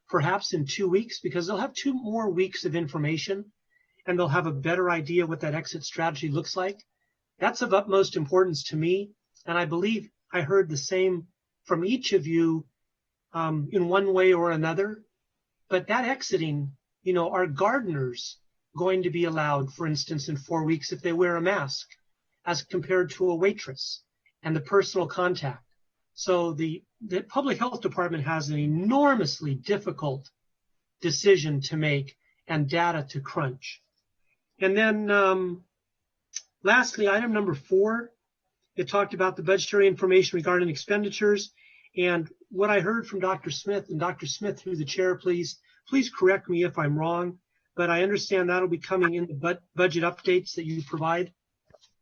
perhaps in 2 weeks, because they'll have 2 more weeks of information and they'll have a better idea what that exit strategy looks like. That's of utmost importance to me. And I believe I heard the same from each of you in one way or another. But that exiting, are gardeners going to be allowed, for instance, in 4 weeks if they wear a mask as compared to a waitress, and the personal contact? So the public health department has an enormously difficult decision to make and data to crunch. And then lastly, item number 4, it talked about the budgetary information regarding expenditures. And what I heard from Dr. Smith, and Dr. Smith through the chair, please correct me if I'm wrong, but I understand that'll be coming in the budget updates that you provide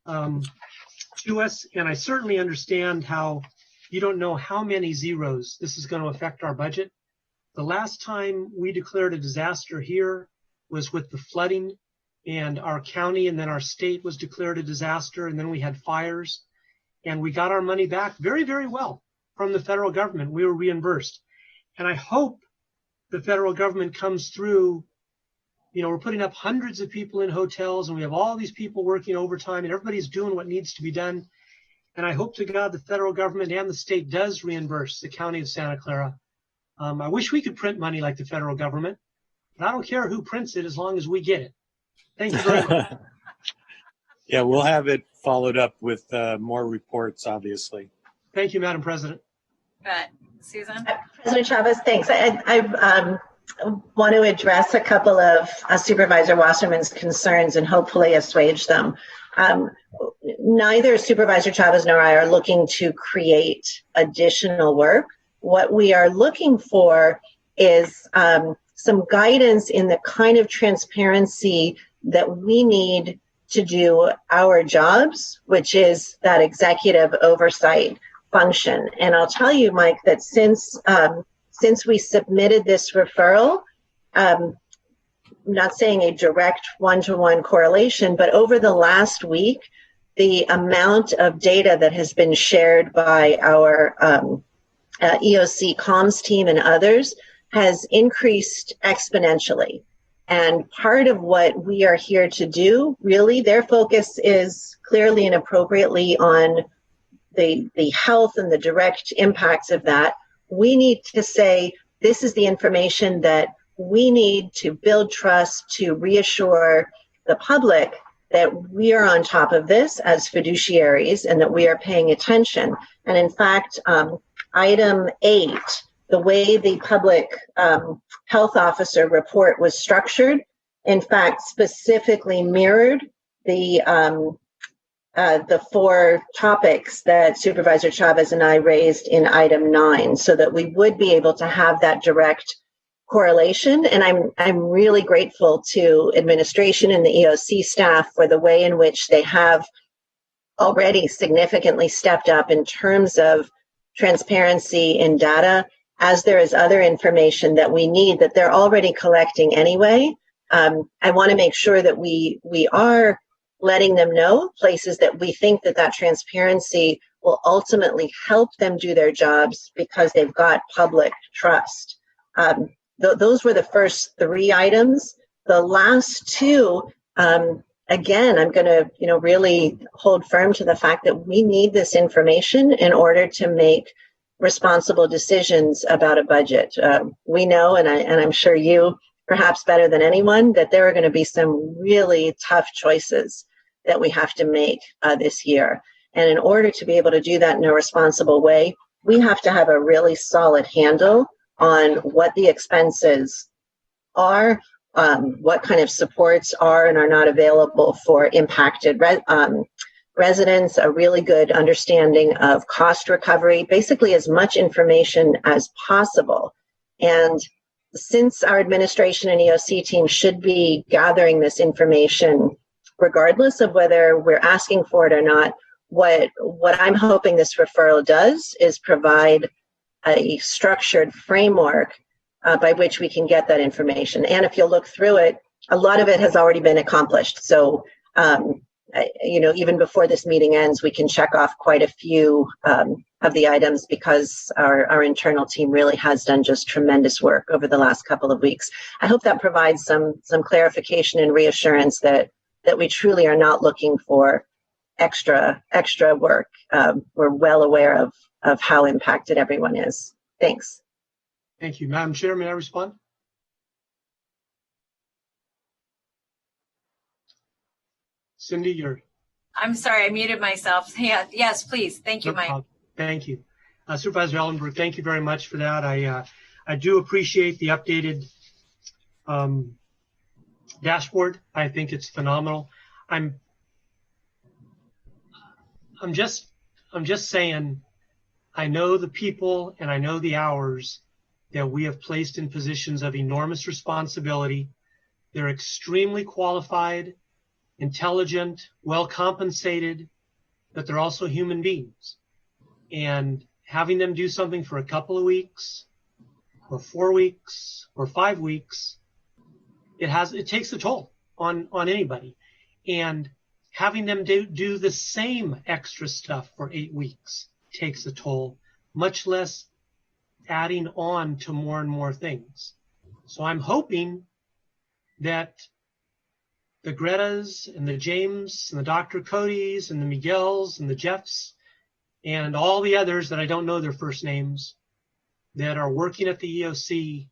to us. And I certainly understand how you don't know how many zeros this is going to affect our budget. The last time we declared a disaster here was with the flooding, and our county and then our state was declared a disaster, and then we had fires, and we got our money back very, very well from the federal government. We were reimbursed. And I hope the federal government comes through, we're putting up hundreds of people in hotels, and we have all these people working overtime, and everybody's doing what needs to be done. And I hope to God the federal government and the state does reimburse the county of Santa Clara. I wish we could print money like the federal government, but I don't care who prints it as long as we get it. Thank you very much. Yeah, we'll have it followed up with more reports, obviously. Thank you, Madam President. Susan? President Chavez, thanks. I want to address a couple of Supervisor Wasserman's concerns and hopefully assuage them. Neither Supervisor Chavez nor I are looking to create additional work. What we are looking for is some guidance in the kind of transparency that we need to do our jobs, which is that executive oversight function. And I'll tell you, Mike, that since we submitted this referral, I'm not saying a direct one-to-one correlation, but over the last week, the amount of data that has been shared by our EOC comms team and others has increased exponentially. And part of what we are here to do, really, their focus is clearly and appropriately on the health and the direct impacts of that. We need to say, this is the information that we need to build trust, to reassure the public that we are on top of this as fiduciaries and that we are paying attention. And in fact, item 8, the way the public health officer report was structured, in fact, specifically mirrored the 4 topics that Supervisor Chavez and I raised in item 9, so that we would be able to have that direct correlation. And I'm really grateful to administration and the EOC staff for the way in which they have already significantly stepped up in terms of transparency in data, as there is other information that we need that they're already collecting anyway. I want to make sure that we are letting them know places that we think that transparency will ultimately help them do their jobs because they've got public trust. Those were the first 3 items. The last 2, again, I'm going to, really hold firm to the fact that we need this information in order to make responsible decisions about a budget. We know, and I'm sure you, perhaps better than anyone, that there are going to be some really tough choices that we have to make this year. And in order to be able to do that in a responsible way, we have to have a really solid handle on what the expenses are, what kind of supports are and are not available for impacted residents, a really good understanding of cost recovery, basically as much information as possible. And since our administration and EOC team should be gathering this information regardless of whether we're asking for it or not, what I'm hoping this referral does is provide a structured framework by which we can get that information. And if you'll look through it, a lot of it has already been accomplished. So, even before this meeting ends, we can check off quite a few of the items because our internal team really has done just tremendous work over the last couple of weeks. I hope that provides some clarification and reassurance that we truly are not looking for extra work. We're well aware of how impacted everyone is. Thanks. Thank you. Madam Chair, may I respond? Cindy, I'm sorry, I muted myself. Yeah, yes, please. Thank you, Mike. Thank you. Supervisor Ellenberg, thank you very much for that. I do appreciate the updated dashboard. I think it's phenomenal. I'm just saying, I know the people and I know the hours that we have placed in positions of enormous responsibility. They're extremely qualified, intelligent, well compensated, but they're also human beings. And having them do something for a couple of weeks or 4 weeks or 5 weeks, it takes a toll on anybody. And having them do the same extra stuff for 8 weeks takes a toll, much less adding on to more and more things. So I'm hoping that the Gretas and the James and the Dr. Codys and the Miguels and the Jeffs and all the others that I don't know their first names that are working at the EOC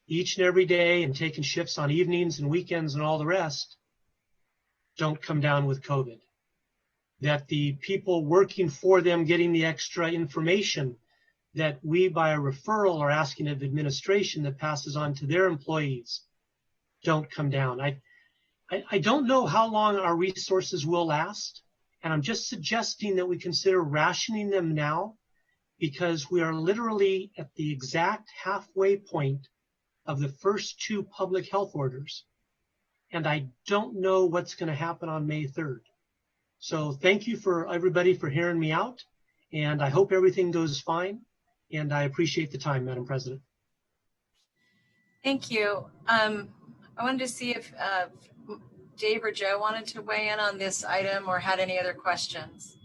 each and every day and taking shifts on evenings and weekends and all the rest don't come down with COVID. That the people working for them getting the extra information that we by a referral are asking of administration that passes on to their employees don't come down. I don't know how long our resources will last, and I'm just suggesting that we consider rationing them now because we are literally at the exact halfway point of the first two public health orders, and I don't know what's going to happen on May 3rd. So thank you for everybody for hearing me out, and I hope everything goes fine, and I appreciate the time, Madam President. Thank you. I wanted to see if Dave or Joe wanted to weigh in on this item or had any other questions.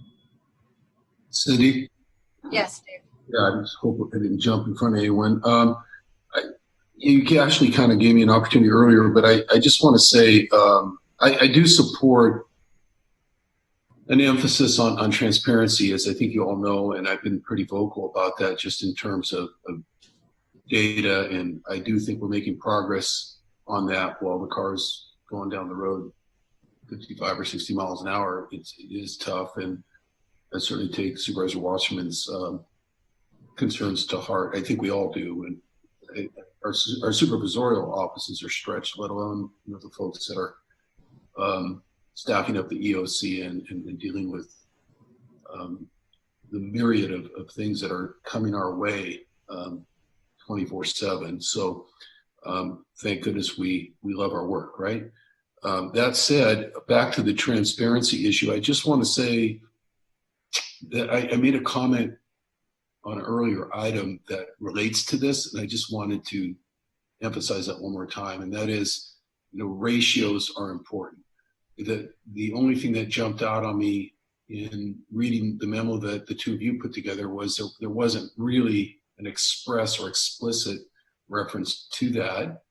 Cindy? Yes, Dave. Yeah, I just hope I didn't jump in front of anyone. You actually kind of gave me an opportunity earlier, but I just want to say I do support an emphasis on transparency, as I think you all know, and I've been pretty vocal about that just in terms of data, and I do think we're making progress on that while the car's going down the road 55 or 60 miles an hour. It is tough, and I certainly take Supervisor Wasserman's concerns to heart. I think we all do, and our supervisorial offices are stretched, let alone the folks that are staffing up the EOC and dealing with the myriad of things that are coming our way 24/7. So thank goodness we love our work, right? That said, back to the transparency issue, I just want to say that I made a comment on an earlier item that relates to this, and I just wanted to emphasize that one more time, and that is, ratios are important. The only thing that jumped out on me in reading the memo that the two of you put together was there wasn't really an express or explicit reference to that.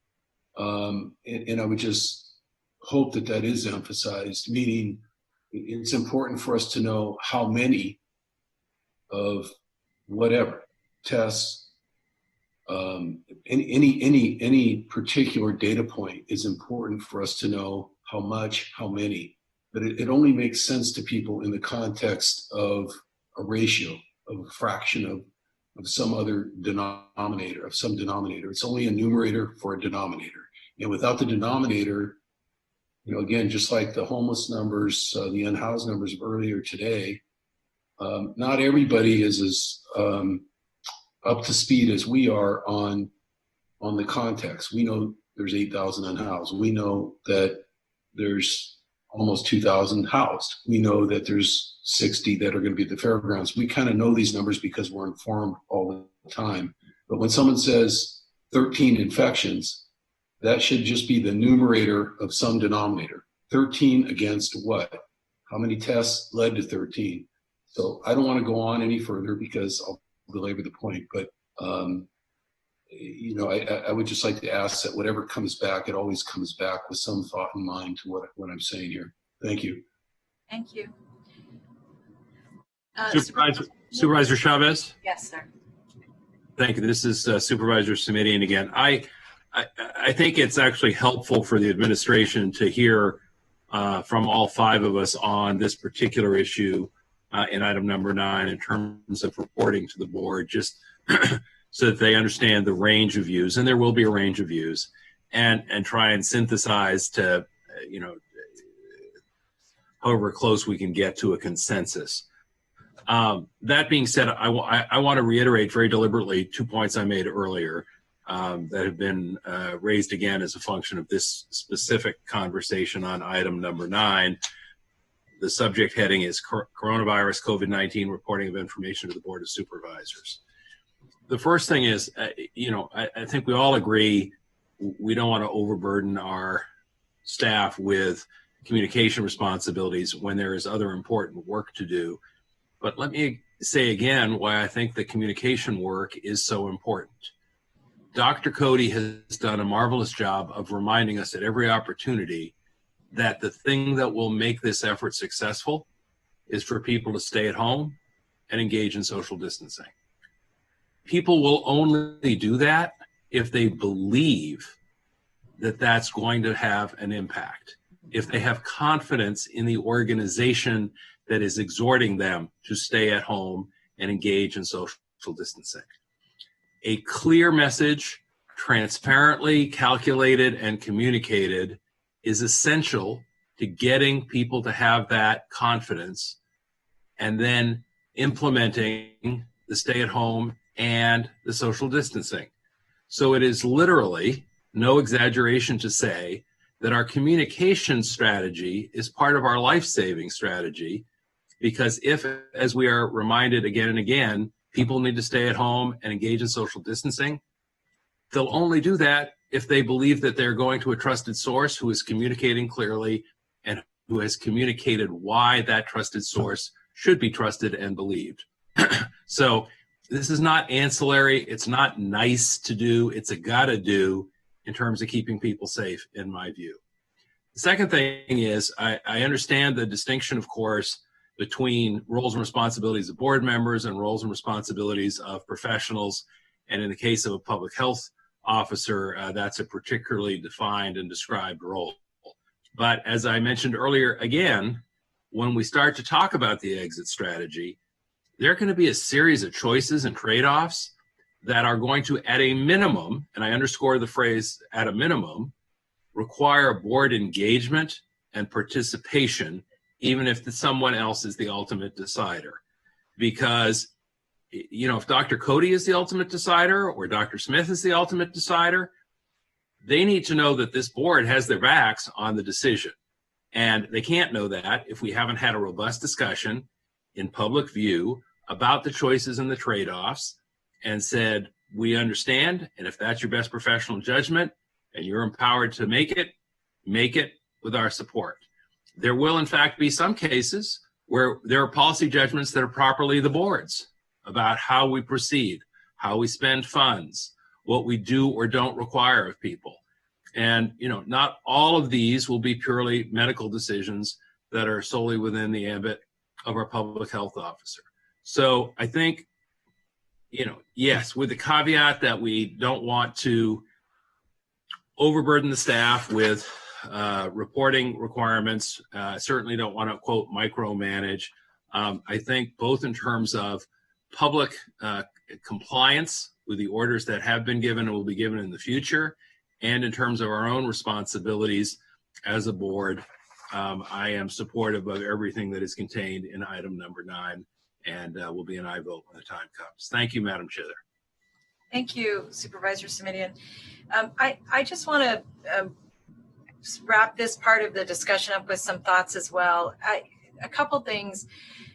And I would just hope that is emphasized, meaning it's important for us to know how many of whatever tests, any particular data point is important for us to know how much, how many, but it only makes sense to people in the context of a ratio, of a fraction of some other denominator, It's only a numerator for a denominator. And without the denominator, again, just like the homeless numbers, the unhoused numbers of earlier today, not everybody is as up to speed as we are on the context. We know there's 8,000 unhoused. We know that there's almost 2,000 housed. We know that there's 60 that are going to be at the fairgrounds. We kind of know these numbers because we're informed all the time. But when someone says 13 infections, that should just be the numerator of some denominator. 13 against what? How many tests led to 13? So I don't want to go on any further because I'll belabor the point, but I would just like to ask that whatever comes back, it always comes back with some thought in mind to what I'm saying here. Thank you. Thank you. Supervisor Chavez? Yes, sir. Thank you. This is Supervisor Simitian again. I think it's actually helpful for the administration to hear from all five of us on this particular issue in item number 9 in terms of reporting to the board, just so that they understand the range of views, and there will be a range of views, and try and synthesize to, however close we can get to a consensus. That being said, I want to reiterate very deliberately 2 points I made earlier that have been raised again as a function of this specific conversation on item number 9. The subject heading is Coronavirus COVID-19 Reporting of Information to the Board of Supervisors. The first thing is, I think we all agree we don't want to overburden our staff with communication responsibilities when there is other important work to do. But let me say again why I think the communication work is so important. Dr. Cody has done a marvelous job of reminding us at every opportunity that the thing that will make this effort successful is for people to stay at home and engage in social distancing. People will only do that if they believe that that's going to have an impact, if they have confidence in the organization that is exhorting them to stay at home and engage in social distancing. A clear message, transparently calculated and communicated, is essential to getting people to have that confidence and then implementing the stay at home and the social distancing. So it is literally no exaggeration to say that our communication strategy is part of our life-saving strategy, because if, as we are reminded again and again, people need to stay at home and engage in social distancing, they'll only do that if they believe that they're going to a trusted source who is communicating clearly and who has communicated why that trusted source should be trusted and believed. So this is not ancillary. It's not nice to do. It's a gotta do in terms of keeping people safe, in my view. The second thing is I understand the distinction, of course, between roles and responsibilities of board members and roles and responsibilities of professionals. And in the case of a public health officer, that's a particularly defined and described role. But as I mentioned earlier, again, when we start to talk about the exit strategy, there are going to be a series of choices and trade-offs that are going to, at a minimum, and I underscore the phrase at a minimum, require board engagement and participation, even if someone else is the ultimate decider. Because, you know, if Dr. Cody is the ultimate decider or Dr. Smith is the ultimate decider, they need to know that this board has their backs on the decision. And they can't know that if we haven't had a robust discussion in public view about the choices and the trade-offs and said, we understand, and if that's your best professional judgment and you're empowered to make it with our support. There will, in fact, be some cases where there are policy judgments that are properly the board's about how we proceed, how we spend funds, what we do or don't require of people. And, you know, not all of these will be purely medical decisions that are solely within the ambit of our public health officer. So I think, you know, yes, with the caveat that we don't want to overburden the staff with reporting requirements, certainly don't want to, quote, micromanage. I think both in terms of public compliance with the orders that have been given and will be given in the future, and in terms of our own responsibilities as a board, I am supportive of everything that is contained in item number 9, and will be an aye vote when the time comes. Thank you, Madam Chair. Thank you, Supervisor Simitian. I just want to wrap this part of the discussion up with some thoughts as well. A couple things.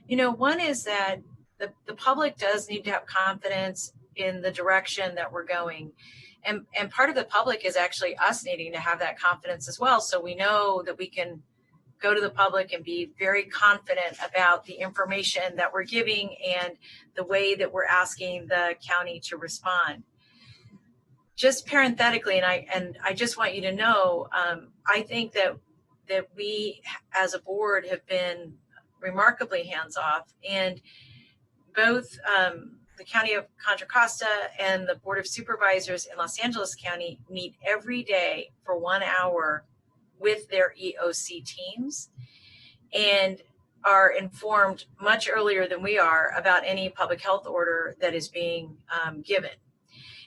You know, one is that the public does need to have confidence in the direction that we're going. And part of the public is actually us needing to have that confidence as well. So we know that we can go to the public and be very confident about the information that we're giving and the way that we're asking the county to respond. Just parenthetically, and I just want you to know, I think that we as a board have been remarkably hands-off, and both the County of Contra Costa and the Board of Supervisors in Los Angeles County meet every day for 1 hour with their EOC teams and are informed much earlier than we are about any public health order that is being given.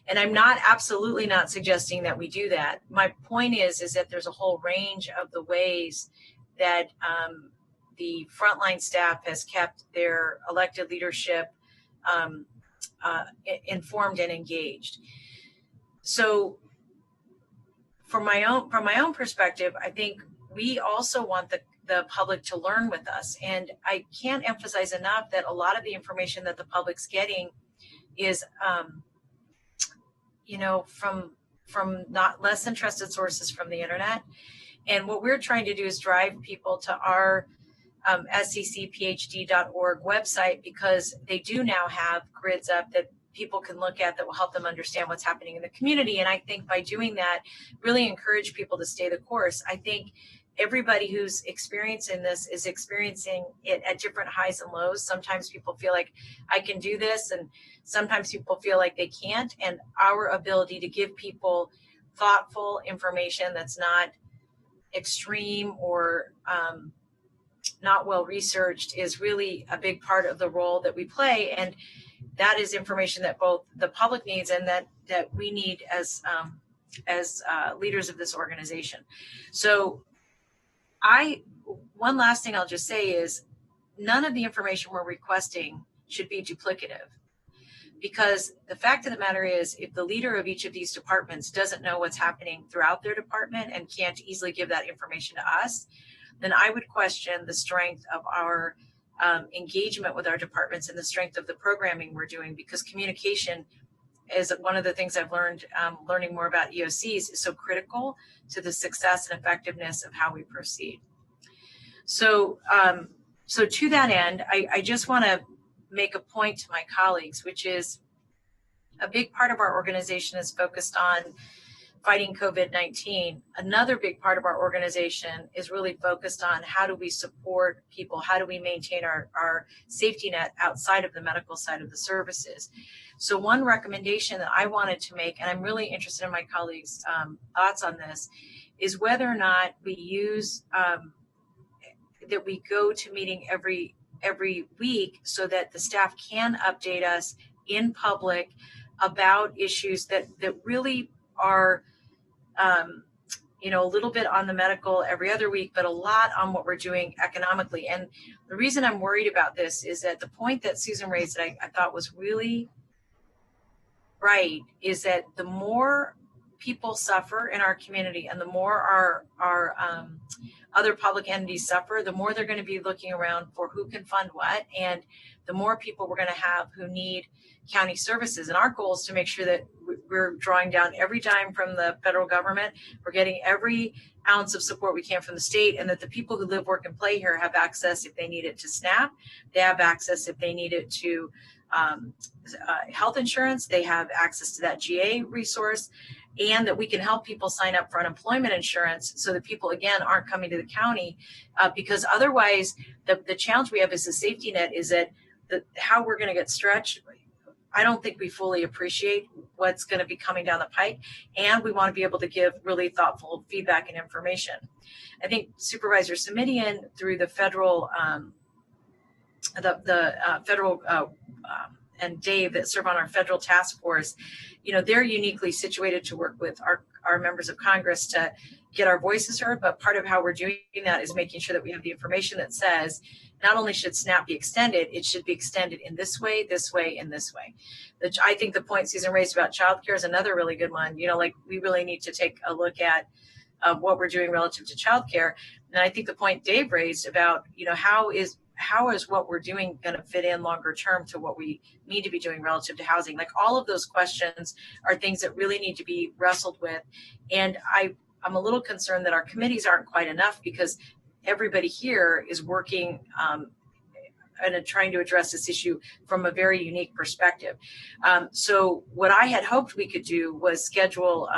And I'm absolutely not suggesting that we do that. My point is that there's a whole range of the ways that the frontline staff has kept their elected leadership informed and engaged. So from my own perspective, I think we also want the public to learn with us. And I can't emphasize enough that a lot of the information that the public's getting is, you know, from not less than trusted sources from the internet. And what we're trying to do is drive people to our seccphd.org website, because they do now have grids up that people can look at that will help them understand what's happening in the community. And I think by doing that, really encourage people to stay the course. I think everybody who's experiencing this is experiencing it at different highs and lows. Sometimes people feel like I can do this, and sometimes people feel like they can't. And our ability to give people thoughtful information that's not extreme or not well researched is really a big part of the role that we play. And that is information that both the public needs and that we need as leaders of this organization. So one last thing I'll just say is none of the information we're requesting should be duplicative, because the fact of the matter is, if the leader of each of these departments doesn't know what's happening throughout their department and can't easily give that information to us, then I would question the strength of our engagement with our departments and the strength of the programming we're doing, because communication is one of the things I've learned, learning more about EOCs is so critical to the success and effectiveness of how we proceed. So, so to that end, I just want to make a point to my colleagues, which is a big part of our organization is focused on fighting COVID-19. Another big part of our organization is really focused on how do we support people, how do we maintain our safety net outside of the medical side of the services. So one recommendation that I wanted to make, and I'm really interested in my colleagues' thoughts on this, is whether or not we use, that we go to meeting every week so that the staff can update us in public about issues that really are a little bit on the medical every other week, but a lot on what we're doing economically. And the reason I'm worried about this is that the point that Susan raised that I thought was really right is that the more people suffer in our community and the more our other public entities suffer, the more they're going to be looking around for who can fund what, and the more people we're going to have who need county services. And our goal is to make sure that we're drawing down every dime from the federal government, we're getting every ounce of support we can from the state, and that the people who live, work, and play here have access if they need it to SNAP, they have access if they need it to health insurance, they have access to that GA resource, and that we can help people sign up for unemployment insurance so that people, again, aren't coming to the county, because otherwise the challenge we have is the safety net is that how we're going to get stretched. I don't think we fully appreciate what's going to be coming down the pike, and we want to be able to give really thoughtful feedback and information. I think Supervisor Simidian, through the federal, and Dave that serve on our federal task force, they're uniquely situated to work with our members of Congress to get our voices heard. But part of how we're doing that is making sure that we have the information that says not only should SNAP be extended, it should be extended in this way, this way, and this way. I think the point Susan raised about childcare is another really good one. We really need to take a look at what we're doing relative to childcare. And I think the point Dave raised about, how is what we're doing going to fit in longer term to what we need to be doing relative to housing? Like, all of those questions are things that really need to be wrestled with. And I'm a little concerned that our committees aren't quite enough, because everybody here is working and trying to address this issue from a very unique perspective. So what I had hoped we could do was schedule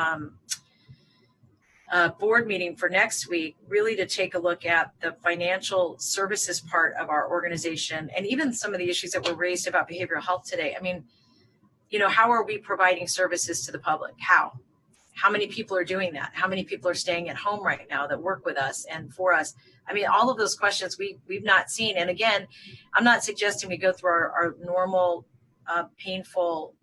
a board meeting for next week, really to take a look at the financial services part of our organization, and even some of the issues that were raised about behavioral health today. I mean, how are we providing services to the public? How many people are doing that? How many people are staying at home right now that work with us and for us? I mean, all of those questions we've not seen. And again, I'm not suggesting we go through our normal, painful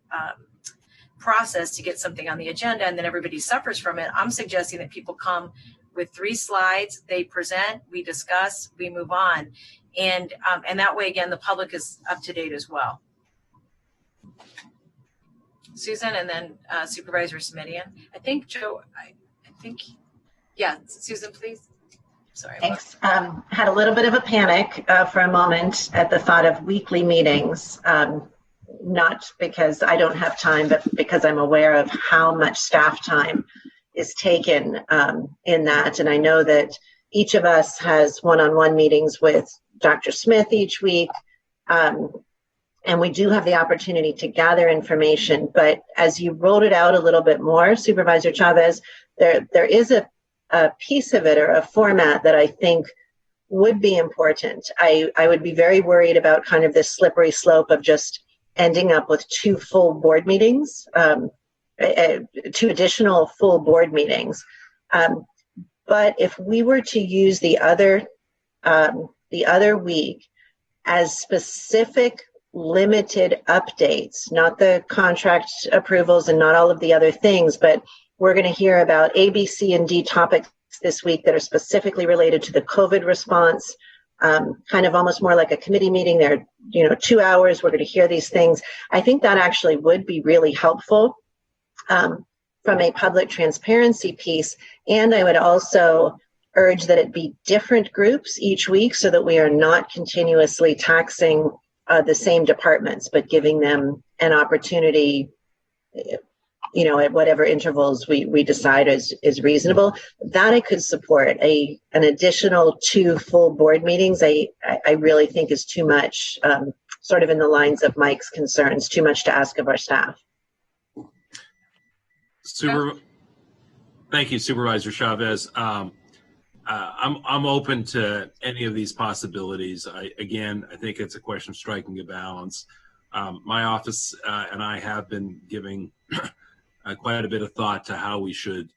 process to get something on the agenda and then everybody suffers from it. I'm suggesting that people come with 3 slides, they present, we discuss, we move on. And that way, again, the public is up to date as well. Susan, and then Supervisor Simidian. I think, Joe, yeah, Susan, please. Sorry. Thanks. Had a little bit of a panic for a moment at the thought of weekly meetings, not because I don't have time, but because I'm aware of how much staff time is taken in that. And I know that each of us has one-on-one meetings with Dr. Smith each week. and we do have the opportunity to gather information. But as you rolled it out a little bit more, Supervisor Chavez, there is a piece of it, or a format, that I think would be important. I would be very worried about kind of this slippery slope of just ending up with 2 full board meetings, 2 additional full board meetings. But if we were to use the other week as specific limited updates, not the contract approvals and not all of the other things, but we're going to hear about A, B, C, and D topics this week that are specifically related to the COVID response, kind of almost more like a committee meeting. They're, 2 hours, we're going to hear these things. I think that actually would be really helpful from a public transparency piece. And I would also urge that it be different groups each week so that we are not continuously taxing the same departments, but giving them an opportunity, at whatever intervals we decide is reasonable. That I could support. An additional 2 full board meetings, I really think is too much, sort of in the lines of Mike's concerns, too much to ask of our staff. Thank you, Supervisor Chavez. I'm open to any of these possibilities. I think it's a question of striking a balance. My office and I have been giving quite a bit of thought to how we should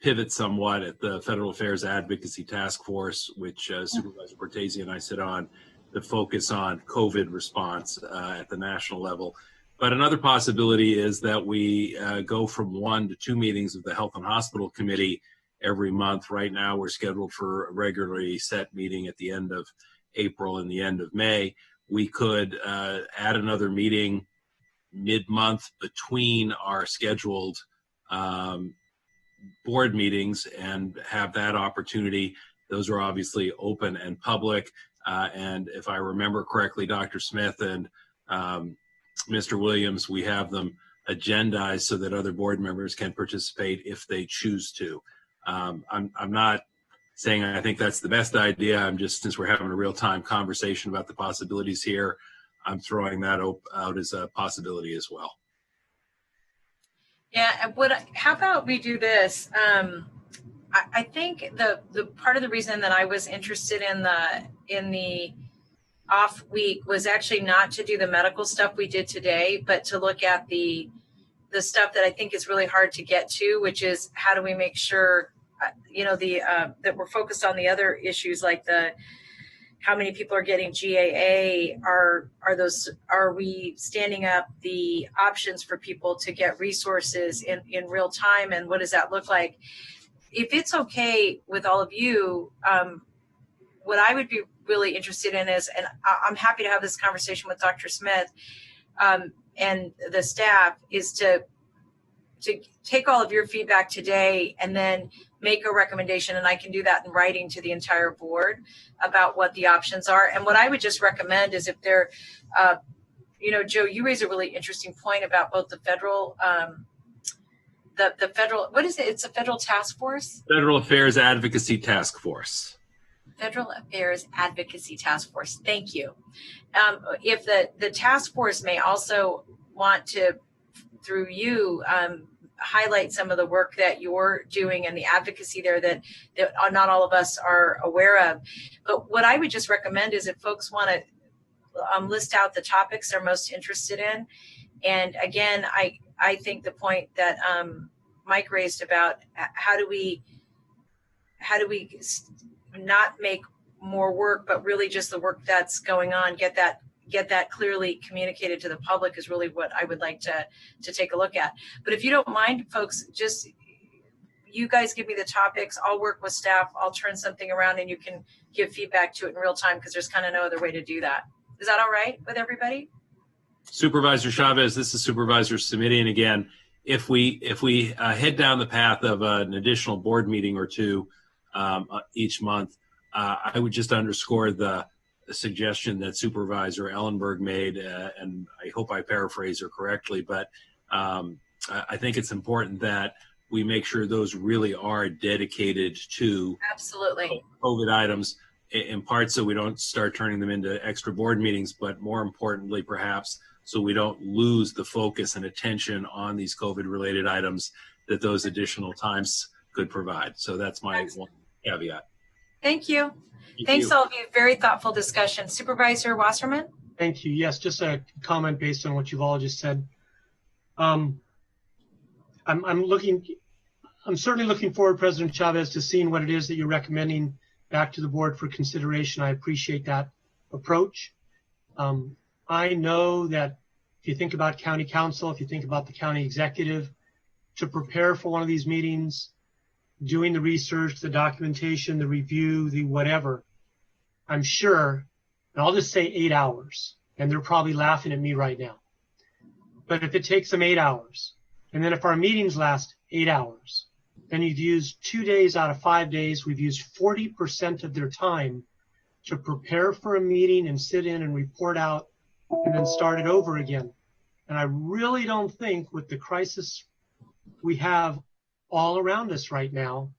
pivot somewhat at the Federal Affairs Advocacy Task Force, which Supervisor Bortese and I sit on, to focus on COVID response at the national level. But another possibility is that we go from 1 to 2 meetings of the Health and Hospital Committee every month. Right now, we're scheduled for a regularly set meeting at the end of April and the end of May. We could add another meeting mid-month between our scheduled board meetings and have that opportunity. Those are obviously open and public. And if I remember correctly, Dr. Smith and Mr. Williams, we have them agendized so that other board members can participate if they choose to. I'm not saying I think that's the best idea. I'm just, since we're having a real-time conversation about the possibilities here, I'm throwing that out as a possibility as well. Yeah, how about we do this? I think the part of the reason that I was interested in the off week was actually not to do the medical stuff we did today, but to look at the stuff that I think is really hard to get to, which is how do we make sure, that we're focused on the other issues, like how many people are getting GAA? Are we standing up the options for people to get resources in real time, and what does that look like? If it's okay with all of you, what I would be really interested in is, and I'm happy to have this conversation with Dr. Smith and the staff, is to take all of your feedback today and then make a recommendation, and I can do that in writing to the entire board about what the options are. And what I would just recommend is, if they're, Joe, you raise a really interesting point about both the federal, the federal, what is it? It's a federal task force? Federal Affairs Advocacy Task Force. Federal Affairs Advocacy Task Force. Thank you. If the task force may also want to, through you, highlight some of the work that you're doing and the advocacy there that not all of us are aware of. But what I would just recommend is, if folks want to list out the topics they're most interested in. And again, I think the point that Mike raised about how do we not make more work, but really just the work that's going on, get that clearly communicated to the public, is really what I would like to take a look at. But if you don't mind, folks, just you guys give me the topics. I'll work with staff. I'll turn something around and you can give feedback to it in real time, because there's kind of no other way to do that. Is that all right with everybody? Supervisor Chavez, this is Supervisor Simitian again. If we head down the path of an additional board meeting or two each month, I would just underscore the suggestion that Supervisor Ellenberg made, and I hope I paraphrase her correctly, but I think it's important that we make sure those really are dedicated to absolutely COVID items. in part so we don't start turning them into extra board meetings, but more importantly, perhaps, so we don't lose the focus and attention on these COVID-related items that those additional times could provide. So that's my one caveat. Thank you. Thank you. All of you. Very thoughtful discussion. Supervisor Wasserman? Thank you. Yes, just a comment based on what you've all just said. I'm certainly looking forward, President Chavez, to seeing what it is that you're recommending back to the board for consideration. I appreciate that approach. I know that if you think about county council, if you think about the county executive, to prepare for one of these meetings, doing the research, the documentation, the review, the whatever, I'm sure, and I'll just say 8 hours, and they're probably laughing at me right now. But if it takes them 8 hours, and then if our meetings last 8 hours, then you've used 2 days out of 5 days, we've used 40% of their time to prepare for a meeting and sit in and report out and then start it over again. And I really don't think with the crisis we have all around us right now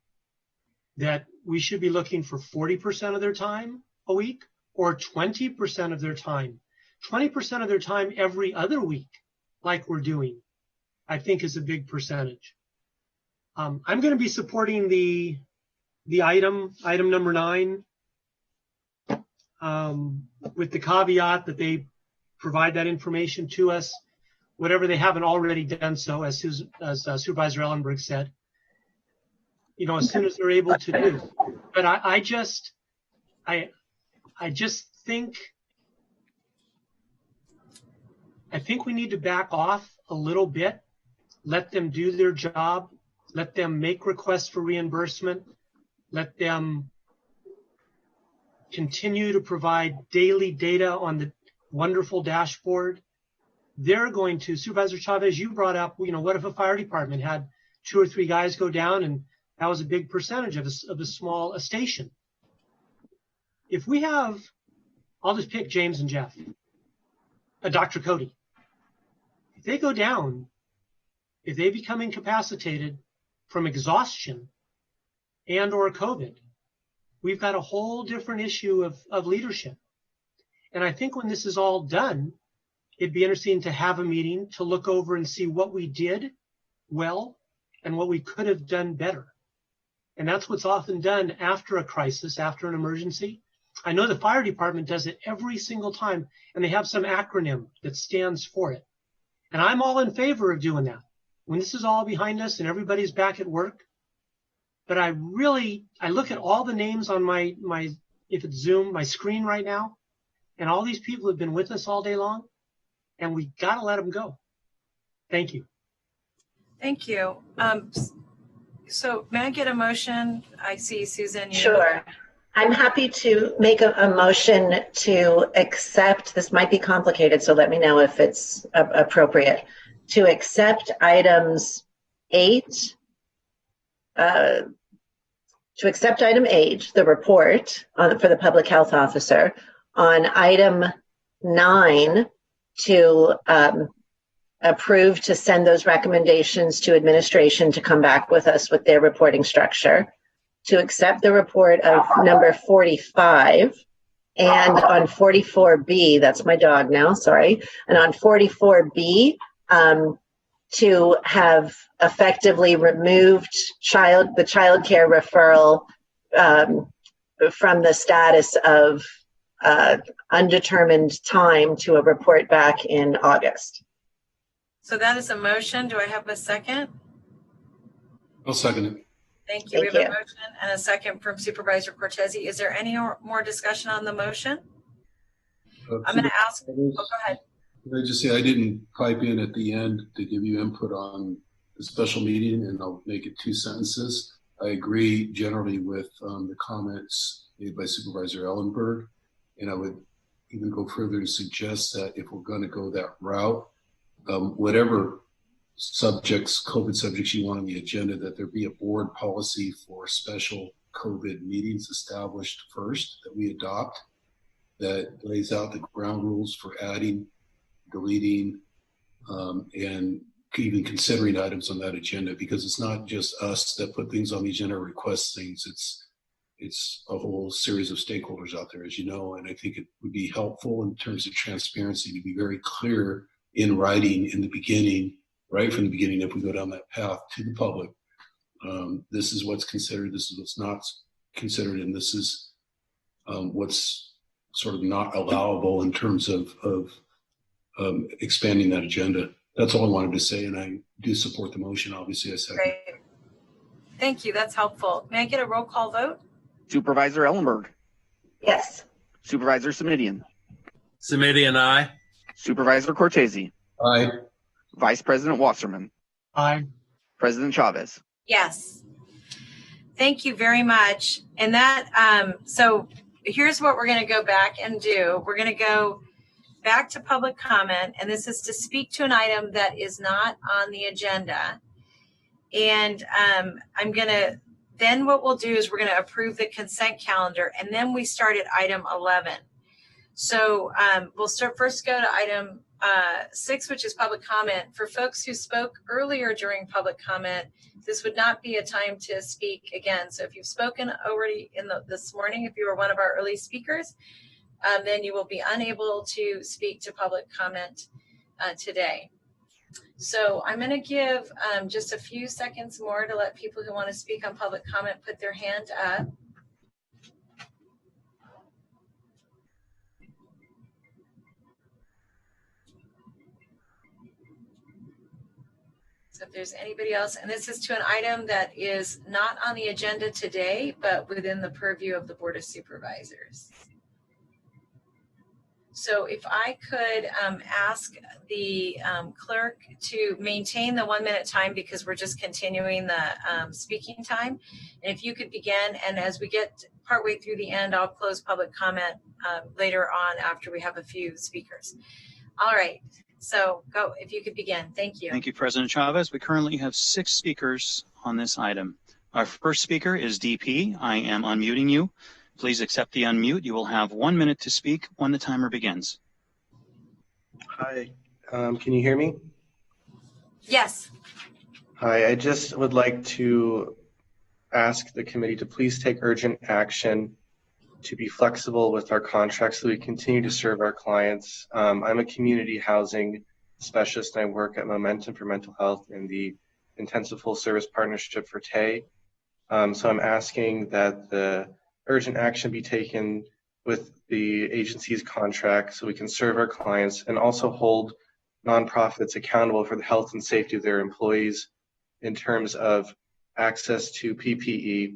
that we should be looking for 40% of their time a week or 20% of their time. 20% of their time every other week, like we're doing, I think is a big percentage. I'm going to be supporting the item number 9, with the caveat that they provide that information to us, whatever they haven't already done so, as Supervisor Ellenberg said, as soon as they're able to do. But I just think we need to back off a little bit, let them do their job, let them make requests for reimbursement, let them continue to provide daily data on the wonderful dashboard. They're going to, Supervisor Chavez, you brought up, what if a fire department had 2 or 3 guys go down, and that was a big percentage of a small station. If we have, I'll just pick James and Jeff, Dr. Cody. If they go down, if they become incapacitated from exhaustion and or COVID, we've got a whole different issue of leadership. And I think when this is all done, it'd be interesting to have a meeting to look over and see what we did well and what we could have done better. And that's what's often done after a crisis, after an emergency. I know the fire department does it every single time, and they have some acronym that stands for it. And I'm all in favor of doing that when this is all behind us and everybody's back at work. But I look at all the names on my if it's Zoom, my screen right now, and all these people have been with us all day long, and we got to let them go. Thank you. Thank you. So may I get a motion? I see Susan. Sure. I'm happy to make a motion to accept, this might be complicated, so let me know if it's appropriate, to accept items 8, to accept item 8, the report for the public health officer, on item 9 to approve to send those recommendations to administration to come back with us with their reporting structure, to accept the report of number 45, and on 44B, that's my dog now, sorry, and on 44B, to have effectively removed the child care referral from the status of undetermined time to a report back in August. So that is a motion. Do I have a second? I'll second it. Thank you. We have a motion and a second from Supervisor Cortese. Is there any more discussion on the motion? I'm going to ask. Go ahead. Can I just say I didn't pipe in at the end to give you input on the special meeting, and I'll make it 2 sentences. I agree generally with the comments made by Supervisor Ellenberg, and I would even go further to suggest that if we're going to go that route, whatever COVID subjects you want on the agenda, that there be a board policy for special COVID meetings established first, that we adopt, that lays out the ground rules for adding, deleting, and even considering items on that agenda, because it's not just us that put things on the agenda or request things. it's a whole series of stakeholders out there, as you know, and I think it would be helpful in terms of transparency to be very clear in writing in the beginning, right from the beginning, if we go down that path to the public. This is what's considered, this is what's not considered, and this is what's sort of not allowable in terms of expanding that agenda. That's all I wanted to say, and I do support the motion. Obviously, I second. Great. Thank you. That's helpful. May I get a roll call vote? Supervisor Ellenberg. Yes. Supervisor Simidian. Simidian, aye. Supervisor Cortese. Aye. Vice President Wasserman. Aye. President Chavez. Yes. Thank you very much. And that, so here's what we're going to go back and do. We're going to go back to public comment, and this is to speak to an item that is not on the agenda. And then what we'll do is we're going to approve the consent calendar, and then we start at item 11. So we'll first go to item 6, which is public comment. For folks who spoke earlier during public comment, this would not be a time to speak again. So if you've spoken already this morning, if you were one of our early speakers, then you will be unable to speak to public comment today. So I'm going to give just a few seconds more to let people who want to speak on public comment put their hand up. So if there's anybody else, and this is to an item that is not on the agenda today, but within the purview of the Board of Supervisors. So if I could ask the clerk to maintain the 1 minute time, because we're just continuing the speaking time. And if you could begin, and as we get partway through the end, I'll close public comment later on after we have a few speakers. All right, so go, if you could begin. Thank you. Thank you, President Chavez. We currently have 6 speakers on this item. Our first speaker is DP. I am unmuting you. Please accept the unmute. You will have 1 minute to speak when the timer begins. Hi, can you hear me? Yes. Hi, I just would like to ask the committee to please take urgent action to be flexible with our contracts so we continue to serve our clients. I'm a community housing specialist and I work at Momentum for Mental Health in the Intensive Full Service Partnership for TAY. So I'm asking that the urgent action be taken with the agency's contract so we can serve our clients and also hold nonprofits accountable for the health and safety of their employees in terms of access to PPE.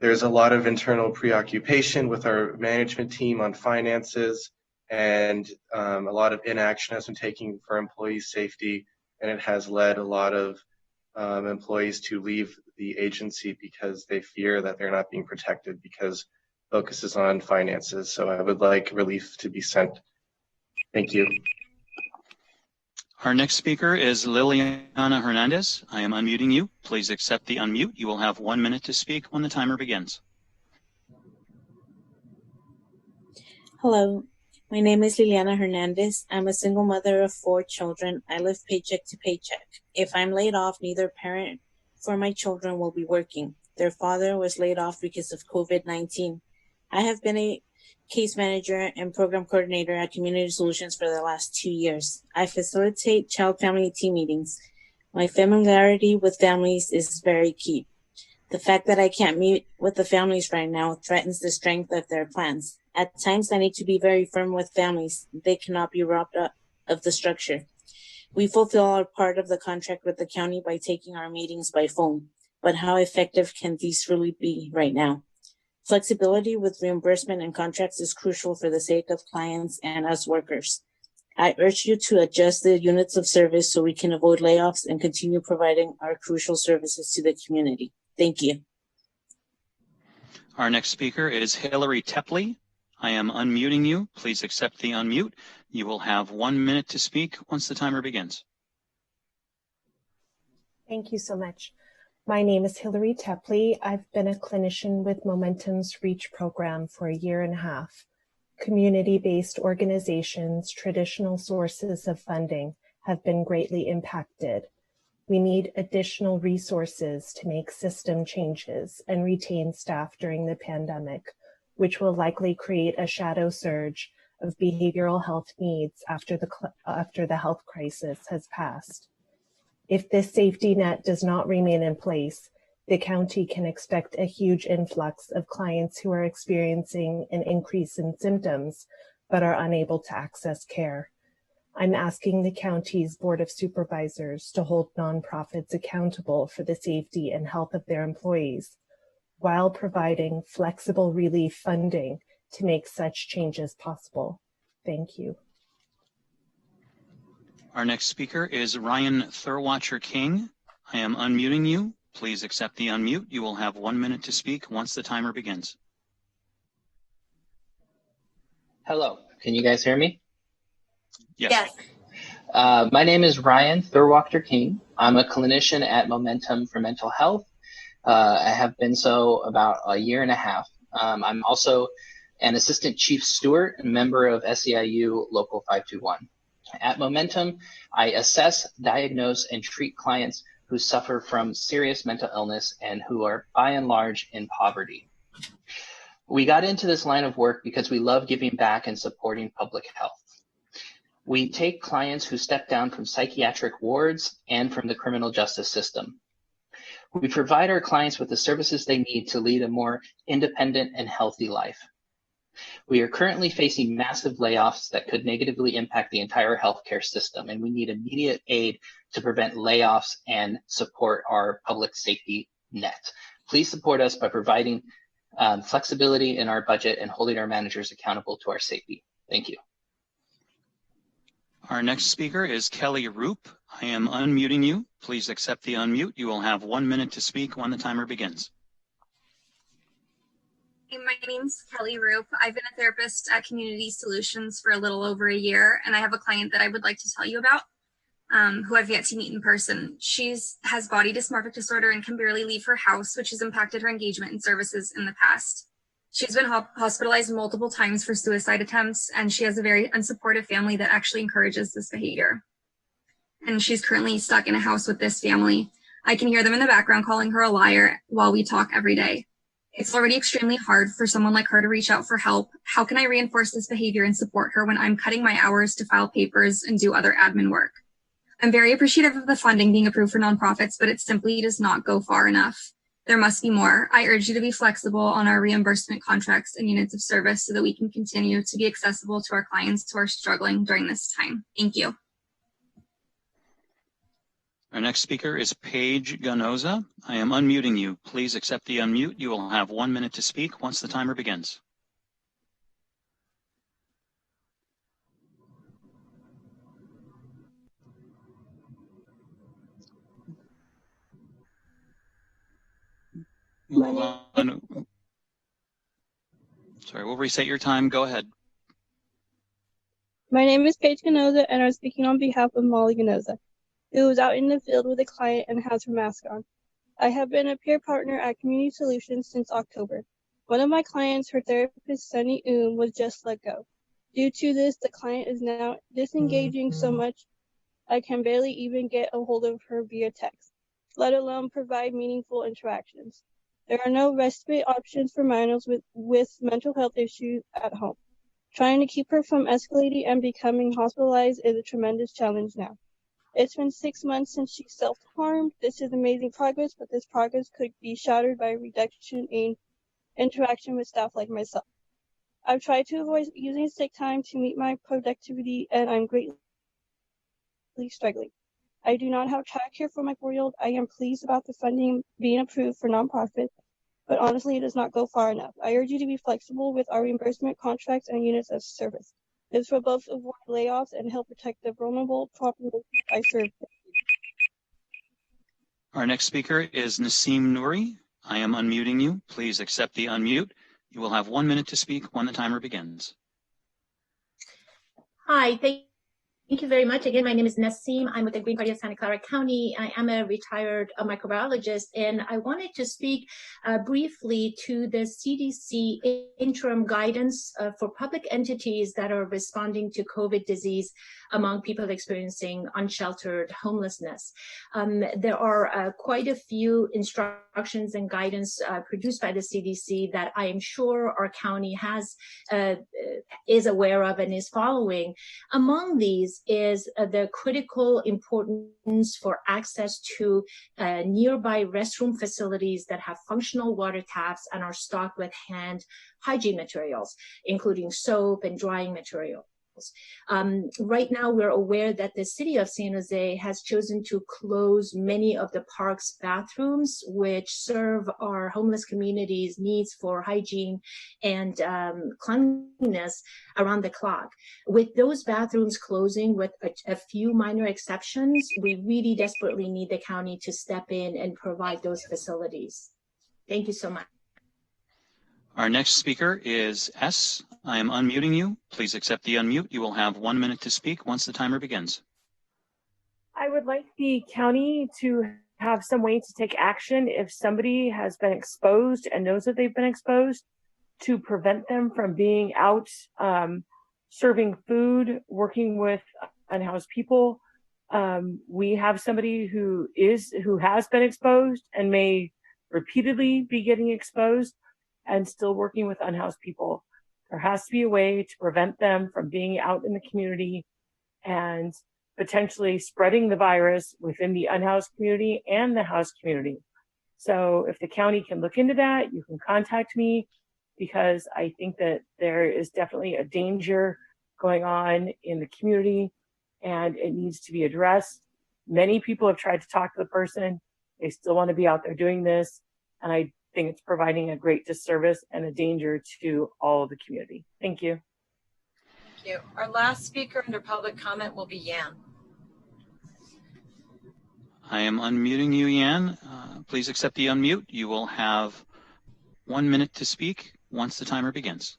There's a lot of internal preoccupation with our management team on finances, and a lot of inaction has been taken for employee safety, and it has led a lot of employees to leave the agency because they fear that they're not being protected because focus is on finances. So I would like relief to be sent. Thank you. Our next speaker is Liliana Hernandez. I am unmuting you. Please accept the unmute. You will have 1 minute to speak when the timer begins. Hello, my name is Liliana Hernandez. I'm a single mother of 4 children. I live paycheck to paycheck. If I'm laid off, neither parent for my children will be working. Their father was laid off because of COVID-19. I have been a case manager and program coordinator at Community Solutions for the last 2 years. I facilitate child-family team meetings. My familiarity with families is very key. The fact that I can't meet with the families right now threatens the strength of their plans. At times, I need to be very firm with families. They cannot be robbed of the structure. We fulfill our part of the contract with the county by taking our meetings by phone. But how effective can these really be right now? Flexibility with reimbursement and contracts is crucial for the sake of clients and us workers. I urge you to adjust the units of service so we can avoid layoffs and continue providing our crucial services to the community. Thank you. Our next speaker is Hillary Tepley. I am unmuting you. Please accept the unmute. You will have 1 minute to speak once the timer begins. Thank you so much. My name is Hillary Tepley. I've been a clinician with Momentum's REACH program for 1.5 years. Community-based organizations, traditional sources of funding have been greatly impacted. We need additional resources to make system changes and retain staff during the pandemic, which will likely create a shadow surge of behavioral health needs after the health crisis has passed. If this safety net does not remain in place, the county can expect a huge influx of clients who are experiencing an increase in symptoms but are unable to access care. I'm asking the county's Board of Supervisors to hold nonprofits accountable for the safety and health of their employees while providing flexible relief funding to make such changes possible. Thank you. Our next speaker is Ryan Thurwatcher King. I am unmuting you. Please accept the unmute. You will have 1 minute to speak once the timer begins. Hello, can you guys hear me? Yes. My name is Ryan Thurwatcher King. I'm a clinician at Momentum for Mental Health. I have been so about a year and a half. I'm also an assistant chief steward and member of SEIU Local 521. At Momentum, I assess, diagnose, and treat clients who suffer from serious mental illness and who are by and large in poverty. We got into this line of work because we love giving back and supporting public health. We take clients who step down from psychiatric wards and from the criminal justice system. We provide our clients with the services they need to lead a more independent and healthy life. We are currently facing massive layoffs that could negatively impact the entire healthcare system, and we need immediate aid to prevent layoffs and support our public safety net. Please support us by providing flexibility in our budget and holding our managers accountable to our safety. Thank you. Our next speaker is Kelly Roop. I am unmuting you. Please accept the unmute. You will have 1 minute to speak when the timer begins. Hey, my name's Kelly Roop. I've been a therapist at Community Solutions for a little over a year, and I have a client that I would like to tell you about, who I've yet to meet in person. She has body dysmorphic disorder and can barely leave her house, which has impacted her engagement in services in the past. She's been hospitalized multiple times for suicide attempts, and she has a very unsupportive family that actually encourages this behavior. And she's currently stuck in a house with this family. I can hear them in the background calling her a liar while we talk every day. It's already extremely hard for someone like her to reach out for help. How can I reinforce this behavior and support her when I'm cutting my hours to file papers and do other admin work? I'm very appreciative of the funding being approved for nonprofits, but it simply does not go far enough. There must be more. I urge you to be flexible on our reimbursement contracts and units of service so that we can continue to be accessible to our clients who are struggling during this time. Thank you. Our next speaker is Paige Ganoza. I am unmuting you. Please accept the unmute. You will have 1 minute to speak once the timer begins. Sorry, we'll reset your time. Go ahead. My name is Paige Ganoza, and I'm speaking on behalf of Molly Ganoza, who is out in the field with a client and has her mask on. I have been a peer partner at Community Solutions since October. One of my clients, her therapist, Sunny was just let go. Due to this, the client is now disengaging so much I can barely even get a hold of her via text, let alone provide meaningful interactions. There are no respite options for minors with mental health issues at home. Trying to keep her from escalating and becoming hospitalized is a tremendous challenge now. It's been 6 months since she self-harmed. This is amazing progress, but this progress could be shattered by a reduction in interaction with staff like myself. I've tried to avoid using sick time to meet my productivity, and I'm greatly struggling. I do not have childcare for my 4-year-old. I am pleased about the funding being approved for nonprofits, but honestly, it does not go far enough. I urge you to be flexible with our reimbursement contracts and units of service. This will both avoid layoffs and help protect the vulnerable population I serve. Our next speaker is Naseem Nouri. I am unmuting you. Please accept the unmute. You will have 1 minute to speak when the timer begins. Hi, thank Thank you very much. Again, my name is Nassim. I'm with the Green Party of Santa Clara County. I am a retired microbiologist, and I wanted to speak briefly to the CDC interim guidance for public entities that are responding to COVID disease among people experiencing unsheltered homelessness. There are quite a few instructions and guidance produced by the CDC that I am sure our county is aware of and is following. Among these is the critical importance for access to nearby restroom facilities that have functional water taps and are stocked with hand hygiene materials, including soap and drying materials. Right now, we're aware that the city of San Jose has chosen to close many of the park's bathrooms, which serve our homeless community's needs for hygiene and cleanliness around the clock. With those bathrooms closing, with a few minor exceptions, we really desperately need the county to step in and provide those facilities. Thank you so much. Our next speaker is S. I am unmuting you. Please accept the unmute. You will have 1 minute to speak once the timer begins. I would like the county to have some way to take action if somebody has been exposed and knows that they've been exposed, to prevent them from being out serving food, working with unhoused people. We have somebody who has been exposed and may repeatedly be getting exposed and still working with unhoused people. There has to be a way to prevent them from being out in the community and potentially spreading the virus within the unhoused community and the housed community. So if the county can look into that, you can contact me, because I think that there is definitely a danger going on in the community and it needs to be addressed. Many people have tried to talk to the person. They still want to be out there doing this. And I think it's providing a great disservice and a danger to all of the community. Thank you. Thank you. Our last speaker under public comment will be Yan. I am unmuting you, Yan. Please accept the unmute. You will have 1 minute to speak once the timer begins.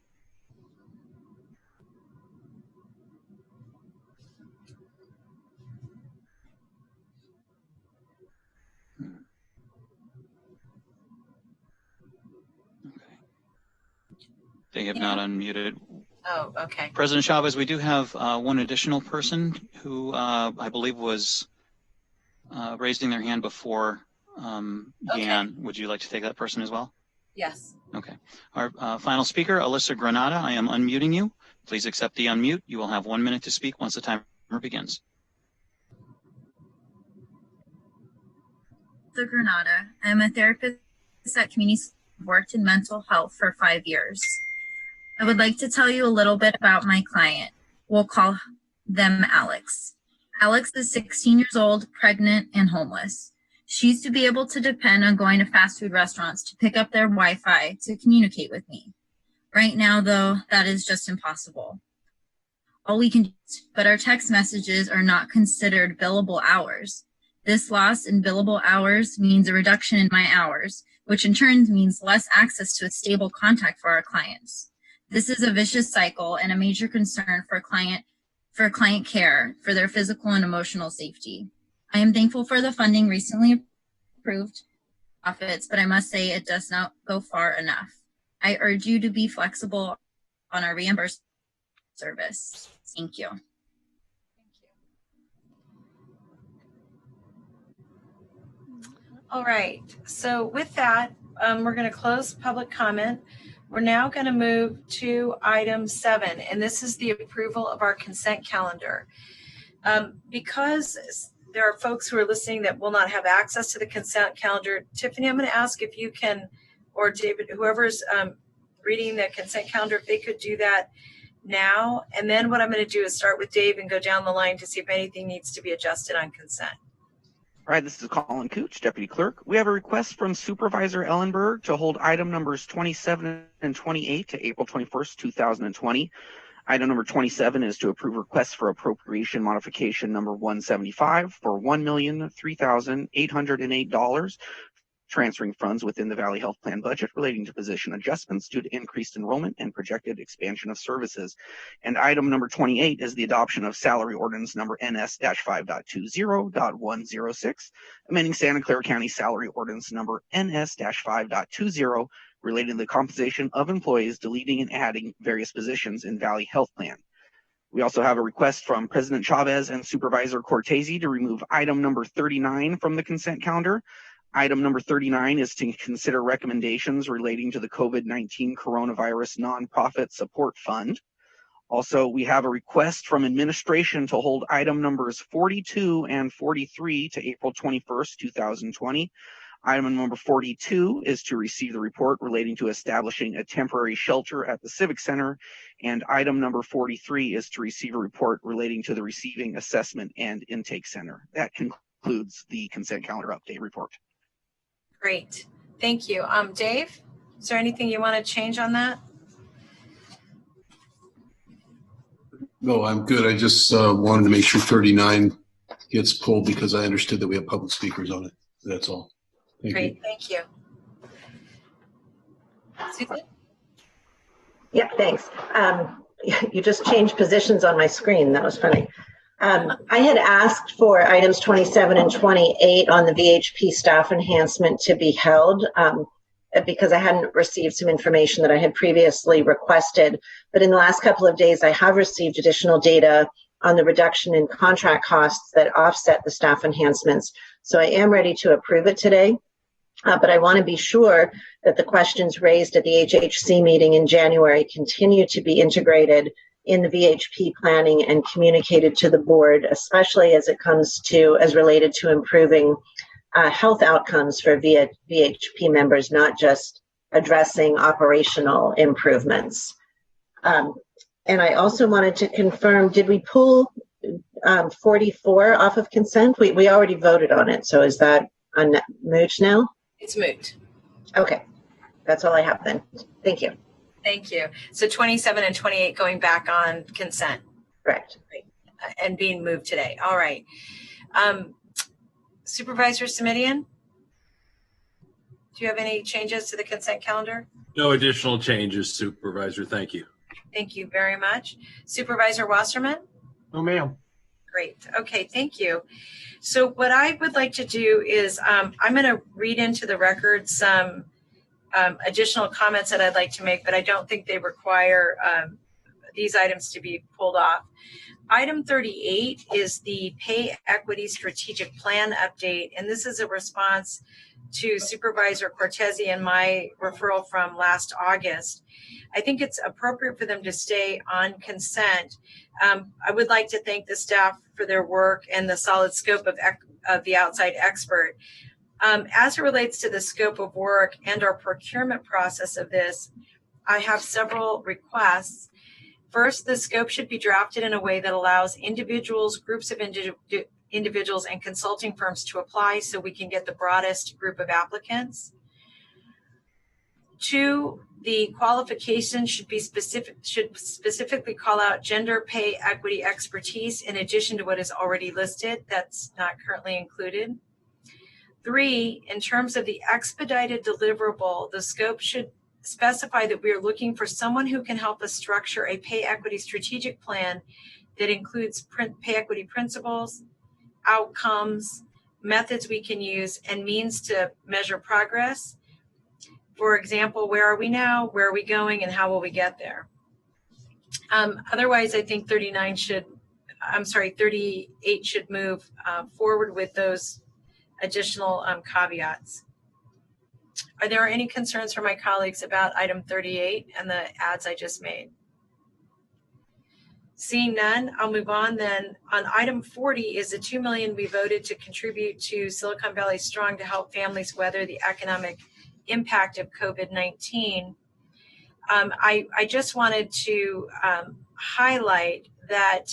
They have not unmuted. Oh, okay. President Chavez, we do have one additional person who I believe was raising their hand before Yan. Would you like to take that person as well? Yes. Okay. Our final speaker, Alyssa Granada, I am unmuting you. Please accept the unmute. You will have 1 minute to speak once the timer begins. Alyssa Granada. I am a therapist at Community. Worked in mental health for 5 years. I would like to tell you a little bit about my client. We'll call them Alex. Alex is 16 years old, pregnant, and homeless. She used to be able to depend on going to fast food restaurants to pick up their Wi-Fi to communicate with me. Right now, though, that is just impossible. All we can do, but our text messages are not considered billable hours. This loss in billable hours means a reduction in my hours, which in turn means less access to a stable contact for our clients. This is a vicious cycle and a major concern for client care, for their physical and emotional safety. I am thankful for the funding recently approved profits, but I must say it does not go far enough. I urge you to be flexible on our reimbursement service. Thank you. All right, so with that, we're going to close public comment. We're now going to move to item 7, and this is the approval of our consent calendar. Because there are folks who are listening that will not have access to the consent calendar, Tiffany, I'm going to ask if you can, or David, whoever's reading the consent calendar, if they could do that now. And then what I'm going to do is start with Dave and go down the line to see if anything needs to be adjusted on consent. All right, this is Colin Cooch, Deputy Clerk. We have a request from Supervisor Ellenberg to hold item numbers 27 and 28 to April 21st, 2020. Item number 27 is to approve request for appropriation modification number 175 for $1,003,808 transferring funds within the Valley Health Plan budget relating to position adjustments due to increased enrollment and projected expansion of services. And item number 28 is the adoption of salary ordinance number NS-5.20.106, amending Santa Clara County salary ordinance number NS-5.20 relating to the compensation of employees, deleting and adding various positions in Valley Health Plan. We also have a request from President Chavez and Supervisor Cortese to remove item number 39 from the consent calendar. Item number 39 is to consider recommendations relating to the COVID-19 Coronavirus Nonprofit Support Fund. Also, we have a request from administration to hold item numbers 42 and 43 to April 21st, 2020. Item number 42 is to receive the report relating to establishing a temporary shelter at the Civic Center. And item number 43 is to receive a report relating to the Receiving Assessment and Intake Center. That concludes the consent calendar update report. Great. Thank you. Dave, is there anything you want to change on that? No, I'm good. I just wanted to make sure 39 gets pulled because I understood that we have public speakers on it. That's all. Great, thank you. Susan? Yeah, thanks. You just changed positions on my screen. That was funny. I had asked for items 27 and 28 on the VHP staff enhancement to be held because I hadn't received some information that I had previously requested. But in the last couple of days, I have received additional data on the reduction in contract costs that offset the staff enhancements. So I am ready to approve it today. But I want to be sure that the questions raised at the HHC meeting in January continue to be integrated in the VHP planning and communicated to the board, especially as it comes to, as related to improving health outcomes for VHP members, not just addressing operational improvements. And I also wanted to confirm, did we pull 44 off of consent? We already voted on it, so is that moot now? It's moot. Okay, that's all I have then. Thank you. Thank you. So 27 and 28 going back on consent. Correct. And being moved today. All right. Supervisor Simidian, do you have any changes to the consent calendar? No additional changes, Supervisor. Thank you. Thank you very much. Supervisor Wasserman? No, ma'am. Great. Okay, thank you. So what I would like to do is I'm going to read into the record some additional comments that I'd like to make, but I don't think they require these items to be pulled off. Item 38 is the Pay Equity Strategic Plan update, and this is a response to Supervisor Cortese and my referral from last August. I think it's appropriate for them to stay on consent. I would like to thank the staff for their work and the solid scope of the outside expert. As it relates to the scope of work and our procurement process of this, I have several requests. First, the scope should be drafted in a way that allows individuals, groups of individuals, and consulting firms to apply so we can get the broadest group of applicants. Two, the qualifications should specifically call out gender pay equity expertise in addition to what is already listed. That's not currently included. Three, in terms of the expedited deliverable, the scope should specify that we are looking for someone who can help us structure a pay equity strategic plan that includes pay equity principles, outcomes, methods we can use, and means to measure progress. For example, where are we now, where are we going, and how will we get there? Otherwise, I think 38 should move forward with those additional caveats. Are there any concerns from my colleagues about item 38 and the adds I just made? Seeing none, I'll move on then. On item 40 is the $2 million we voted to contribute to Silicon Valley Strong to help families weather the economic impact of COVID-19. I just wanted to highlight that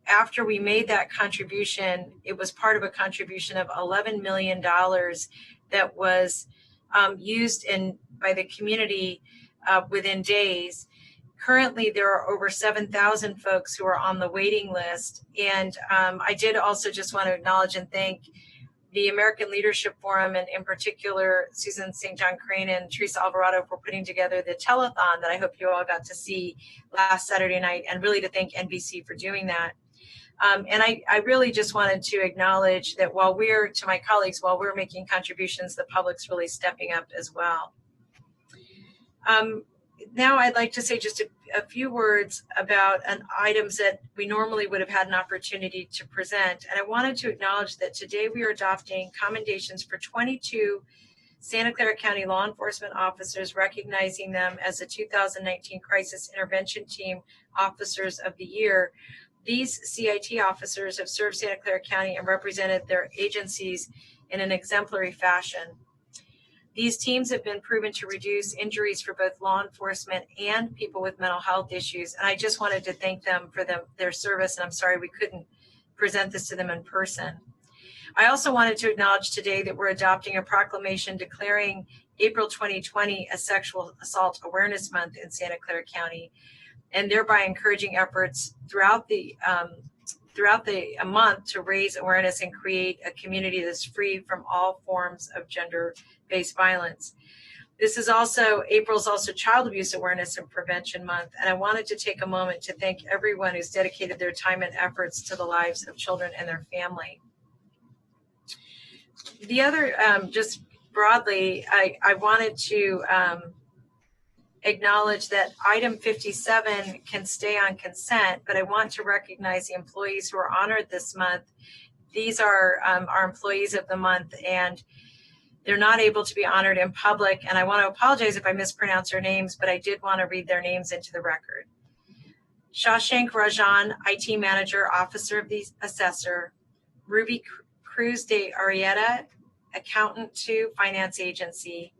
after we made that contribution, it was part of a contribution of $11 million that was used by the community within days. Currently, there are over 7,000 folks who are on the waiting list. And I did also just want to acknowledge and thank the American Leadership Forum, and in particular, Susan St. John Crane and Teresa Alvarado for putting together the telethon that I hope you all got to see last Saturday night, and really to thank NBC for doing that. And I really just wanted to acknowledge that while to my colleagues, while we're making contributions, the public's really stepping up as well. Now I'd like to say just a few words about items that we normally would have had an opportunity to present. And I wanted to acknowledge that today we are adopting commendations for 22 Santa Clara County law enforcement officers, recognizing them as the 2019 Crisis Intervention Team Officers of the Year. These CIT officers have served Santa Clara County and represented their agencies in an exemplary fashion. These teams have been proven to reduce injuries for both law enforcement and people with mental health issues. And I just wanted to thank them for their service. And I'm sorry we couldn't present this to them in person. I also wanted to acknowledge today that we're adopting a proclamation declaring April 2020 a Sexual Assault Awareness Month in Santa Clara County, and thereby encouraging efforts throughout the month to raise awareness and create a community that's free from all forms of gender-based violence. April's also Child Abuse Awareness and Prevention Month, and I wanted to take a moment to thank everyone who's dedicated their time and efforts to the lives of children and their family. The other, just broadly, I wanted to acknowledge that item 57 can stay on consent, but I want to recognize the employees who are honored this month. These are our employees of the month, and they're not able to be honored in public. And I want to apologize if I mispronounce their names, but I did want to read their names into the record. Shashank Rajan, IT Manager, Officer of the Assessor. Ruby Cruz de Arrieta, Accountant to Finance Agency.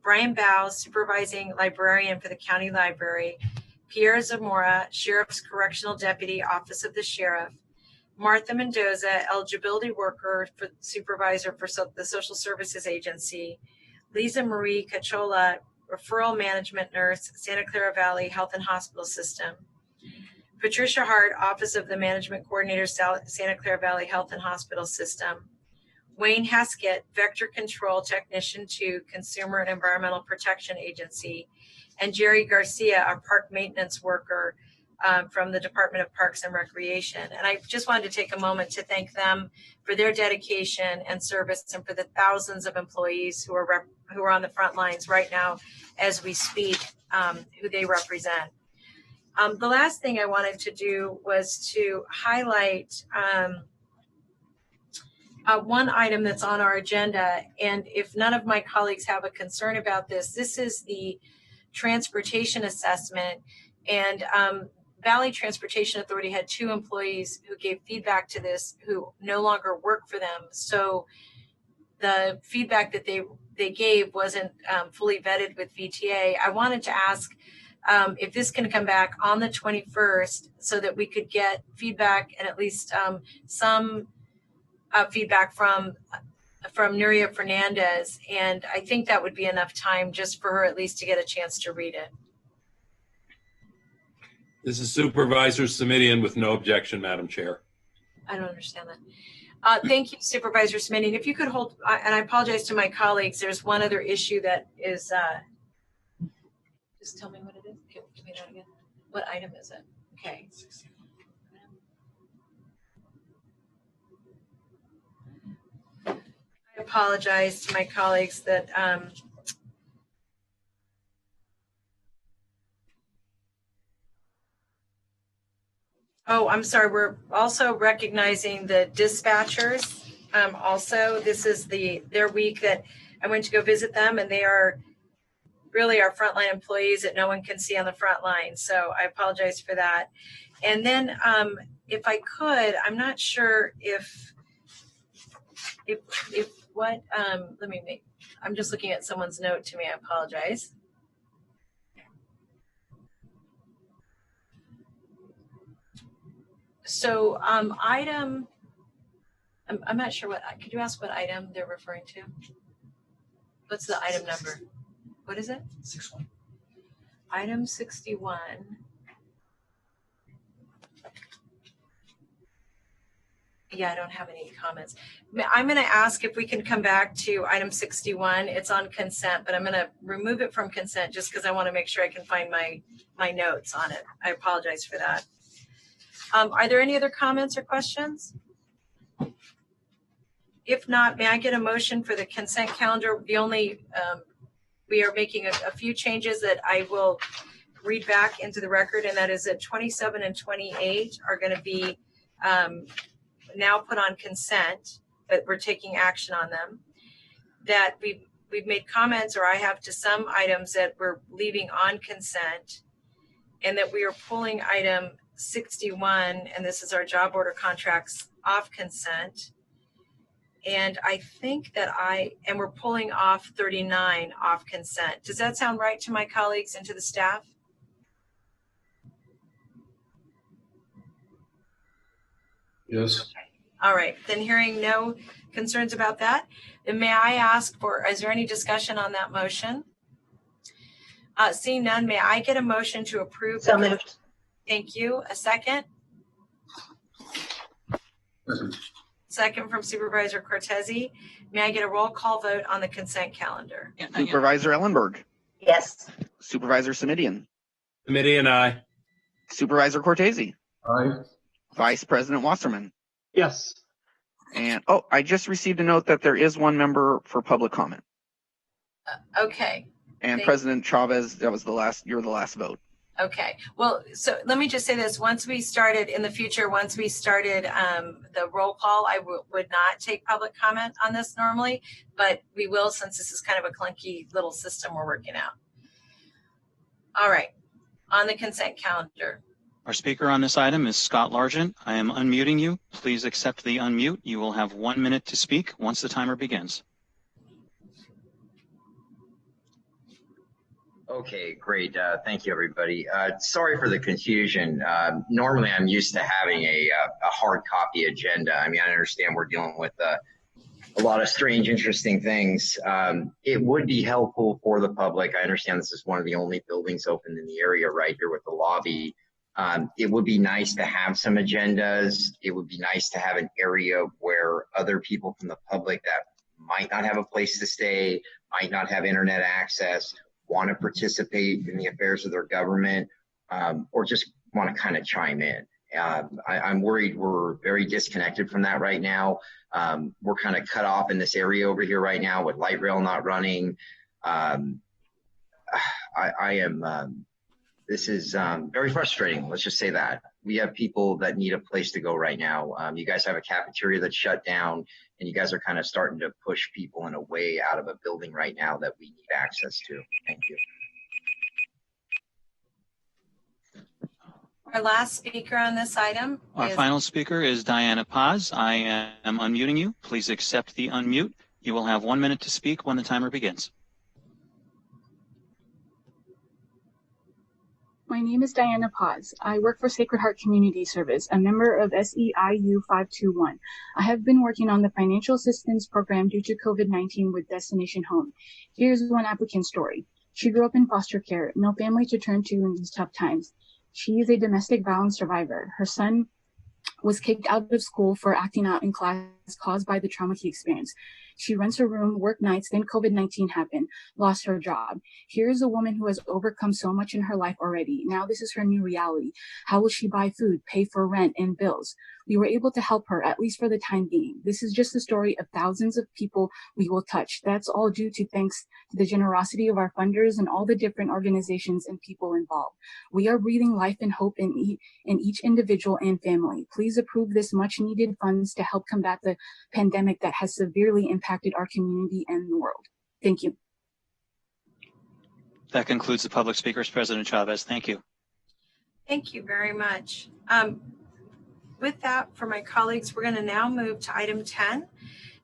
Brian Bow, Supervising Librarian for the County Library. Pierre Zamora, Sheriff's Correctional Deputy, Office of the Sheriff. Martha Mendoza, Eligibility Worker for Supervisor for the Social Services Agency. Lisa Marie Cachola, Referral Management Nurse, Santa Clara Valley Health and Hospital System. Patricia Hart, Office of the Management Coordinator, Santa Clara Valley Health and Hospital System. Wayne Haskett, Vector Control Technician to Consumer and Environmental Protection Agency, and Jerry Garcia, our Park Maintenance Worker from the Department of Parks and Recreation. And I just wanted to take a moment to thank them for their dedication and service, and for the thousands of employees who are on the front lines right now as we speak, who they represent. The last thing I wanted to do was to highlight one item that's on our agenda, and if none of my colleagues have a concern about this, this is the transportation assessment. And Valley Transportation Authority had 2 employees who gave feedback to this who no longer work for them. So the feedback that they gave wasn't fully vetted with VTA. I wanted to ask if this can come back on the 21st so that we could get feedback, and at least some feedback from Nuria Fernandez. And I think that would be enough time just for her at least to get a chance to read it. This is Supervisor Simitian with no objection, Madam Chair. I don't understand that. Thank you, Supervisor Simitian. If you could hold, and I apologize to my colleagues, there's one other issue that is, just tell me what it is. Give me that again. What item is it? Okay. I apologize to my colleagues that oh, I'm sorry. We're also recognizing the dispatchers. Also, this is their week that I went to go visit them, and they are really our frontline employees that no one can see on the front line. So I apologize for that. And then if I could, I'm not sure if what, let me make, I'm just looking at someone's note to me. I apologize. So item, I'm not sure what, could you ask what item they're referring to? What's the item number? What is it? 61. Item 61. Yeah, I don't have any comments. I'm going to ask if we can come back to item 61. It's on consent, but I'm going to remove it from consent just because I want to make sure I can find my notes on it. I apologize for that. Are there any other comments or questions? If not, may I get a motion for the consent calendar? The only, we are making a few changes that I will read back into the record, and that is that 27 and 28 are going to be now put on consent, but we're taking action on them. That we've made comments, or I have, to some items that we're leaving on consent, and that we are pulling item 61, and this is our job order contracts, off consent. And I think that we're pulling off 39 off consent. Does that sound right to my colleagues and to the staff? Yes. All right, then hearing no concerns about that, then may I ask for, is there any discussion on that motion? Seeing none, may I get a motion to approve? So moved. Thank you. A second? Second from Supervisor Cortese. May I get a roll call vote on the consent calendar? Supervisor Ellenberg. Yes. Supervisor Simidian. Simidian, aye. Supervisor Cortese. Aye. Vice President Wasserman. Yes. And, I just received a note that there is one member for public comment. Okay. And President Chavez, you're the last vote. Okay. Well, so let me just say this. Once we started the roll call, I would not take public comment on this normally, but we will, since this is kind of a clunky little system we're working out. All right. On the consent calendar. Our speaker on this item is Scott Largent. I am unmuting you. Please accept the unmute. You will have 1 minute to speak once the timer begins. Okay, great. Thank you, everybody. Sorry for the confusion. Normally, I'm used to having a hard copy agenda. I mean, I understand we're dealing with a lot of strange, interesting things. It would be helpful for the public. I understand this is one of the only buildings open in the area right here with the lobby. It would be nice to have some agendas. It would be nice to have an area where other people from the public that might not have a place to stay, might not have internet access, want to participate in the affairs of their government, or just want to kind of chime in. I'm worried we're very disconnected from that right now. We're kind of cut off in this area over here right now with light rail not running. This is very frustrating. Let's just say that. We have people that need a place to go right now. You guys have a cafeteria that's shut down, and you guys are kind of starting to push people in a way out of a building right now that we need access to. Thank you. Our last speaker on this item. Our final speaker is Diana Paz. I am unmuting you. Please accept the unmute. You will have 1 minute to speak when the timer begins. My name is Diana Paz. I work for Sacred Heart Community Service, a member of SEIU 521. I have been working on the financial assistance program due to COVID-19 with Destination Home. Here's one applicant story. She grew up in foster care, no family to turn to in these tough times. She is a domestic violence survivor. Her son was kicked out of school for acting out in class caused by the trauma he experienced. She rents her room, worked nights, then COVID-19 happened, lost her job. Here's a woman who has overcome so much in her life already. Now this is her new reality. How will she buy food, pay for rent and bills? We were able to help her, at least for the time being. This is just the story of thousands of people we will touch. That's all due to thanks to the generosity of our funders and all the different organizations and people involved. We are breathing life and hope in each individual and family. Please approve this much needed funds to help combat the pandemic that has severely impacted our community and the world. Thank you. That concludes the public speakers. President Chavez, thank you. Thank you very much. With that, for my colleagues, we're going to now move to item 10.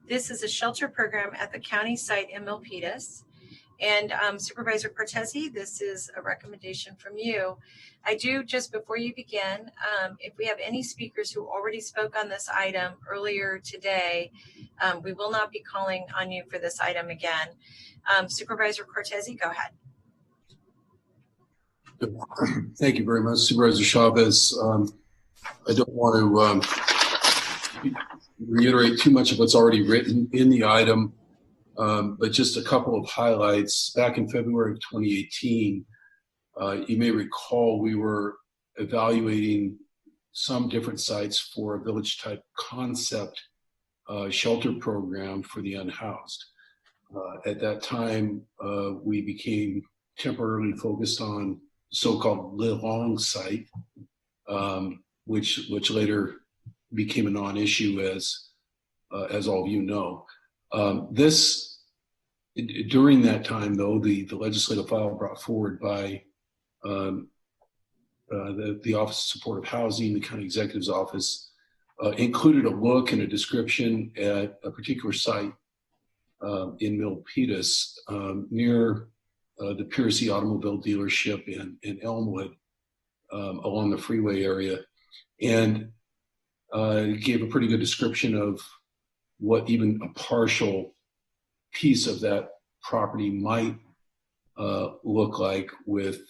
This is a shelter program at the county site in Milpitas. And Supervisor Cortese, this is a recommendation from you. I do, just before you begin, if we have any speakers who already spoke on this item earlier today, we will not be calling on you for this item again. Supervisor Cortese, go ahead. Thank you very much, Supervisor Chavez. I don't want to reiterate too much of what's already written in the item, but just a couple of highlights. Back in February of 2018, you may recall we were evaluating some different sites for a village-type concept shelter program for the unhoused. At that time, we became temporarily focused on the so-called Lilong site, which later became a non-issue, as all of you know. During that time, though, the legislative file brought forward by the Office of Supportive Housing, the County Executive's Office, included a look and a description at a particular site in Milpitas near the Piercy Automobile Dealership in Elmwood along the freeway area, and gave a pretty good description of what even a partial piece of that property might look like with,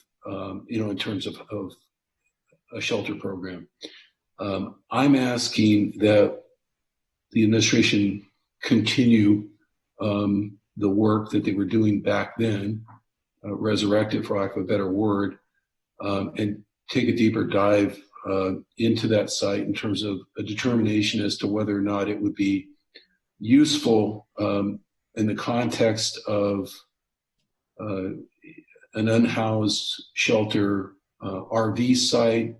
in terms of a shelter program. I'm asking that the administration continue the work that they were doing back then, resurrect it, for lack of a better word, and take a deeper dive into that site in terms of a determination as to whether or not it would be useful in the context of an unhoused shelter, RV site,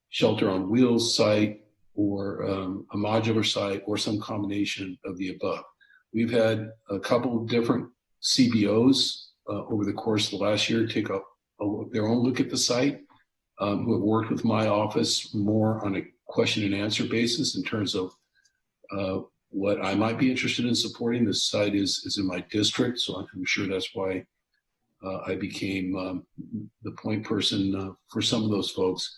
shelter on wheels site, or a modular site, or some combination of the above. We've had a couple of different CBOs over the course of the last year take their own look at the site, who have worked with my office more on a question and answer basis in terms of what I might be interested in supporting. This site is in my district, so I'm sure that's why I became the point person for some of those folks.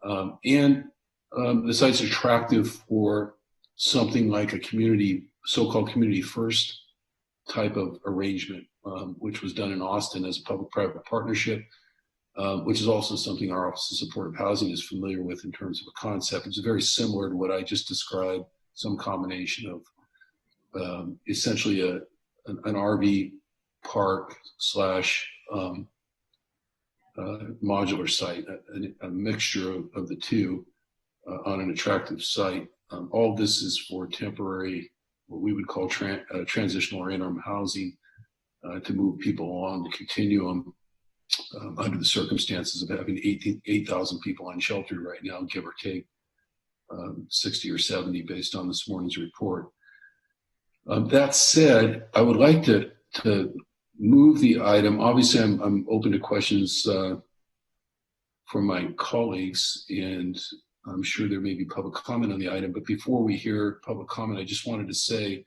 And the site's attractive for something like a so-called community first type of arrangement, which was done in Austin as a public-private partnership, which is also something our Office of Supportive Housing is familiar with in terms of a concept. It's very similar to what I just described, some combination of essentially an RV park / modular site, a mixture of the two on an attractive site. All of this is for temporary, what we would call transitional or interim housing, to move people along the continuum under the circumstances of having 8,000 people unsheltered right now, give or take 60 or 70 based on this morning's report. That said, I would like to move the item. Obviously, I'm open to questions from my colleagues, and I'm sure there may be public comment on the item. But before we hear public comment, I just wanted to say,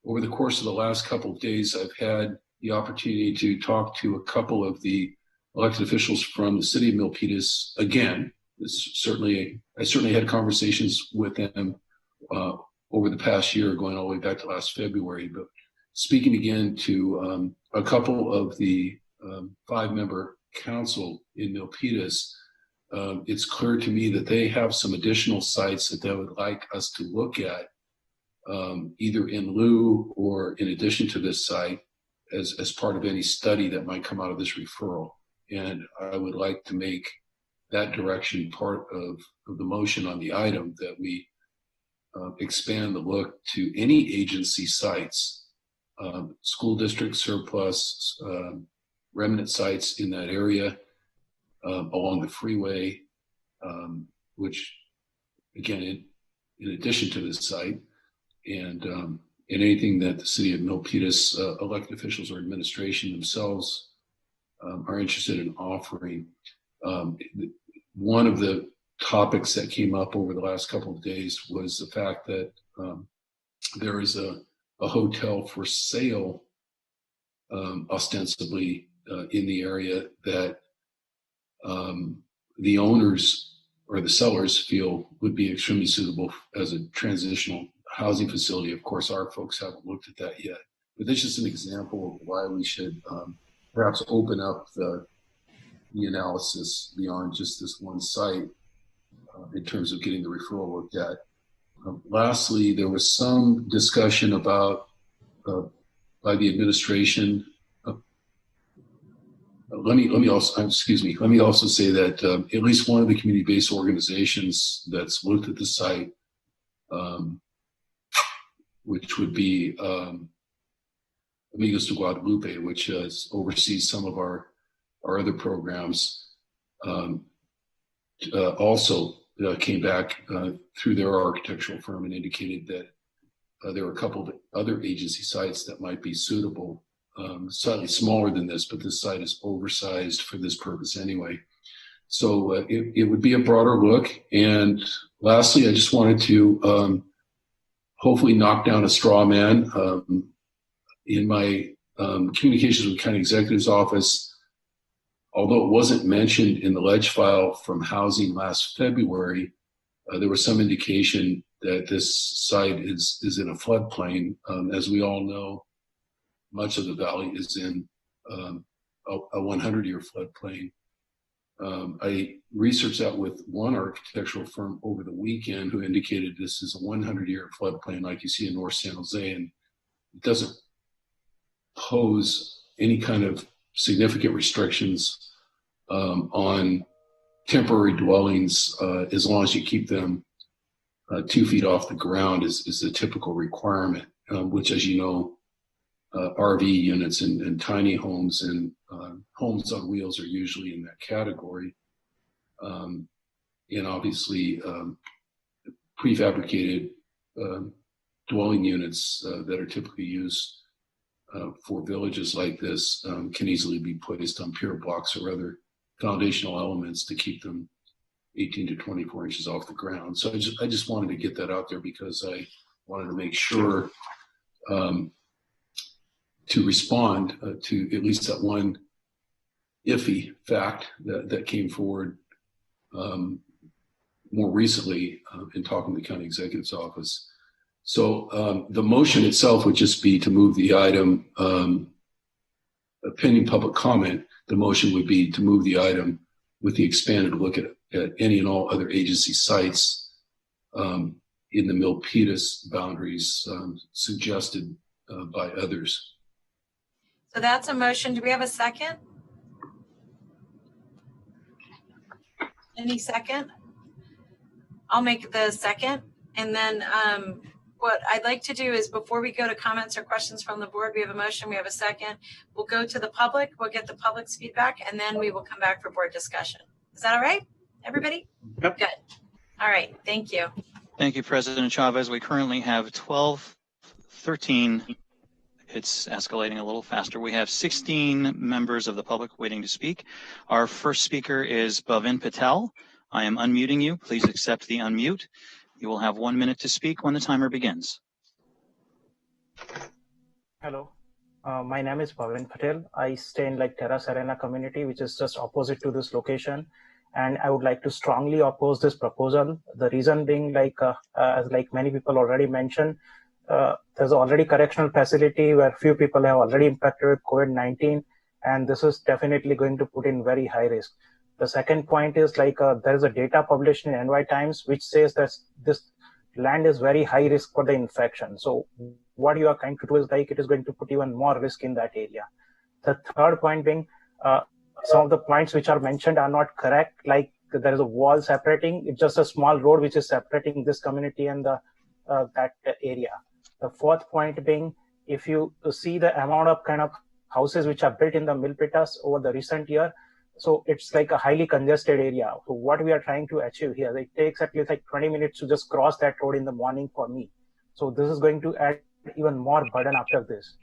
over the course of the last couple of days, I've had the opportunity to talk to a couple of the elected officials from the city of Milpitas again. I certainly had conversations with them over the past year, going all the way back to last February. But speaking again to a couple of the 5-member council in Milpitas, it's clear to me that they have some additional sites that they would like us to look at, either in lieu or in addition to this site, as part of any study that might come out of this referral. And I would like to make that direction part of the motion on the item, that we expand the look to any agency sites, school district surplus, remnant sites in that area, along the freeway, which again, in addition to this site, and anything that the city of Milpitas elected officials or administration themselves are interested in offering. One of the topics that came up over the last couple of days was the fact that there is a hotel for sale, ostensibly in the area, that the owners or the sellers feel would be extremely suitable as a transitional housing facility. Of course, our folks haven't looked at that yet, but this is just an example of why we should perhaps open up the analysis beyond just this one site in terms of getting the referral looked at. Lastly, there was some discussion about by the administration. Let me also say that at least one of the community-based organizations that's looked at the site, which would be Amigos de Guadalupe, which oversees some of our other programs, also came back through their architectural firm and indicated that there were a couple of other agency sites that might be suitable, slightly smaller than this, but this site is oversized for this purpose anyway. So it would be a broader look. And lastly, I just wanted to hopefully knock down a straw man. In my communications with the county executive's office, although it wasn't mentioned in the ledge file from housing last February, there was some indication that this site is in a floodplain. As we all know, much of the valley is in a 100-year floodplain. I researched that with one architectural firm over the weekend who indicated this is a 100-year floodplain like you see in North San Jose, and it doesn't pose any kind of significant restrictions on temporary dwellings as long as you keep them 2 feet off the ground is the typical requirement, which, as you know, RV units and tiny homes and homes on wheels are usually in that category. And obviously, prefabricated dwelling units that are typically used for villages like this can easily be placed on pier blocks or other foundational elements to keep them 18 to 24 inches off the ground. So I just wanted to get that out there because I wanted to make sure to respond to at least that one iffy fact that came forward more recently in talking to the county executive's office. So the motion itself would just be to move the item, pending public comment. The motion would be to move the item with the expanded look at any and all other agency sites in the Milpitas boundaries suggested by others. So that's a motion. Do we have a second? Any second? I'll make the second. And then what I'd like to do is before we go to comments or questions from the board, we have a motion, we have a second. We'll go to the public, we'll get the public's feedback, and then we will come back for board discussion. Is that all right, everybody? Yep. Good. All right, thank you. Thank you, President Chavez. We currently have 13. It's escalating a little faster. We have 16 members of the public waiting to speak. Our first speaker is Bhavin Patel. I am unmuting you. Please accept the unmute. You will have 1 minute to speak when the timer begins. Hello, my name is Bhavin Patel. I stay in Terra Serena community, which is just opposite to this location. And I would like to strongly oppose this proposal. The reason being, as many people already mentioned, there's already correctional facility where few people have already infected with COVID-19, and this is definitely going to put in very high risk. The second point is there is a data published in NY Times which says that this land is very high risk for the infection. So what you are trying to do is it is going to put even more risk in that area. The third point being, some of the points which are mentioned are not correct. Like there is a wall separating. It's just a small road which is separating this community and the that area. The fourth point being, if you see the amount of kind of houses which are built in the Milpitas over the recent year, so it's like a highly congested area. So what we are trying to achieve here, it takes at least 20 minutes to just cross that road in the morning for me. So this is going to add even more burden after this.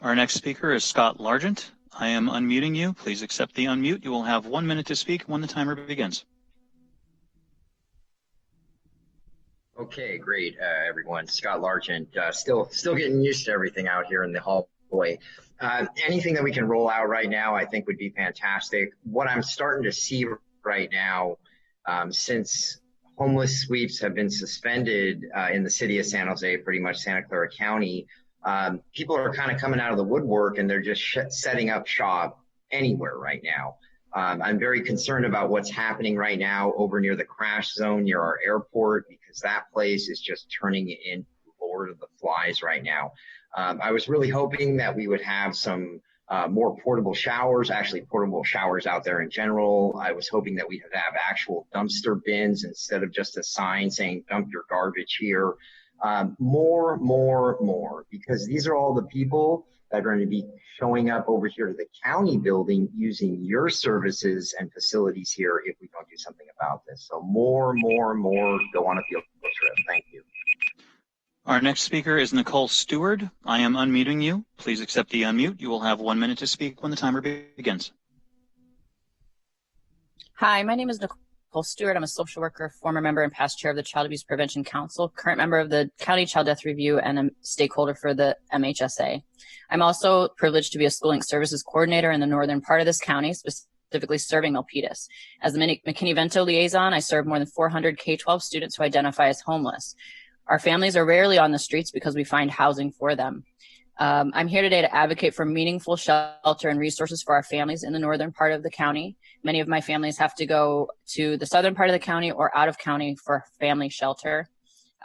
Our next speaker is Scott Largent. I am unmuting you. Please accept the unmute. You will have 1 minute to speak when the timer begins. Okay, great, everyone. Scott Largent, still getting used to everything out here in the hallway. Anything that we can roll out right now, I think would be fantastic. What I'm starting to see right now, since homeless sweeps have been suspended in the city of San Jose, pretty much Santa Clara County, people are kind of coming out of the woodwork and they're just setting up shop anywhere right now. I'm very concerned about what's happening right now over near the crash zone near our airport, because that place is just turning into Lord of the Flies right now. I was really hoping that we would have some more portable showers, actually portable showers out there in general. I was hoping that we would have actual dumpster bins instead of just a sign saying dump your garbage here. More, because these are all the people that are going to be showing up over here to the county building using your services and facilities here if we don't do something about this. So more, go on a field trip. Thank you. Our next speaker is Nicole Stewart. I am unmuting you. Please accept the unmute. You will have 1 minute to speak when the timer begins. Hi, my name is Nicole Stewart. I'm a social worker, former member and past chair of the Child Abuse Prevention Council, current member of the County Child Death Review, and a stakeholder for the MHSA. I'm also privileged to be a schooling services coordinator in the northern part of this county, specifically serving Milpitas. As the McKinney-Vento liaison, I serve more than 400 K-12 students who identify as homeless. Our families are rarely on the streets because we find housing for them. I'm here today to advocate for meaningful shelter and resources for our families in the northern part of the county. Many of my families have to go to the southern part of the county or out of county for family shelter.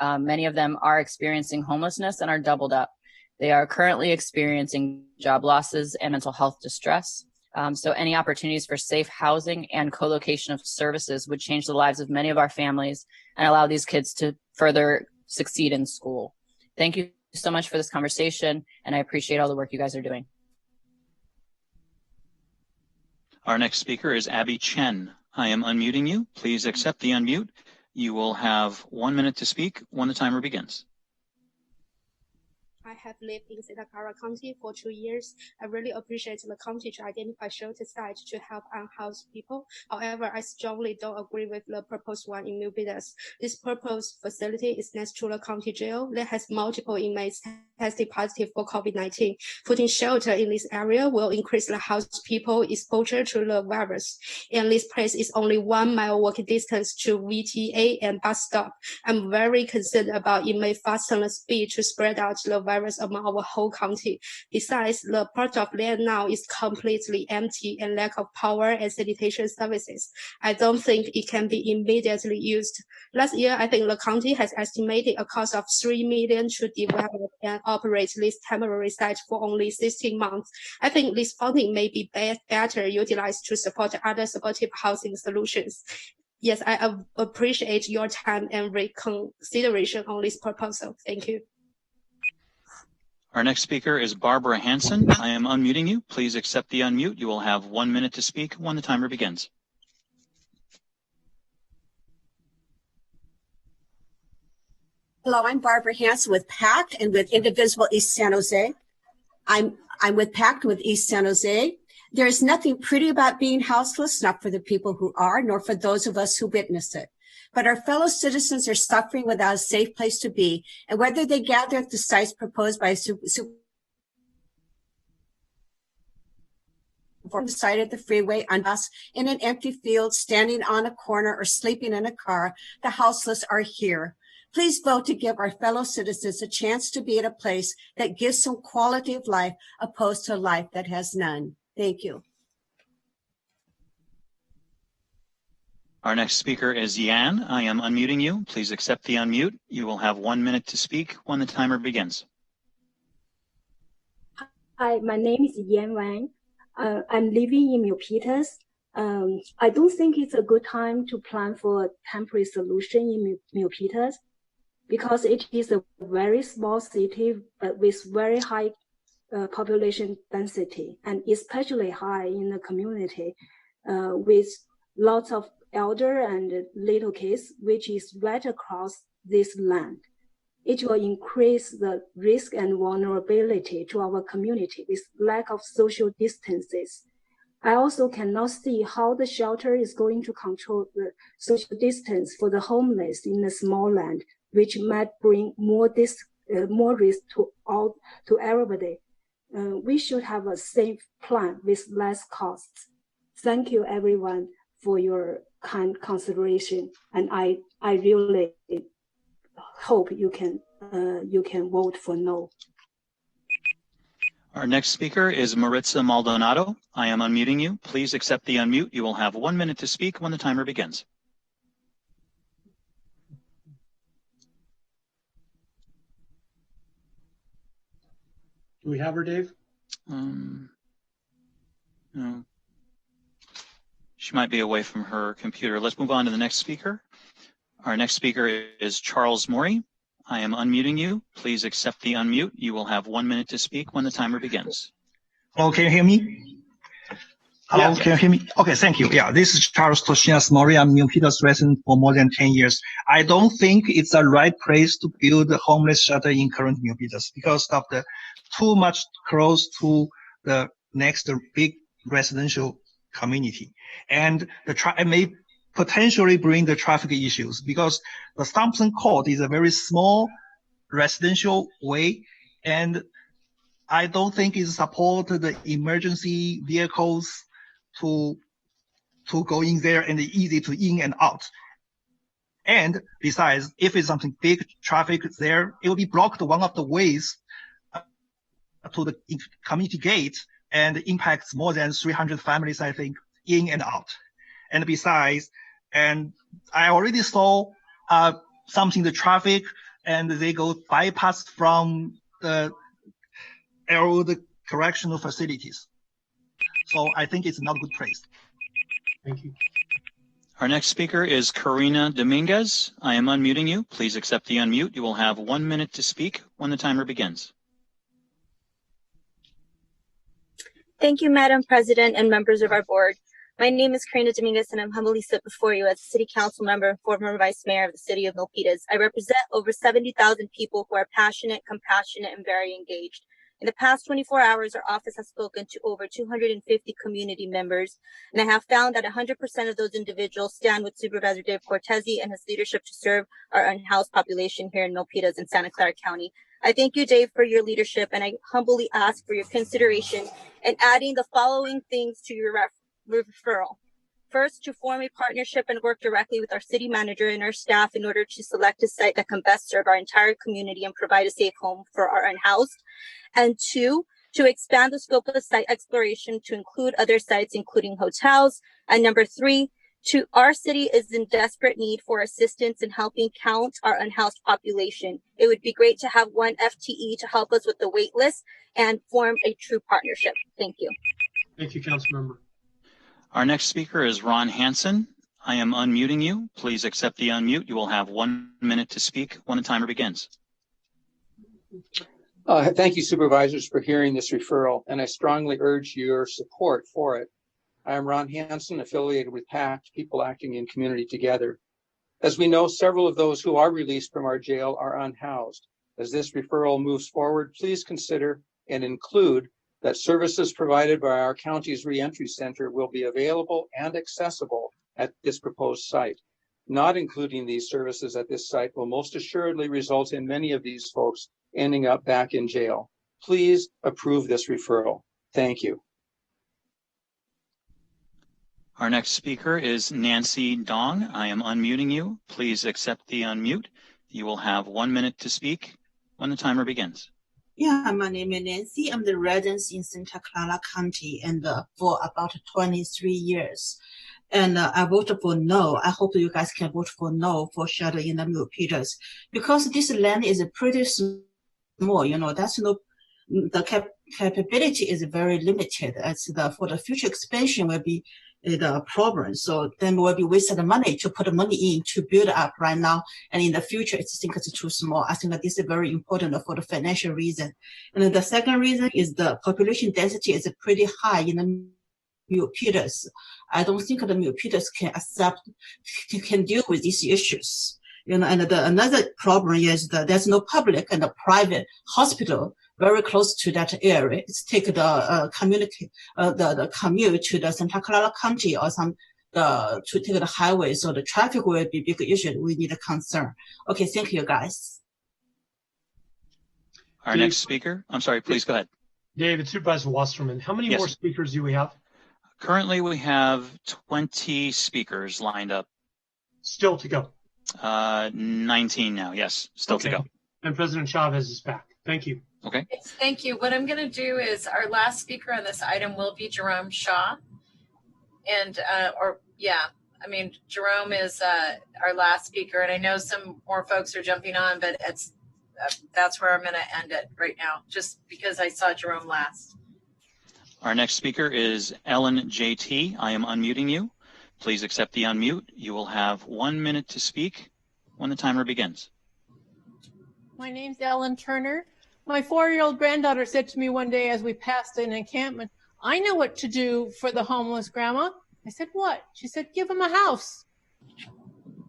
Many of them are experiencing homelessness and are doubled up. They are currently experiencing job losses and mental health distress. So any opportunities for safe housing and co-location of services would change the lives of many of our families and allow these kids to further succeed in school. Thank you so much for this conversation, and I appreciate all the work you guys are doing. Our next speaker is Abby Chen. I am unmuting you. Please accept the unmute. You will have 1 minute to speak when the timer begins. I have lived in Santa Clara County for 2 years. I really appreciate the county to identify shelter sites to help unhoused people. However, I strongly don't agree with the proposed one in Milpitas. This proposed facility is next to the county jail that has multiple inmates tested positive for COVID-19. Putting shelter in this area will increase the housed people exposure to the virus. And this place is only 1 mile walking distance to VTA and bus stop. I'm very concerned about it may fasten the speed to spread out the virus among our whole county. Besides, the part of land now is completely empty and lack of power and sanitation services. I don't think it can be immediately used. Last year, I think the county has estimated a cost of $3 million to develop and operate this temporary site for only 16 months. I think this funding may be better utilized to support other supportive housing solutions. Yes, I appreciate your time and reconsideration on this proposal. Thank you. Our next speaker is Barbara Hansen. I am unmuting you. Please accept the unmute. You will have 1 minute to speak when the timer begins. Hello, I'm Barbara Hansen with PACT and with Indivisible East San Jose. I'm with PACT with East San Jose. There is nothing pretty about being houseless, not for the people who are, nor for those of us who witness it. But our fellow citizens are suffering without a safe place to be, and whether they gather at the sites proposed by the side of the freeway, on us, in an empty field, standing on a corner, or sleeping in a car, the houseless are here. Please vote to give our fellow citizens a chance to be at a place that gives some quality of life, opposed to a life that has none. Thank you. Our next speaker is Yan. I am unmuting you. Please accept the unmute. You will have 1 minute to speak when the timer begins. Hi, my name is Yan Wang. I'm living in Milpitas. I don't think it's a good time to plan for a temporary solution in Milpitas because it is a very small city but with very high population density, and especially high in the community with lots of elder and little kids, which is right across this land. It will increase the risk and vulnerability to our community with lack of social distances. I also cannot see how the shelter is going to control the social distance for the homeless in a small land, which might bring more risk to everybody. We should have a safe plan with less costs. Thank you, everyone, for your kind consideration, and I really hope you can vote for no. Our next speaker is Maritza Maldonado. I am unmuting you. Please accept the unmute. You will have 1 minute to speak when the timer begins. Do we have her, Dave? No. She might be away from her computer. Let's move on to the next speaker. Our next speaker is Charles Morey. I am unmuting you. Please accept the unmute. You will have 1 minute to speak when the timer begins. Oh, can you hear me? Hello, Yes. can you hear me? Okay, thank you. Yeah, this is Charles Toshinas Mori. I'm New Peters resident for more than 10 years. I don't think it's the right place to build a homeless shelter in current New Peters because of the too much close to the next big residential community. And it may potentially bring the traffic issues because the Thompson Court is a very small residential way, and I don't think it support the emergency vehicles to go in there and easy to in and out. And besides, if it's something big traffic there, it will be blocked one of the ways to the community gate and impacts more than 300 families, I think, in and out. And besides, and I already saw something, the traffic, and they go bypass from the correctional facilities. So I think it's not a good place. Thank you. Our next speaker is Karina Dominguez. I am unmuting you. Please accept the unmute. You will have 1 minute to speak when the timer begins. Thank you, Madam President and members of our board. My name is Karina Dominguez, and I'm humbly sit before you as City Council member and former Vice Mayor of the City of Milpitas. I represent over 70,000 people who are passionate, compassionate, and very engaged. In the past 24 hours, our office has spoken to over 250 community members, and I have found that 100% of those individuals stand with Supervisor Dave Cortese and his leadership to serve our unhoused population here in Milpitas and Santa Clara County. I thank you, Dave, for your leadership, and I humbly ask for your consideration in adding the following things to your referral. First, to form a partnership and work directly with our city manager and our staff in order to select a site that can best serve our entire community and provide a safe home for our unhoused. And two, to expand the scope of site exploration to include other sites, including hotels. And number three, our city is in desperate need for assistance in helping count our unhoused population. It would be great to have one FTE to help us with the wait list and form a true partnership. Thank you. Thank you, Councilmember. Our next speaker is Ron Hansen. I am unmuting you. Please accept the unmute. You will have 1 minute to speak when the timer begins. Thank you, Supervisors, for hearing this referral, and I strongly urge your support for it. I am Ron Hansen, affiliated with PACT, People Acting in Community Together. As we know, several of those who are released from our jail are unhoused. As this referral moves forward, please consider and include that services provided by our county's reentry center will be available and accessible at this proposed site. Not including these services at this site will most assuredly result in many of these folks ending up back in jail. Please approve this referral. Thank you. Our next speaker is Nancy Dong. I am unmuting you. Please accept the unmute. You will have 1 minute to speak when the timer begins. Yeah, my name is Nancy. I'm the resident in Santa Clara County and for about 23 years. And I voted for no. I hope you guys can vote for no for shelter in the Milpitas because this land is pretty small. You know, that's no, the capability is very limited. For the future expansion will be the problem. So then we'll be wasting the money to put the money in to build up right now. And in the future, I think it's too small. I think that this is very important for the financial reason. And then the second reason is the population density is pretty high in the Milpitas. I don't think the Milpitas can deal with these issues. You know, and another problem is that there's no public and private hospital very close to that area. It's take the commute to the Santa Clara County or to take the highway. So the traffic will be a big issue. We need a concern. Okay, thank you guys. Our next speaker, I'm sorry, please go ahead. David, Supervisor Wasserman, how many more speakers do we have? Currently, we have 20 speakers lined up. Still to go. 19 now, yes, still to go. And President Chavez is back. Thank you. Okay. Thank you. What I'm going to do is our last speaker on this item will be Jerome Shaw. And, Jerome is our last speaker. And I know some more folks are jumping on, but that's where I'm going to end it right now, just because I saw Jerome last. Our next speaker is Ellen JT. I am unmuting you. Please accept the unmute. You will have 1 minute to speak when the timer begins. My name's Ellen Turner. My 4-year-old granddaughter said to me one day as we passed an encampment, "I know what to do for the homeless, Grandma." I said, "What?" She said, "Give them a house."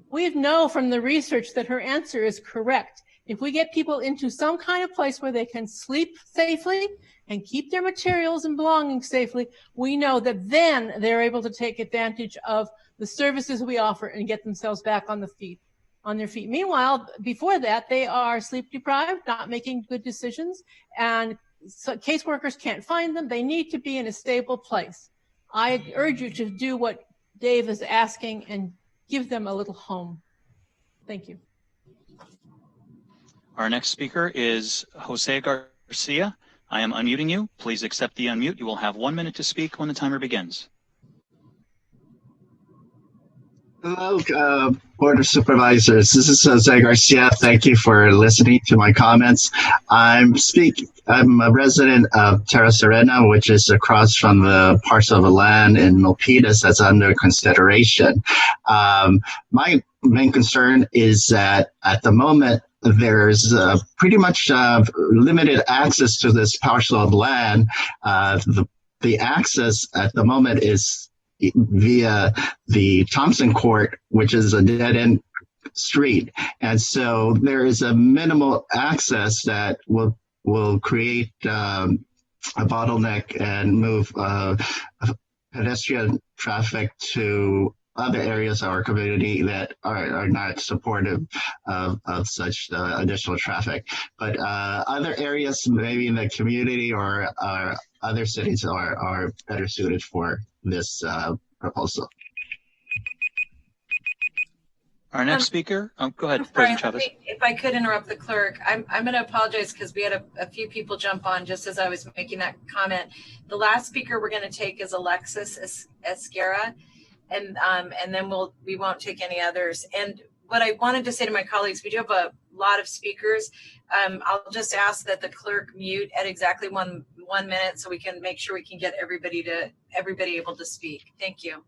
We know from the research that her answer is correct. If we get people into some kind of place where they can sleep safely and keep their materials and belongings safely, we know that then they're able to take advantage of the services we offer and get themselves back on their feet. Meanwhile, before that, they are sleep deprived, not making good decisions, and so caseworkers can't find them. They need to be in a stable place. I urge you to do what Dave is asking and give them a little home. Thank you. Our next speaker is Jose Garcia. I am unmuting you. Please accept the unmute. You will have 1 minute to speak when the timer begins. Hello, Board of Supervisors. This is Jose Garcia. Thank you for listening to my comments. I'm a resident of Terra Serena, which is across from the parcel of land in Milpitas that's under consideration. My main concern is that at the moment, there's pretty much limited access to this parcel of land. The access at the moment is via the Thompson Court, which is a dead-end street. And so there is a minimal access that will create a bottleneck and move pedestrian traffic to other areas of our community that are not supportive of such additional traffic. But other areas, maybe in the community or other cities, are better suited for this proposal. Our next speaker, go ahead, I'm sorry, President Chavez. if I could interrupt the clerk, I'm going to apologize because we had a few people jump on just as I was making that comment. The last speaker we're going to take is Alexis Esguerra, and then we won't take any others. And what I wanted to say to my colleagues, we do have a lot of speakers. I'll just ask that the clerk mute at exactly one minute so we can make sure we can get everybody able to speak. Thank you.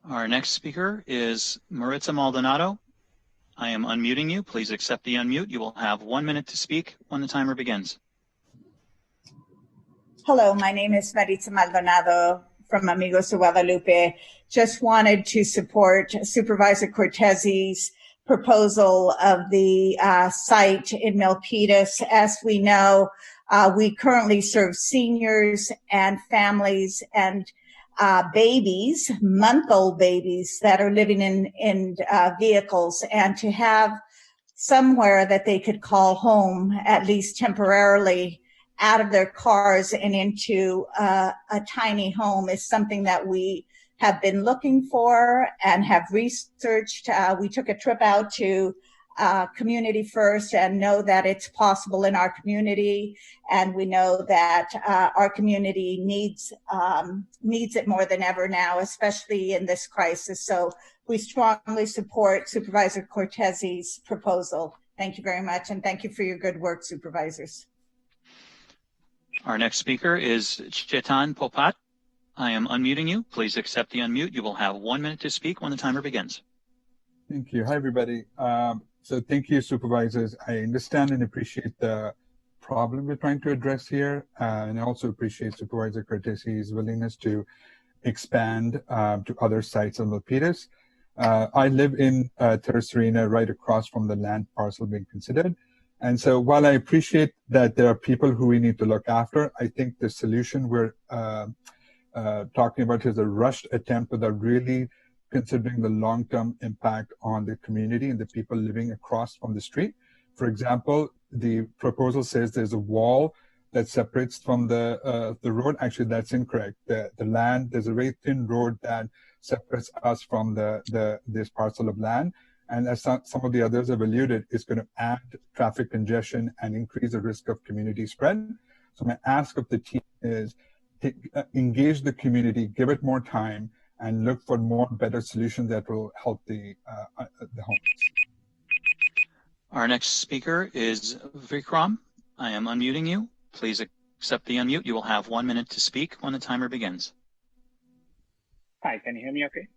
Our next speaker is Maritza Maldonado. I am unmuting you. Please accept the unmute. You will have 1 minute to speak when the timer begins. Hello, my name is Maritza Maldonado from Amigos de Guadalupe. Just wanted to support Supervisor Cortesi's proposal of the site in Milpitas. As we know, we currently serve seniors and families and babies, month-old babies that are living in vehicles, and to have somewhere that they could call home, at least temporarily, out of their cars and into a tiny home is something that we have been looking for and have researched. We took a trip out to Community First and know that it's possible in our community, and we know that our community needs it more than ever now, especially in this crisis. So we strongly support Supervisor Cortesi's proposal. Thank you very much, and thank you for your good work, supervisors. Our next speaker is Chetan Popat. I am unmuting you. Please accept the unmute. You will have 1 minute to speak when the timer begins. Thank you. Hi, everybody. So thank you, supervisors. I understand and appreciate the problem we're trying to address here. And I also appreciate Supervisor Cortesi's willingness to expand to other sites on Milpitas. I live in Terra Serena, right across from the land parcel being considered. And so while I appreciate that there are people who we need to look after, I think the solution we're talking about is a rushed attempt without really considering the long-term impact on the community and the people living across from the street. For example, the proposal says there's a wall that separates from the road. Actually, that's incorrect. The land, there's a very thin road that separates us from this parcel of land. And as some of the others have alluded, it's going to add traffic congestion and increase the risk of community spread. So my ask of the team is engage the community, give it more time, and look for more better solutions that will help the homeless. Our next speaker is Vikram. I am unmuting you. Please accept the unmute. You will have 1 minute to speak when the timer begins. Hi, can you hear me okay?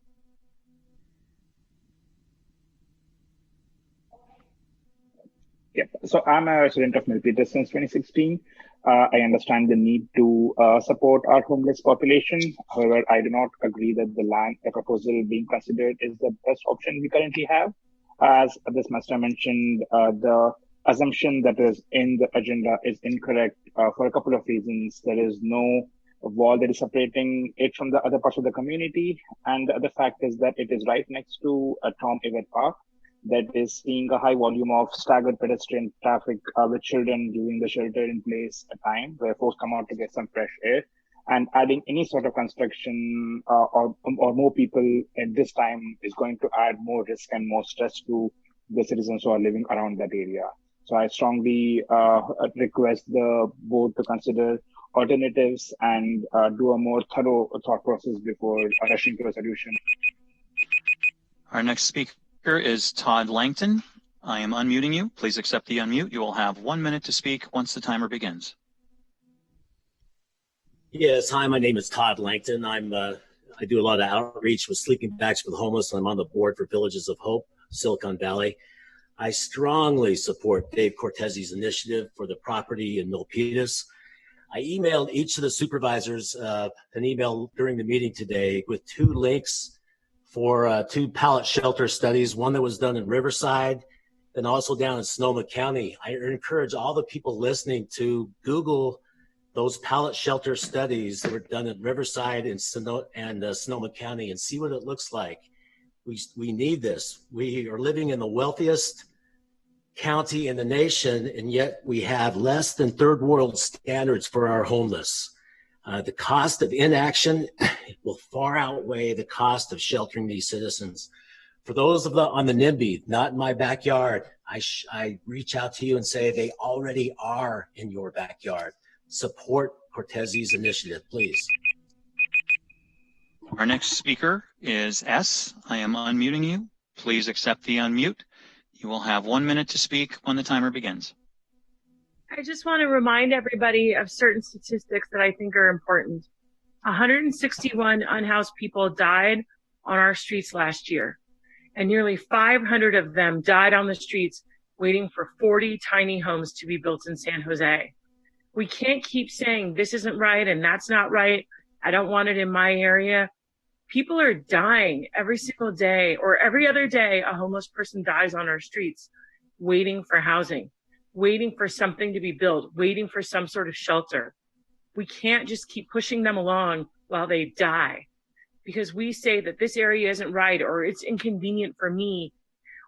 Yep. So I'm a resident of Milpitas since 2016. I understand the need to support our homeless population. However, I do not agree that the proposal being considered is the best option we currently have. As this master mentioned, the assumption that is in the agenda is incorrect for a couple of reasons. There is no wall that is separating it from the other parts of the community. And the other fact is that it is right next to a Tom Everett Park that is seeing a high volume of staggered pedestrian traffic with children during the shelter in place time where folks come out to get some fresh air. And adding any sort of construction or more people at this time is going to add more risk and more stress to the citizens who are living around that area. So I strongly request the board to consider alternatives and do a more thorough thought process before rushing to a solution. Our next speaker is Todd Langton. I am unmuting you. Please accept the unmute. You will have 1 minute to speak once the timer begins. Yes, hi, my name is Todd Langton. I do a lot of outreach with sleeping bags for the homeless. I'm on the board for Villages of Hope, Silicon Valley. I strongly support Dave Cortese's initiative for the property in Milpitas. I emailed each of the supervisors an email during the meeting today with 2 links for 2 pallet shelter studies, one that was done in Riverside and also down in Sonoma County. I encourage all the people listening to Google those pallet shelter studies that were done in Riverside and Sonoma County and see what it looks like. We need this. We are living in the wealthiest county in the nation, and yet we have less than third world standards for our homeless. The cost of inaction will far outweigh the cost of sheltering these citizens. For those on the NIMBY, not in my backyard, I reach out to you and say they already are in your backyard. Support Cortese's initiative, please. Our next speaker is S. I am unmuting you. Please accept the unmute. You will have 1 minute to speak when the timer begins. I just want to remind everybody of certain statistics that I think are important. 161 unhoused people died on our streets last year, and nearly 500 of them died on the streets waiting for 40 tiny homes to be built in San Jose. We can't keep saying this isn't right and that's not right. I don't want it in my area. People are dying every single day, or every other day a homeless person dies on our streets waiting for housing, waiting for something to be built, waiting for some sort of shelter. We can't just keep pushing them along while they die because we say that this area isn't right, or it's inconvenient for me,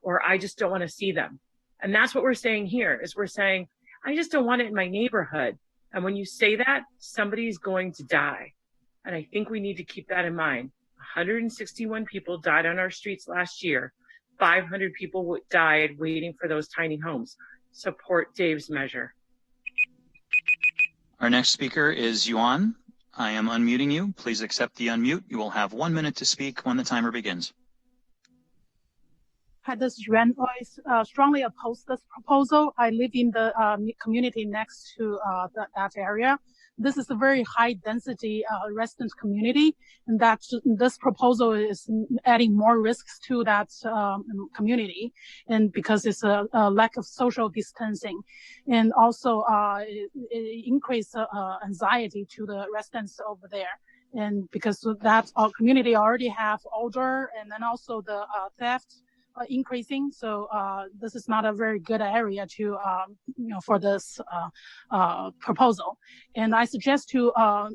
or I just don't want to see them. And that's what we're saying here is we're saying, I just don't want it in my neighborhood. And when you say that, somebody's going to die. And I think we need to keep that in mind. 161 people died on our streets last year. 500 people died waiting for those tiny homes. Support Dave's measure. Our next speaker is Yuan. I am unmuting you. Please accept the unmute. You will have 1 minute to speak when the timer begins. Hi, this is Yuan. I strongly oppose this proposal. I live in the community next to that area. This is a very high density resident community, and that this proposal is adding more risks to that community, and because it's a lack of social distancing, and also it increase anxiety to the residents over there. And because that our community already have odor, and then also the theft increasing. So this is not a very good area to for this proposal. And I suggest to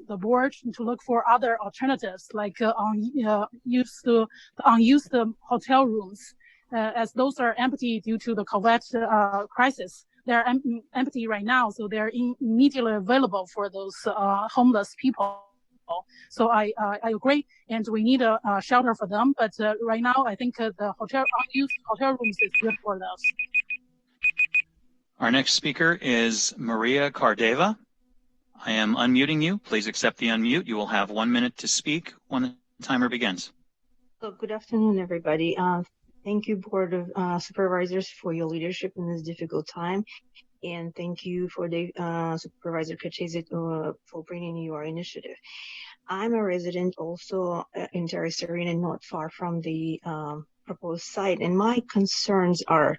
the board to look for other alternatives, like unused hotel rooms, as those are empty due to the COVID crisis. They're empty right now, so they're immediately available for those homeless people. So I agree, and we need a shelter for them. But right now, I think the unused hotel rooms is good for those. Our next speaker is Maria Cardeva. I am unmuting you. Please accept the unmute. You will have 1 minute to speak when the timer begins. So good afternoon, everybody. Thank you, Board of Supervisors, for your leadership in this difficult time. And thank you for the Supervisor Cortese for bringing your initiative. I'm a resident also in Terra Serena, not far from the proposed site. And my concerns are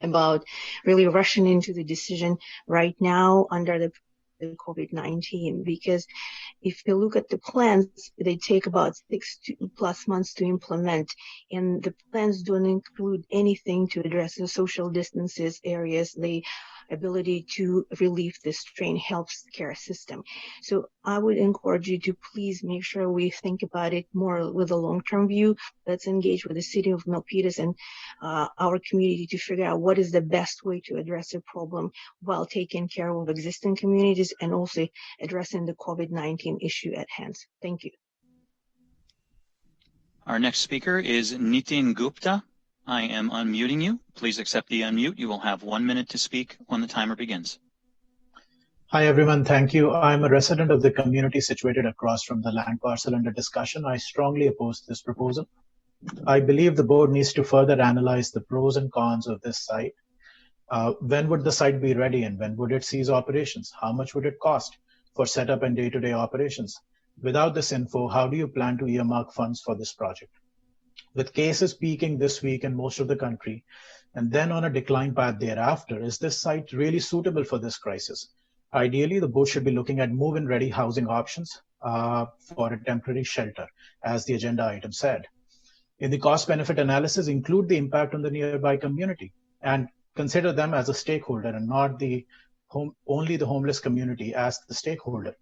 about really rushing into the decision right now under the COVID-19, because if you look at the plans, they take about 6+ months to implement, and the plans don't include anything to address the social distances areas, the ability to relieve the strained healthcare system. So I would encourage you to please make sure we think about it more with a long-term view. Let's engage with the city of Milpitas and our community to figure out what is the best way to address the problem while taking care of existing communities and also addressing the COVID-19 issue at hand. Thank you. Our next speaker is Nitin Gupta. I am unmuting you. Please accept the unmute. You will have 1 minute to speak when the timer begins. Hi, everyone. Thank you. I'm a resident of the community situated across from the land parcel under discussion. I strongly oppose this proposal. I believe the board needs to further analyze the pros and cons of this site. When would the site be ready and when would it cease operations? How much would it cost for setup and day-to-day operations? Without this info, how do you plan to earmark funds for this project? With cases peaking this week in most of the country, and then on a decline path thereafter, is this site really suitable for this crisis? Ideally, the board should be looking at move-in ready housing options for a temporary shelter, as the agenda item said. In the cost-benefit analysis, include the impact on the nearby community and consider them as a stakeholder and not only the homeless community as the stakeholder.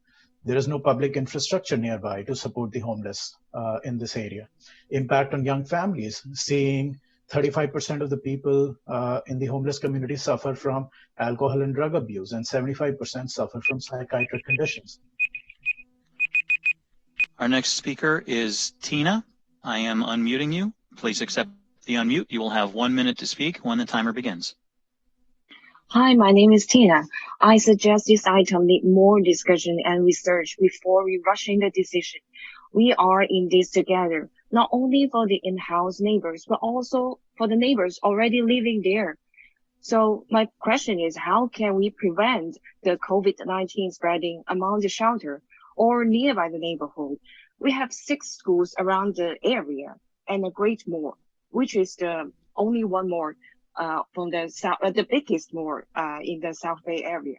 There is no public infrastructure nearby to support the homeless in this area. Impact on young families, seeing 35% of the people in the homeless community suffer from alcohol and drug abuse, and 75% suffer from psychiatric conditions. Our next speaker is Tina. I am unmuting you. Please accept the unmute. You will have 1 minute to speak when the timer begins. Hi, my name is Tina. I suggest this item need more discussion and research before we rush in the decision. We are in this together, not only for the in-house neighbors, but also for the neighbors already living there. So my question is, how can we prevent the COVID-19 spreading among the shelter or nearby the neighborhood? We have 6 schools around the area and a great mall, which is the only one mall from the south, the biggest mall in the South Bay area.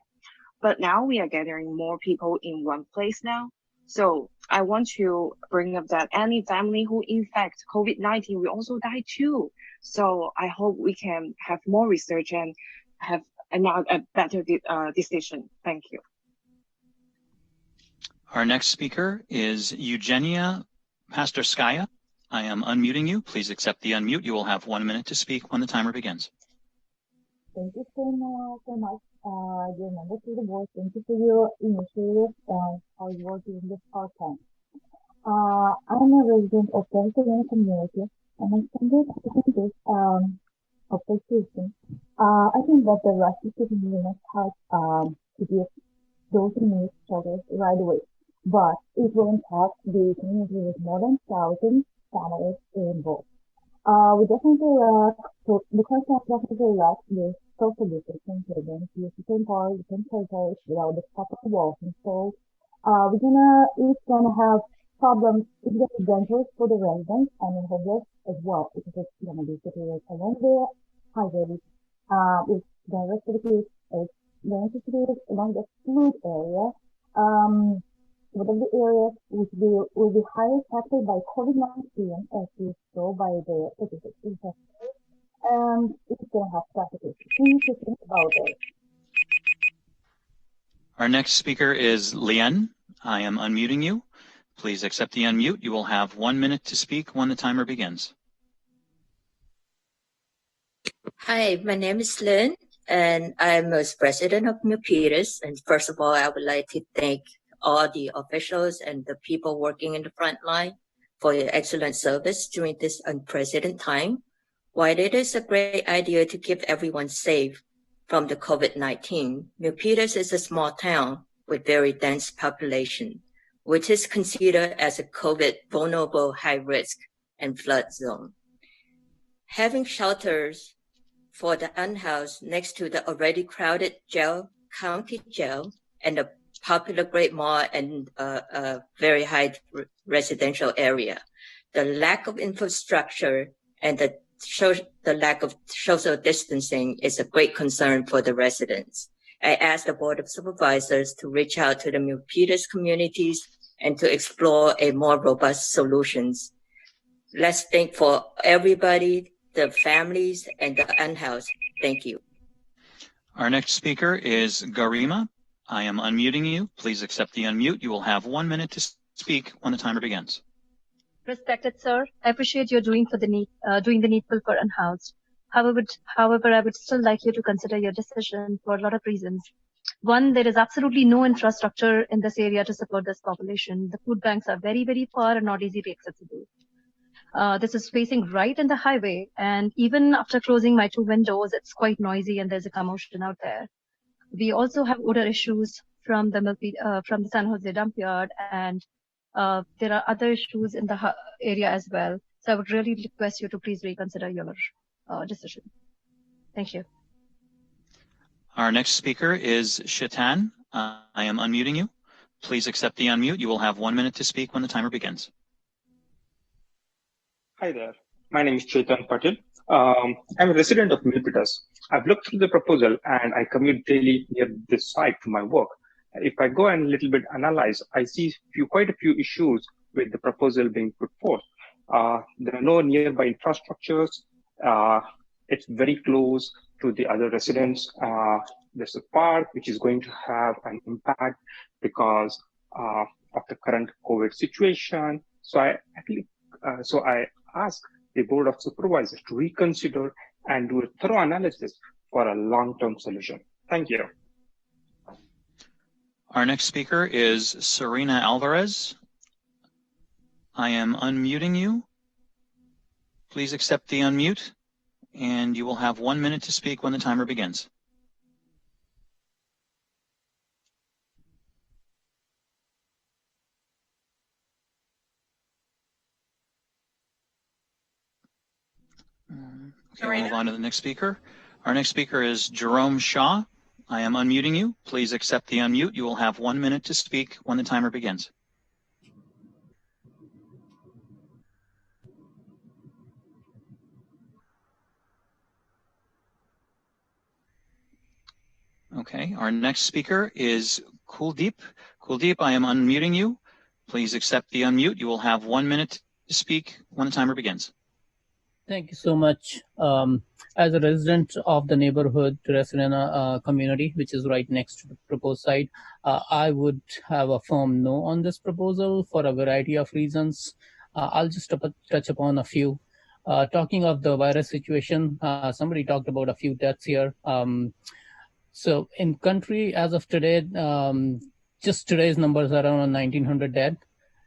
But now we are gathering more people in one place now. So I want to bring up that any family who infects COVID-19 will also die too. So I hope we can have more research and have a better decision. Thank you. Our next speaker is Eugenia Pastorskaya. I am unmuting you. Please accept the unmute. You will have 1 minute to speak when the timer begins. Thank you so much, dear members of the board. Thank you for your initiative and hard work in this hard time. I'm a resident of the Serena community, and I attended this application. I think that the rest of the community must have to give those in need shelters right away, but it will impact the community with more than 1,000 families involved. We definitely so the question definitely left with social distancing children. You can call, you can take without the proper walls installed. It's gonna have problems. It's gonna be dangerous for the residents and the homeless as well, because it's gonna be situated along the highways. It's gonna be situated along the fluid area. One of the areas which will be highly affected by COVID-19, as you saw by the statistics. And it's going to have traffic issues. We need to think about it. Our next speaker is Lien. I am unmuting you. Please accept the unmute. You will have 1 minute to speak when the timer begins. Hi, my name is Lynn, and I'm a resident of Milpitas. And first of all, I would like to thank all the officials and the people working in the front line for your excellent service during this unprecedented time. While it is a great idea to keep everyone safe from the COVID-19, Milpitas is a small town with very dense population, which is considered as a COVID vulnerable high risk and flood zone. Having shelters for the unhoused next to the already crowded county jail and the popular Great Mall and a very high residential area, the lack of infrastructure and the lack of social distancing is a great concern for the residents. I ask the Board of Supervisors to reach out to the Milpitas communities and to explore a more robust solutions. Let's think for everybody, the families and the unhoused. Thank you. Our next speaker is Garima. I am unmuting you. Please accept the unmute. You will have 1 minute to speak when the timer begins. Respected sir, I appreciate your doing the needful for unhoused. However, I would still like you to consider your decision for a lot of reasons. One, there is absolutely no infrastructure in this area to support this population. The food banks are very, very far and not easily accessible. This is facing right in the highway, and even after closing my 2 windows, it's quite noisy and there's a commotion out there. We also have odor issues from the San Jose dump yard, and there are other issues in the area as well. So I would really request you to please reconsider your decision. Thank you. Our next speaker is Shaitan. I am unmuting you. Please accept the unmute. You will have 1 minute to speak when the timer begins. Hi there. My name is Chetan Patil. I'm a resident of Milpitas. I've looked through the proposal and I commute daily near this site to my work. If I go and a little bit analyze, I see quite a few issues with the proposal being put forth. There are no nearby infrastructures. It's very close to the other residents. There's a park which is going to have an impact because of the current COVID situation. So I ask the Board of Supervisors to reconsider and do a thorough analysis for a long-term solution. Thank you. Our next speaker is Serena Alvarez. I am unmuting you. Please accept the unmute, and you will have 1 minute to speak when the timer begins. Okay, we'll move on to the next speaker. Our next speaker is Jerome Shaw. I am unmuting you. Please accept the unmute. You will have 1 minute to speak when the timer begins. Okay, our next speaker is Kuldeep. Kuldeep, I am unmuting you. Please accept the unmute. You will have 1 minute to speak when the timer begins. Thank you so much. As a resident of the neighborhood Teresarena community, which is right next to the proposed site, I would have a firm no on this proposal for a variety of reasons. I'll just touch upon a few. Talking of the virus situation, somebody talked about a few deaths here. So in country, as of today, just today's numbers are around 1,900 dead.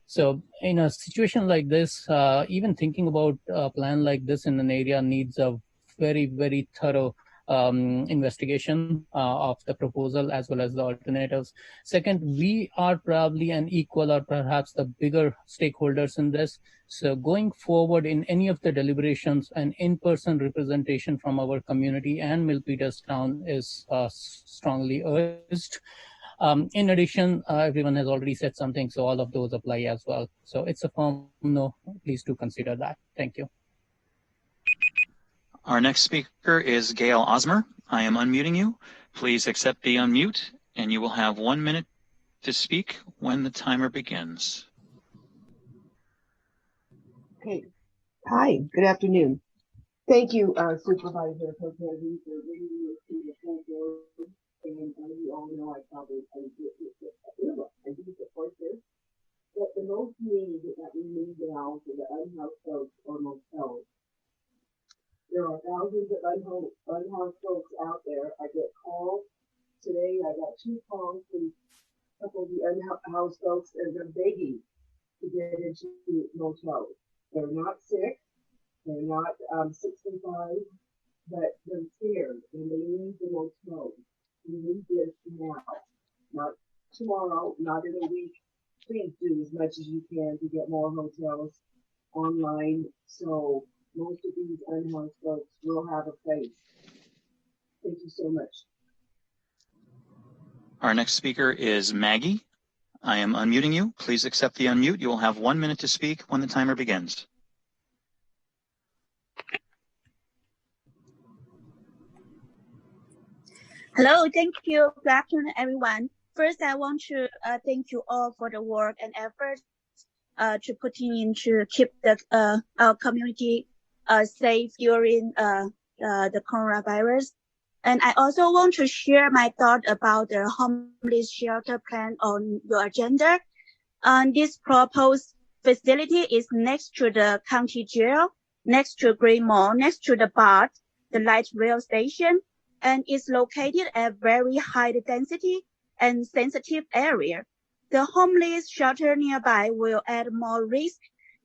So in a situation like this, even thinking about a plan like this in an area needs a very, very thorough investigation of the proposal as well as the alternatives. Second, we are probably an equal or perhaps the bigger stakeholders in this. So going forward in any of the deliberations, an in-person representation from our community and Milpitas town is strongly urged. In addition, everyone has already said something, so all of those apply as well. So it's a firm no. Please do consider that. Thank you. Our next speaker is Gail Osmer. I am unmuting you. Please accept the unmute, and you will have 1 minute to speak when the timer begins. Okay. Hi, good afternoon. Thank you, Supervisor Cortez, for bringing this to the full board. And you all know I do support this. But the most need that we need now for the unhoused folks are motels. There are thousands of unhoused folks out there. I get calls today. I got 2 calls from couple of the unhoused folks, and they're begging to get into motels. They're not sick, they're not 65, but they're scared and they need the motel. We need this now, not tomorrow, not in a week. Please do as much as you can to get more hotels online, so most of these unhoused folks will have a place. Thank you so much. Our next speaker is Maggie. I am unmuting you. Please accept the unmute. You will have 1 minute to speak when the timer begins. Hello, thank you. Good afternoon, everyone. First, I want to thank you all for the work and efforts to putting in to keep the our community safe during the coronavirus. And I also want to share my thought about the homeless shelter plan on your agenda. This proposed facility is next to the county jail, next to Green Mall, next to the BART, the light rail station, and is located at very high density and sensitive area. The homeless shelter nearby will add more risk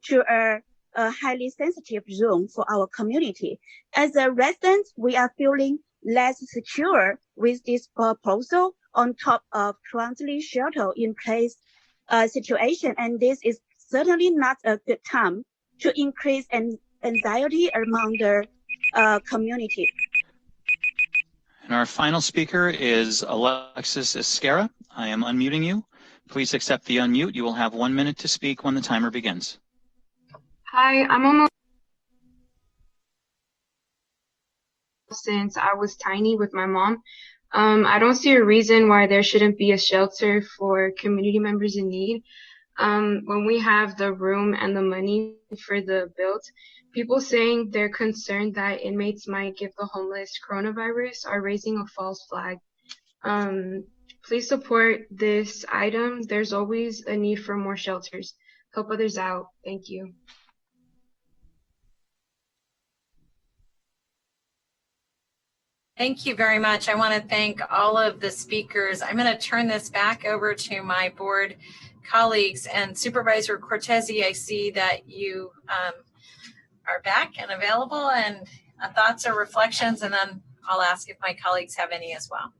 to a highly sensitive zone for our community. As a resident, we are feeling less secure with this proposal on top of currently shelter in place situation. And this is certainly not a good time to increase anxiety among the community. And our final speaker is Alexis Escara. I am unmuting you. Please accept the unmute. You will have 1 minute to speak when the timer begins. Hi, I'm almost since I was tiny with my mom. I don't see a reason why there shouldn't be a shelter for community members in need. When we have the room and the money for the build, people saying they're concerned that inmates might give the homeless coronavirus are raising a false flag. Please support this item. There's always a need for more shelters. Help others out. Thank you. Thank you very much. I want to thank all of the speakers. I'm going to turn this back over to my board colleagues. And Supervisor Cortese, I see that you are back and available, and thoughts or reflections, and then I'll ask if my colleagues have any as well.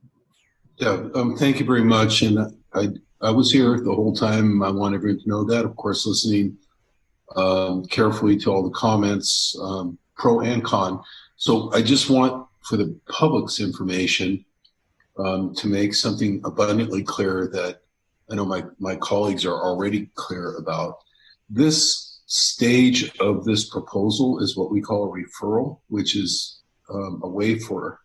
Yeah, thank you very much. And I was here the whole time. I want everyone to know that, of course, listening carefully to all the comments, pro and con. So I just want, for the public's information, to make something abundantly clear that I know my colleagues are already clear about. This stage of this proposal is what we call a referral, which is a way for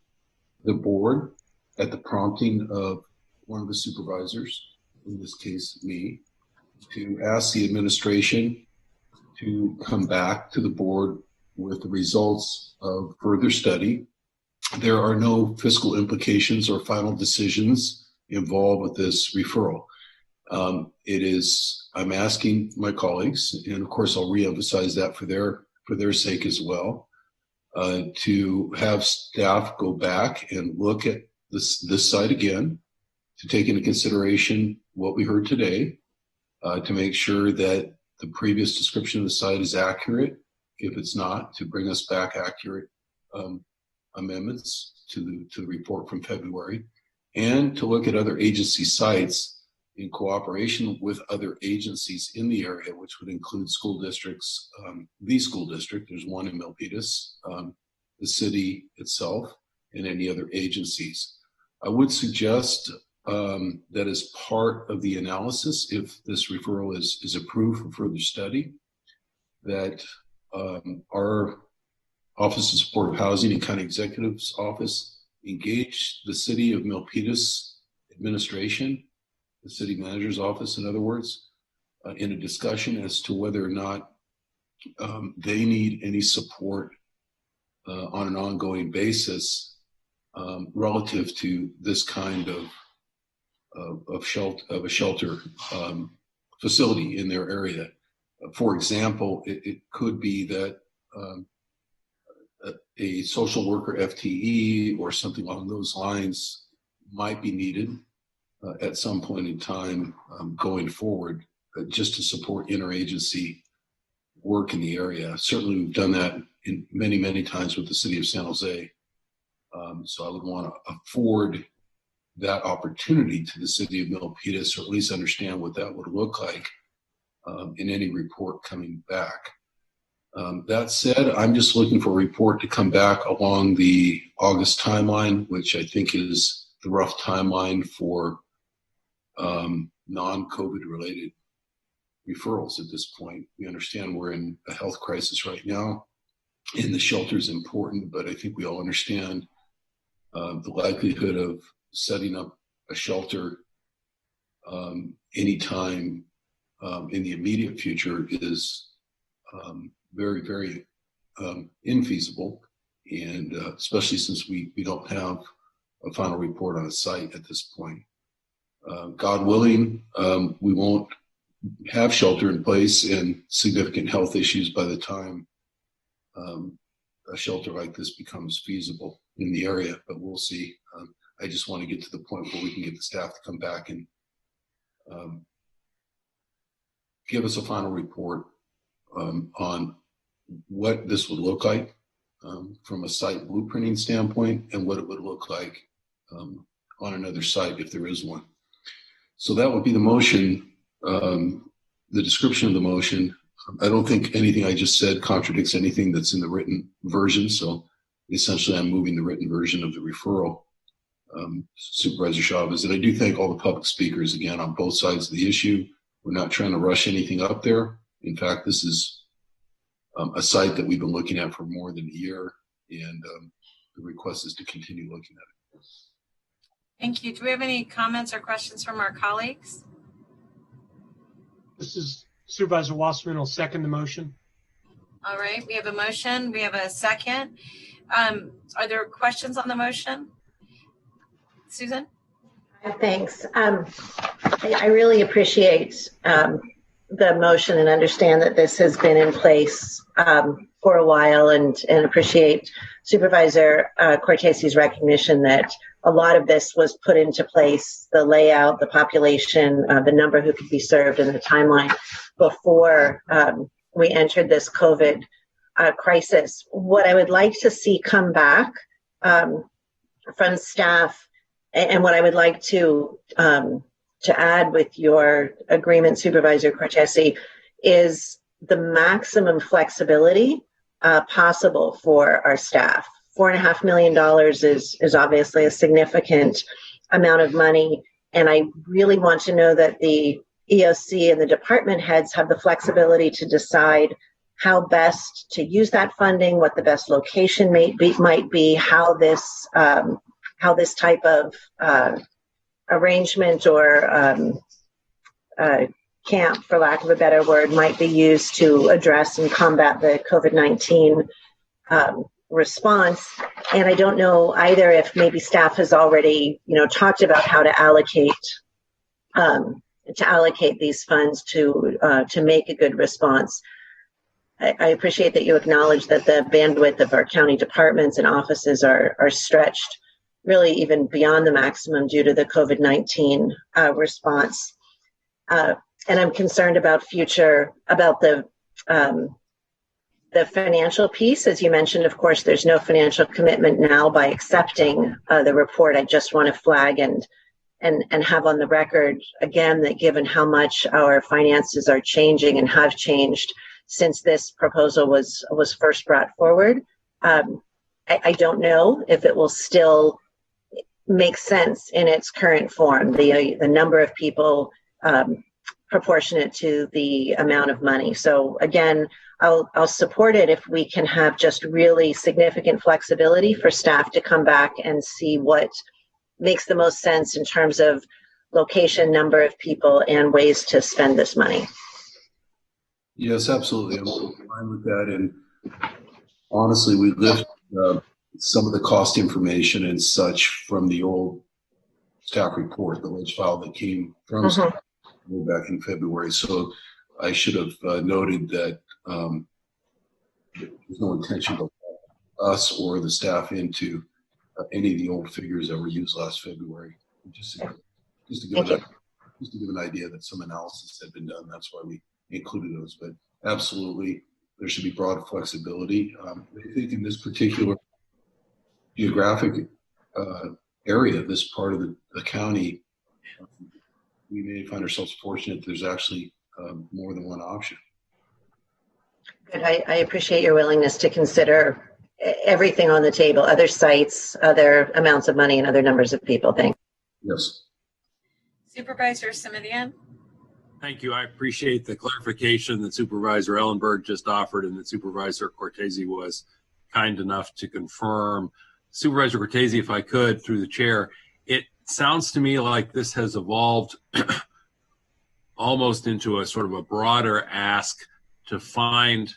the board, at the prompting of one of the supervisors, in this case me, to ask the administration to come back to the board with the results of further study. There are no fiscal implications or final decisions involved with this referral. I'm asking my colleagues, and of course I'll reemphasize that for their sake as well, to have staff go back and look at this site again, to take into consideration what we heard today, to make sure that the previous description of the site is accurate. If it's not, to bring us back accurate amendments to the report from February, and to look at other agency sites in cooperation with other agencies in the area, which would include school districts, the school district, there's one in Milpitas, the city itself, and any other agencies. I would suggest that as part of the analysis, if this referral is approved for further study, that our Office of Supportive Housing and County Executive's Office engage the City of Milpitas administration, the city manager's office, in other words, in a discussion as to whether or not they need any support on an ongoing basis relative to this kind of a shelter facility in their area. For example, it could be that a social worker FTE or something along those lines might be needed at some point in time going forward, just to support interagency work in the area. Certainly we've done that in many, many times with the city of San Jose. So I would want to afford that opportunity to the city of Milpitas, or at least understand what that would look like in any report coming back. That said, I'm just looking for a report to come back along the August timeline, which I think is the rough timeline for non-COVID related referrals at this point. We understand we're in a health crisis right now, and the shelter is important, but I think we all understand the likelihood of setting up a shelter anytime in the immediate future is very, very infeasible, and especially since we don't have a final report on a site at this point. God willing, we won't have shelter in place and significant health issues by the time a shelter like this becomes feasible in the area, but we'll see. I just want to get to the point where we can get the staff to come back and give us a final report on what this would look like from a site blueprinting standpoint, and what it would look like on another site if there is one. So that would be the motion, the description of the motion. I don't think anything I just said contradicts anything that's in the written version, so essentially I'm moving the written version of the referral, Supervisor Chavez. And I do thank all the public speakers again on both sides of the issue. We're not trying to rush anything up there. In fact, this is a site that we've been looking at for more than a year, and the request is to continue looking at it. Thank you. Do we have any comments or questions from our colleagues? This is Supervisor Wasserman will second the motion. All right, we have a motion. We have a second. Are there questions on the motion? Susan? Thanks. I really appreciate the motion and understand that this has been in place for a while, and appreciate Supervisor Cortesi's recognition that a lot of this was put into place, the layout, the population, the number who could be served, and the timeline before we entered this COVID crisis. What I would like to see come back from staff, and what I would like to add with your agreement, Supervisor Cortesi, is the maximum flexibility possible for our staff. $4.5 million is obviously a significant amount of money, and I really want to know that the EOC and the department heads have the flexibility to decide how best to use that funding, what the best location might be, how this type of arrangement or camp, for lack of a better word, might be used to address and combat the COVID-19 response. And I don't know either if maybe staff has already, talked about how to allocate these funds to make a good response. I appreciate that you acknowledge that the bandwidth of our county departments and offices are stretched really even beyond the maximum due to the COVID-19 response. And I'm concerned about the financial piece. As you mentioned, of course, there's no financial commitment now by accepting the report. I just want to flag and have on the record again that given how much our finances are changing and have changed since this proposal was first brought forward, I don't know if it will still make sense in its current form, the number of people proportionate to the amount of money. So again, I'll support it if we can have just really significant flexibility for staff to come back and see what makes the most sense in terms of location, number of people, and ways to spend this money. Yes, absolutely. I'm fine with that. And honestly, we lift some of the cost information and such from the old staff report, the ledge file that came from staff back in February. So I should have noted that there's no intention to let us or the staff into any of the old figures that were used last February. Just just to give an idea that some analysis had been done. That's why we included those. But absolutely, there should be broad flexibility. I think in this particular geographic area, this part of the county, we may find ourselves fortunate there's actually more than one option. Good. I appreciate your willingness to consider everything on the table, other sites, other amounts of money, and other numbers of people. Thanks. Yes. Supervisor Simitian. Thank you. I appreciate the clarification that Supervisor Ellenberg just offered and that Supervisor Cortese was kind enough to confirm. Supervisor Cortese, if I could, through the chair, it sounds to me like this has evolved almost into a sort of a broader ask to find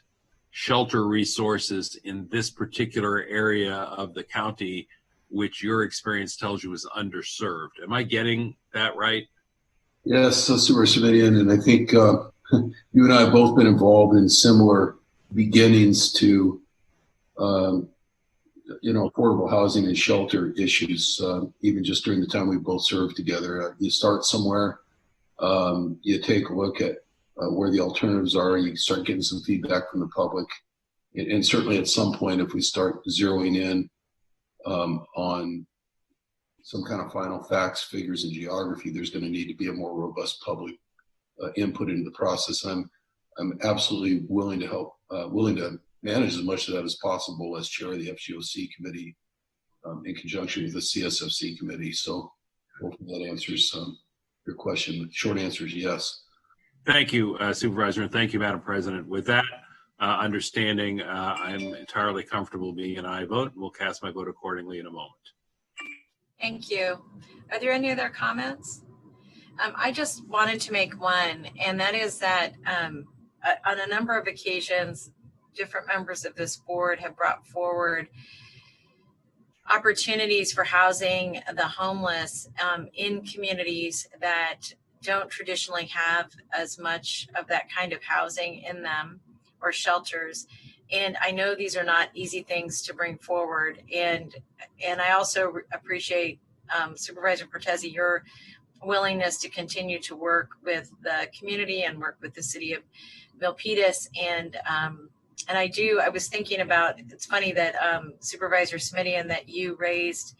shelter resources in this particular area of the county, which your experience tells you is underserved. Am I getting that right? Yes, so Supervisor Simitian, and I think you and I have both been involved in similar beginnings to, affordable housing and shelter issues, even just during the time we both served together. You start somewhere, you take a look at where the alternatives are, you start getting some feedback from the public. And certainly at some point, if we start zeroing in on some kind of final facts, figures, and geography, there's going to need to be a more robust public input into the process. I'm absolutely willing to help, willing to manage as much of that as possible as chair of the FGOC committee in conjunction with the CSFC committee. So hopefully that answers your question. The short answer is yes. Thank you, Supervisor, and thank you, Madam President. With that understanding, I'm entirely comfortable being an aye vote. We'll cast my vote accordingly in a moment. Thank you. Are there any other comments? I just wanted to make one, and that is that on a number of occasions, different members of this board have brought forward opportunities for housing the homeless in communities that don't traditionally have as much of that kind of housing in them or shelters. And I know these are not easy things to bring forward. And I also appreciate Supervisor Cortese, your willingness to continue to work with the community and work with the city of Milpitas. And I was thinking about, it's funny that Supervisor Simitian, that you raised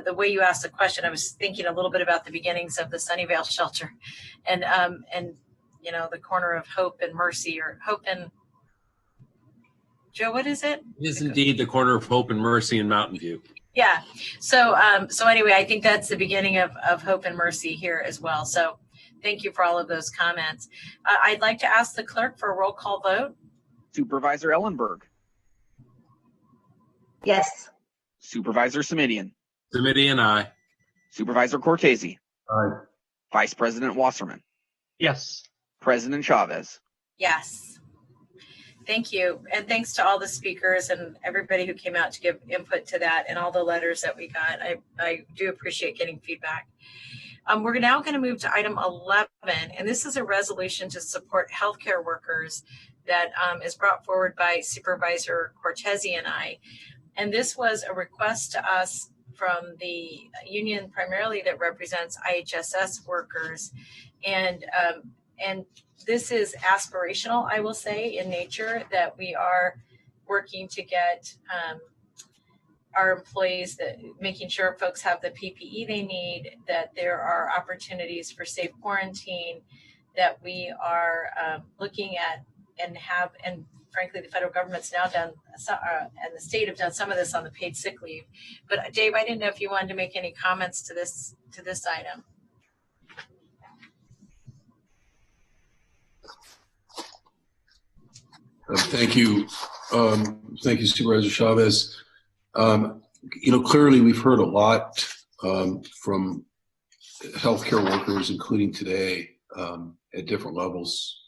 the way you asked the question. I was thinking a little bit about the beginnings of the Sunnyvale shelter and the corner of Hope and Mercy, or Hope and Joe, what is it? It is indeed the corner of Hope and Mercy in Mountain View. Yeah. So anyway, I think that's the beginning of Hope and Mercy here as well. So thank you for all of those comments. I'd like to ask the clerk for a roll call vote. Supervisor Ellenberg. Yes. Supervisor Simitian. Simitian, aye. Supervisor Cortese. Aye. Vice President Wasserman. Yes. President Chavez. Yes. Thank you. And thanks to all the speakers and everybody who came out to give input to that and all the letters that we got. I do appreciate getting feedback. We're now going to move to item 11, and this is a resolution to support healthcare workers that is brought forward by Supervisor Cortese and I. And this was a request to us from the union primarily that represents IHSS workers. And this is aspirational, I will say, in nature, that we are working to get our employees, making sure folks have the PPE they need, that there are opportunities for safe quarantine, that we are looking at and frankly, the federal government's now done, and the state have done some of this on the paid sick leave. But Dave, I didn't know if you wanted to make any comments to this item. Thank you. Thank you, Supervisor Chavez. Clearly we've heard a lot from healthcare workers, including today, at different levels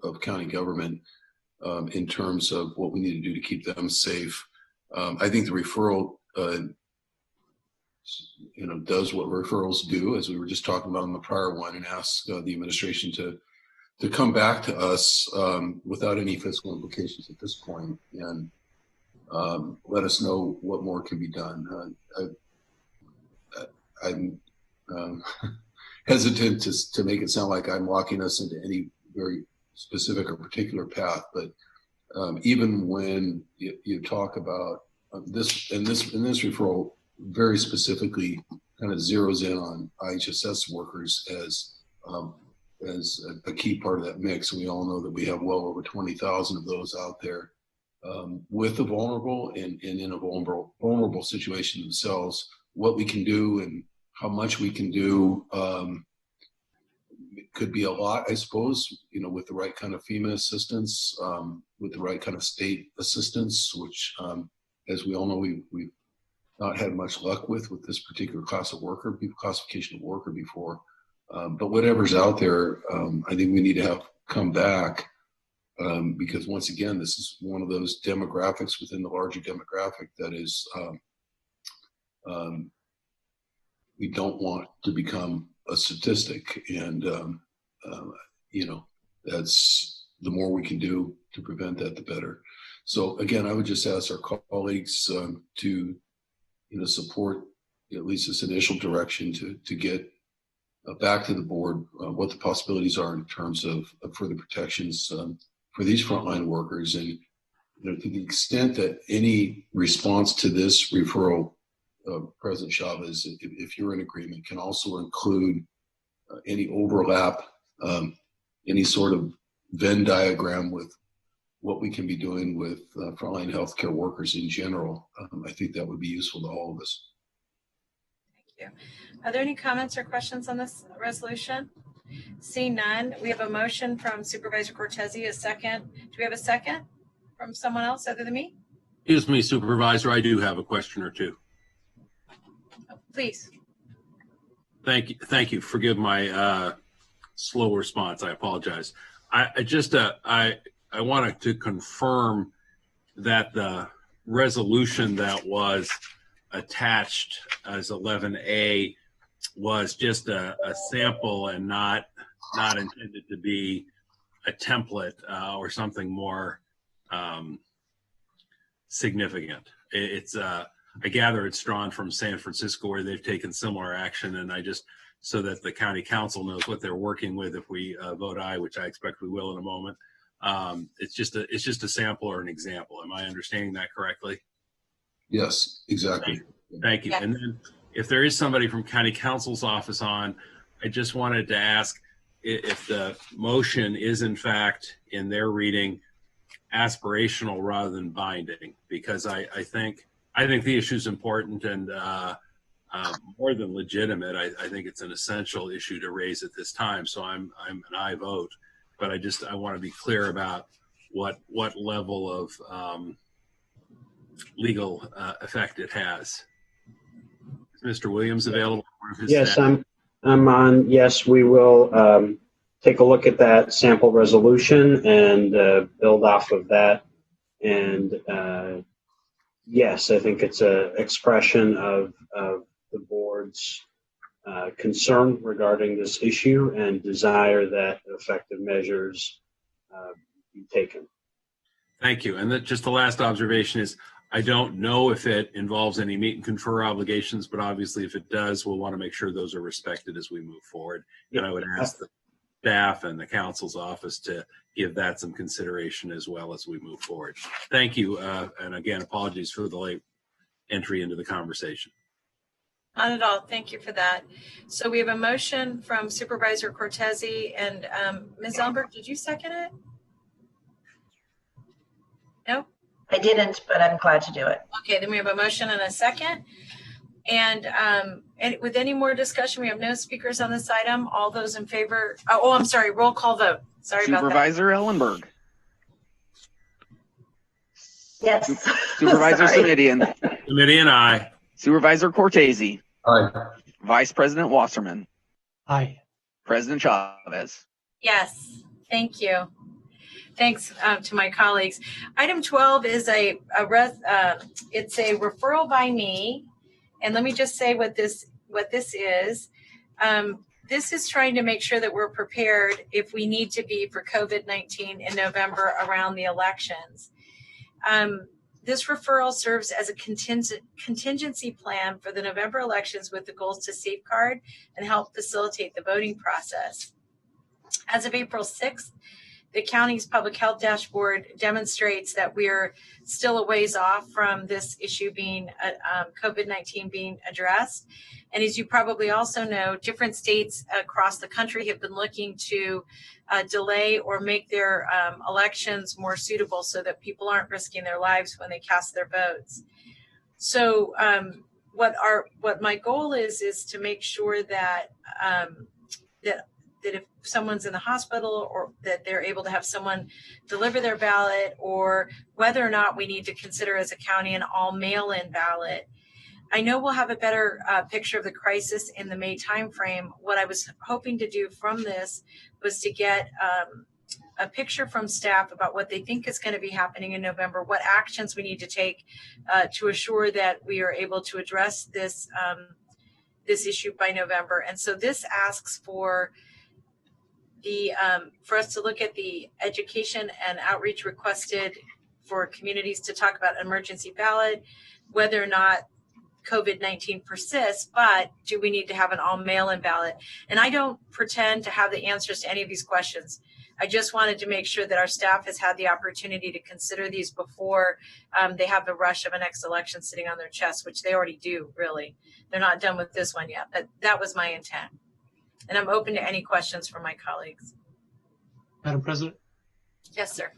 of county government in terms of what we need to do to keep them safe. I think the referral, does what referrals do, as we were just talking about in the prior one, and ask the administration to come back to us without any fiscal implications at this point and let us know what more can be done. I'm hesitant to make it sound like I'm locking us into any very specific or particular path. But even when you talk about this, and this referral very specifically kind of zeroes in on IHSS workers as a key part of that mix. And we all know that we have well over 20,000 of those out there with the vulnerable and in a vulnerable situation themselves. What we can do and how much we can do could be a lot, I suppose, with the right kind of FEMA assistance, with the right kind of state assistance, which, as we all know, we've not had much luck with this particular classification of worker before. But whatever's out there, I think we need to come back because once again, this is one of those demographics within the larger demographic that is, we don't want to become a statistic. And, that's the more we can do to prevent that, the better. So again, I would just ask our colleagues to, support at least this initial direction to get back to the board what the possibilities are in terms of further protections for these frontline workers. And to the extent that any response to this referral, President Chavez, if you're in agreement, can also include any overlap, any sort of Venn diagram with what we can be doing with frontline healthcare workers in general. I think that would be useful to all of us. Thank you. Are there any comments or questions on this resolution? Seeing none, we have a motion from Supervisor Cortese, a second. Do we have a second from someone else other than me? Excuse me, Supervisor, I do have a question or two. Please. Thank you. Thank you. Forgive my slow response. I apologize. I wanted to confirm that the resolution that was attached as 11A was just a sample and not intended to be a template or something more significant. It's I gather it's drawn from San Francisco where they've taken similar action, and so that the county council knows what they're working with if we vote aye, which I expect we will in a moment. It's just a sample or an example. Am I understanding that correctly? Yes, exactly. Thank you. Yeah. And then if there is somebody from county counsel's office on, I just wanted to ask if the motion is in fact in their reading aspirational rather than binding, because I think the issue is important and more than legitimate. I think it's an essential issue to raise at this time. So I'm an aye vote, but I want to be clear about what level of legal effect it has. Is Mr. Williams available? Yes, I'm on. Yes, we will take a look at that sample resolution and build off of that. And yes, I think it's an expression of the board's concern regarding this issue and desire that effective measures be taken. Thank you. And just the last observation is, I don't know if it involves any meet and confer obligations, but obviously if it does, we'll want to make sure those are respected as we move forward. And I would ask the staff and the council's office to give that some consideration as well as we move forward. Thank you. And again, apologies for the late entry into the conversation. Not at all. Thank you for that. So we have a motion from Supervisor Cortese and Ms. Ellenberg, did you second it? No? I didn't, but I'm glad to do it. Okay, then we have a motion and a second. And with any more discussion, we have no speakers on this item. All those in favor, I'm sorry, roll call vote. Sorry about that. Supervisor Ellenberg. Yes. Supervisor Simitian. Simitian, aye. Supervisor Cortese. Aye. Vice President Wasserman. Aye. President Chavez. Yes, thank you. Thanks to my colleagues. Item 12 is it's a referral by me, and let me just say what this is. This is trying to make sure that we're prepared if we need to be for COVID-19 in November around the elections. This referral serves as a contingency plan for the November elections with the goals to safeguard and help facilitate the voting process. As of April 6th, the county's public health dashboard demonstrates that we're still a ways off from this issue being COVID-19 being addressed. And as you probably also know, different states across the country have been looking to delay or make their elections more suitable so that people aren't risking their lives when they cast their votes. So what my goal is to make sure that that if someone's in the hospital or that they're able to have someone deliver their ballot, or whether or not we need to consider as a county an all mail-in ballot. I know we'll have a better picture of the crisis in the May timeframe. What I was hoping to do from this was to get a picture from staff about what they think is going to be happening in November, what actions we need to take to assure that we are able to address this this issue by November. And so this asks for for us to look at the education and outreach requested for communities to talk about emergency ballot, whether or not COVID-19 persists, but do we need to have an all mail-in ballot? And I don't pretend to have the answers to any of these questions. I just wanted to make sure that our staff has had the opportunity to consider these before they have the rush of a next election sitting on their chest, which they already do, really. They're not done with this one yet, but that was my intent. And I'm open to any questions from my colleagues. Madam President? Yes, sir.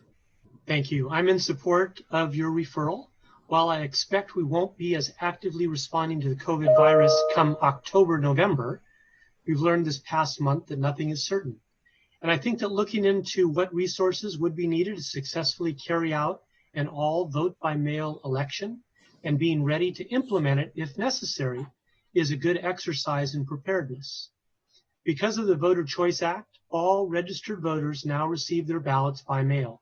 Thank you. I'm in support of your referral. While I expect we won't be as actively responding to the COVID virus come October, November, we've learned this past month that nothing is certain. And I think that looking into what resources would be needed to successfully carry out an all vote by mail election and being ready to implement it if necessary is a good exercise in preparedness. Because of the Voter Choice Act, all registered voters now receive their ballots by mail.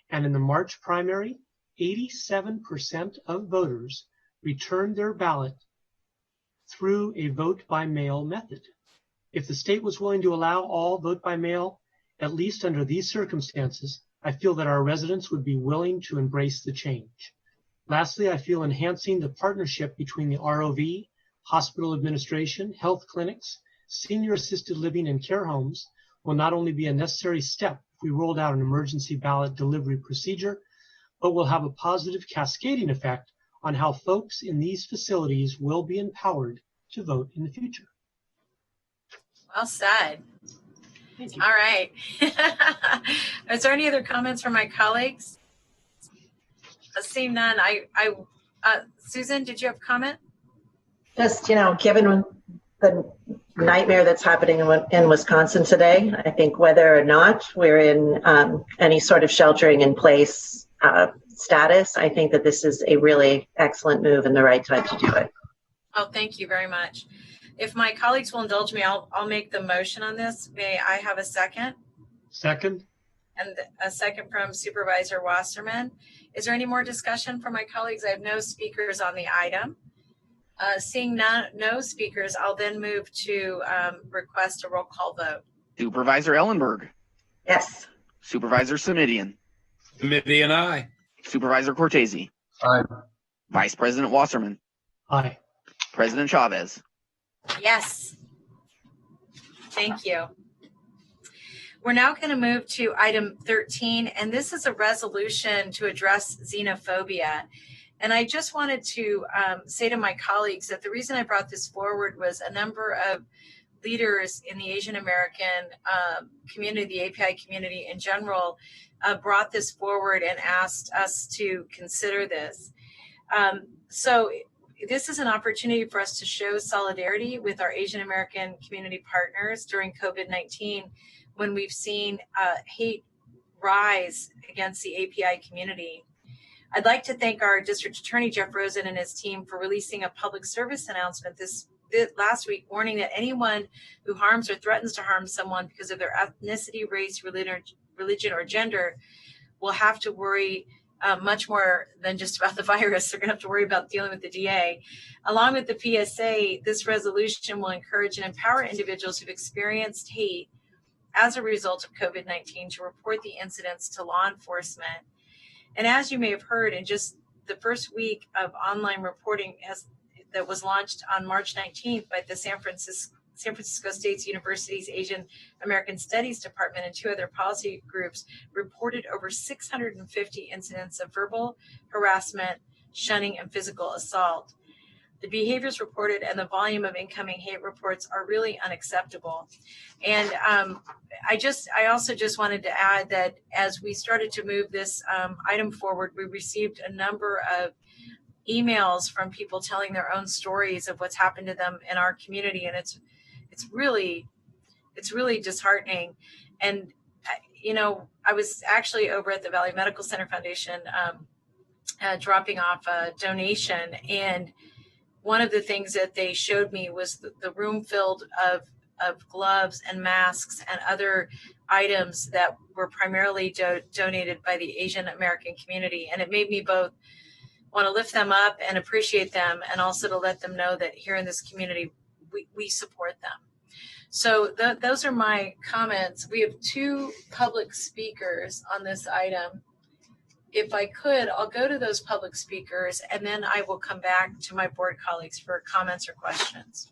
And in the March primary, 87% of voters returned their ballot through a vote by mail method. If the state was willing to allow all vote by mail, at least under these circumstances, I feel that our residents would be willing to embrace the change. Lastly, I feel enhancing the partnership between the ROV, hospital administration, health clinics, senior assisted living and care homes will not only be a necessary step if we rolled out an emergency ballot delivery procedure, but will have a positive cascading effect on how folks in these facilities will be empowered to vote in the future. Well said. All right. Is there any other comments from my colleagues? Seeing none, Susan, did you have a comment? Just, given the nightmare that's happening in Wisconsin today, I think whether or not we're in any sort of sheltering in place status, I think that this is a really excellent move and the right time to do it. Oh, thank you very much. If my colleagues will indulge me, I'll make the motion on this. May I have a second? Second. And a second from Supervisor Wasserman. Is there any more discussion from my colleagues? I have no speakers on the item. Seeing no speakers, I'll then move to request a roll call vote. Supervisor Ellenberg. Yes. Supervisor Semidian. Semidian, aye. Supervisor Cortese. Aye. Vice President Wasserman. Aye. President Chavez. Yes. Thank you. We're now going to move to item 13, and this is a resolution to address xenophobia. And I just wanted to say to my colleagues that the reason I brought this forward was a number of leaders in the Asian American community, the API community in general, brought this forward and asked us to consider this. So this is an opportunity for us to show solidarity with our Asian American community partners during COVID-19 when we've seen hate rise against the API community. I'd like to thank our District Attorney, Jeff Rosen, and his team for releasing a public service announcement this last week, warning that anyone who harms or threatens to harm someone because of their ethnicity, race, religion, or gender will have to worry much more than just about the virus. They're going to have to worry about dealing with the DA. Along with the PSA, this resolution will encourage and empower individuals who've experienced hate as a result of COVID-19 to report the incidents to law enforcement. And as you may have heard in just the first week of online reporting that was launched on March 19th by the San Francisco State University's Asian American Studies Department and 2 other policy groups reported over 650 incidents of verbal harassment, shunning, and physical assault. The behaviors reported and the volume of incoming hate reports are really unacceptable. And I also just wanted to add that as we started to move this item forward, we received a number of emails from people telling their own stories of what's happened to them in our community, and it's really disheartening. And I was actually over at the Valley Medical Center Foundation dropping off a donation, and one of the things that they showed me was the room filled of gloves and masks and other items that were primarily donated by the Asian American community. And it made me both want to lift them up and appreciate them, and also to let them know that here in this community, we support them. So those are my comments. We have 2 public speakers on this item. If I could, I'll go to those public speakers, and then I will come back to my board colleagues for comments or questions.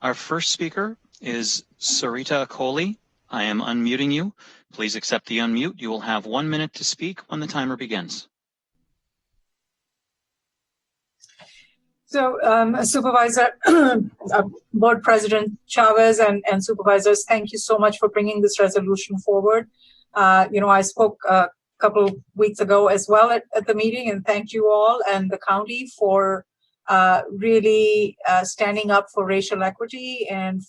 Our first speaker is Sarita Kohli. I am unmuting you. Please accept the unmute. You will have 1 minute to speak when the timer begins. So, Supervisor, Board President Chavez and Supervisors, thank you so much for bringing this resolution forward. I spoke a couple of weeks ago as well at the meeting, and thank you all and the county for really standing up for racial equity and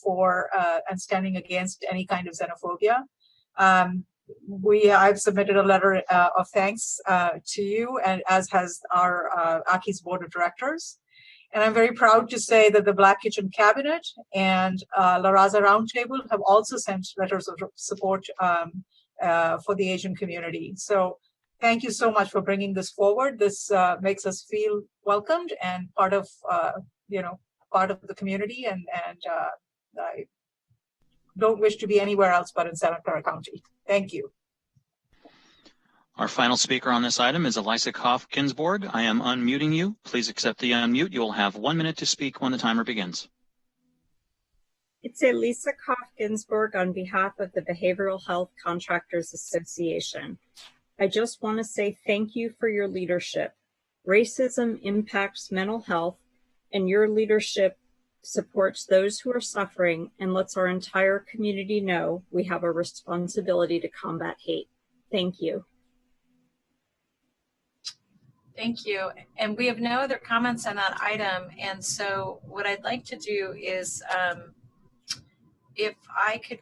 and standing against any kind of xenophobia. I've submitted a letter of thanks to you, and as has our ACI's Board of Directors. And I'm very proud to say that the Black Kitchen Cabinet and La Raza Roundtable have also sent letters of support for the Asian community. So thank you so much for bringing this forward. This makes us feel welcomed and part of the community. And I don't wish to be anywhere else but in Santa Clara County. Thank you. Our final speaker on this item is Elisa Koff-Ginsburg. I am unmuting you. Please accept the unmute. You will have 1 minute to speak when the timer begins. It's Elisa Koff-Ginsburg on behalf of the Behavioral Health Contractors Association. I just want to say thank you for your leadership. Racism impacts mental health, and your leadership supports those who are suffering and lets our entire community know we have a responsibility to combat hate. Thank you. Thank you. And we have no other comments on that item. And so what I'd like to do is, if I could,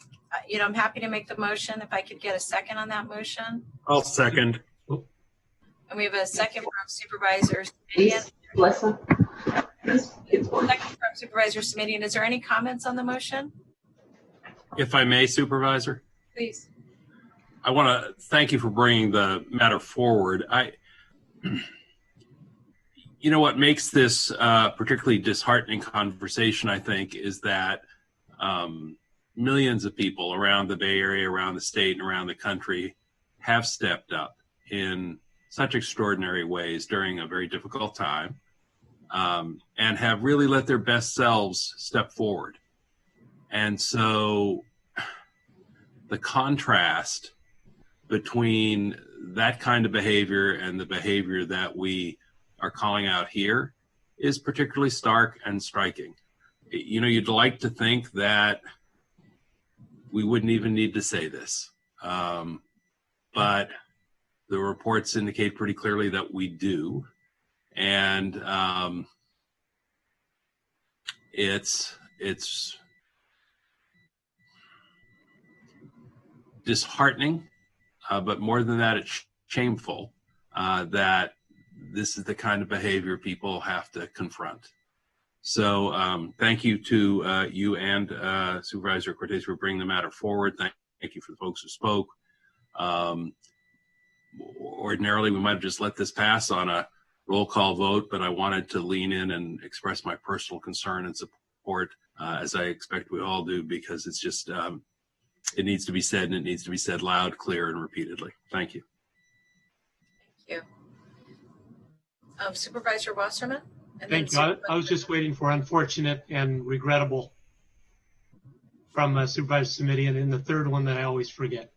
I'm happy to make the motion. If I could get a second on that motion. I'll second. And we have a second from Supervisor Sumedian. Second from Supervisor Sumedian. Is there any comments on the motion? If I may, Supervisor. Please. I want to thank you for bringing the matter forward. What makes this particularly disheartening conversation, I think, is that millions of people around the Bay Area, around the state, and around the country have stepped up in such extraordinary ways during a very difficult time, and have really let their best selves step forward. And so the contrast between that kind of behavior and the behavior that we are calling out here is particularly stark and striking. You'd like to think that we wouldn't even need to say this, but the reports indicate pretty clearly that we do. And it's disheartening, but more than that, it's shameful that this is the kind of behavior people have to confront. So thank you to you and Supervisor Cortez for bringing the matter forward. Thank you for the folks who spoke. Ordinarily, we might have just let this pass on a roll call vote, but I wanted to lean in and express my personal concern and support, as I expect we all do, because it's just, it needs to be said, and it needs to be said loud, clear, and repeatedly. Thank you. Thank you. Supervisor Wasserman. And Thank you. I was just waiting for unfortunate and regrettable from Supervisor Simitian, and the third one that I always forget.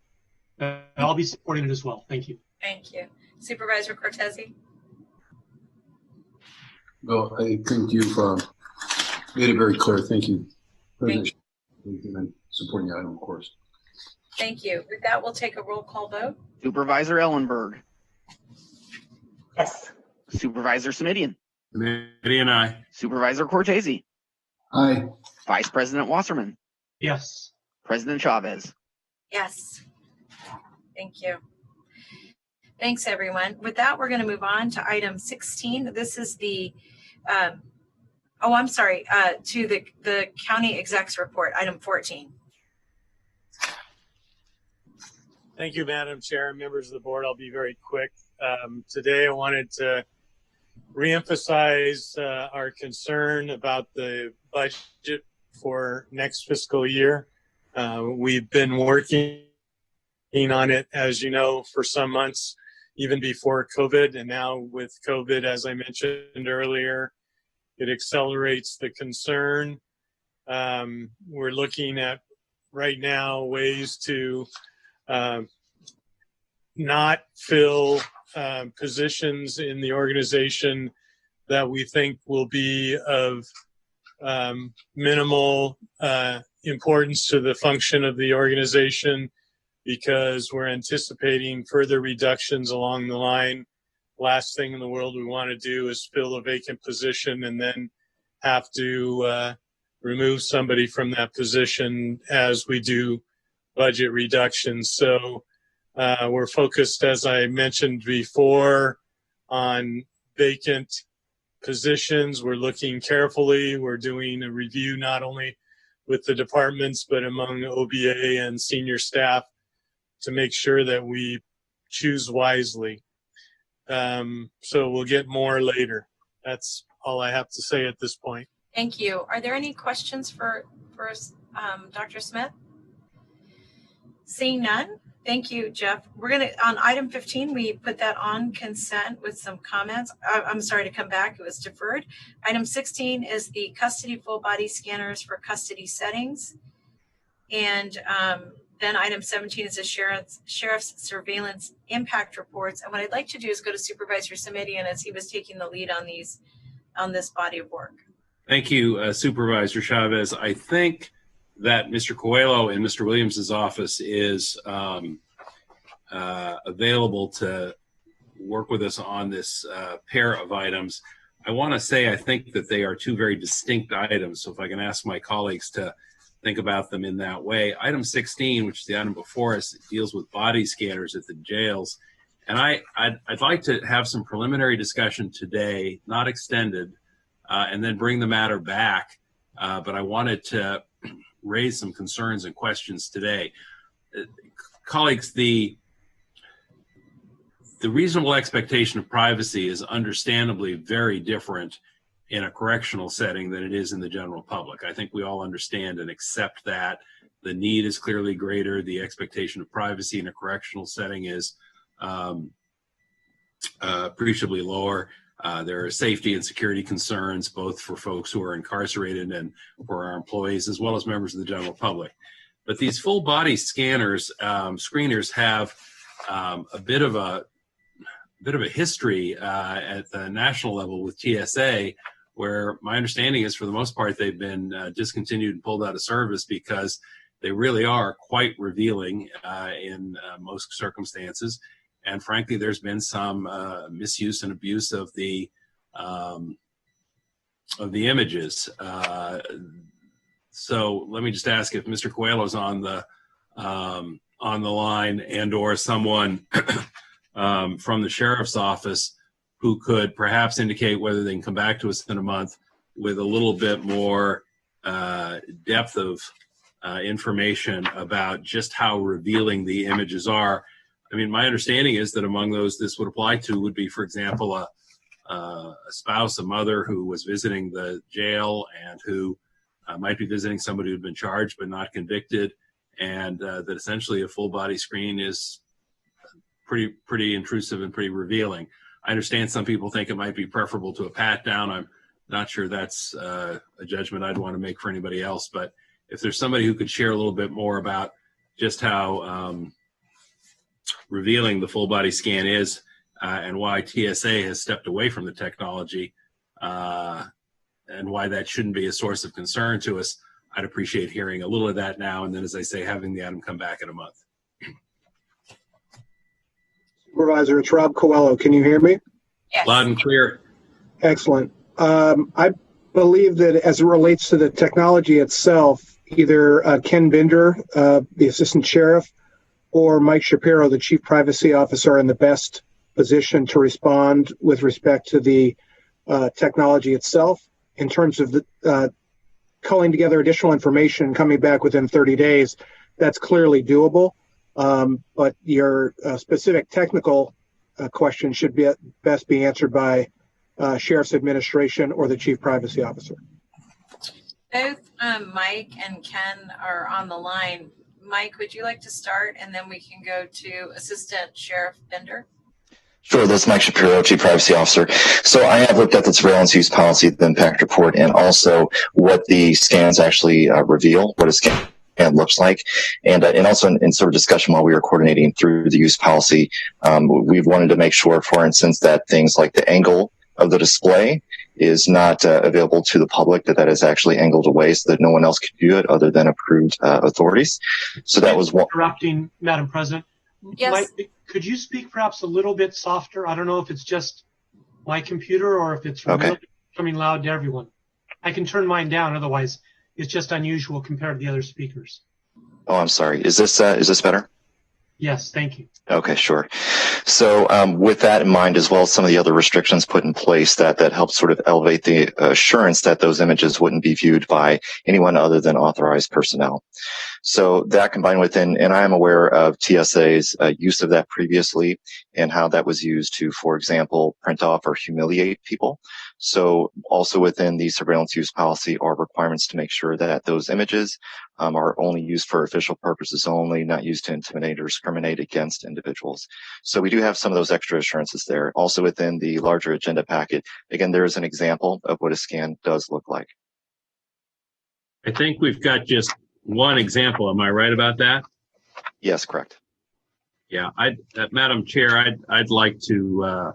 I'll be supporting it as well. Thank you. Thank you. Supervisor Cortese. Well, I think you've made it very clear. Thank you. Thank you. And supporting the item, of course. Thank you. With that, we'll take a roll call vote. Supervisor Ellenberg. Yes. Supervisor Simitian. Simitian, aye. Supervisor Cortese. Aye. Vice President Wasserman. Yes. President Chavez. Yes. Thank you. Thanks, everyone. With that, we're going to move on to item 16. This is the, to the county exec's report, item 14. Thank you, Madam Chair, members of the board. I'll be very quick. Today, I wanted to reemphasize our concern about the budget for next fiscal year. We've been working on it, as you know, for some months, even before COVID. And now with COVID, as I mentioned earlier, it accelerates the concern. We're looking at right now ways to not fill positions in the organization that we think will be of minimal importance to the function of the organization, because we're anticipating further reductions along the line. Last thing in the world we want to do is fill a vacant position and then have to remove somebody from that position as we do budget reductions. So we're focused, as I mentioned before, on vacant positions. We're looking carefully. We're doing a review not only with the departments, but among OBA and senior staff to make sure that we choose wisely. So we'll get more later. That's all I have to say at this point. Thank you. Are there any questions for Dr. Smith? Seeing none. Thank you, Jeff. We're going to, on item 15, we put that on consent with some comments. I'm sorry to come back. It was deferred. Item 16 is the custody full body scanners for custody settings. And then item 17 is the sheriff's surveillance impact reports. And what I'd like to do is go to Supervisor Simitian, as he was taking the lead on this body of work. Thank you, Supervisor Chavez. I think that Mr. Coelho in Mr. Williams's office is available to work with us on this pair of items. I want to say I think that they are two very distinct items, so if I can ask my colleagues to think about them in that way. Item 16, which is the item before us, deals with body scanners at the jails. And I'd like to have some preliminary discussion today, not extended, and then bring the matter back. But I wanted to raise some concerns and questions today. Colleagues, the reasonable expectation of privacy is understandably very different in a correctional setting than it is in the general public. I think we all understand and accept that. The need is clearly greater. The expectation of privacy in a correctional setting is appreciably lower. There are safety and security concerns, both for folks who are incarcerated and for our employees, as well as members of the general public. But these full body scanners, screeners, have a bit of a history at the national level with TSA, where my understanding is, for the most part, they've been discontinued and pulled out of service because they really are quite revealing in most circumstances. And frankly, there's been some misuse and abuse of the images. So let me just ask if Mr. Coelho's on the line, and/or someone from the sheriff's office who could perhaps indicate whether they can come back to us in a month with a little bit more depth of information about just how revealing the images are. I mean, my understanding is that among those this would apply to would be, for example, a spouse, a mother who was visiting the jail and who might be visiting somebody who'd been charged but not convicted, and that essentially a full body screen is pretty intrusive and pretty revealing. I understand some people think it might be preferable to a pat down. I'm not sure that's a judgment I'd want to make for anybody else, but if there's somebody who could share a little bit more about just how revealing the full body scan is and why TSA has stepped away from the technology and why that shouldn't be a source of concern to us, I'd appreciate hearing a little of that now, and then, as I say, having the item come back in a month. Supervisor, it's Rob Coelho. Can you hear me? Yes. Loud and clear. Excellent. I believe that as it relates to the technology itself, either Ken Binder, the Assistant Sheriff, or Mike Shapiro, the Chief Privacy Officer, are in the best position to respond with respect to the technology itself. In terms of the culling together additional information and coming back within 30 days, that's clearly doable. But your specific technical question should best be answered by Sheriff's Administration or the Chief Privacy Officer. Both Mike and Ken are on the line. Mike, would you like to start, and then we can go to Assistant Sheriff Bender? Sure, that's Mike Shapiro, Chief Privacy Officer. So I have looked at the surveillance use policy, the impact report, and also what the scans actually reveal, what a scan looks like. And also in sort of discussion while we were coordinating through the use policy, we've wanted to make sure, for instance, that things like the angle of the display is not available to the public, that is actually angled away so that no one else can view it other than approved authorities. So that was one. Interrupting, Madam President. Yes. Mike, could you speak perhaps a little bit softer? I don't know if it's just my computer or if it's really coming loud to everyone. I can turn mine down, otherwise it's just unusual compared to the other speakers. Oh, I'm sorry. Is this better? Yes, thank you. Okay, sure. So with that in mind, as well as some of the other restrictions put in place that help sort of elevate the assurance that those images wouldn't be viewed by anyone other than authorized personnel. So that combined with, and I am aware of TSA's use of that previously and how that was used to, for example, print off or humiliate people. So also within the surveillance use policy are requirements to make sure that those images are only used for official purposes only, not used to intimidate or discriminate against individuals. So we do have some of those extra assurances there. Also within the larger agenda packet, again, there is an example of what a scan does look like. I think we've got just one example. Am I right about that? Yes, correct. Yeah, Madam Chair, I'd like to,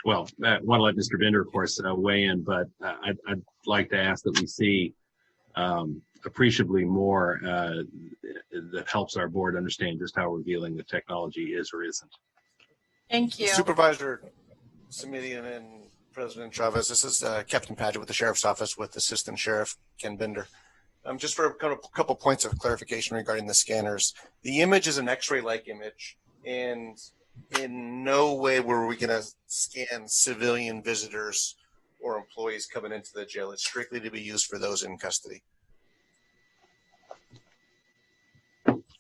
want to let Mr. Bender, of course, weigh in, but I'd like to ask that we see appreciably more that helps our board understand just how revealing the technology is or isn't. Thank you. Supervisor Simitian and President Chavez, this is Captain Padgett with the Sheriff's Office with Assistant Sheriff Ken Binder. Just for a couple points of clarification regarding the scanners. The image is an X-ray-like image, and in no way were we going to scan civilian visitors or employees coming into the jail. It's strictly to be used for those in custody.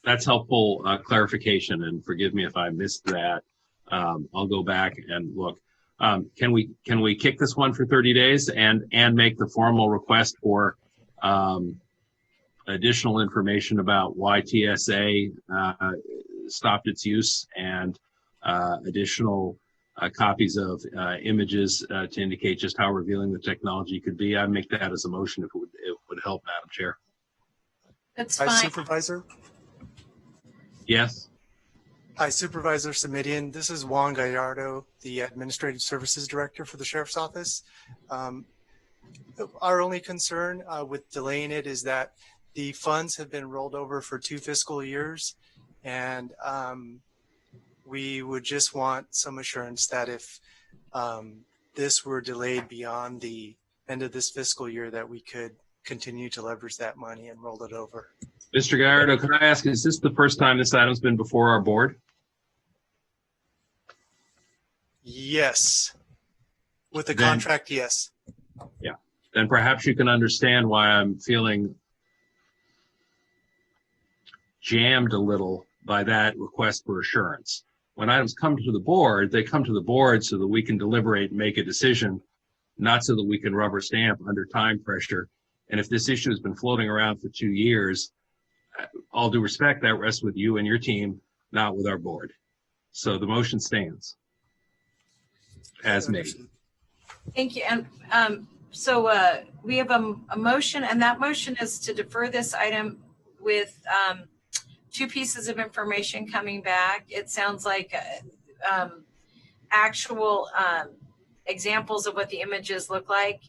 That's helpful clarification, and forgive me if I missed that. I'll go back and look. Can we kick this one for 30 days and make the formal request for additional information about why TSA stopped its use and additional copies of images to indicate just how revealing the technology could be? I'd make that as a motion if it would help, Madam Chair. That's Hi, fine. Supervisor. Yes. Hi, Supervisor Simitian. This is Juan Gallardo, the Administrative Services Director for the Sheriff's Office. Our only concern with delaying it is that the funds have been rolled over for 2 fiscal years, and we would just want some assurance that if this were delayed beyond the end of this fiscal year, that we could continue to leverage that money and roll it over. Mr. Gallardo, could I ask, is this the first time this item's been before our board? Yes. With the contract, yes. Yeah. Then perhaps you can understand why I'm feeling jammed a little by that request for assurance. When items come to the board, they come to the board so that we can deliberate and make a decision, not so that we can rubber stamp under time pressure. And if this issue has been floating around for 2 years, all due respect, that rests with you and your team, not with our board. So the motion stands. as made. Thank you. And so we have a motion, and that motion is to defer this item with two pieces of information coming back. It sounds like actual examples of what the images look like.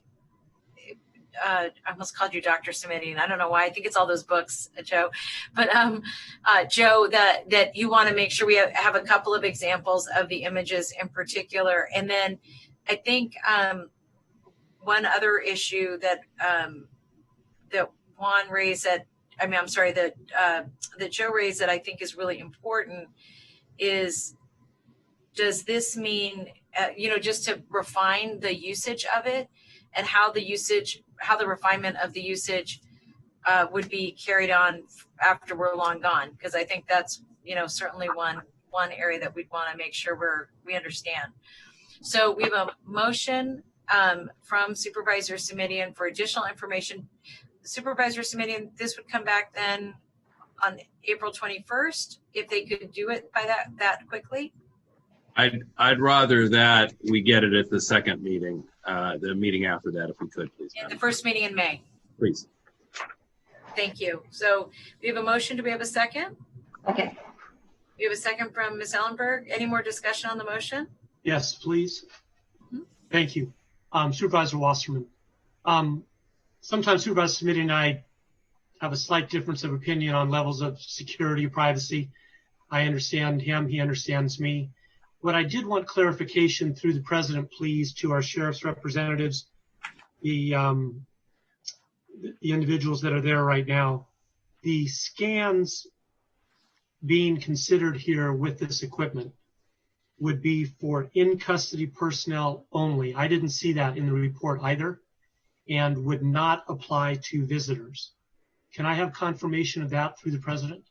I almost called you Dr. Simidian. I don't know why. I think it's all those books, Joe. But Joe, that you want to make sure we have a couple of examples of the images in particular. And then I think one other issue that Juan raised that Joe raised that I think is really important is, does this mean, just to refine the usage of it and how the refinement of the usage would be carried on after we're long gone? Because I think that's, certainly one area that we'd want to make sure we understand. So we have a motion from Supervisor Simidian for additional information. Supervisor Simidian, this would come back then on April 21st, if they could do it by that quickly. I'd rather that we get it at the second meeting, the meeting after that, if we could, please. In the first meeting in May. Please. Thank you. So we have a motion. Do we have a second? Okay. We have a second from Ms. Ellenberg. Any more discussion on the motion? Yes, please. Thank you. Supervisor Wasserman. Sometimes Supervisor Simidian and I have a slight difference of opinion on levels of security, privacy. I understand him, he understands me. What I did want clarification through the president, please, to our sheriff's representatives, the individuals that are there right now, the scans being considered here with this equipment would be for in-custody personnel only. I didn't see that in the report either, and would not apply to visitors. Can I have confirmation of that through the president?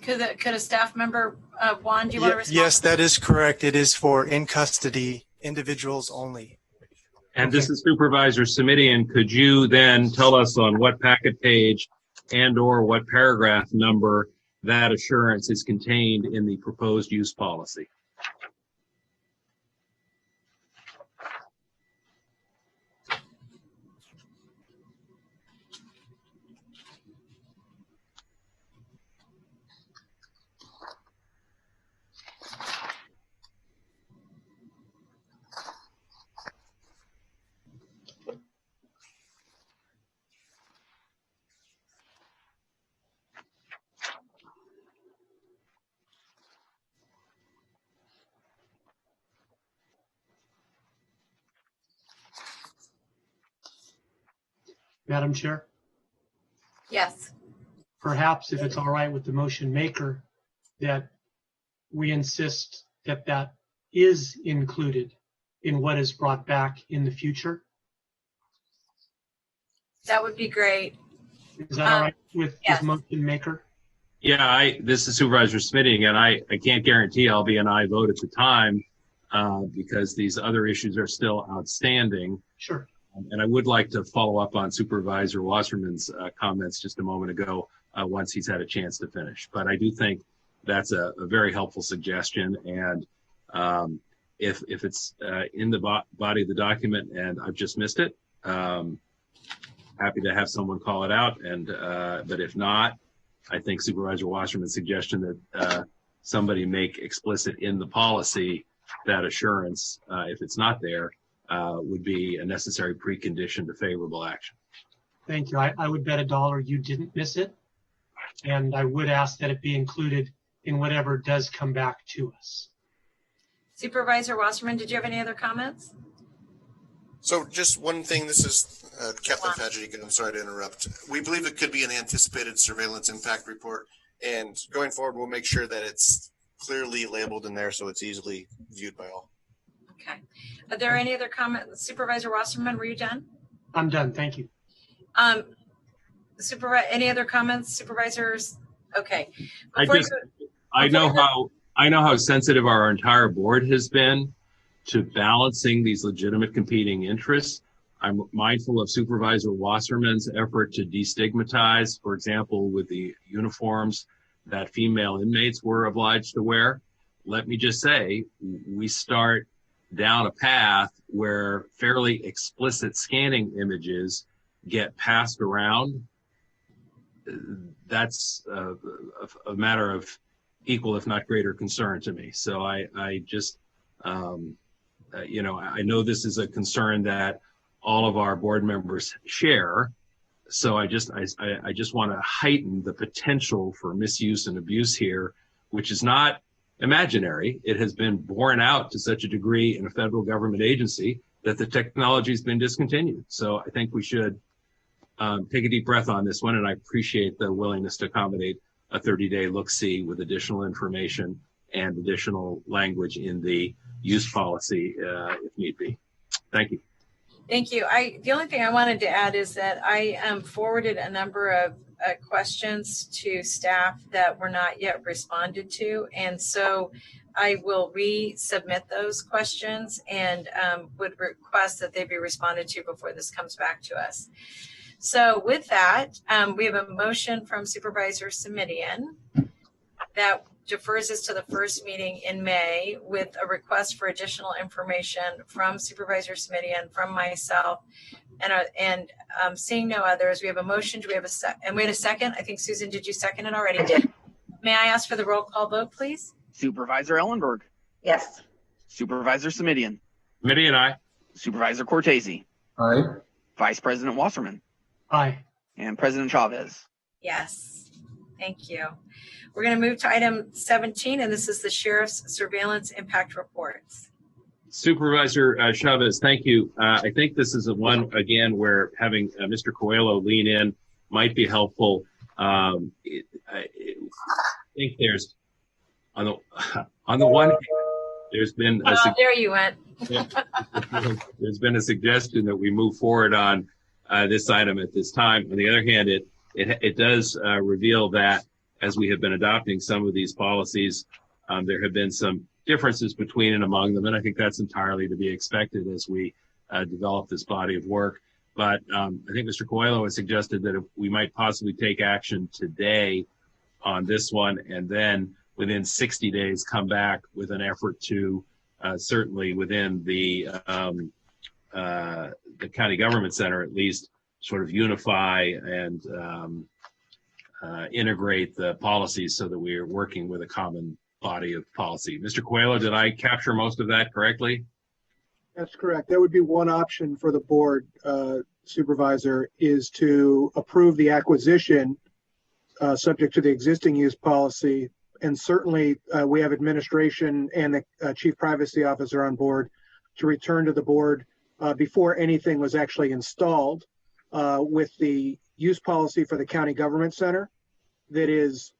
Could a staff member, Juan, do you want to respond? Yes, that is correct. It is for in-custody individuals only. And this is Supervisor Simidian. Could you then tell us on what packet page and or what paragraph number that assurance is contained in the proposed use policy? Madam Chair? Yes. Perhaps if it's all right with the motion maker, that we insist that that is included in what is brought back in the future. That would be great. Is that all right with this motion maker? Yeah, this is Supervisor Smitty, and I can't guarantee I'll be an aye vote at the time because these other issues are still outstanding. Sure. And I would like to follow up on Supervisor Wasserman's comments just a moment ago once he's had a chance to finish. But I do think that's a very helpful suggestion. And if it's in the body of the document and I've just missed it, happy to have someone call it out. And but if not, I think Supervisor Wasserman's suggestion that somebody make explicit in the policy that assurance, if it's not there, would be a necessary precondition to favorable action. Thank you. I would bet $1 you didn't miss it. And I would ask that it be included in whatever does come back to us. Supervisor Wasserman, did you have any other comments? So just one thing, this is Captain Padgett again, I'm sorry to interrupt. We believe it could be an anticipated surveillance impact report, and going forward we'll make sure that it's clearly labeled in there so it's easily viewed by all. Okay. Are there any other comments? Supervisor Wasserman, were you done? I'm done. Thank you. Any other comments, supervisors? Okay. I know how sensitive our entire board has been to balancing these legitimate competing interests. I'm mindful of Supervisor Wasserman's effort to destigmatize, for example, with the uniforms that female inmates were obliged to wear. let me just say, we start down a path where fairly explicit scanning images get passed around. That's a matter of equal, if not greater, concern to me. So I just, you know, I know this is a concern that all of our board members share. So I just want to heighten the potential for misuse and abuse here, which is not imaginary. It has been borne out to such a degree in a federal government agency that the technology has been discontinued. So I think we should take a deep breath on this one, and I appreciate the willingness to accommodate a 30-day look-see with additional information and additional language in the use policy if need be. Thank you. Thank you. The only thing I wanted to add is that I forwarded a number of questions to staff that were not yet responded to. And so I will resubmit those questions and would request that they be responded to before this comes back to us. So with that, we have a motion from Supervisor Simidian that defers us to the first meeting in May with a request for additional information from Supervisor Simidian, from myself, and seeing no others. We have a motion. Do we have a second? And we had a second. I think, Susan, did you second it already? I did. May I ask for the roll call vote, please? Supervisor Ellenberg. Yes. Supervisor Simidian. Simidian, aye. Supervisor Cortese. Aye. Vice President Wasserman. Aye. And President Chavez. Yes. Thank you. We're going to move to item 17, and this is the Sheriff's Surveillance Impact Reports. Supervisor Chavez, thank you. I think this is a one, again, where having Mr. Coelho lean in might be helpful. I think there's, on the one hand, there's been there you went. there's been a suggestion that we move forward on this item at this time. On the other hand, it does reveal that as we have been adopting some of these policies, there have been some differences between and among them, and I think that's entirely to be expected as we develop this body of work. But I think Mr. Coelho has suggested that if we might possibly take action today on this one, and then within 60 days come back with an effort to certainly within the county government center at least sort of unify and integrate the policies so that we are working with a common body of policy. Mr. Coelho, did I capture most of that correctly? That's correct. That would be one option for the board, Supervisor, is to approve the acquisition subject to the existing use policy. And certainly we have administration and the chief privacy officer on board to return to the board before anything was actually installed with the use policy for the county government center that is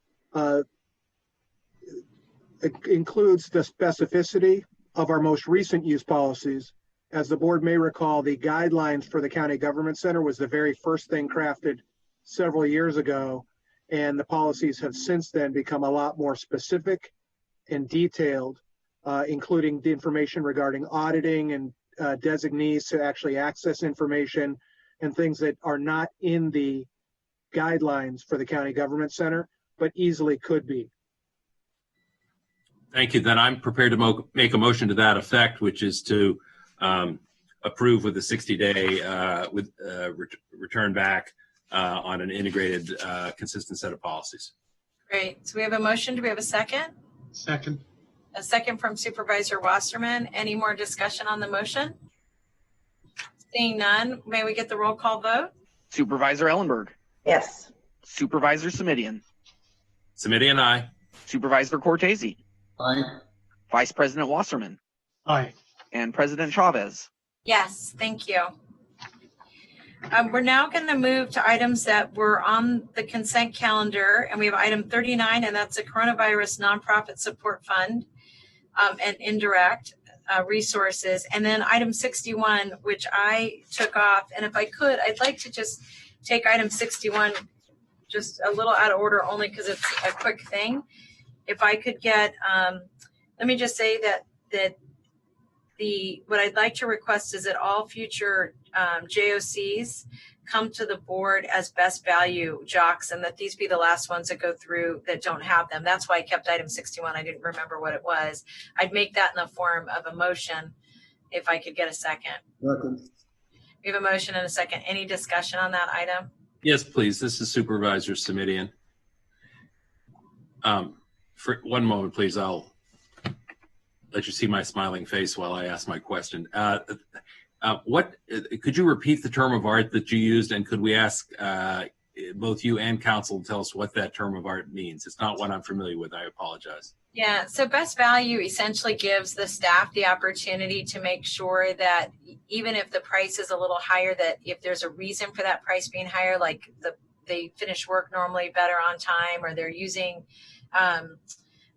it includes the specificity of our most recent use policies. As the board may recall, the guidelines for the county government center was the very first thing crafted several years ago, and the policies have since then become a lot more specific and detailed, including the information regarding auditing and designees to actually access information and things that are not in the guidelines for the county government center, but easily could be. Thank you. Then I'm prepared to make a motion to that effect, which is to approve with a 60-day return back on an integrated, consistent set of policies. Great. So we have a motion. Do we have a second? Second. A second from Supervisor Wasserman. Any more discussion on the motion? Seeing none, may we get the roll call vote? Supervisor Ellenberg. Yes. Supervisor Simidian. Simidian, aye. Supervisor Cortese. Aye. Vice President Wasserman. Aye. And President Chavez. Yes, thank you. We're now going to move to items that were on the consent calendar, and we have item 39, and that's the Coronavirus Nonprofit Support Fund and indirect resources, and then item 61, which I took off. And if I could, I'd like to just take item 61 just a little out of order, only because it's a quick thing. If I could get, let me just say that what I'd like to request is that all future JOCs come to the board as best value jocks, and that these be the last ones that go through that don't have them. That's why I kept item 61. I didn't remember what it was. I'd make that in the form of a motion if I could get a second. Second. We have a motion and a second. Any discussion on that item? Yes, please. This is Supervisor Simidian. For one moment, please. I'll let you see my smiling face while I ask my question. What could you repeat the term of art that you used, and could we ask both you and council to tell us what that term of art means? It's not one I'm familiar with. I apologize. Yeah, so best value essentially gives the staff the opportunity to make sure that even if the price is a little higher, that if there's a reason for that price being higher, like they finish work normally better on time, or they're using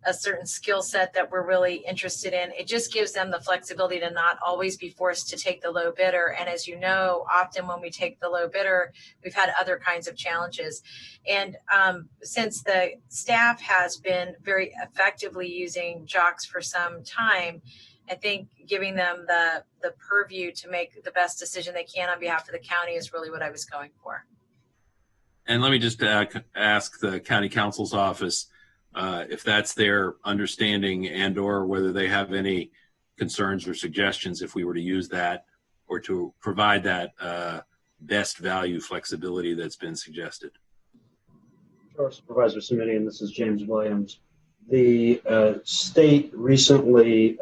a certain skill set that we're really interested in, it just gives them the flexibility to not always be forced to take the low bidder. And as you know, often when we take the low bidder, we've had other kinds of challenges. And since the staff has been very effectively using jocks for some time, I think giving them the purview to make the best decision they can on behalf of the county is really what I was going for. And let me just ask the county counsel's office if that's their understanding, and or whether they have any concerns or suggestions if we were to use that or to provide that best value flexibility that's been suggested. Sure, Supervisor Simidian, this is James Williams. The state recently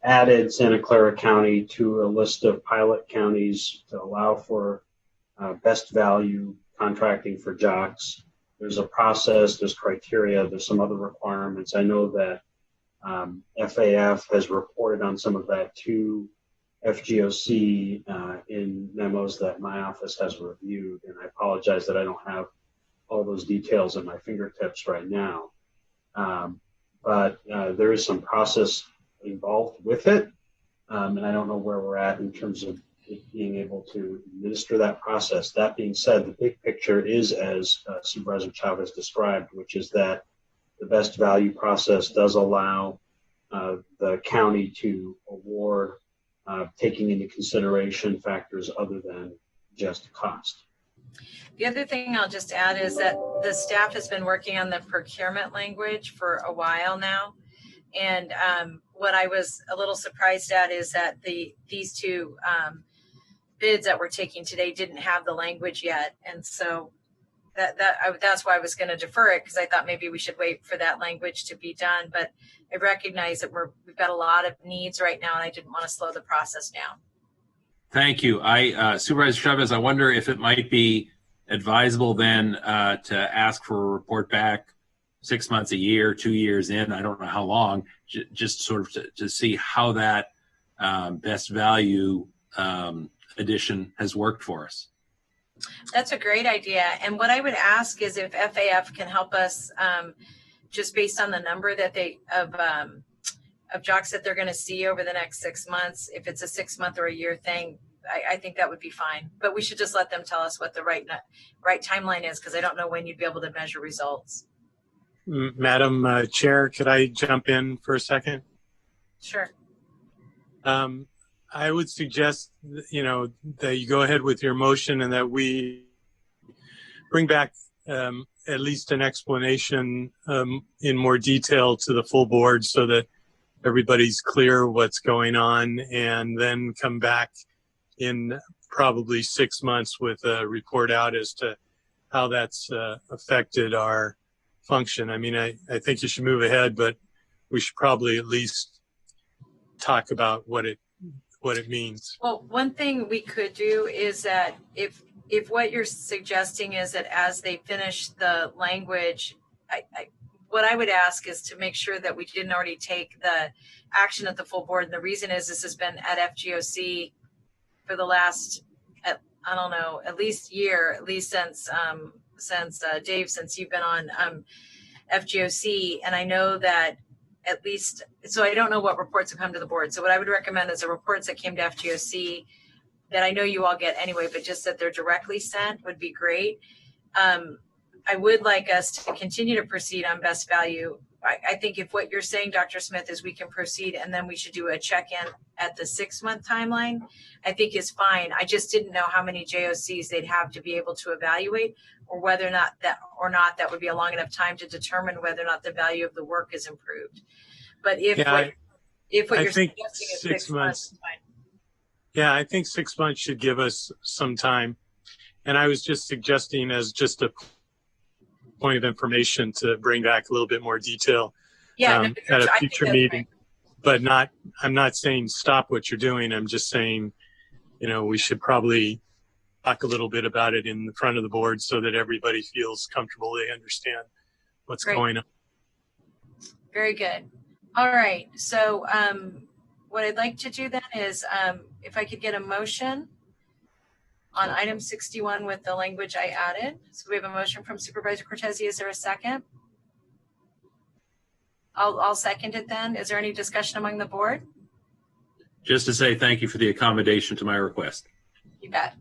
added Santa Clara County to a list of pilot counties to allow for best value contracting for jocks. There's a process, there's criteria, there's some other requirements. I know that FAF has reported on some of that to FGOC in memos that my office has reviewed, and I apologize that I don't have all those details at my fingertips right now. But there is some process involved with it, and I don't know where we're at in terms of being able to administer that process. That being said, the big picture is as Supervisor Chavez described, which is that the best value process does allow the county to award taking into consideration factors other than just cost. The other thing I'll just add is that the staff has been working on the procurement language for a while now. And what I was a little surprised at is that these two bids that we're taking today didn't have the language yet. And so that's why I was going to defer it, because I thought maybe we should wait for that language to be done. But I recognize that we've got a lot of needs right now, and I didn't want to slow the process down. Thank you. Supervisor Chavez, I wonder if it might be advisable then to ask for a report back 6 months, a year, 2 years in, I don't know how long, just sort of to see how that best value addition has worked for us. That's a great idea. And what I would ask is if FAF can help us just based on the number that of jocks that they're going to see over the next 6 months, if it's a 6 month or a year thing, I think that would be fine. But we should just let them tell us what the right timeline is, because I don't know when you'd be able to measure results. Madam Chair, could I jump in for a second? Sure. I would suggest, that you go ahead with your motion and that we bring back at least an explanation in more detail to the full board so that everybody's clear what's going on, and then come back in probably 6 months with a report out as to how that's affected our function. I mean, I think you should move ahead, but we should probably at least talk about what it means. Well, one thing we could do is that if what you're suggesting is that as they finish the language, what I would ask is to make sure that we didn't already take the action at the full board. And the reason is this has been at FGOC for the last, I don't know, at least year, at least since Dave, since you've been on FGOC. And I know that at least, so I don't know what reports have come to the board. So what I would recommend is the reports that came to FGOC that I know you all get anyway, but just that they're directly sent would be great. I would like us to continue to proceed on best value I think if what you're saying, Dr. Smith, is we can proceed and then we should do a check-in at the 6-month timeline, I think is fine. I just didn't know how many JOCs they'd have to be able to evaluate, or whether or not that would be a long enough time to determine whether or not the value of the work is improved. But if what you're suggesting is 6 months, fine. Yeah, I think 6 months should give us some time. And I was just suggesting, as just a point of information, to bring back a little bit more detail at a future meeting. Right. But I'm not saying stop what you're doing. I'm just saying, we should probably talk a little bit about it in the front of the board so that everybody feels comfortable. They understand what's going on. Very good. All right. So what I'd like to do then is if I could get a motion on item 61 with the language I added. So we have a motion from Supervisor Cortese. Is there a second? I'll second it then. Is there any discussion among the board? Just to say thank you for the accommodation to my request. You bet.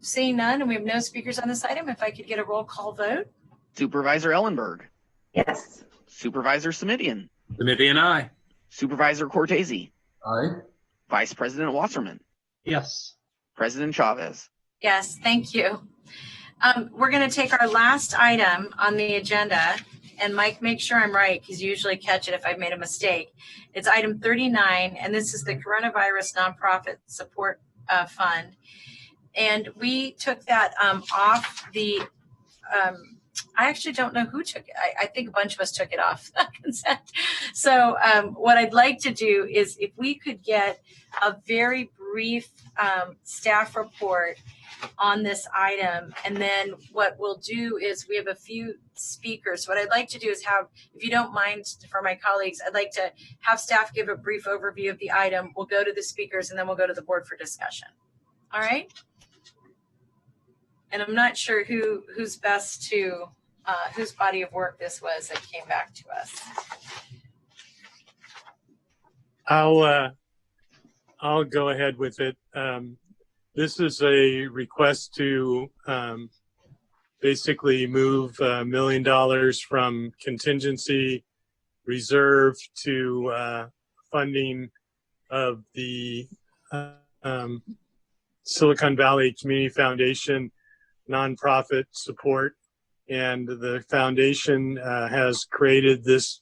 Seeing none, and we have no speakers on this item, if I could get a roll call vote. Supervisor Ellenberg. Yes. Supervisor Simidian. Simidian, aye. Supervisor Cortese. Aye. Vice President Wasserman. Yes. President Chavez. Yes, thank you. We're going to take our last item on the agenda, and Mike, make sure I'm right, because you usually catch it if I've made a mistake. It's item 39, and this is the Coronavirus Nonprofit Support Fund. And we took that off the, I actually don't know who took it. I think a bunch of us took it off consent. So what I'd like to do is if we could get a very brief staff report on this item, and then what we'll do is we have a few speakers. What I'd like to do is have, if you don't mind, for my colleagues, I'd like to have staff give a brief overview of the item. We'll go to the speakers, and then we'll go to the board for discussion. All right? And I'm not sure who's best to, whose body of work this was that came back to us. I'll go ahead with it. This is a request to basically move $1 million from contingency reserve to funding of the Silicon Valley Community Foundation nonprofit support. And the foundation has created this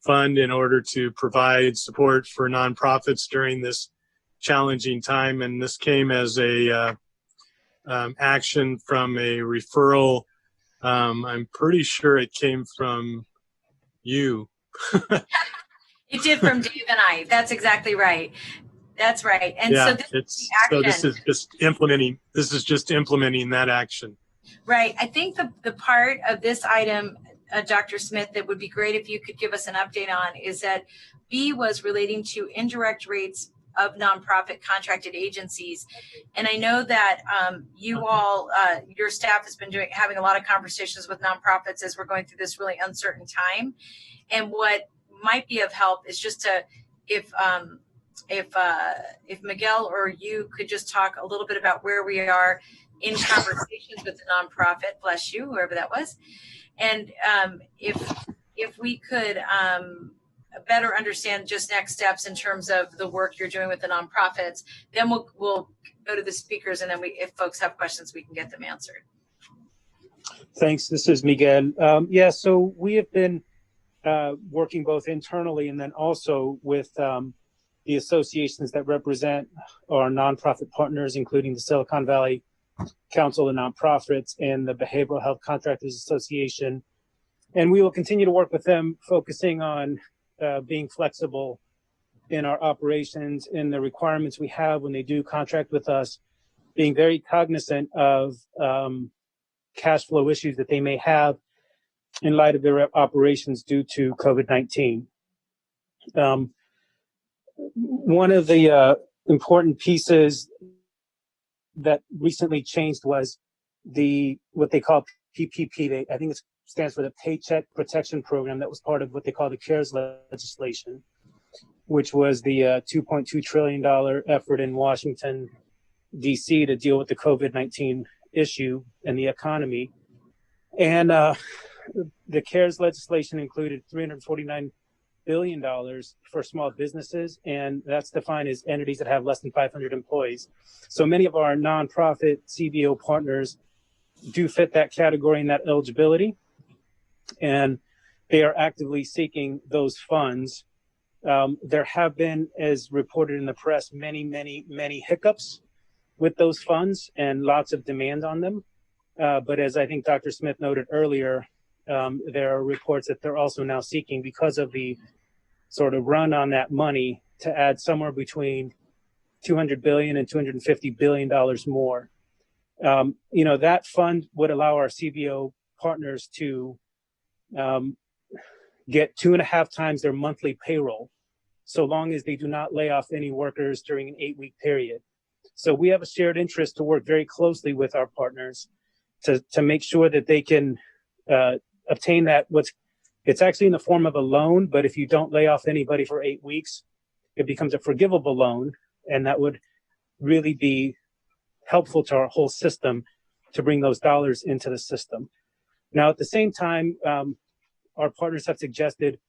fund in order to provide support for nonprofits during this challenging time, and this came as a action from a referral. I'm pretty sure it came from you. It did from Dave and I. That's exactly right. That's right. And yeah, so this is just implementing that action. Right. I think the part of this item, Dr. Smith, that would be great if you could give us an update on is that B was relating to indirect rates of nonprofit contracted agencies. And I know that you all, your staff has been having a lot of conversations with nonprofits as we're going through this really uncertain time. And what might be of help is just to, if Miguel or you could just talk a little bit about where we are in conversations with the nonprofit, bless you, whoever that was. And if we could better understand just next steps in terms of the work you're doing with the nonprofits, then we'll go to the speakers, and then if folks have questions, we can get them answered. Thanks. This is Miguel. So we have been working both internally and then also with the associations that represent our nonprofit partners, including the Silicon Valley Council of Nonprofits and the Behavioral Health Contractors Association. And we will continue to work with them, focusing on being flexible in our operations and the requirements we have when they do contract with us, being very cognizant of cash flow issues that they may have in light of their operations due to COVID-19. One of the important pieces that recently changed was what they call PPP. I think it stands for the Paycheck Protection Program. That was part of what they call the CARES legislation, which was the $2.2 trillion effort in Washington, D.C. to deal with the COVID-19 issue and the economy. And the CARES legislation included $349 billion for small businesses, and that's defined as entities that have less than 500 employees. So many of our nonprofit CBO partners do fit that category and that eligibility, and they are actively seeking those funds. There have been, as reported in the press, many hiccups with those funds and lots of demand on them. But as I think Dr. Smith noted earlier, there are reports that they're also now seeking, because of the sort of run on that money, to add somewhere between $200 billion and $250 billion more. That fund would allow our CBO partners to get 2.5 times their monthly payroll, so long as they do not lay off any workers during an 8-week period. So we have a shared interest to work very closely with our partners to make sure that they can obtain that. It's actually in the form of a loan, but if you don't lay off anybody for 8 weeks, it becomes a forgivable loan, and that would really be helpful to our whole system to bring those dollars into the system. Now, at the same time, our partners have suggested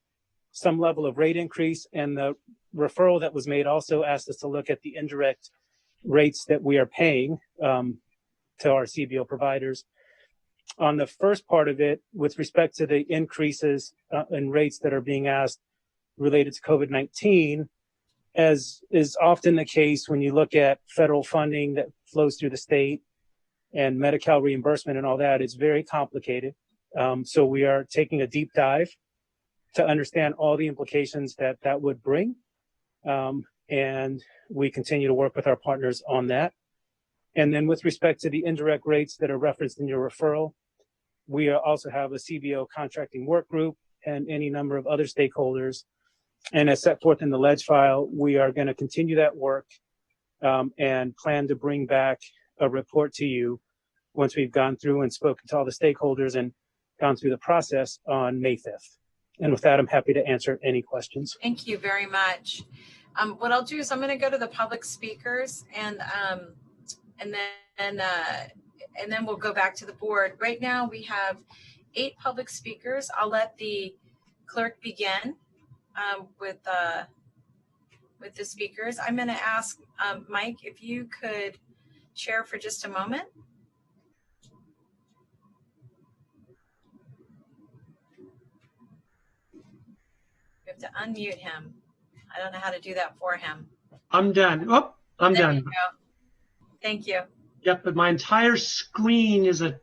some level of rate increase, and the referral that was made also asked us to look at the indirect rates that we are paying to our CBO providers. On the first part of it, with respect to the increases in rates that are being asked related to COVID-19, as is often the case when you look at federal funding that flows through the state and Medi-Cal reimbursement and all that, it's very complicated. So we are taking a deep dive to understand all the implications that would bring. And we continue to work with our partners on that. And then with respect to the indirect rates that are referenced in your referral, we also have a CBO contracting work group and any number of other stakeholders. And as set forth in the ledge file, we are going to continue that work and plan to bring back a report to you once we've gone through and spoken to all the stakeholders and gone through the process on May 5th. And with that, I'm happy to answer any questions. Thank you very much. What I'll do is I'm going to go to the public speakers, and then we'll go back to the board. Right now we have 8 public speakers. I'll let the clerk begin with the speakers. I'm going to ask Mike if you could share for just a moment. We have to unmute him. I don't know how to do that for him. I'm done. Oh, I'm There done. you go. Thank you. Yep, but my entire screen is a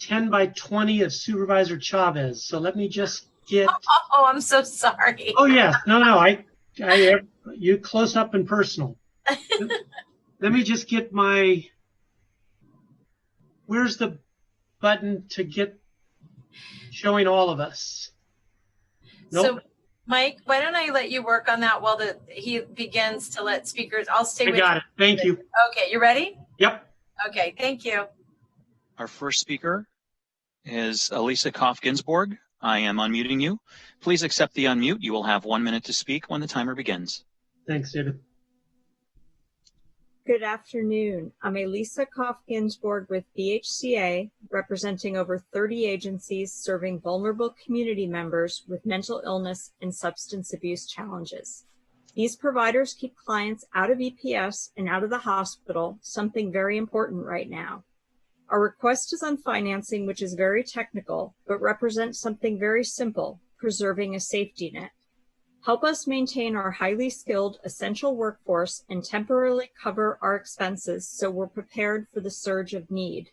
10 by 20 of Supervisor Chavez. So let me just get. Oh, I'm so sorry. Oh yeah, no, I you close up and personal. Let me just get my. Where's the button to get showing all of us? Nope. So, Mike, why don't I let you work on that while he begins to let speakers. I'll stay with you. I got it. Thank you. Okay, you ready? Yep. Okay, thank you. Our first speaker is Elisa Koff-Ginsburg. I am unmuting you. Please accept the unmute. You will have 1 minute to speak when the timer begins. Thanks, David. Good afternoon. I'm Elisa Koff-Ginsburg with BHCA, representing over 30 agencies serving vulnerable community members with mental illness and substance abuse challenges. These providers keep clients out of EPS and out of the hospital, something very important right now. Our request is on financing, which is very technical, but represents something very simple, preserving a safety net. Help us maintain our highly skilled essential workforce and temporarily cover our expenses so we're prepared for the surge of need.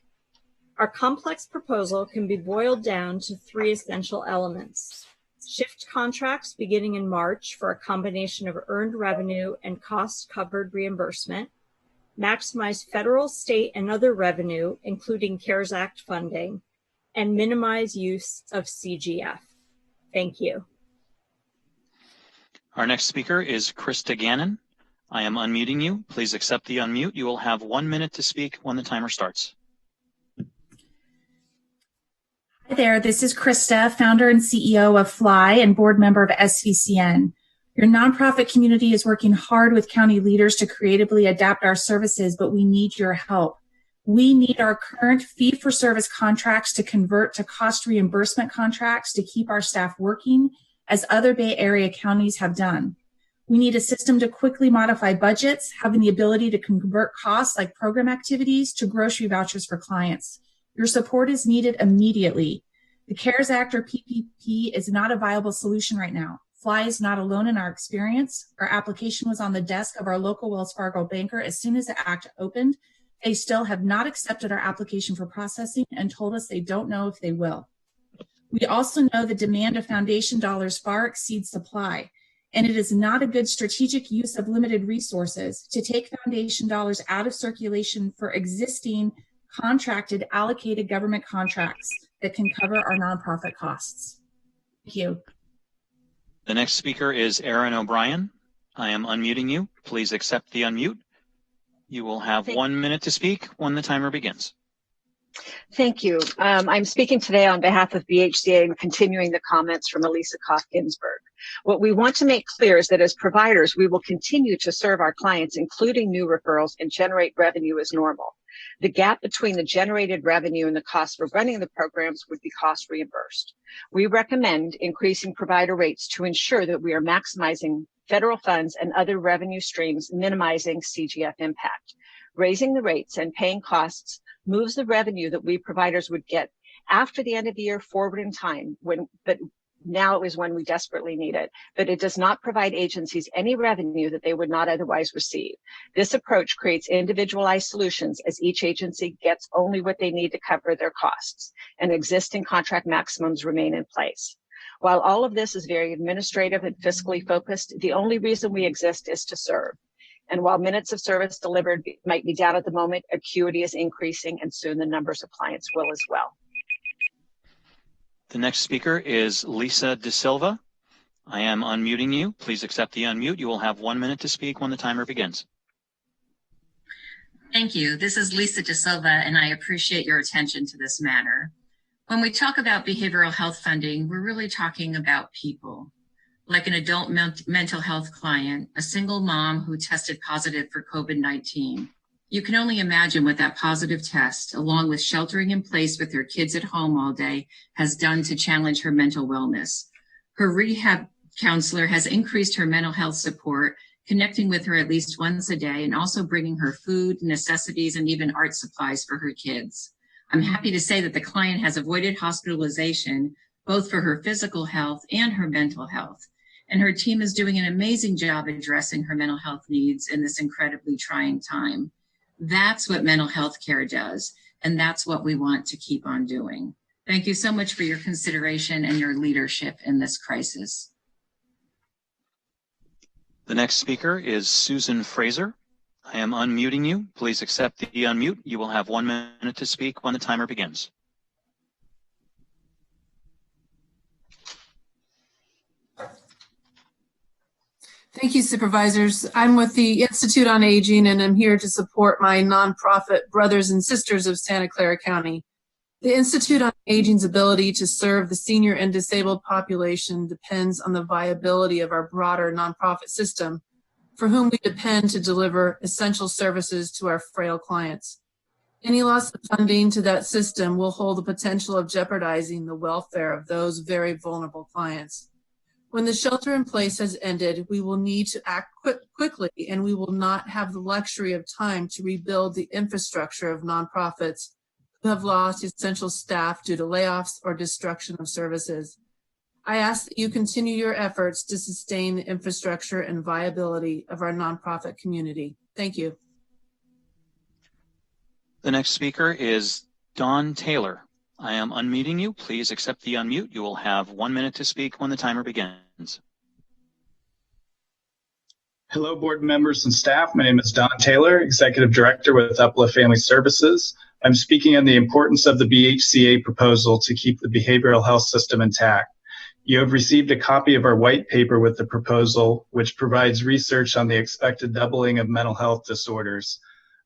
Our complex proposal can be boiled down to 3 essential elements. Shift contracts beginning in March for a combination of earned revenue and cost-covered reimbursement. Maximize federal, state, and other revenue, including CARES Act funding, and minimize use of CGF. Thank you. Our next speaker is Krista Gannon. I am unmuting you. Please accept the unmute. You will have 1 minute to speak when the timer starts. Hi there, this is Krista, founder and CEO of Fly and board member of SVCN. Your nonprofit community is working hard with county leaders to creatively adapt our services, but we need your help. We need our current fee-for-service contracts to convert to cost reimbursement contracts to keep our staff working, as other Bay Area counties have done. We need a system to quickly modify budgets, having the ability to convert costs like program activities to grocery vouchers for clients. Your support is needed immediately. The CARES Act or PPP is not a viable solution right now. FLY is not alone in our experience. Our application was on the desk of our local Wells Fargo banker as soon as the act opened. They still have not accepted our application for processing and told us they don't know if they will. We also know the demand of foundation dollars far exceeds supply, and it is not a good strategic use of limited resources to take foundation dollars out of circulation for existing contracted allocated government contracts that can cover our nonprofit costs. Thank you. The next speaker is Aaron O'Brien. I am unmuting you. Please accept the unmute. You will have 1 minute to speak when the timer begins. Thank you. I'm speaking today on behalf of BHCA and continuing the comments from Elisa Koff-Ginsburg. What we want to make clear is that as providers, we will continue to serve our clients, including new referrals, and generate revenue as normal. The gap between the generated revenue and the cost for running the programs would be cost reimbursed. We recommend increasing provider rates to ensure that we are maximizing federal funds and other revenue streams, minimizing CGF impact. Raising the rates and paying costs moves the revenue that we providers would get after the end of the year forward in time, but now is when we desperately need it. But it does not provide agencies any revenue that they would not otherwise receive. This approach creates individualized solutions as each agency gets only what they need to cover their costs, and existing contract maximums remain in place. While all of this is very administrative and fiscally focused, the only reason we exist is to serve. And while minutes of service delivered might be down at the moment, acuity is increasing, and soon the numbers of clients will as well. The next speaker is Lisa De Silva. I am unmuting you. Please accept the unmute. You will have 1 minute to speak when the timer begins. Thank you. This is Lisa De Silva, and I appreciate your attention to this matter. When we talk about behavioral health funding, we're really talking about people. Like an adult mental health client, a single mom who tested positive for COVID-19. You can only imagine what that positive test, along with sheltering in place with her kids at home all day, has done to challenge her mental wellness. Her rehab counselor has increased her mental health support, connecting with her at least once a day, and also bringing her food, necessities, and even art supplies for her kids. I'm happy to say that the client has avoided hospitalization, both for her physical health and her mental health. And her team is doing an amazing job addressing her mental health needs in this incredibly trying time. That's what mental health care does, and that's what we want to keep on doing. Thank you so much for your consideration and your leadership in this crisis. The next speaker is Susan Fraser. I am unmuting you. Please accept the unmute. You will have 1 minute to speak when the timer begins. Thank you, Supervisors. I'm with the Institute on Aging, and I'm here to support my nonprofit brothers and sisters of Santa Clara County. The Institute on Aging's ability to serve the senior and disabled population depends on the viability of our broader nonprofit system, for whom we depend to deliver essential services to our frail clients. Any loss of funding to that system will hold the potential of jeopardizing the welfare of those very vulnerable clients. When the shelter in place has ended, we will need to act quickly, and we will not have the luxury of time to rebuild the infrastructure of nonprofits who have lost essential staff due to layoffs or destruction of services. I ask that you continue your efforts to sustain the infrastructure and viability of our nonprofit community. Thank you. The next speaker is Dawn Taylor. I am unmuting you. Please accept the unmute. You will have 1 minute to speak when the timer begins. Hello, board members and staff. My name is Don Taylor, Executive Director with Uplift Family Services. I'm speaking on the importance of the BHCA proposal to keep the behavioral health system intact. You have received a copy of our white paper with the proposal, which provides research on the expected doubling of mental health disorders.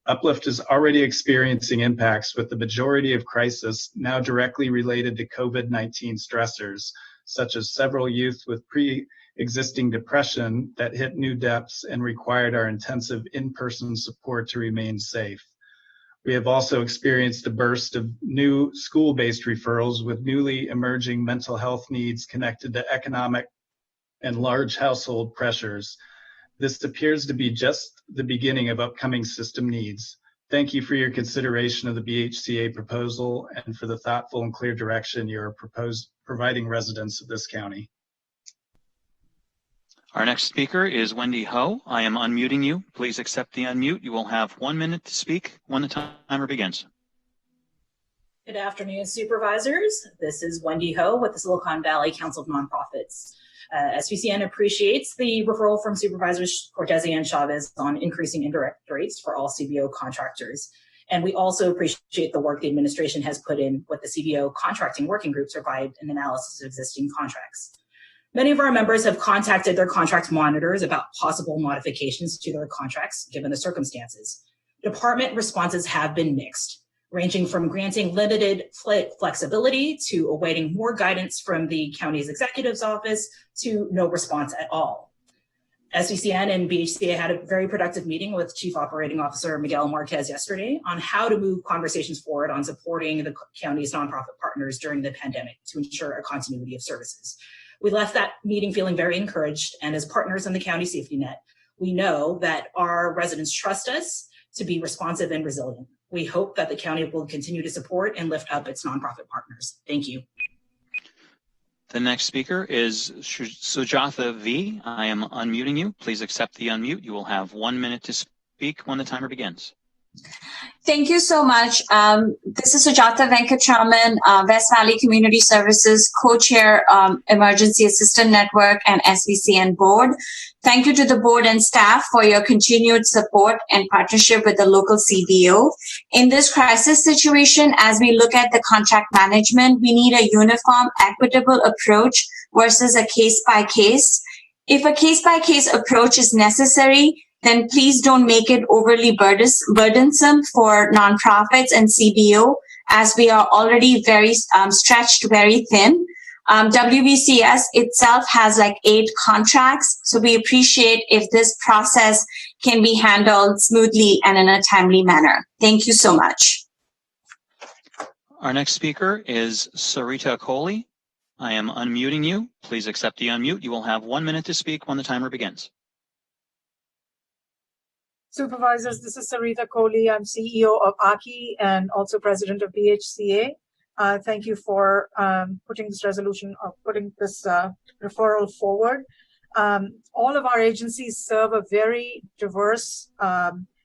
Uplift is already experiencing impacts, with the majority of crises now directly related to COVID-19 stressors, such as several youth with pre-existing depression that hit new depths and required our intensive in-person support to remain safe. We have also experienced a burst of new school-based referrals with newly emerging mental health needs connected to economic and large household pressures. This appears to be just the beginning of upcoming system needs. Thank you for your consideration of the BHCA proposal and for the thoughtful and clear direction you're providing residents of this county. Our next speaker is Wendy Ho. I am unmuting you. Please accept the unmute. You will have 1 minute to speak when the timer begins. Good afternoon, supervisors. This is Wendy Ho with the Silicon Valley Council of Nonprofits. SVCN appreciates the referral from Supervisors Cortese and Chavez on increasing indirect rates for all CBO contractors. And we also appreciate the work the administration has put in with the CBO contracting working group to provide an analysis of existing contracts. Many of our members have contacted their contract monitors about possible modifications to their contracts given the circumstances. Department responses have been mixed, ranging from granting limited flexibility to awaiting more guidance from the county's executive's office to no response at all. SVCN and BHCA had a very productive meeting with Chief Operating Officer Miguel Marquez yesterday on how to move conversations forward on supporting the county's nonprofit partners during the pandemic to ensure a continuity of services. We left that meeting feeling very encouraged, and as partners in the county safety net, we know that our residents trust us to be responsive and resilient. We hope that the county will continue to support and lift up its nonprofit partners. Thank you. The next speaker is Sujatha V. I am unmuting you. Please accept the unmute. You will have 1 minute to speak when the timer begins. Thank you so much. This is Sujatha Venkatraman, West Valley Community Services Co-Chair, Emergency Assistant Network and SVCN Board. Thank you to the board and staff for your continued support and partnership with the local CBO. In this crisis situation, as we look at the contract management, we need a uniform, equitable approach versus a case-by-case. If a case-by-case approach is necessary, then please don't make it overly burdensome for nonprofits and CBO, as we are already very stretched very thin. WVCS itself has like 8 contracts, so we appreciate if this process can be handled smoothly and in a timely manner. Thank you so much. Our next speaker is Sarita Kohli. I am unmuting you. Please accept the unmute. You will have 1 minute to speak when the timer begins. Supervisors, this is Sarita Kohli. I'm CEO of AKI and also president of BHCA. Thank you for putting this referral forward. All of our agencies serve a very diverse,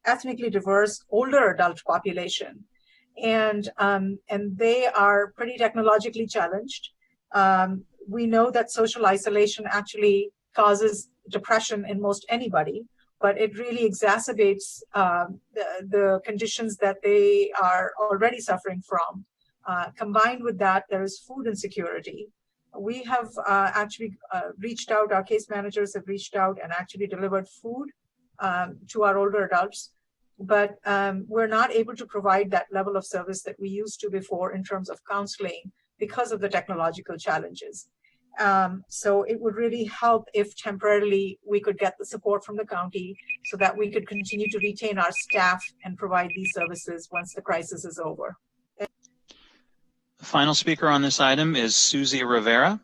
ethnically diverse, older adult population, and they are pretty technologically challenged. We know that social isolation actually causes depression in most anybody, but it really exacerbates the conditions that they are already suffering from. Combined with that, there is food insecurity. We have actually reached out, our case managers have reached out and actually delivered food to our older adults, but we're not able to provide that level of service that we used to before in terms of counseling because of the technological challenges. So it would really help if temporarily we could get the support from the county so that we could continue to retain our staff and provide these services once the crisis is over. The final speaker on this item is Susie Rivera.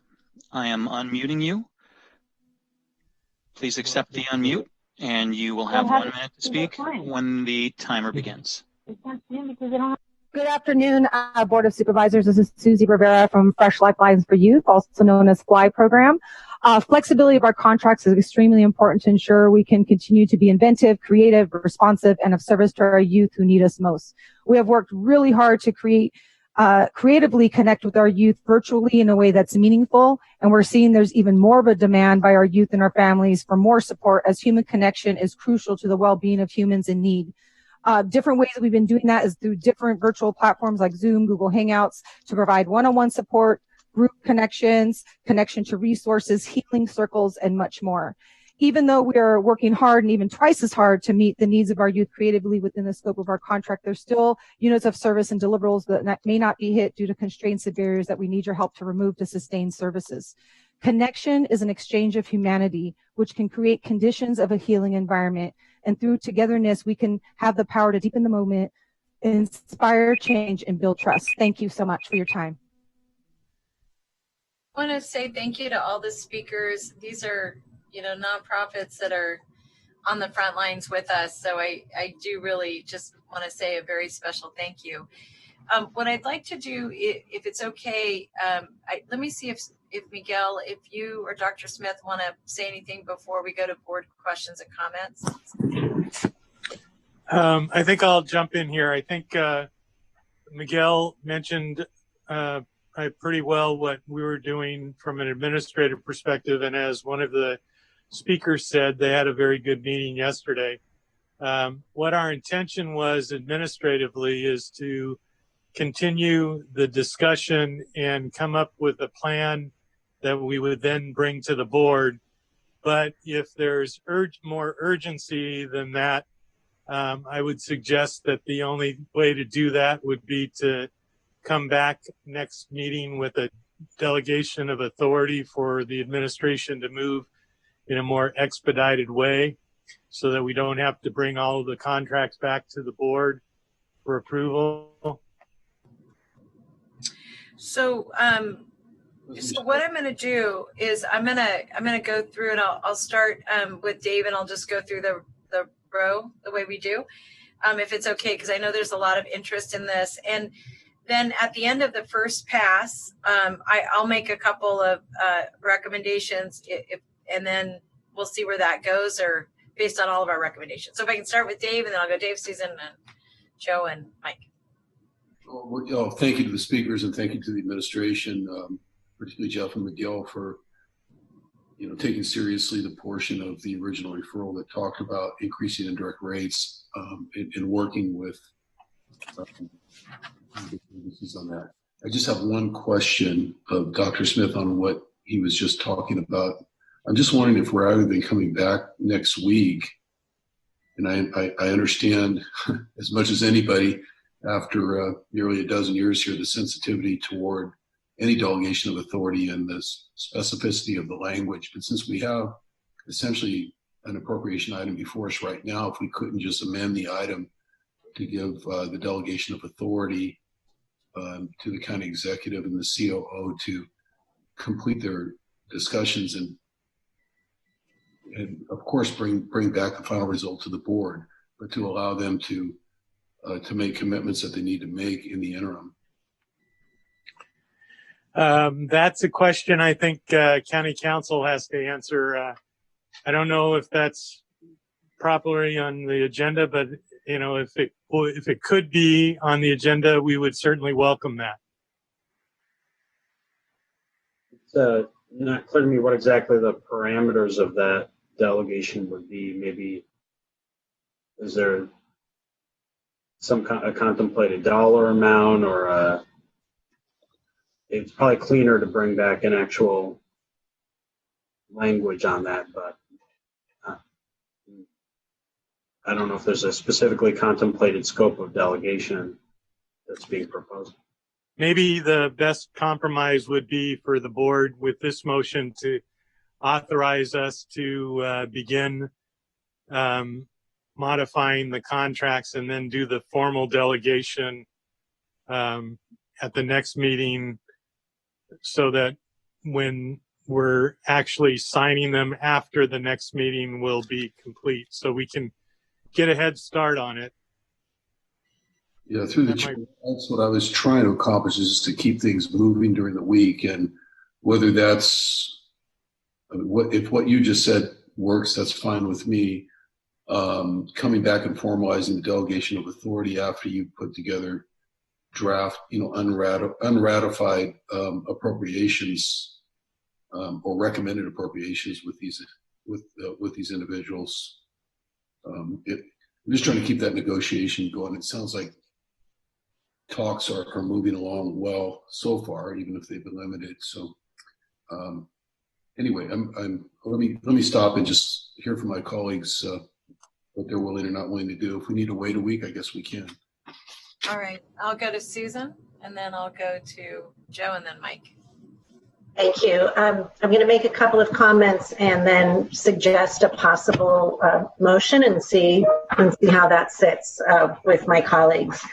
I am unmuting you. Please accept the unmute, and you will have 1 minute to speak when the timer begins. Good afternoon, Board of Supervisors. This is Susie Rivera from Fresh Lifelines for Youth, also known as FLY program. Flexibility of our contracts is extremely important to ensure we can continue to be inventive, creative, responsive, and of service to our youth who need us most. We have worked really hard to creatively connect with our youth virtually in a way that's meaningful, and we're seeing there's even more of a demand by our youth and our families for more support, as human connection is crucial to the well-being of humans in need. Different ways that we've been doing that is through different virtual platforms like Zoom, Google Hangouts, to provide one-on-one support, group connections, connection to resources, healing circles, and much more. Even though we are working hard and even twice as hard to meet the needs of our youth creatively within the scope of our contract, there's still units of service and deliverables that may not be hit due to constraints and barriers that we need your help to remove to sustain services. Connection is an exchange of humanity, which can create conditions of a healing environment. And through togetherness, we can have the power to deepen the moment, inspire change and build trust. Thank you so much for your time. I want to say thank you to all the speakers. These are, nonprofits that are on the front lines with us. So I do really just want to say a very special thank you. What I'd like to do, if it's okay, let me see if Miguel, if you or Dr. Smith want to say anything before we go to board questions and comments. I think I'll jump in here. I think Miguel mentioned pretty well what we were doing from an administrative perspective, and as one of the speakers said, they had a very good meeting yesterday. What our intention was administratively is to continue the discussion and come up with a plan that we would then bring to the board. But if there's more urgency than that, I would suggest that the only way to do that would be to come back next meeting with a delegation of authority for the administration to move in a more expedited way so that we don't have to bring all of the contracts back to the board for approval. So, so what I'm going to do is I'm going to go through, and I'll start with Dave, and I'll just go through the row the way we do, if it's okay, because I know there's a lot of interest in this. And then at the end of the first pass, I'll make a couple of recommendations, and then we'll see where that goes, or based on all of our recommendations. So if I can start with Dave, and then I'll go Dave, Susan, and Joe, and Mike. Well, thank you to the speakers, and thank you to the administration, particularly Jeff and Miguel, for taking seriously the portion of the original referral that talked about increasing indirect rates and working with services on that. I just have one question of Dr. Smith on what he was just talking about. I'm just wondering if rather than coming back next week, and I understand as much as anybody after nearly a dozen years here, the sensitivity toward any delegation of authority and the specificity of the language. But since we have essentially an appropriation item before us right now, if we couldn't just amend the item to give the delegation of authority to the county executive and the COO to complete their discussions and of course bring back the final result to the board, but to allow them to make commitments that they need to make in the interim. That's a question I think county council has to answer. I don't know if that's properly on the agenda, but if it could be on the agenda, we would certainly welcome that. It's not clear to me what exactly the parameters of that delegation would be. Maybe is there some a contemplated dollar amount, or it's probably cleaner to bring back an actual language on that, but I don't know if there's a specifically contemplated scope of delegation that's being proposed. Maybe the best compromise would be for the board with this motion to authorize us to begin modifying the contracts and then do the formal delegation at the next meeting, so that when we're actually signing them after the next meeting will be complete, so we can get a head start on it. Yeah, through the chair, that's what I was trying to accomplish, is just to keep things moving during the week. And whether that's if what you just said works, that's fine with me. Coming back and formalizing the delegation of authority after you put together draft, unratified appropriations or recommended appropriations with these individuals. I'm just trying to keep that negotiation going. It sounds like talks are moving along well so far, even if they've been limited. So anyway, let me stop and just hear from my colleagues what they're willing or not willing to do. If we need to wait a week, I guess we can. All right, I'll go to Susan, and then I'll go to Joe, and then Mike. Thank you. I'm going to make a couple of comments and then suggest a possible motion and see how that sits with my colleagues.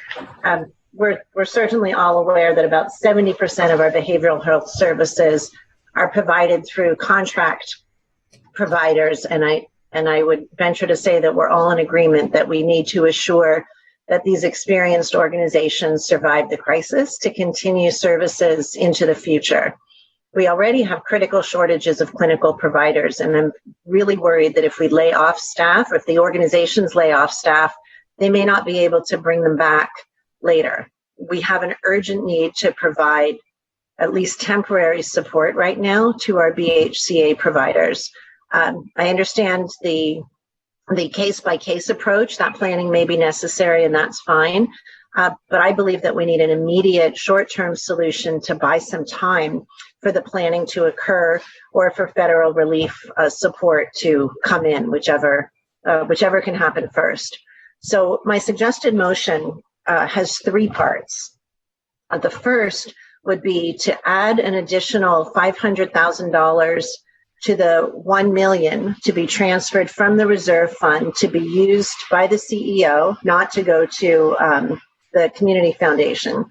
We're certainly all aware that about 70% of our behavioral health services are provided through contract providers, and I would venture to say that we're all in agreement that we need to assure that these experienced organizations survive the crisis to continue services into the future. We already have critical shortages of clinical providers, and I'm really worried that if we lay off staff, or if the organizations lay off staff, they may not be able to bring them back later. We have an urgent need to provide at least temporary support right now to our BHCA providers. I understand the case-by-case approach. That planning may be necessary, and that's fine. But I believe that we need an immediate short-term solution to buy some time for the planning to occur, or for federal relief support to come in, whichever can happen first. So my suggested motion has three parts. The first would be to add an additional $500,000 to the $1 million to be transferred from the reserve fund to be used by the CEO, not to go to the community foundation,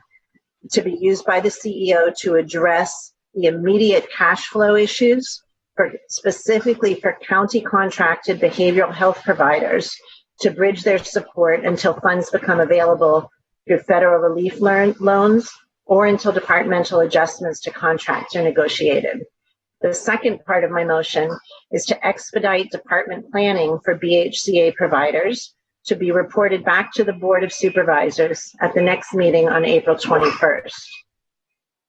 to be used by the CEO to address the immediate cash flow issues, specifically for county contracted behavioral health providers, to bridge their support until funds become available through federal relief loans or until departmental adjustments to contracts are negotiated. The second part of my motion is to expedite department planning for BHCA providers to be reported back to the Board of Supervisors at the next meeting on April 21st.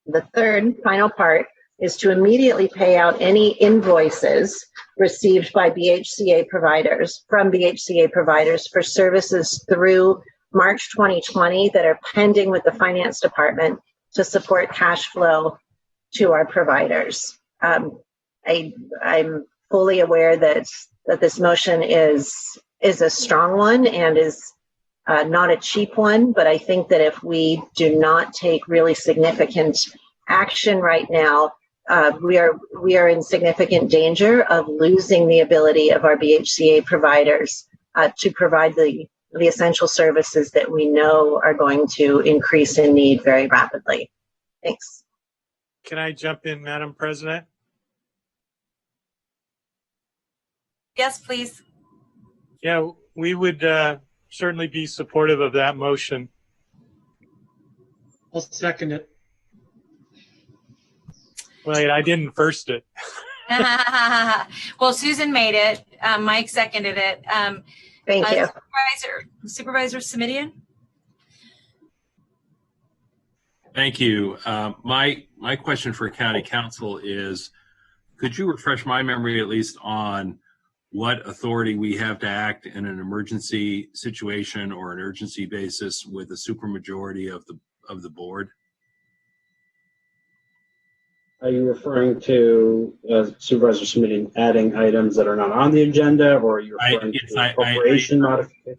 The third, final part, is to immediately pay out any invoices received by BHCA providers, from BHCA providers for services through March 2020 that are pending with the Finance Department to support cash flow to our providers. I'm fully aware that this motion is a strong one and is not a cheap one, but I think that if we do not take really significant action right now, we are in significant danger of losing the ability of our BHCA providers to provide the essential services that we know are going to increase in need very rapidly. Thanks. Can I jump in, Madam President? Yes, please. Yeah, we would certainly be supportive of that motion. I'll second it. Wait, I didn't first it. Well, Susan made it. Mike seconded it. Thank you. Supervisor Simidian? Thank you. My question for County Council is, could you refresh my memory at least on what authority we have to act in an emergency situation or an urgency basis with a supermajority of the board? Are you referring to Supervisor Smitty adding items that are not on the agenda, or are you referring to appropriation modification?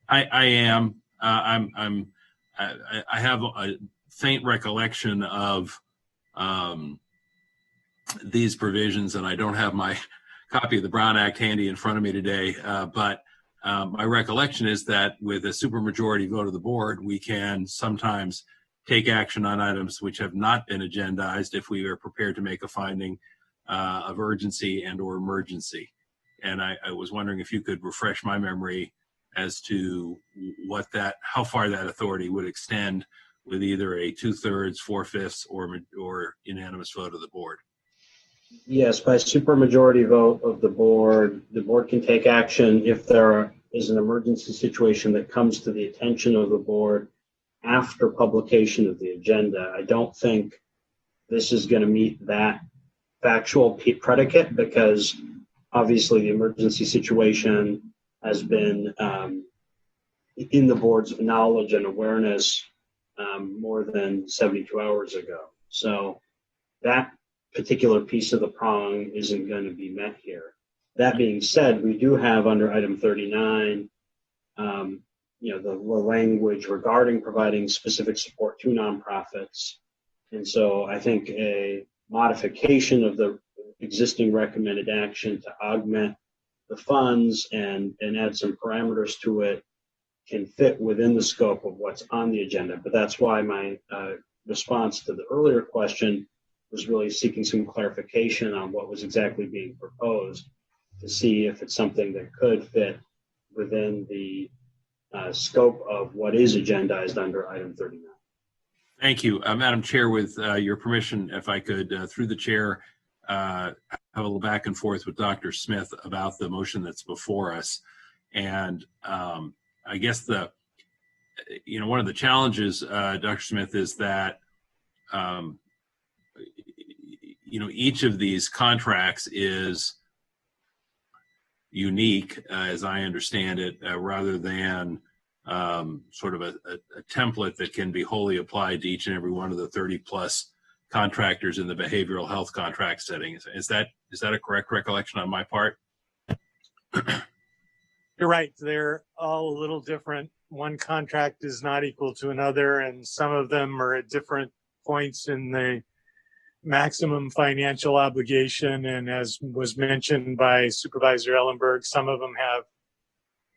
I am. I have a faint recollection of these provisions, and I don't have my copy of the Brown Act handy in front of me today, but my recollection is that with a supermajority vote of the board, we can sometimes take action on items which have not been agendized if we are prepared to make a finding of urgency and or emergency. And I was wondering if you could refresh my memory as to how far that authority would extend with either a 2/3, 4/5, or unanimous vote of the board. Yes, by supermajority vote of the board can take action if there is an emergency situation that comes to the attention of the board after publication of the agenda. I don't think this is going to meet that factual predicate, because obviously the emergency situation has been in the board's knowledge and awareness more than 72 hours ago. So that particular piece of the prong isn't going to be met here. That being said, we do have under item 39, the language regarding providing specific support to nonprofits. And so I think a modification of the existing recommended action to augment the funds and add some parameters to it can fit within the scope of what's on the agenda. But that's why my response to the earlier question was really seeking some clarification on what was exactly being proposed to see if it's something that could fit within the scope of what is agendized under item 39. Thank you. Madam Chair, with your permission, if I could, through the chair, have a little back and forth with Dr. Smith about the motion that's before us. And I guess one of the challenges, Dr. Smith, is that, each of these contracts is unique, as I understand it, rather than sort of a template that can be wholly applied to each and every one of the 30 plus contractors in the behavioral health contract setting. Is that a correct recollection on my part? You're right. They're all a little different. One contract is not equal to another, and some of them are at different points in the maximum financial obligation. And as was mentioned by Supervisor Ellenberg, some of them have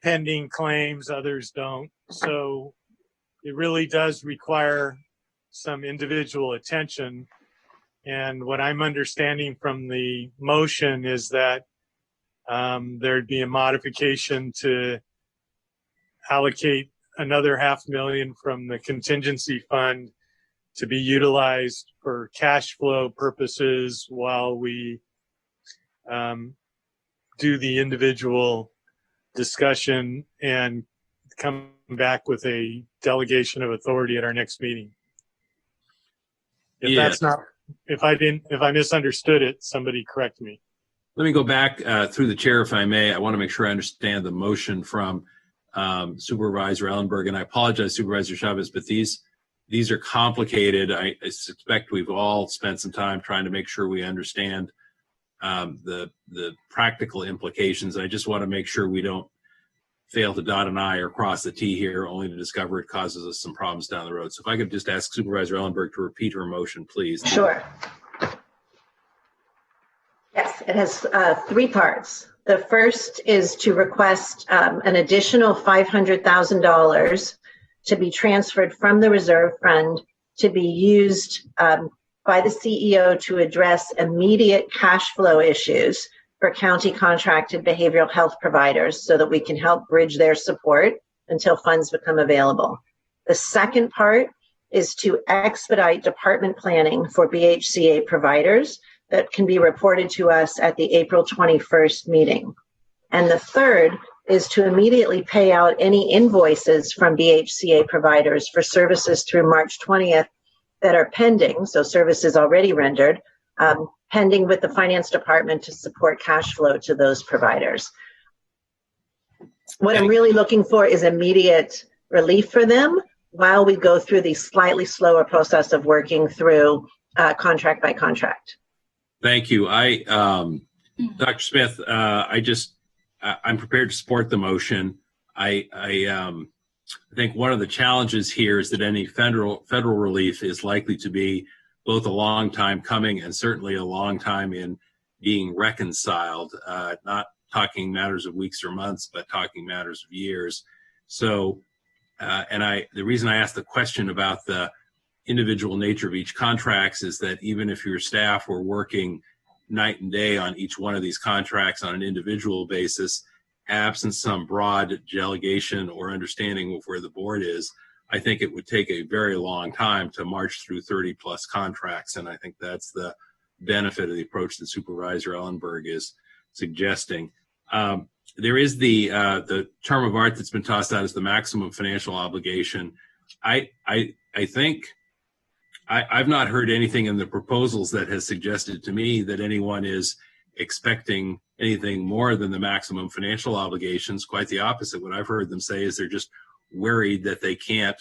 pending claims, others don't. So it really does require some individual attention. And what I'm understanding from the motion is that there'd be a modification to allocate another $500,000 from the contingency fund to be utilized for cash flow purposes while we do the individual discussion and come back with a delegation of authority at our next meeting. If that's not, if I misunderstood it, somebody correct me. Let me go back through the chair, if I may. I want to make sure I understand the motion from Supervisor Ellenberg, and I apologize, Supervisor Chavez, but these are complicated. I suspect we've all spent some time trying to make sure we understand the practical implications. I just want to make sure we don't fail to dot an I or cross the T here, only to discover it causes us some problems down the road. So if I could just ask Supervisor Ellenberg to repeat her motion, please. Sure. Yes, it has 3 parts. The first is to request an additional $500,000 to be transferred from the reserve fund to be used by the CEO to address immediate cash flow issues for county contracted behavioral health providers so that we can help bridge their support until funds become available. The second part is to expedite department planning for BHCA providers that can be reported to us at the April 21st meeting. And the third is to immediately pay out any invoices from BHCA providers for services through March 20th that are pending, so services already rendered, pending with the finance department to support cash flow to those providers. What I'm really looking for is immediate relief for them while we go through the slightly slower process of working through contract by contract. Thank you. Dr. Smith, I'm prepared to support the motion. I think one of the challenges here is that any federal relief is likely to be both a long time coming and certainly a long time in being reconciled, not talking matters of weeks or months, but talking matters of years. So, the reason I asked the question about the individual nature of each contracts is that even if your staff were working night and day on each one of these contracts on an individual basis, absent some broad delegation or understanding of where the board is, I think it would take a very long time to march through 30 plus contracts. And I think that's the benefit of the approach that Supervisor Ellenberg is suggesting. There is the term of art that's been tossed out as the maximum financial obligation. I think I've not heard anything in the proposals that has suggested to me that anyone is expecting anything more than the maximum financial obligations. Quite the opposite. What I've heard them say is they're just worried that they can't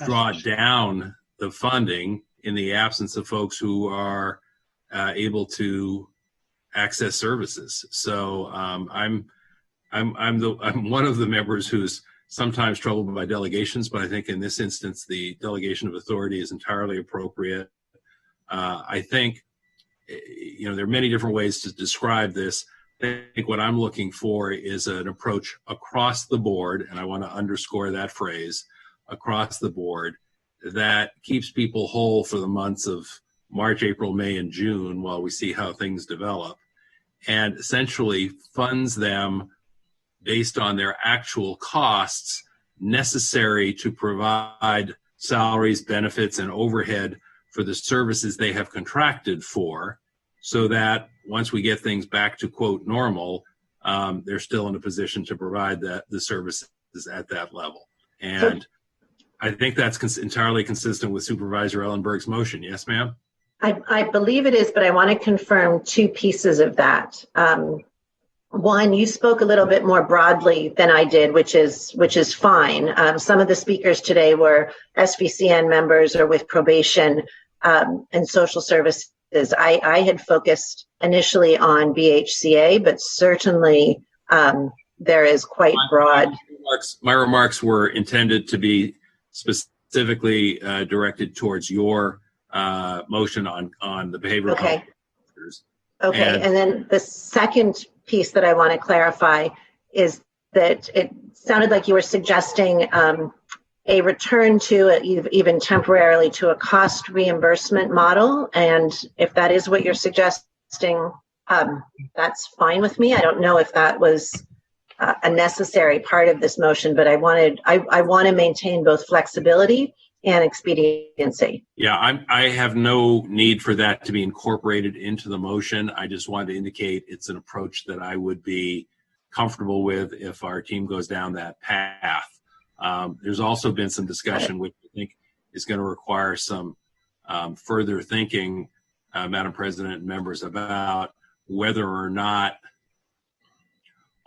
draw down the funding in the absence of folks who are able to access services. So I'm one of the members who's sometimes troubled by delegations, but I think in this instance, the delegation of authority is entirely appropriate. I think, there are many different ways to describe this. I think what I'm looking for is an approach across the board, and I want to underscore that phrase, across the board, that keeps people whole for the months of March, April, May, and June while we see how things develop, and essentially funds them based on their actual costs necessary to provide salaries, benefits, and overhead for the services they have contracted for, so that once we get things back to, quote, normal, they're still in a position to provide the services at that level. And I think that's entirely consistent with Supervisor Ellenberg's motion. Yes, ma'am? I believe it is, but I want to confirm two pieces of that. One, you spoke a little bit more broadly than I did, which is fine. Some of the speakers today were SVCN members or with probation and social services. I had focused initially on BHCA, but certainly there is quite broad. My remarks were intended to be specifically directed towards your motion on the behavioral health. Okay, and then the second piece that I want to clarify is that it sounded like you were suggesting a return to even temporarily to a cost reimbursement model. And if that is what you're suggesting, that's fine with me. I don't know if that was a necessary part of this motion, but I want to maintain both flexibility and expediency. Yeah, I have no need for that to be incorporated into the motion. I just wanted to indicate it's an approach that I would be comfortable with if our team goes down that path. There's also been some discussion, which I think is going to require some further thinking, Madam President and members, about whether or not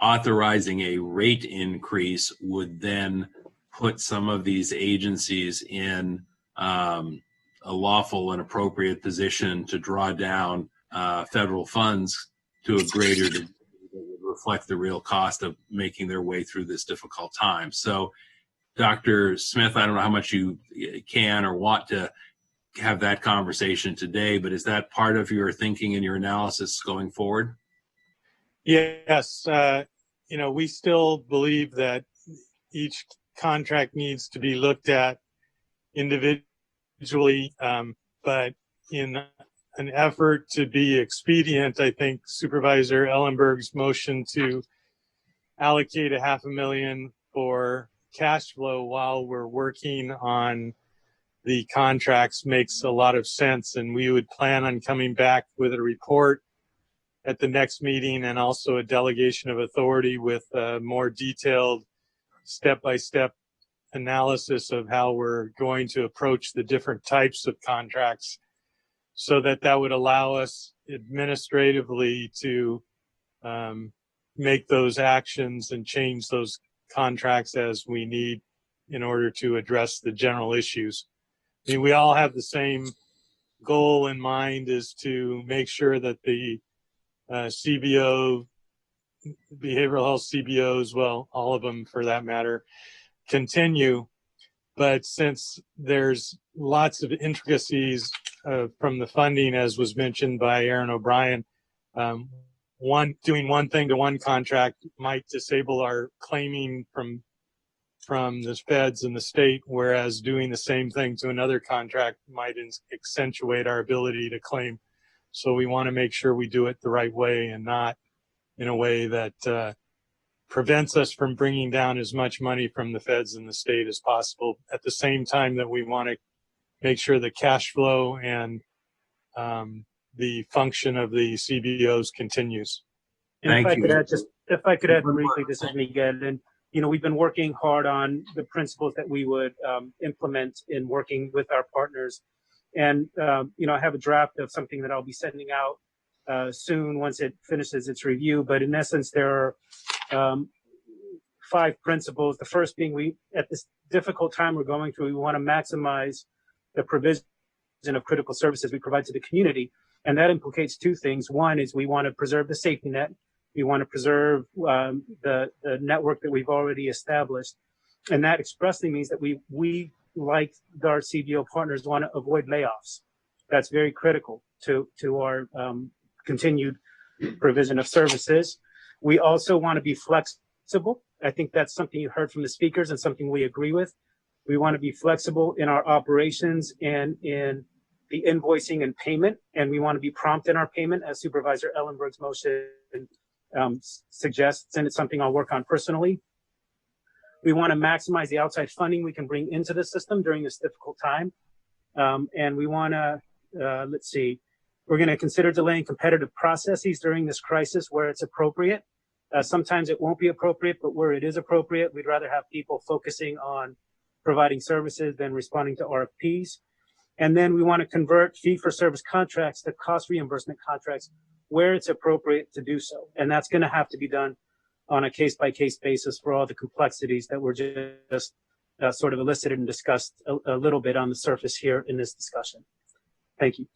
authorizing a rate increase would then put some of these agencies in a lawful and appropriate position to draw down federal funds to a greater degree that would reflect the real cost of making their way through this difficult time. So, Dr. Smith, I don't know how much you can or want to have that conversation today, but is that part of your thinking and your analysis going forward? Yes. We still believe that each contract needs to be looked at individually, but in an effort to be expedient, I think Supervisor Ellenberg's motion to allocate $500,000 for cash flow while we're working on the contracts makes a lot of sense, and we would plan on coming back with a report at the next meeting and also a delegation of authority with a more detailed step-by-step analysis of how we're going to approach the different types of contracts, so that would allow us administratively to make those actions and change those contracts as we need in order to address the general issues. I mean, we all have the same goal in mind, is to make sure that the CBO, behavioral health CBOs, well, all of them for that matter, continue. But since there's lots of intricacies from the funding, as was mentioned by Aaron O'Brien, doing one thing to one contract might disable our claiming from the feds and the state, whereas doing the same thing to another contract might accentuate our ability to claim. So we want to make sure we do it the right way and not in a way that prevents us from bringing down as much money from the feds and the state as possible, at the same time that we want to make sure the cash flow and the function of the CBOs continues. And if I could add briefly, this is Miguel. And, we've been working hard on the principles that we would implement in working with our partners. And, I have a draft of something that I'll be sending out soon once it finishes its review. But in essence, there are 5 principles. The first being, at this difficult time we're going through, we want to maximize the provision of critical services we provide to the community. And that implicates 2 things. One is we want to preserve the safety net. We want to preserve the network that we've already established. And that expressly means that we like our CBO partners, want to avoid layoffs. That's very critical to our continued provision of services. We also want to be flexible. I think that's something you heard from the speakers and something we agree with. We want to be flexible in our operations and in the invoicing and payment, and we want to be prompt in our payment, as Supervisor Ellenberg's motion suggests, and it's something I'll work on personally. We want to maximize the outside funding we can bring into the system during this difficult time. And we want to, we're going to consider delaying competitive processes during this crisis where it's appropriate. Sometimes it won't be appropriate, but where it is appropriate, we'd rather have people focusing on providing services than responding to RFPs. And then we want to convert fee-for-service contracts to cost reimbursement contracts where it's appropriate to do so. And that's going to have to be done on a case-by-case basis for all the complexities that were just sort of elicited and discussed a little bit on the surface here in this discussion. Thank you.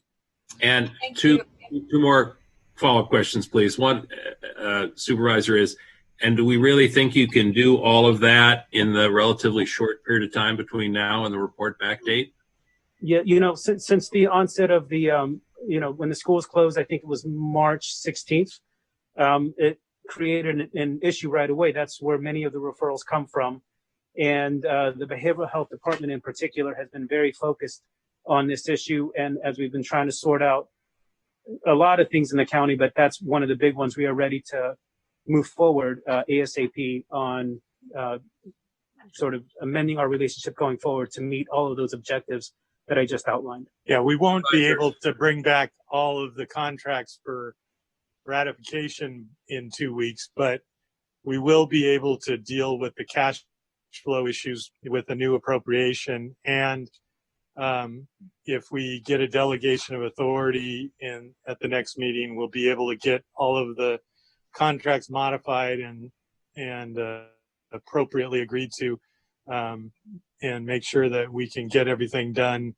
And two more follow-up questions, please. One, Supervisor, is, and do we really think you can do all of that in the relatively short period of time between now and the report back date? Yeah, you know, since the onset of the, when the schools closed, I think it was March 16th, it created an issue right away. That's where many of the referrals come from. And the behavioral health department in particular has been very focused on this issue. And as we've been trying to sort out a lot of things in the county, but that's one of the big ones, we are ready to move forward ASAP on sort of amending our relationship going forward to meet all of those objectives that I just outlined. Yeah, we won't be able to bring back all of the contracts for ratification in 2 weeks, but we will be able to deal with the cash flow issues with the new appropriation. And if we get a delegation of authority at the next meeting, we'll be able to get all of the contracts modified and appropriately agreed to, and make sure that we can get everything done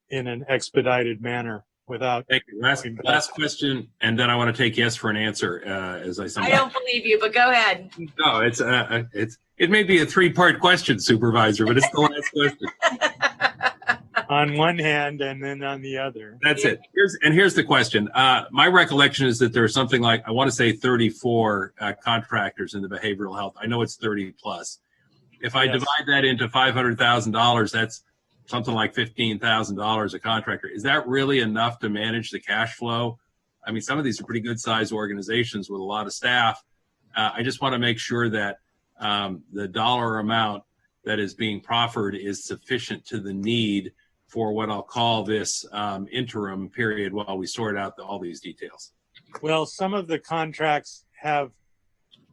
in an expedited manner without. Thank you. Last question, and then I want to take yes for an answer. I don't believe you, but go ahead. No, it may be a 3-part question, Supervisor, but it's the last question. On one hand, and then on the other. That's it. Here's the question. My recollection is that there's something like, I want to say 34 contractors in the behavioral health. I know it's 30 plus. If I divide that into $500,000, that's something like $15,000 a contractor. Is that really enough to manage the cash flow? I mean, some of these are pretty good sized organizations with a lot of staff. I just want to make sure that the dollar amount that is being proffered is sufficient to the need for what I'll call this interim period while we sort out all these details. Well, some of the contracts have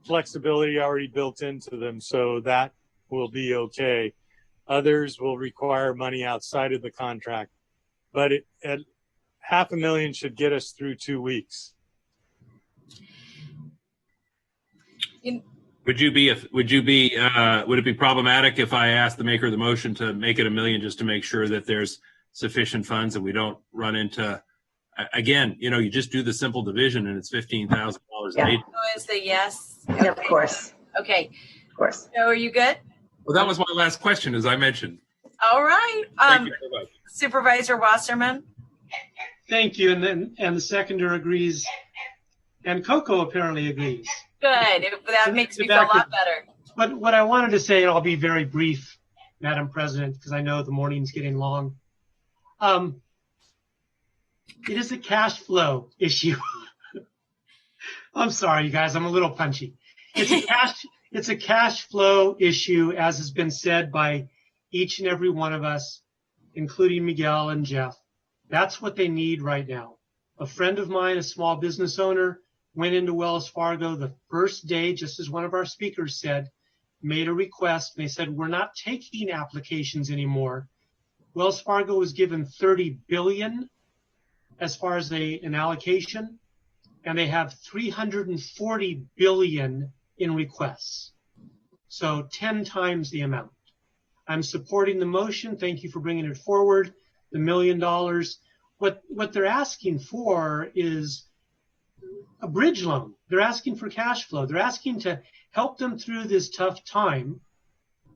flexibility already built into them, so that will be okay. Others will require money outside of the contract, but at $500,000 should get us through 2 weeks. Would it be problematic if I asked the maker of the motion to make it $1 million just to make sure that there's sufficient funds and we don't run into, again, you just do the simple division and it's $15,000 a day. So is the yes? Yeah, of course. Okay. Of course. So are you good? Well, that was my last question, as I mentioned. All right. Thank you very much. Supervisor Wasserman. Thank you. And the seconder agrees. And Coco apparently agrees. Good. That makes me feel a lot better. But what I wanted to say, and I'll be very brief, Madam President, because I know the morning's getting long. It is a cash flow issue. I'm sorry, you guys. I'm a little punchy. It's a cash flow issue, as has been said by each and every one of us, including Miguel and Jeff. That's what they need right now. A friend of mine, a small business owner, went into Wells Fargo the first day, just as one of our speakers said, made a request. And they said, we're not taking applications anymore. Wells Fargo was given $30 billion as far as an allocation, and they have $340 billion in requests. So 10 times the amount. I'm supporting the motion. Thank you for bringing it forward. The $1 million. What they're asking for is a bridge loan. They're asking for cash flow. They're asking to help them through this tough time.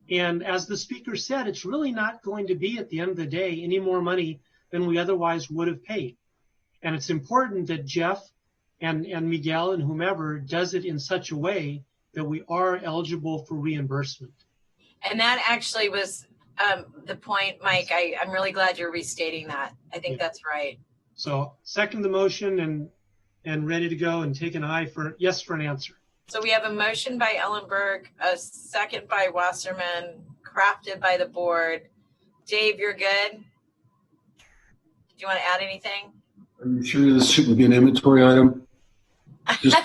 And as the speaker said, it's really not going to be, at the end of the day, any more money than we otherwise would have paid. And it's important that Jeff and Miguel and whomever does it in such a way that we are eligible for reimbursement. And that actually was the point, Mike. I'm really glad you're restating that. I think that's right. So second the motion and ready to go and take an yes for an answer. So we have a motion by Ellenberg, a second by Wasserman, crafted by the board. Dave, you're good? Do you want to add anything? Are you sure this shouldn't be an inventory item? Just,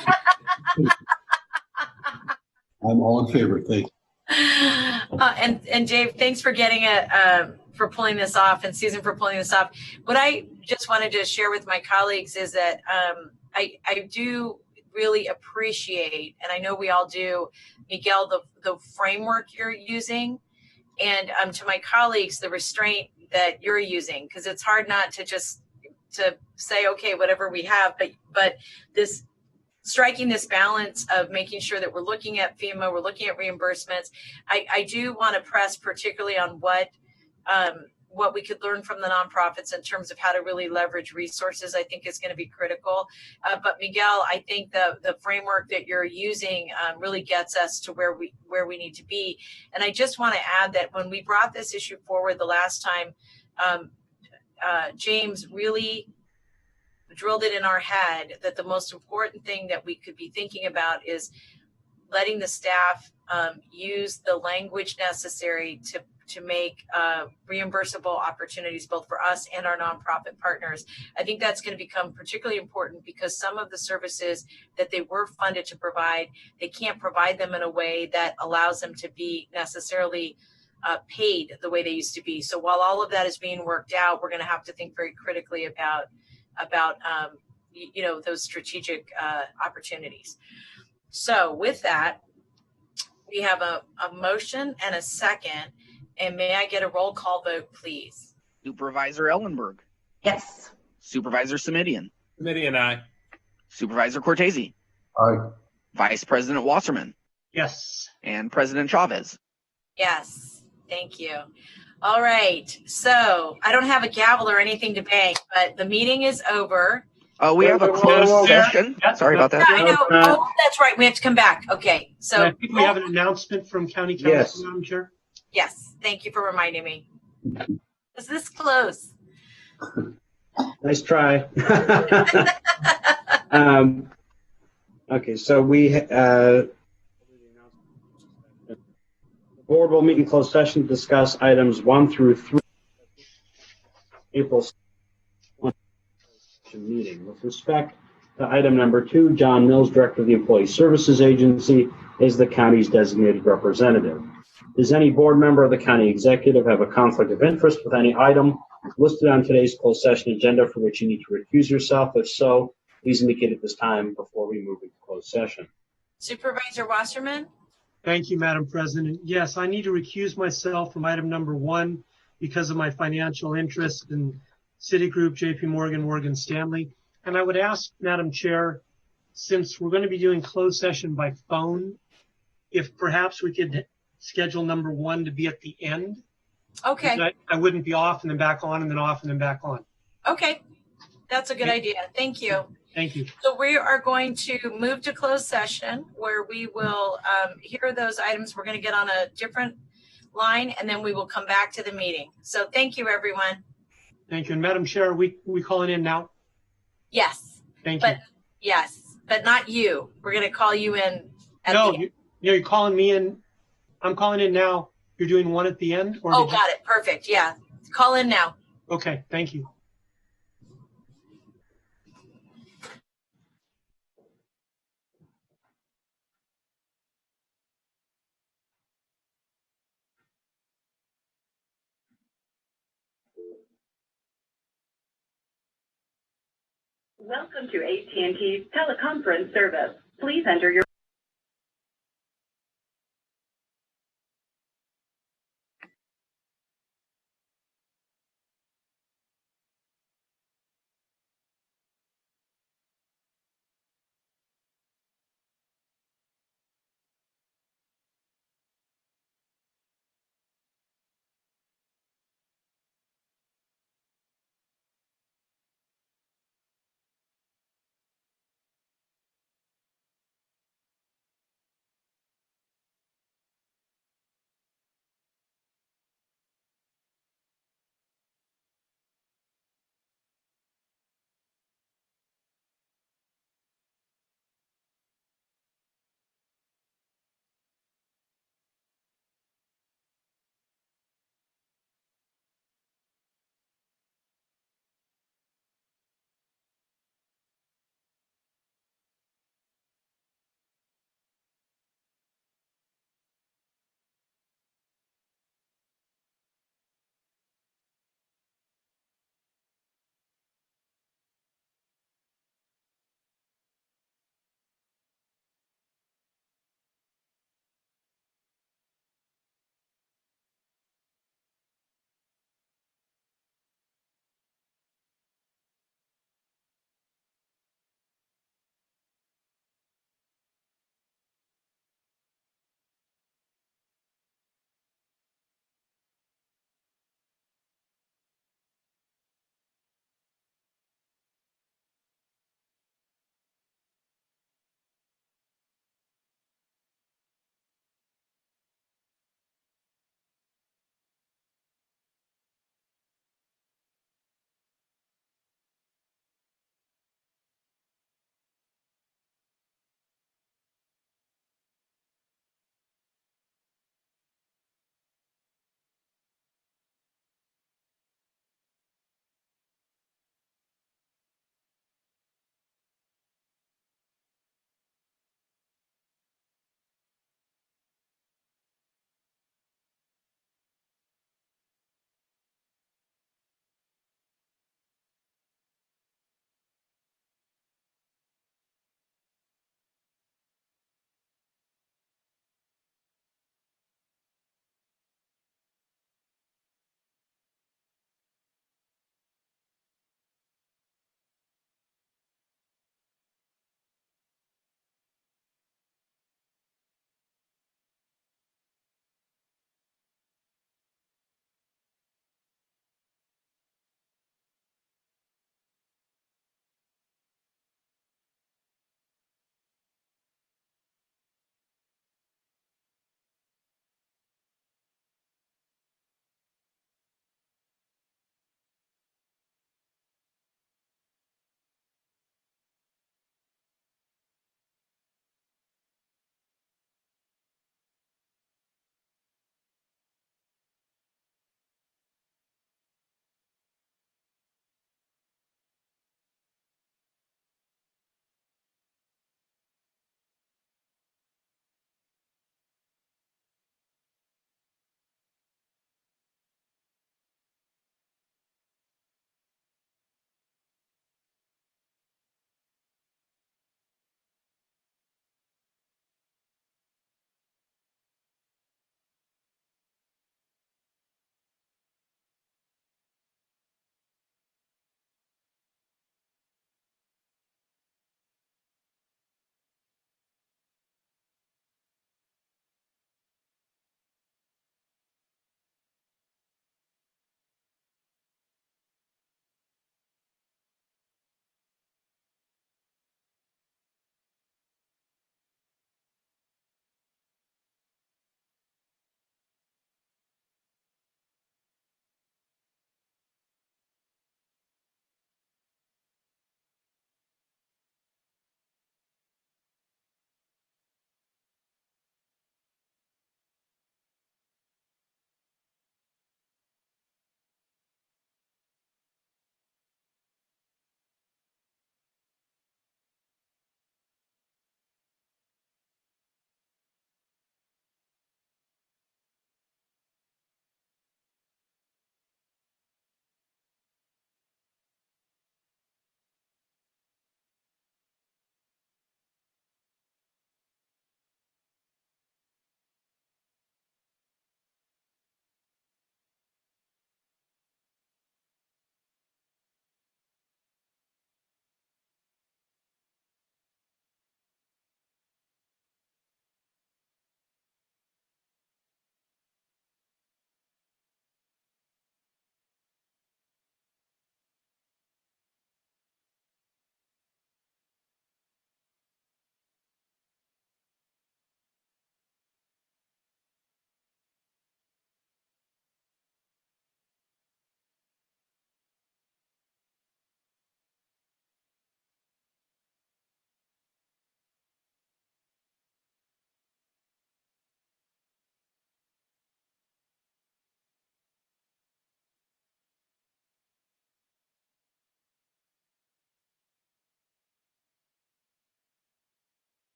I'm all in favor. Thank you. And Dave, thanks for getting it, for pulling this off, and Susan for pulling this off. What I just wanted to share with my colleagues is that I do really appreciate, and I know we all do, Miguel, the framework you're using, and to my colleagues, the restraint that you're using, because it's hard not to just to say, okay, whatever we have, but this striking this balance of making sure that we're looking at FEMA, we're looking at reimbursements. I do want to press particularly on what we could learn from the nonprofits in terms of how to really leverage resources. I think is going to be critical. But Miguel, I think the framework that you're using really gets us to where we need to be. And I just want to add that when we brought this issue forward the last time, James really drilled it in our head that the most important thing that we could be thinking about is letting the staff use the language necessary to make reimbursable opportunities both for us and our nonprofit partners. I think that's going to become particularly important because some of the services that they were funded to provide, they can't provide them in a way that allows them to be necessarily paid the way they used to be. So while all of that is being worked out, we're going to have to think very critically about those strategic opportunities. So with that, we have a motion and a second. And may I get a roll call vote, please? Supervisor Ellenberg. Yes. Supervisor Simidian. Simidian, aye. Supervisor Cortese. Aye. Vice President Wasserman. Yes. And President Chavez. Yes. Thank you. All right. So I don't have a gavel or anything to bang, but the meeting is over. Oh, we have a closed session. Sorry about that. I know. Oh, that's right. We have to come back. Okay. So I think we have an announcement from County Council, Yes. Madam Chair. Yes. Thank you for reminding me. Is this close? Nice try. Okay, so the board will meet in closed session to discuss items 1 through 3. April meeting. With respect to item number 2, John Mills, Director of the Employee Services Agency, is the county's designated representative. Does any board member of the county executive have a conflict of interest with any item listed on today's closed session agenda for which you need to recuse yourself? If so, please indicate at this time before we move into closed session. Supervisor Wasserman? Thank you, Madam President. Yes, I need to recuse myself from item number 1 because of my financial interest in Citigroup, JP Morgan, Morgan Stanley. And I would ask, Madam Chair, since we're going to be doing closed session by phone, if perhaps we could schedule number 1 to be at the end. Okay. I wouldn't be off and then back on and then off and then back on. Okay. That's a good idea. Thank you. Thank you. So we are going to move to closed session where we will hear those items. We're going to get on a different line and then we will come back to the meeting. So thank you, everyone. Thank you. And Madam Chair, are we calling in now? Yes. Thank you. Yes, but not you. We're going to call you in. You're calling me in. I'm calling in now. You're doing one at the end? Got it. Perfect. Yeah. Call in now. Okay. Thank you. Welcome to AT&T's teleconference service. Please enter your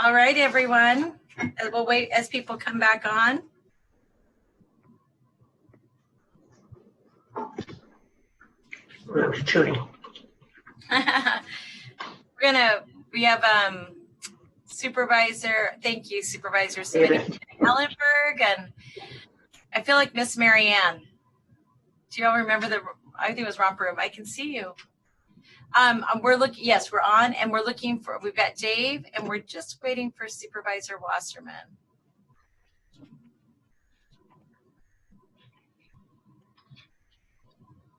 All right, everyone. We'll wait as people come back on. We have Supervisor, thank you, Supervisor Ellenberg, and I feel like Miss Marianne. Do you all remember I think it was romper room. I can see you. We're looking, yes, we're on, and we're looking for, we've got Dave, and we're just waiting for Supervisor Wasserman.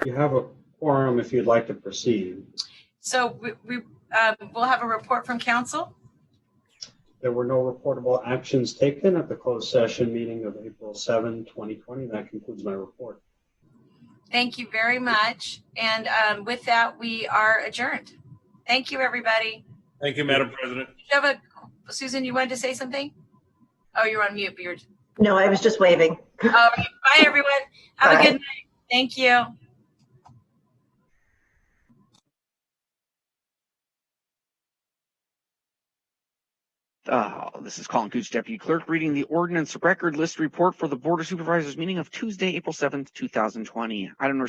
You have a quorum if you'd like to proceed. So we'll have a report from council. There were no reportable actions taken at the closed session meeting of April 7, 2020. That concludes my report. Thank you very much. And with that, we are adjourned. Thank you, everybody. Thank you, Madam President. Susan, you wanted to say something? Oh, you're on mute. But No, I was just waving. Bye, everyone. Have a good night. Thank you. This is Colin Cooch, Deputy Clerk, reading the Ordinance Record List Report for the Board of Supervisors meeting of Tuesday, April 7th, 2020. Item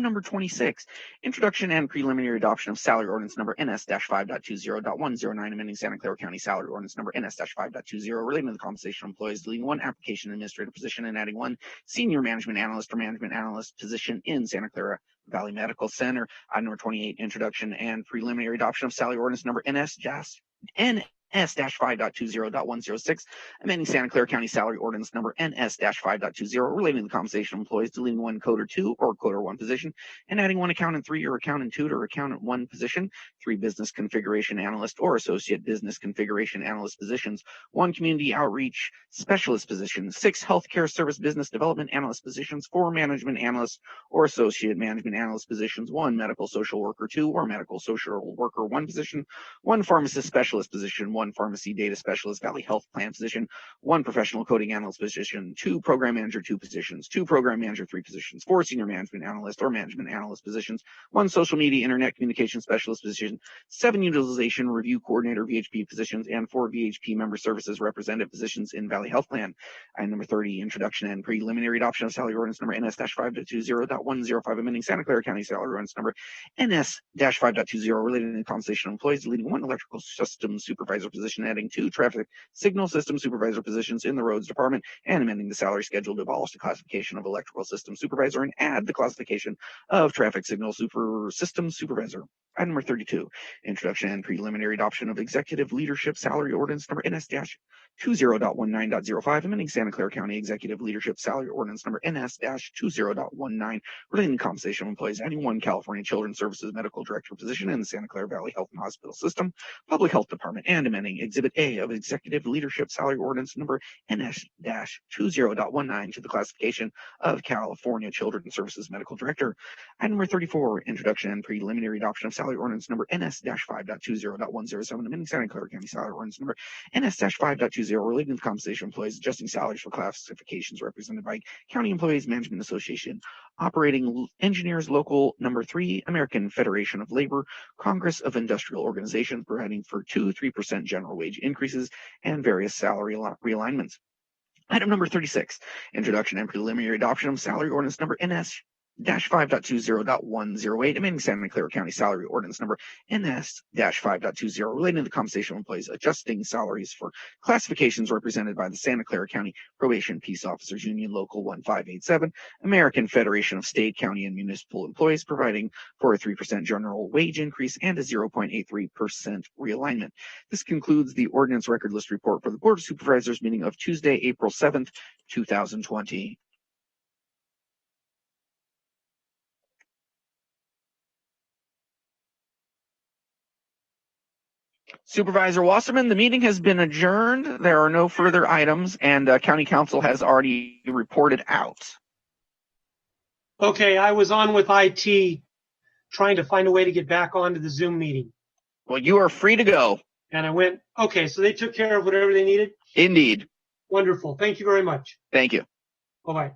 number 26, Introduction and Preliminary Adoption of Salary Ordinance number NS-5.20.109, amending Santa Clara County Salary Ordinance number NS-5.20, relating to the compensation of employees, deleting one application administrative position and adding one senior management analyst or management analyst position in Santa Clara Valley Medical Center. Item number 28, Introduction and Preliminary Adoption of Salary Ordinance number NS-5.20.106, amending Santa Clara County Salary Ordinance number NS-5.20, relating to the compensation of employees, deleting one coder 2 or coder 1 position, and adding one accountant 3 or accountant 2 or accountant 1 position, 3 business configuration analyst or associate business configuration analyst positions, 1 community outreach specialist position, 6 healthcare service business development analyst positions, 4 management analyst or associate management analyst positions, 1 medical social worker 2 or medical social worker 1 position, 1 pharmacist specialist position, 1 pharmacy data specialist Valley Health Plan position, 1 professional coding analyst position, 2 program manager 2 positions, 2 program manager 3 positions, 4 senior management analyst or management analyst positions, 1 social media internet communication specialist position, 7 utilization review coordinator VHP positions, and 4 VHP member services representative positions in Valley Health Plan. Item number 30, Introduction and Preliminary Adoption of Salary Ordinance number NS-5.20.105, amending Santa Clara County Salary Ordinance number NS-5.20, relating to the compensation of employees, deleting 1 electrical system supervisor position, adding 2 traffic signal system supervisor positions in the roads department, and amending the salary schedule to abolish the classification of electrical system supervisor and add the classification of traffic signal system supervisor. Item number 32, Introduction and Preliminary Adoption of Executive Leadership Salary Ordinance number NS-20.19.05, amending Santa Clara County Executive Leadership Salary Ordinance number NS-20.19, relating to compensation of employees, adding 1 California Children's Services Medical Director position in the Santa Clara Valley Health and Hospital System, Public Health Department, and amending Exhibit A of Executive Leadership Salary Ordinance number NS-20.19 to the classification of California Children's Services Medical Director. Item number 34, Introduction and Preliminary Adoption of Salary Ordinance number NS-5.20.107, amending Santa Clara County Salary Ordinance number NS-5.20, relating to compensation of employees, adjusting salaries for classifications represented by County Employees Management Association, Operating Engineers Local number 3, American Federation of Labor, Congress of Industrial Organizations, providing for 3% general wage increases and various salary realignments. Item number 36, Introduction and Preliminary Adoption of Salary Ordinance number NS-5.20.108, amending Santa Clara County Salary Ordinance number NS-5.20, relating to the compensation of employees, adjusting salaries for classifications represented by the Santa Clara County Probation Peace Officers Union Local 1587, American Federation of State, County, and Municipal Employees, providing for a 3% general wage increase and a 0.83% realignment. This concludes the Ordinance Record List Report for the Board of Supervisors meeting of Tuesday, April 7th, 2020. Supervisor Wasserman, the meeting has been adjourned. There are no further items, and County Council has already reported out. Okay, I was on with IT trying to find a way to get back onto the Zoom meeting. Well, you are free to go. And I went, okay, so they took care of whatever they needed? Indeed. Wonderful. Thank you very much. Thank you. Bye-bye.